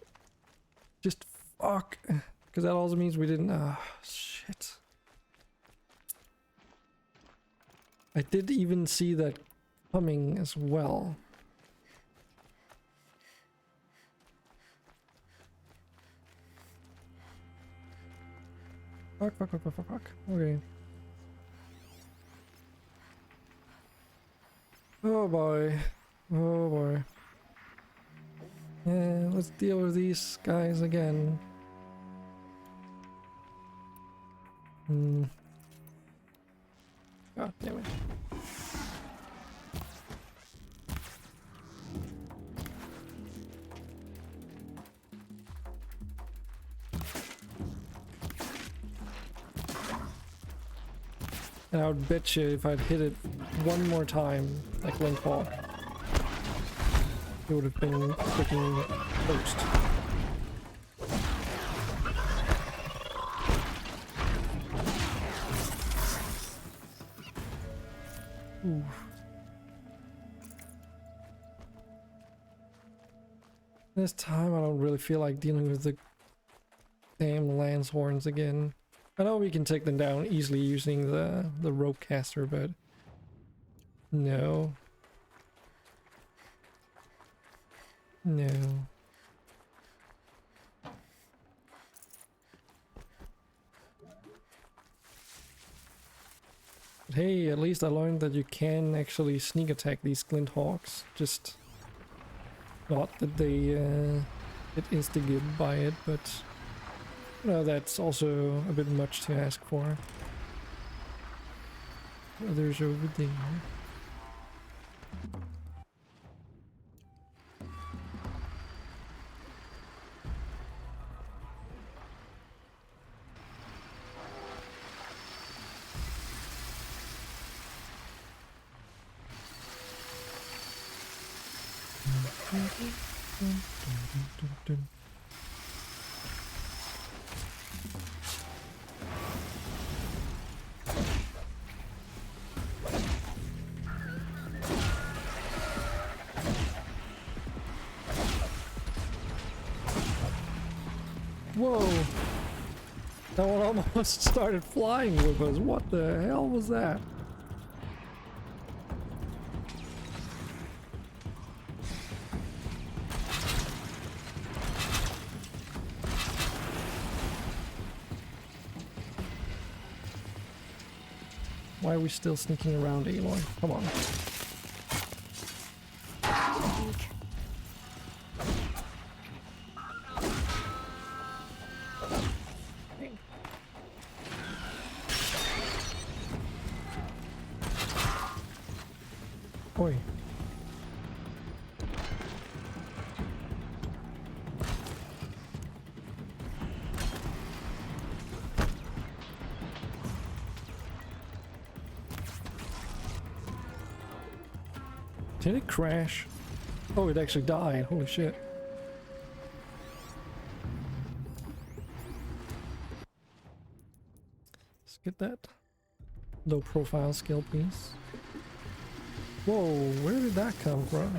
Just fuck. Because that also means we didn't. Ah, shit. I did even see that coming as well. Fuck, fuck, fuck, fuck, fuck, fuck. Okay. Oh boy. Oh boy. Yeah, let's deal with these guys again. God damn it. And I would bet you if I'd hit it one more time, like Linkhawk, it would have been freaking toast. Ooh. This time I don't really feel like dealing with the damn lance horns again. I know we can take them down easily using the rope caster, but no. No. But hey, at least I learned that you can actually sneak attack these glint hawks. Just not that they get instigated by it, but you know, that's also a bit much to ask for. Others over there. Whoa! That one almost started flying with us. What the hell was that? Why are we still sneaking around, Aloy? Come on. Oi. Did it crash? Oh, it actually died. Holy shit. Let's get that low profile skill piece. Whoa, where did that come from?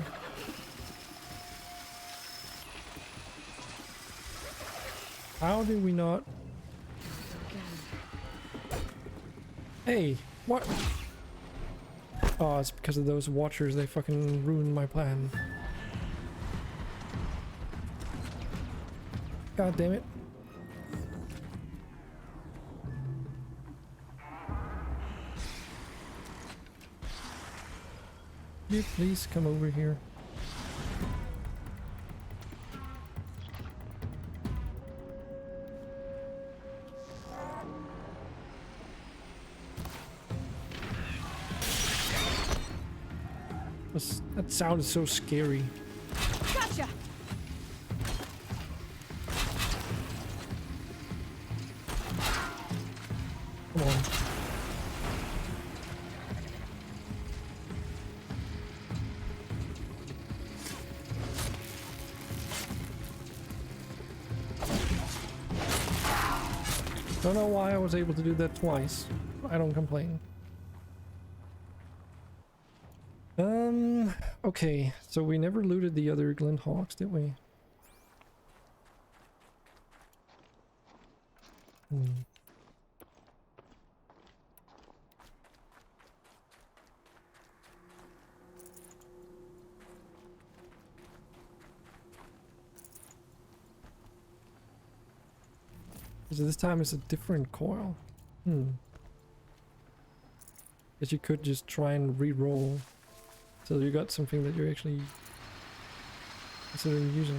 How did we not? Hey, what? Oh, it's because of those watchers. They fucking ruined my plan. God damn it. Can you please come over here? That sound is so scary. Gotcha. Come on. Don't know why I was able to do that twice. I don't complain. Okay, so we never looted the other Glint Hawks, did we? So this time it's a different coil. Guess you could just try and re-roll. So you got something that you're actually considering using.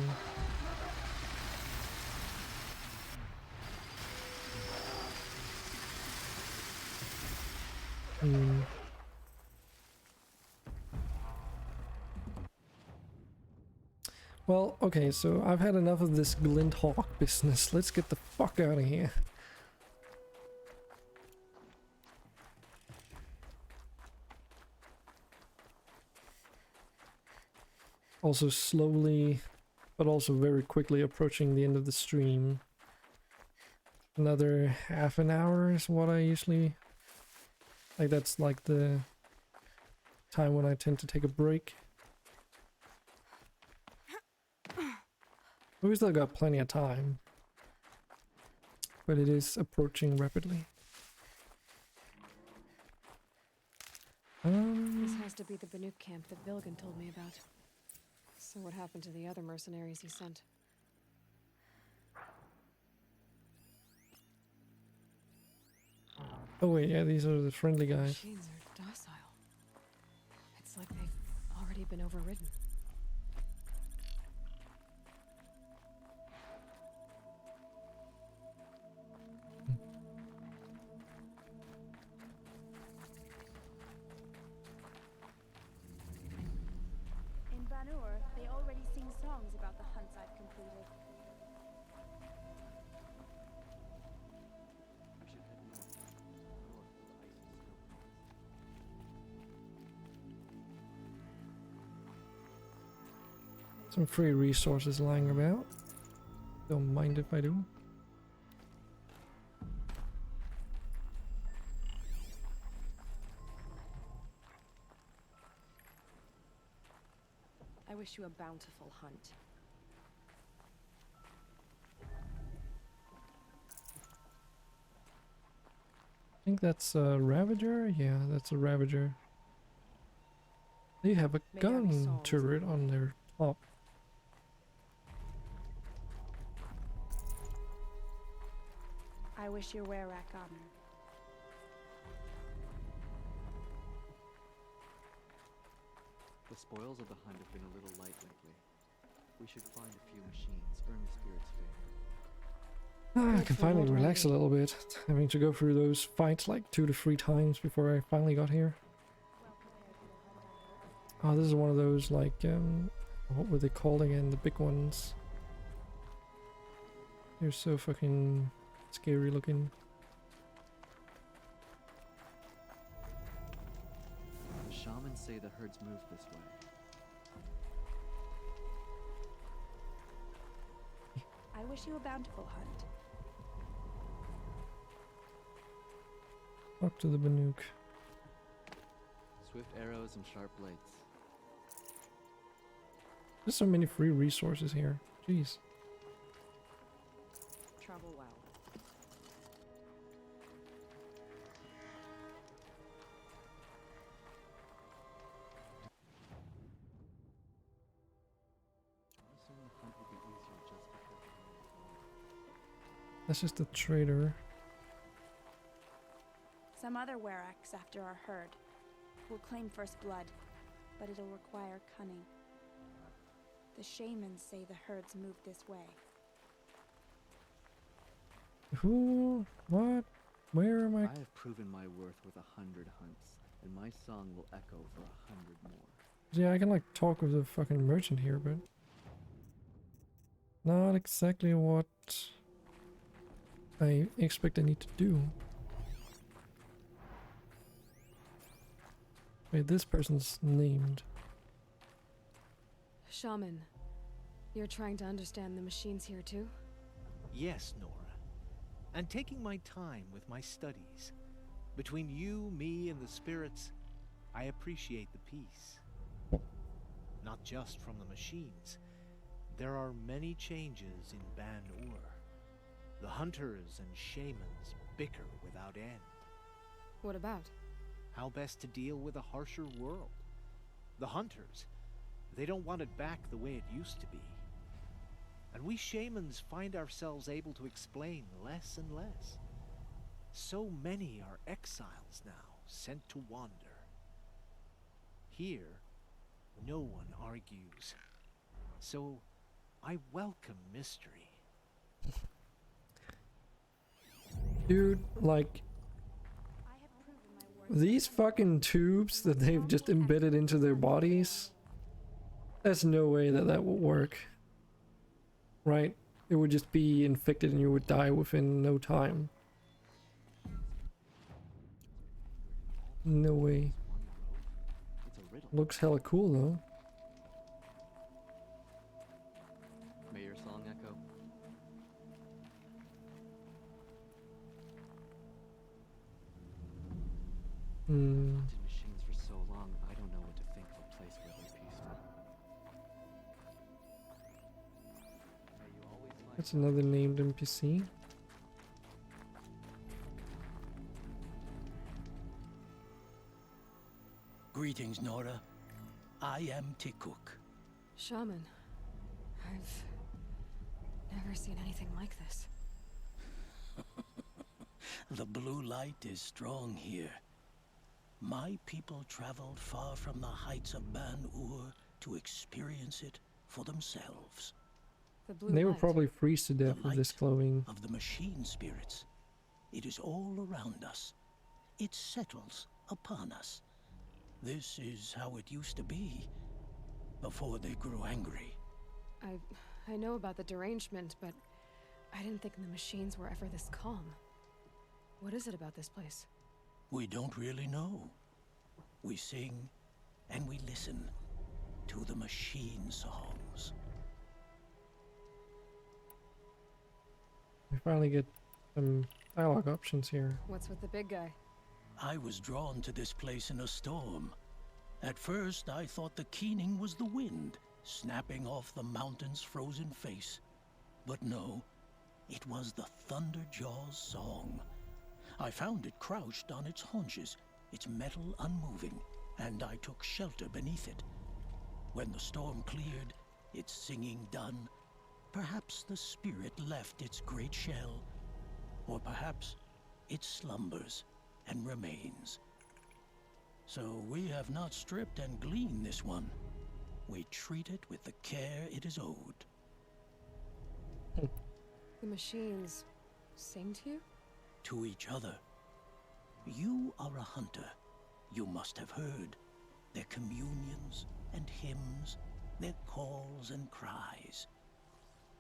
Well, okay, so I've had enough of this Glint Hawk business. Let's get the fuck out of here. Also slowly, but also very quickly approaching the end of the stream. Another half an hour is what I usually... Like, that's like the time when I tend to take a break. We still got plenty of time. But it is approaching rapidly. This has to be the Banuk camp that Vilgan told me about. So what happened to the other mercenaries he sent? Oh wait, yeah, these are the friendly guys. Machines are docile. It's like they've already been overridden. In Vanur, they already sing songs about the hunts I've completed. Some free resources lying about. Don't mind if I do. I wish you a bountiful hunt. I think that's a Ravager? Yeah, that's a Ravager. They have a gun turret on their top. I wish your Werak armor. The spoils of the hunt have been a little light lately. We should find a few machines, earn the spirit's favor. I can finally relax a little bit, having to go through those fights like 2 to 3 times before I finally got here. Oh, this is one of those, like, what were they called again? The big ones. They're so fucking scary looking. The shamans say the herds move this way. I wish you a bountiful hunt. Talk to the Banuk. Swift arrows and sharp blades. There's so many free resources here. Jeez. Travel well. Soon the hunt will be easier just because the moon is low. That's just a trader. Some other Weraks after our herd will claim first blood, but it'll require cunning. The shamans say the herds move this way. Who? What? Where am I? I have proven my worth with 100 hunts, and my song will echo for 100 more. Yeah, I can like talk with the fucking merchant here, but not exactly what I expect I need to do. Wait, this person's named. Shaman, you're trying to understand the machines here too? Yes, Nora. And taking my time with my studies. Between you, me, and the spirits, I appreciate the peace. Not just from the machines. There are many changes in Ban-Ur. The hunters and shamans bicker without end. What about? How best to deal with a harsher world. The hunters, they don't want it back the way it used to be. And we shamans find ourselves able to explain less and less. So many are exiles now, sent to wander. Here, no one argues. So, I welcome mystery. Dude, like, these fucking tubes that they've just embedded into their bodies, there's no way that that would work. Right? It would just be infected and you would die within no time. No way. Looks hella cool though. May your song echo. Hmm. Hunted machines for so long, I don't know what to think of a place where they're peaceful. May you always lie. That's another named NPC. Greetings, Nora. I am Tikuk. Shaman, I've never seen anything like this. The blue light is strong here. My people traveled far from the heights of Ban-Ur to experience it for themselves. The blue They would light. probably freeze to death with this clothing. Of the machine spirits. It is all around us. It settles upon us. This is how it used to be, before they grew angry. I know about the derangement, but I didn't think the machines were ever this calm. What is it about this place? We don't really know. We sing and we listen to the machine songs. We finally get some dialogue options here. What's with the big guy? I was drawn to this place in a storm. At first, I thought the keening was the wind, snapping off the mountain's frozen face. But no, it was the Thunderjaw's song. I found it crouched on its haunches, its metal unmoving, and I took shelter beneath it. When the storm cleared, its singing done, perhaps the spirit left its great shell, or perhaps it slumbers and remains. So we have not stripped and gleaned this one. We treat it with the care it is owed. The machines sing to you? To each other. You are a hunter. You must have heard. their communions and hymns, their calls and cries.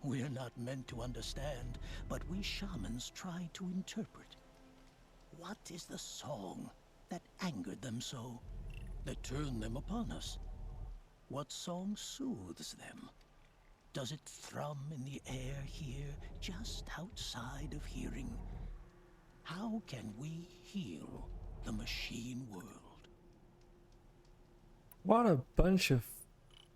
We're not meant to understand, but we shamans try to interpret. What is the song that angered them so, that turned them upon us? What song soothes them? Does it thrum in the air here, just outside of hearing? How can we heal the machine world? What a bunch of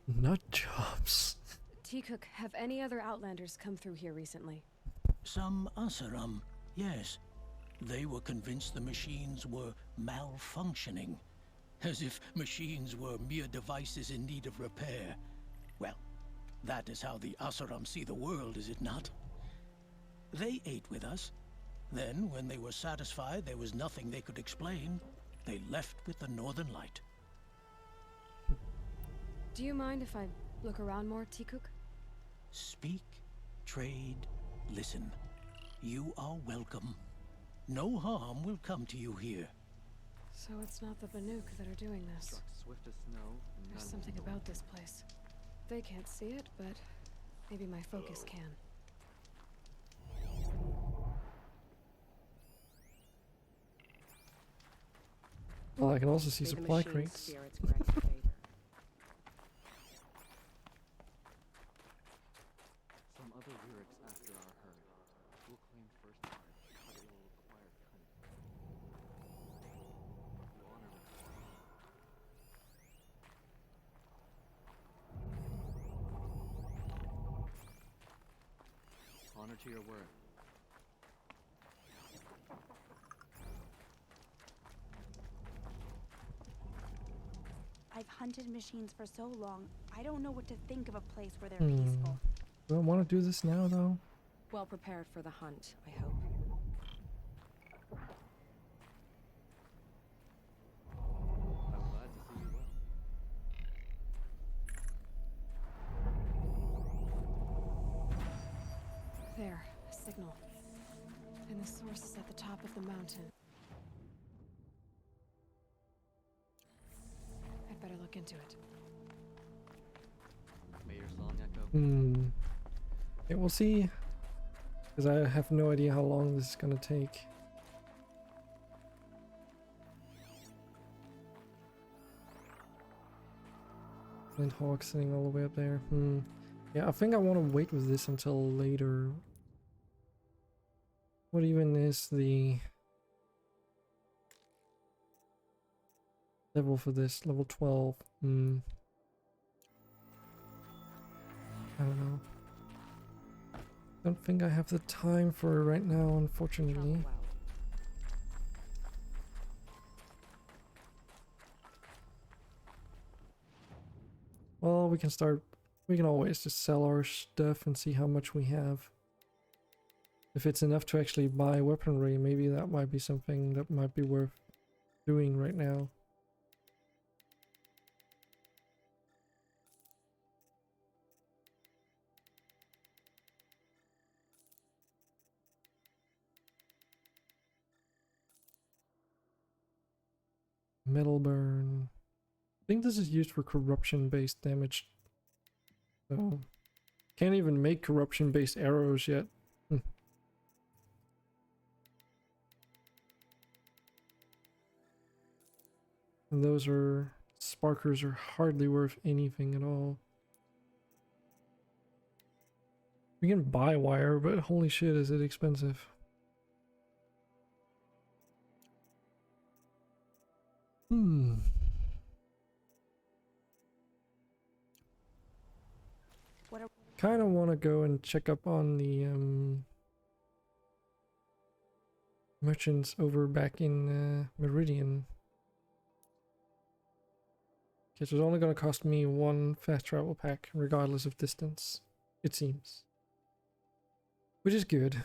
nut jobs. Teacook, have any other Outlanders come through here recently? Some Asaram, yes. They were convinced the machines were malfunctioning. As if machines were mere devices in need of repair. Well, that is how the Asaram see the world, is it not? They ate with us. Then, when they were satisfied there was nothing they could explain, they left with the Northern Light. Do you mind if I look around more, Teacook? Speak, trade, listen. You are welcome. No harm will come to you here. So it's not the Banuk that are doing this. Struck swift as snow. There's something about this place. They can't see it, but maybe my focus can. Well, I can also see supply crates. Some other lyrics after our herd. We'll claim first part, but it will require cunning. To honor them. Honor to your word. I've hunted machines for so long, I don't know what to think of a place where they're Hmm. peaceful. Do I want to do this now, though? Well prepared for the hunt, I hope. I'm glad to see you well. There, a signal. And the source is at the top of the mountain. I'd better look into it. May your song echo. Yeah, we'll see. Because I have no idea how long this is gonna take. And Hawk sitting all the way up there. Yeah, I think I want to wait with this until later. What even is the level for this? Level 12. I don't know. Don't think I have the time for it right now, unfortunately. Well, we can start. We can always just sell our stuff and see how much we have. If it's enough to actually buy weaponry, maybe that might be something that might be worth doing right now. Metal burn. I think this is used for corruption-based damage. So, can't even make corruption-based arrows yet. And those are... sparkers are hardly worth anything at all. We can buy wire, but holy shit, is it expensive. Kind of want to go and check up on the merchants over back in Meridian. Because it's only going to cost me one fast travel pack, regardless of distance, it seems. Which is good.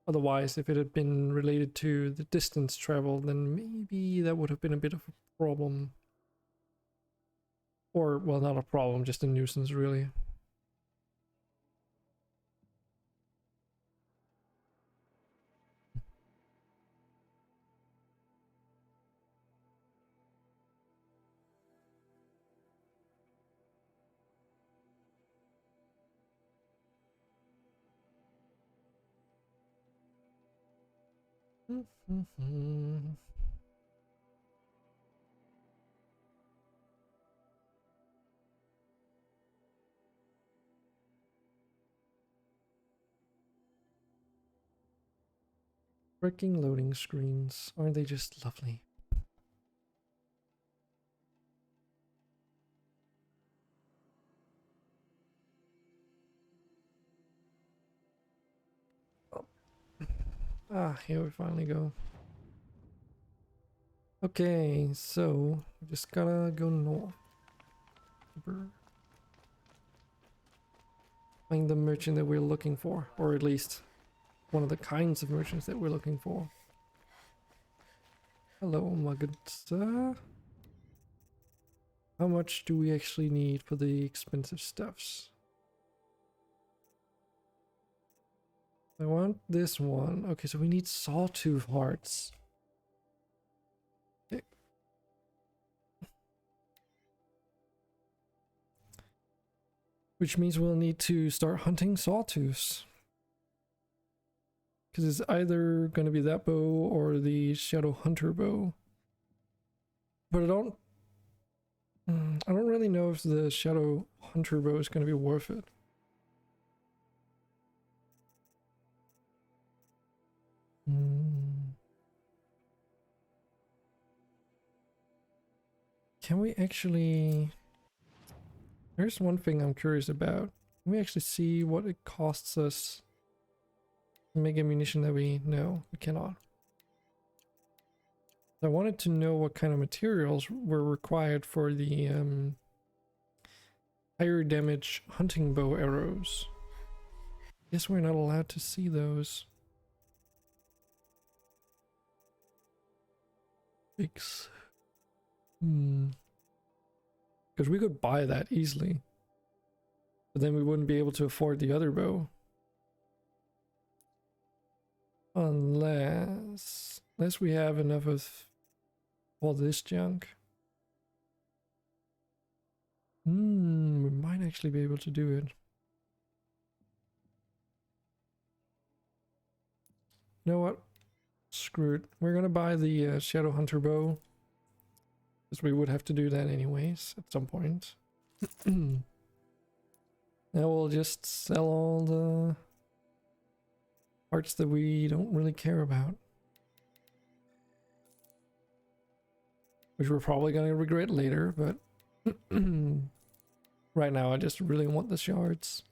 Otherwise, if it had been related to the distance travel, then maybe that would have been a bit of a problem. Or, well, not a problem, just a nuisance, really. Freaking loading screens. Aren't they just lovely? Ah, here we finally go. Okay, so we just gotta go north. Find the merchant that we're looking for, or at least one of the kinds of merchants that we're looking for. Hello, my good sir. How much do we actually need for the expensive stuffs? I want this one. Okay, so we need sawtooth hearts. Okay. Which means we'll need to start hunting sawtooths. Because it's either going to be that bow or the Shadow Hunter bow. But I don't really know if the Shadow Hunter bow is going to be worth it. Can we actually... There's one thing I'm curious about. Can we actually see what it costs us to make ammunition that we... No, we cannot. I wanted to know what kind of materials were required for the higher damage hunting bow arrows. Guess we're not allowed to see those. Because we could buy that easily, but then we wouldn't be able to afford the other bow. Unless we have enough of all this junk. We might actually be able to do it. You know what? Screw it. We're gonna buy the Shadow Hunter bow. Because we would have to do that anyways at some point. Now we'll just sell all the parts that we don't really care about. Which we're probably gonna regret later, but right now I just really want the shards.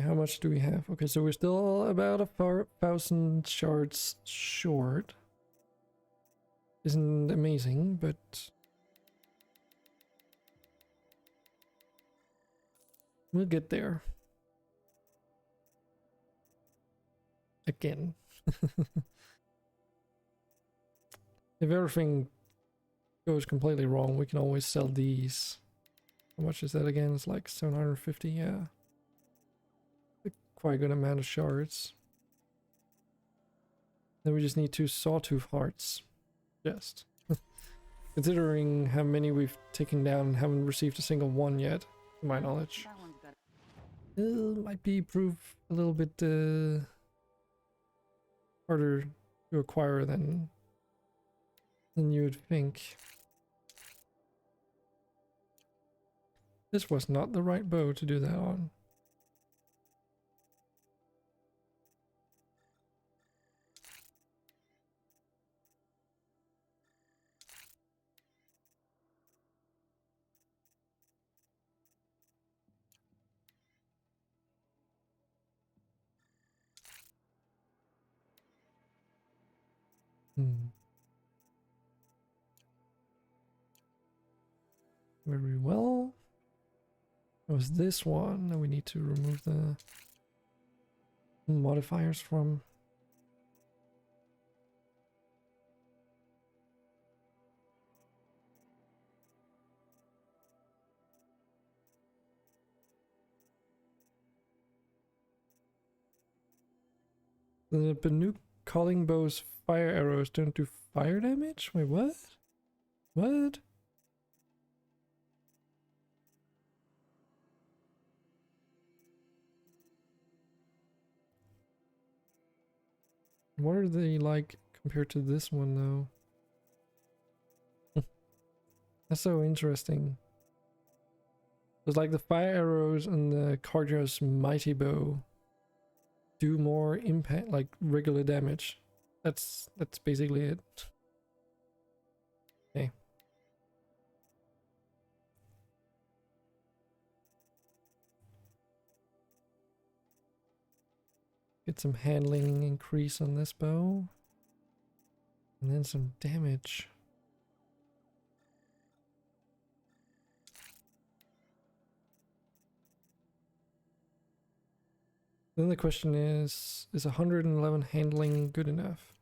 How much do we have? Okay, so we're still about 1,000 shards short. Isn't amazing, but we'll get there. Again. If everything goes completely wrong, we can always sell these. How much is that again? It's like 750, yeah. Quite a good amount of shards. Then we just need 2 sawtooth hearts. Just. Considering how many we've taken down and haven't received a single one yet, to my knowledge. Might be prove a little bit harder to acquire than you would think. This was not the right bow to do that on. Very well. It was this one that we need to remove the modifiers from. The Banuk calling bow's fire arrows don't do fire damage? Wait, what? What? What are they like compared to this one though? That's so interesting. It's like the fire arrows and the Cardios mighty bow do more impact, like regular damage. That's basically it. Okay. Get some handling increase on this bow. And then some damage. Then the question is 111 handling good enough?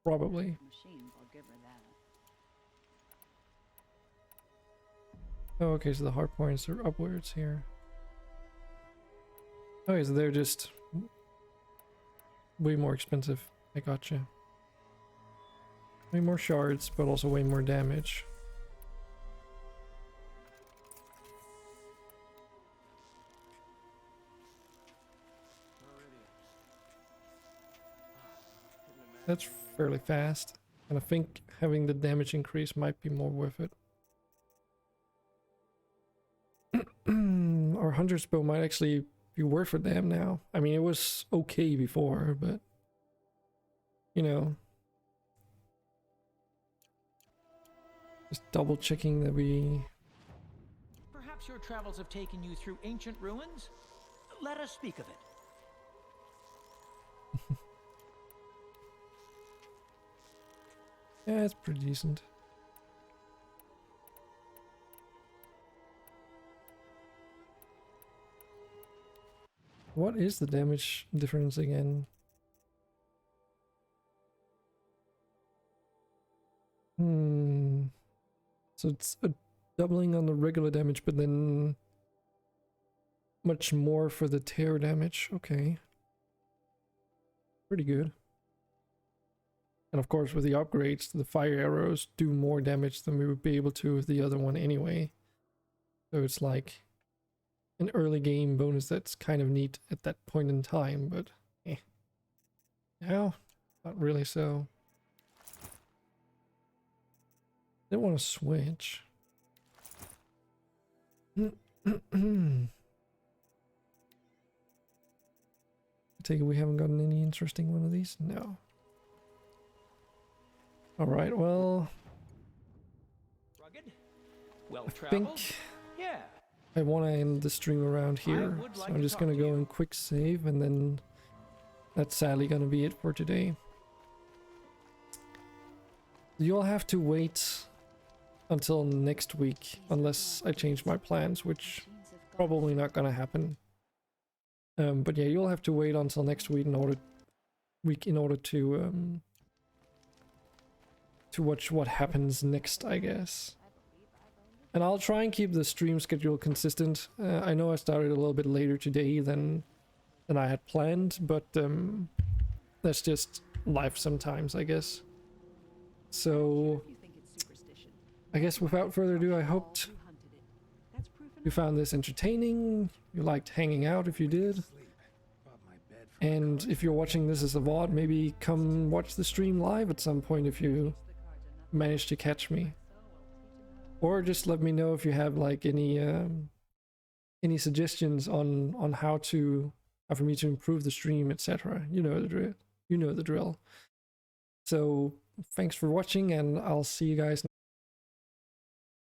Probably. Machines, I'll give her that. Oh, okay, so the hard points are upwards here. Okay, so they're just way more expensive. I gotcha. Way more shards, but also way more damage. That's fairly fast, and I think having the damage increase might be more worth it. Our Hunter's Bow might actually be worth a damn now. I mean, it was okay before, but you know, just double checking that we... Perhaps your travels have taken you through ancient ruins? Let us speak of it. Yeah, it's pretty decent. What is the damage difference again? So it's a doubling on the regular damage, but then much more for the tear damage. Okay. Pretty good. And of course, with the upgrades, the fire arrows do more damage than we would be able to with the other one anyway. So it's like an early game bonus that's kind of neat at that point in time, but now, not really so. Didn't want to switch. I take it we haven't gotten any interesting one of these? No. Alright, well... Rugged? Well I traveled? think Yeah. I want to end the stream around here, so I'm just going to go and quick save, and then that's sadly going to be it for today. You'll have to wait until next week, unless I change my plans, which probably not going to happen. But yeah, you'll have to wait until next week in order to watch what happens next, I guess. And I'll try and keep the stream schedule consistent. I know I started a little bit later today than I had planned, but that's just life sometimes, I guess. So I guess without further ado, I hoped you found this entertaining, you liked hanging out if you did. And if you're watching this as a VOD, maybe come watch the stream live at some point if you manage to catch me. Or just let me know if you have like any suggestions on how for me to improve the stream, etc. You know the drill. You know the drill. So thanks for watching, and I'll see you guys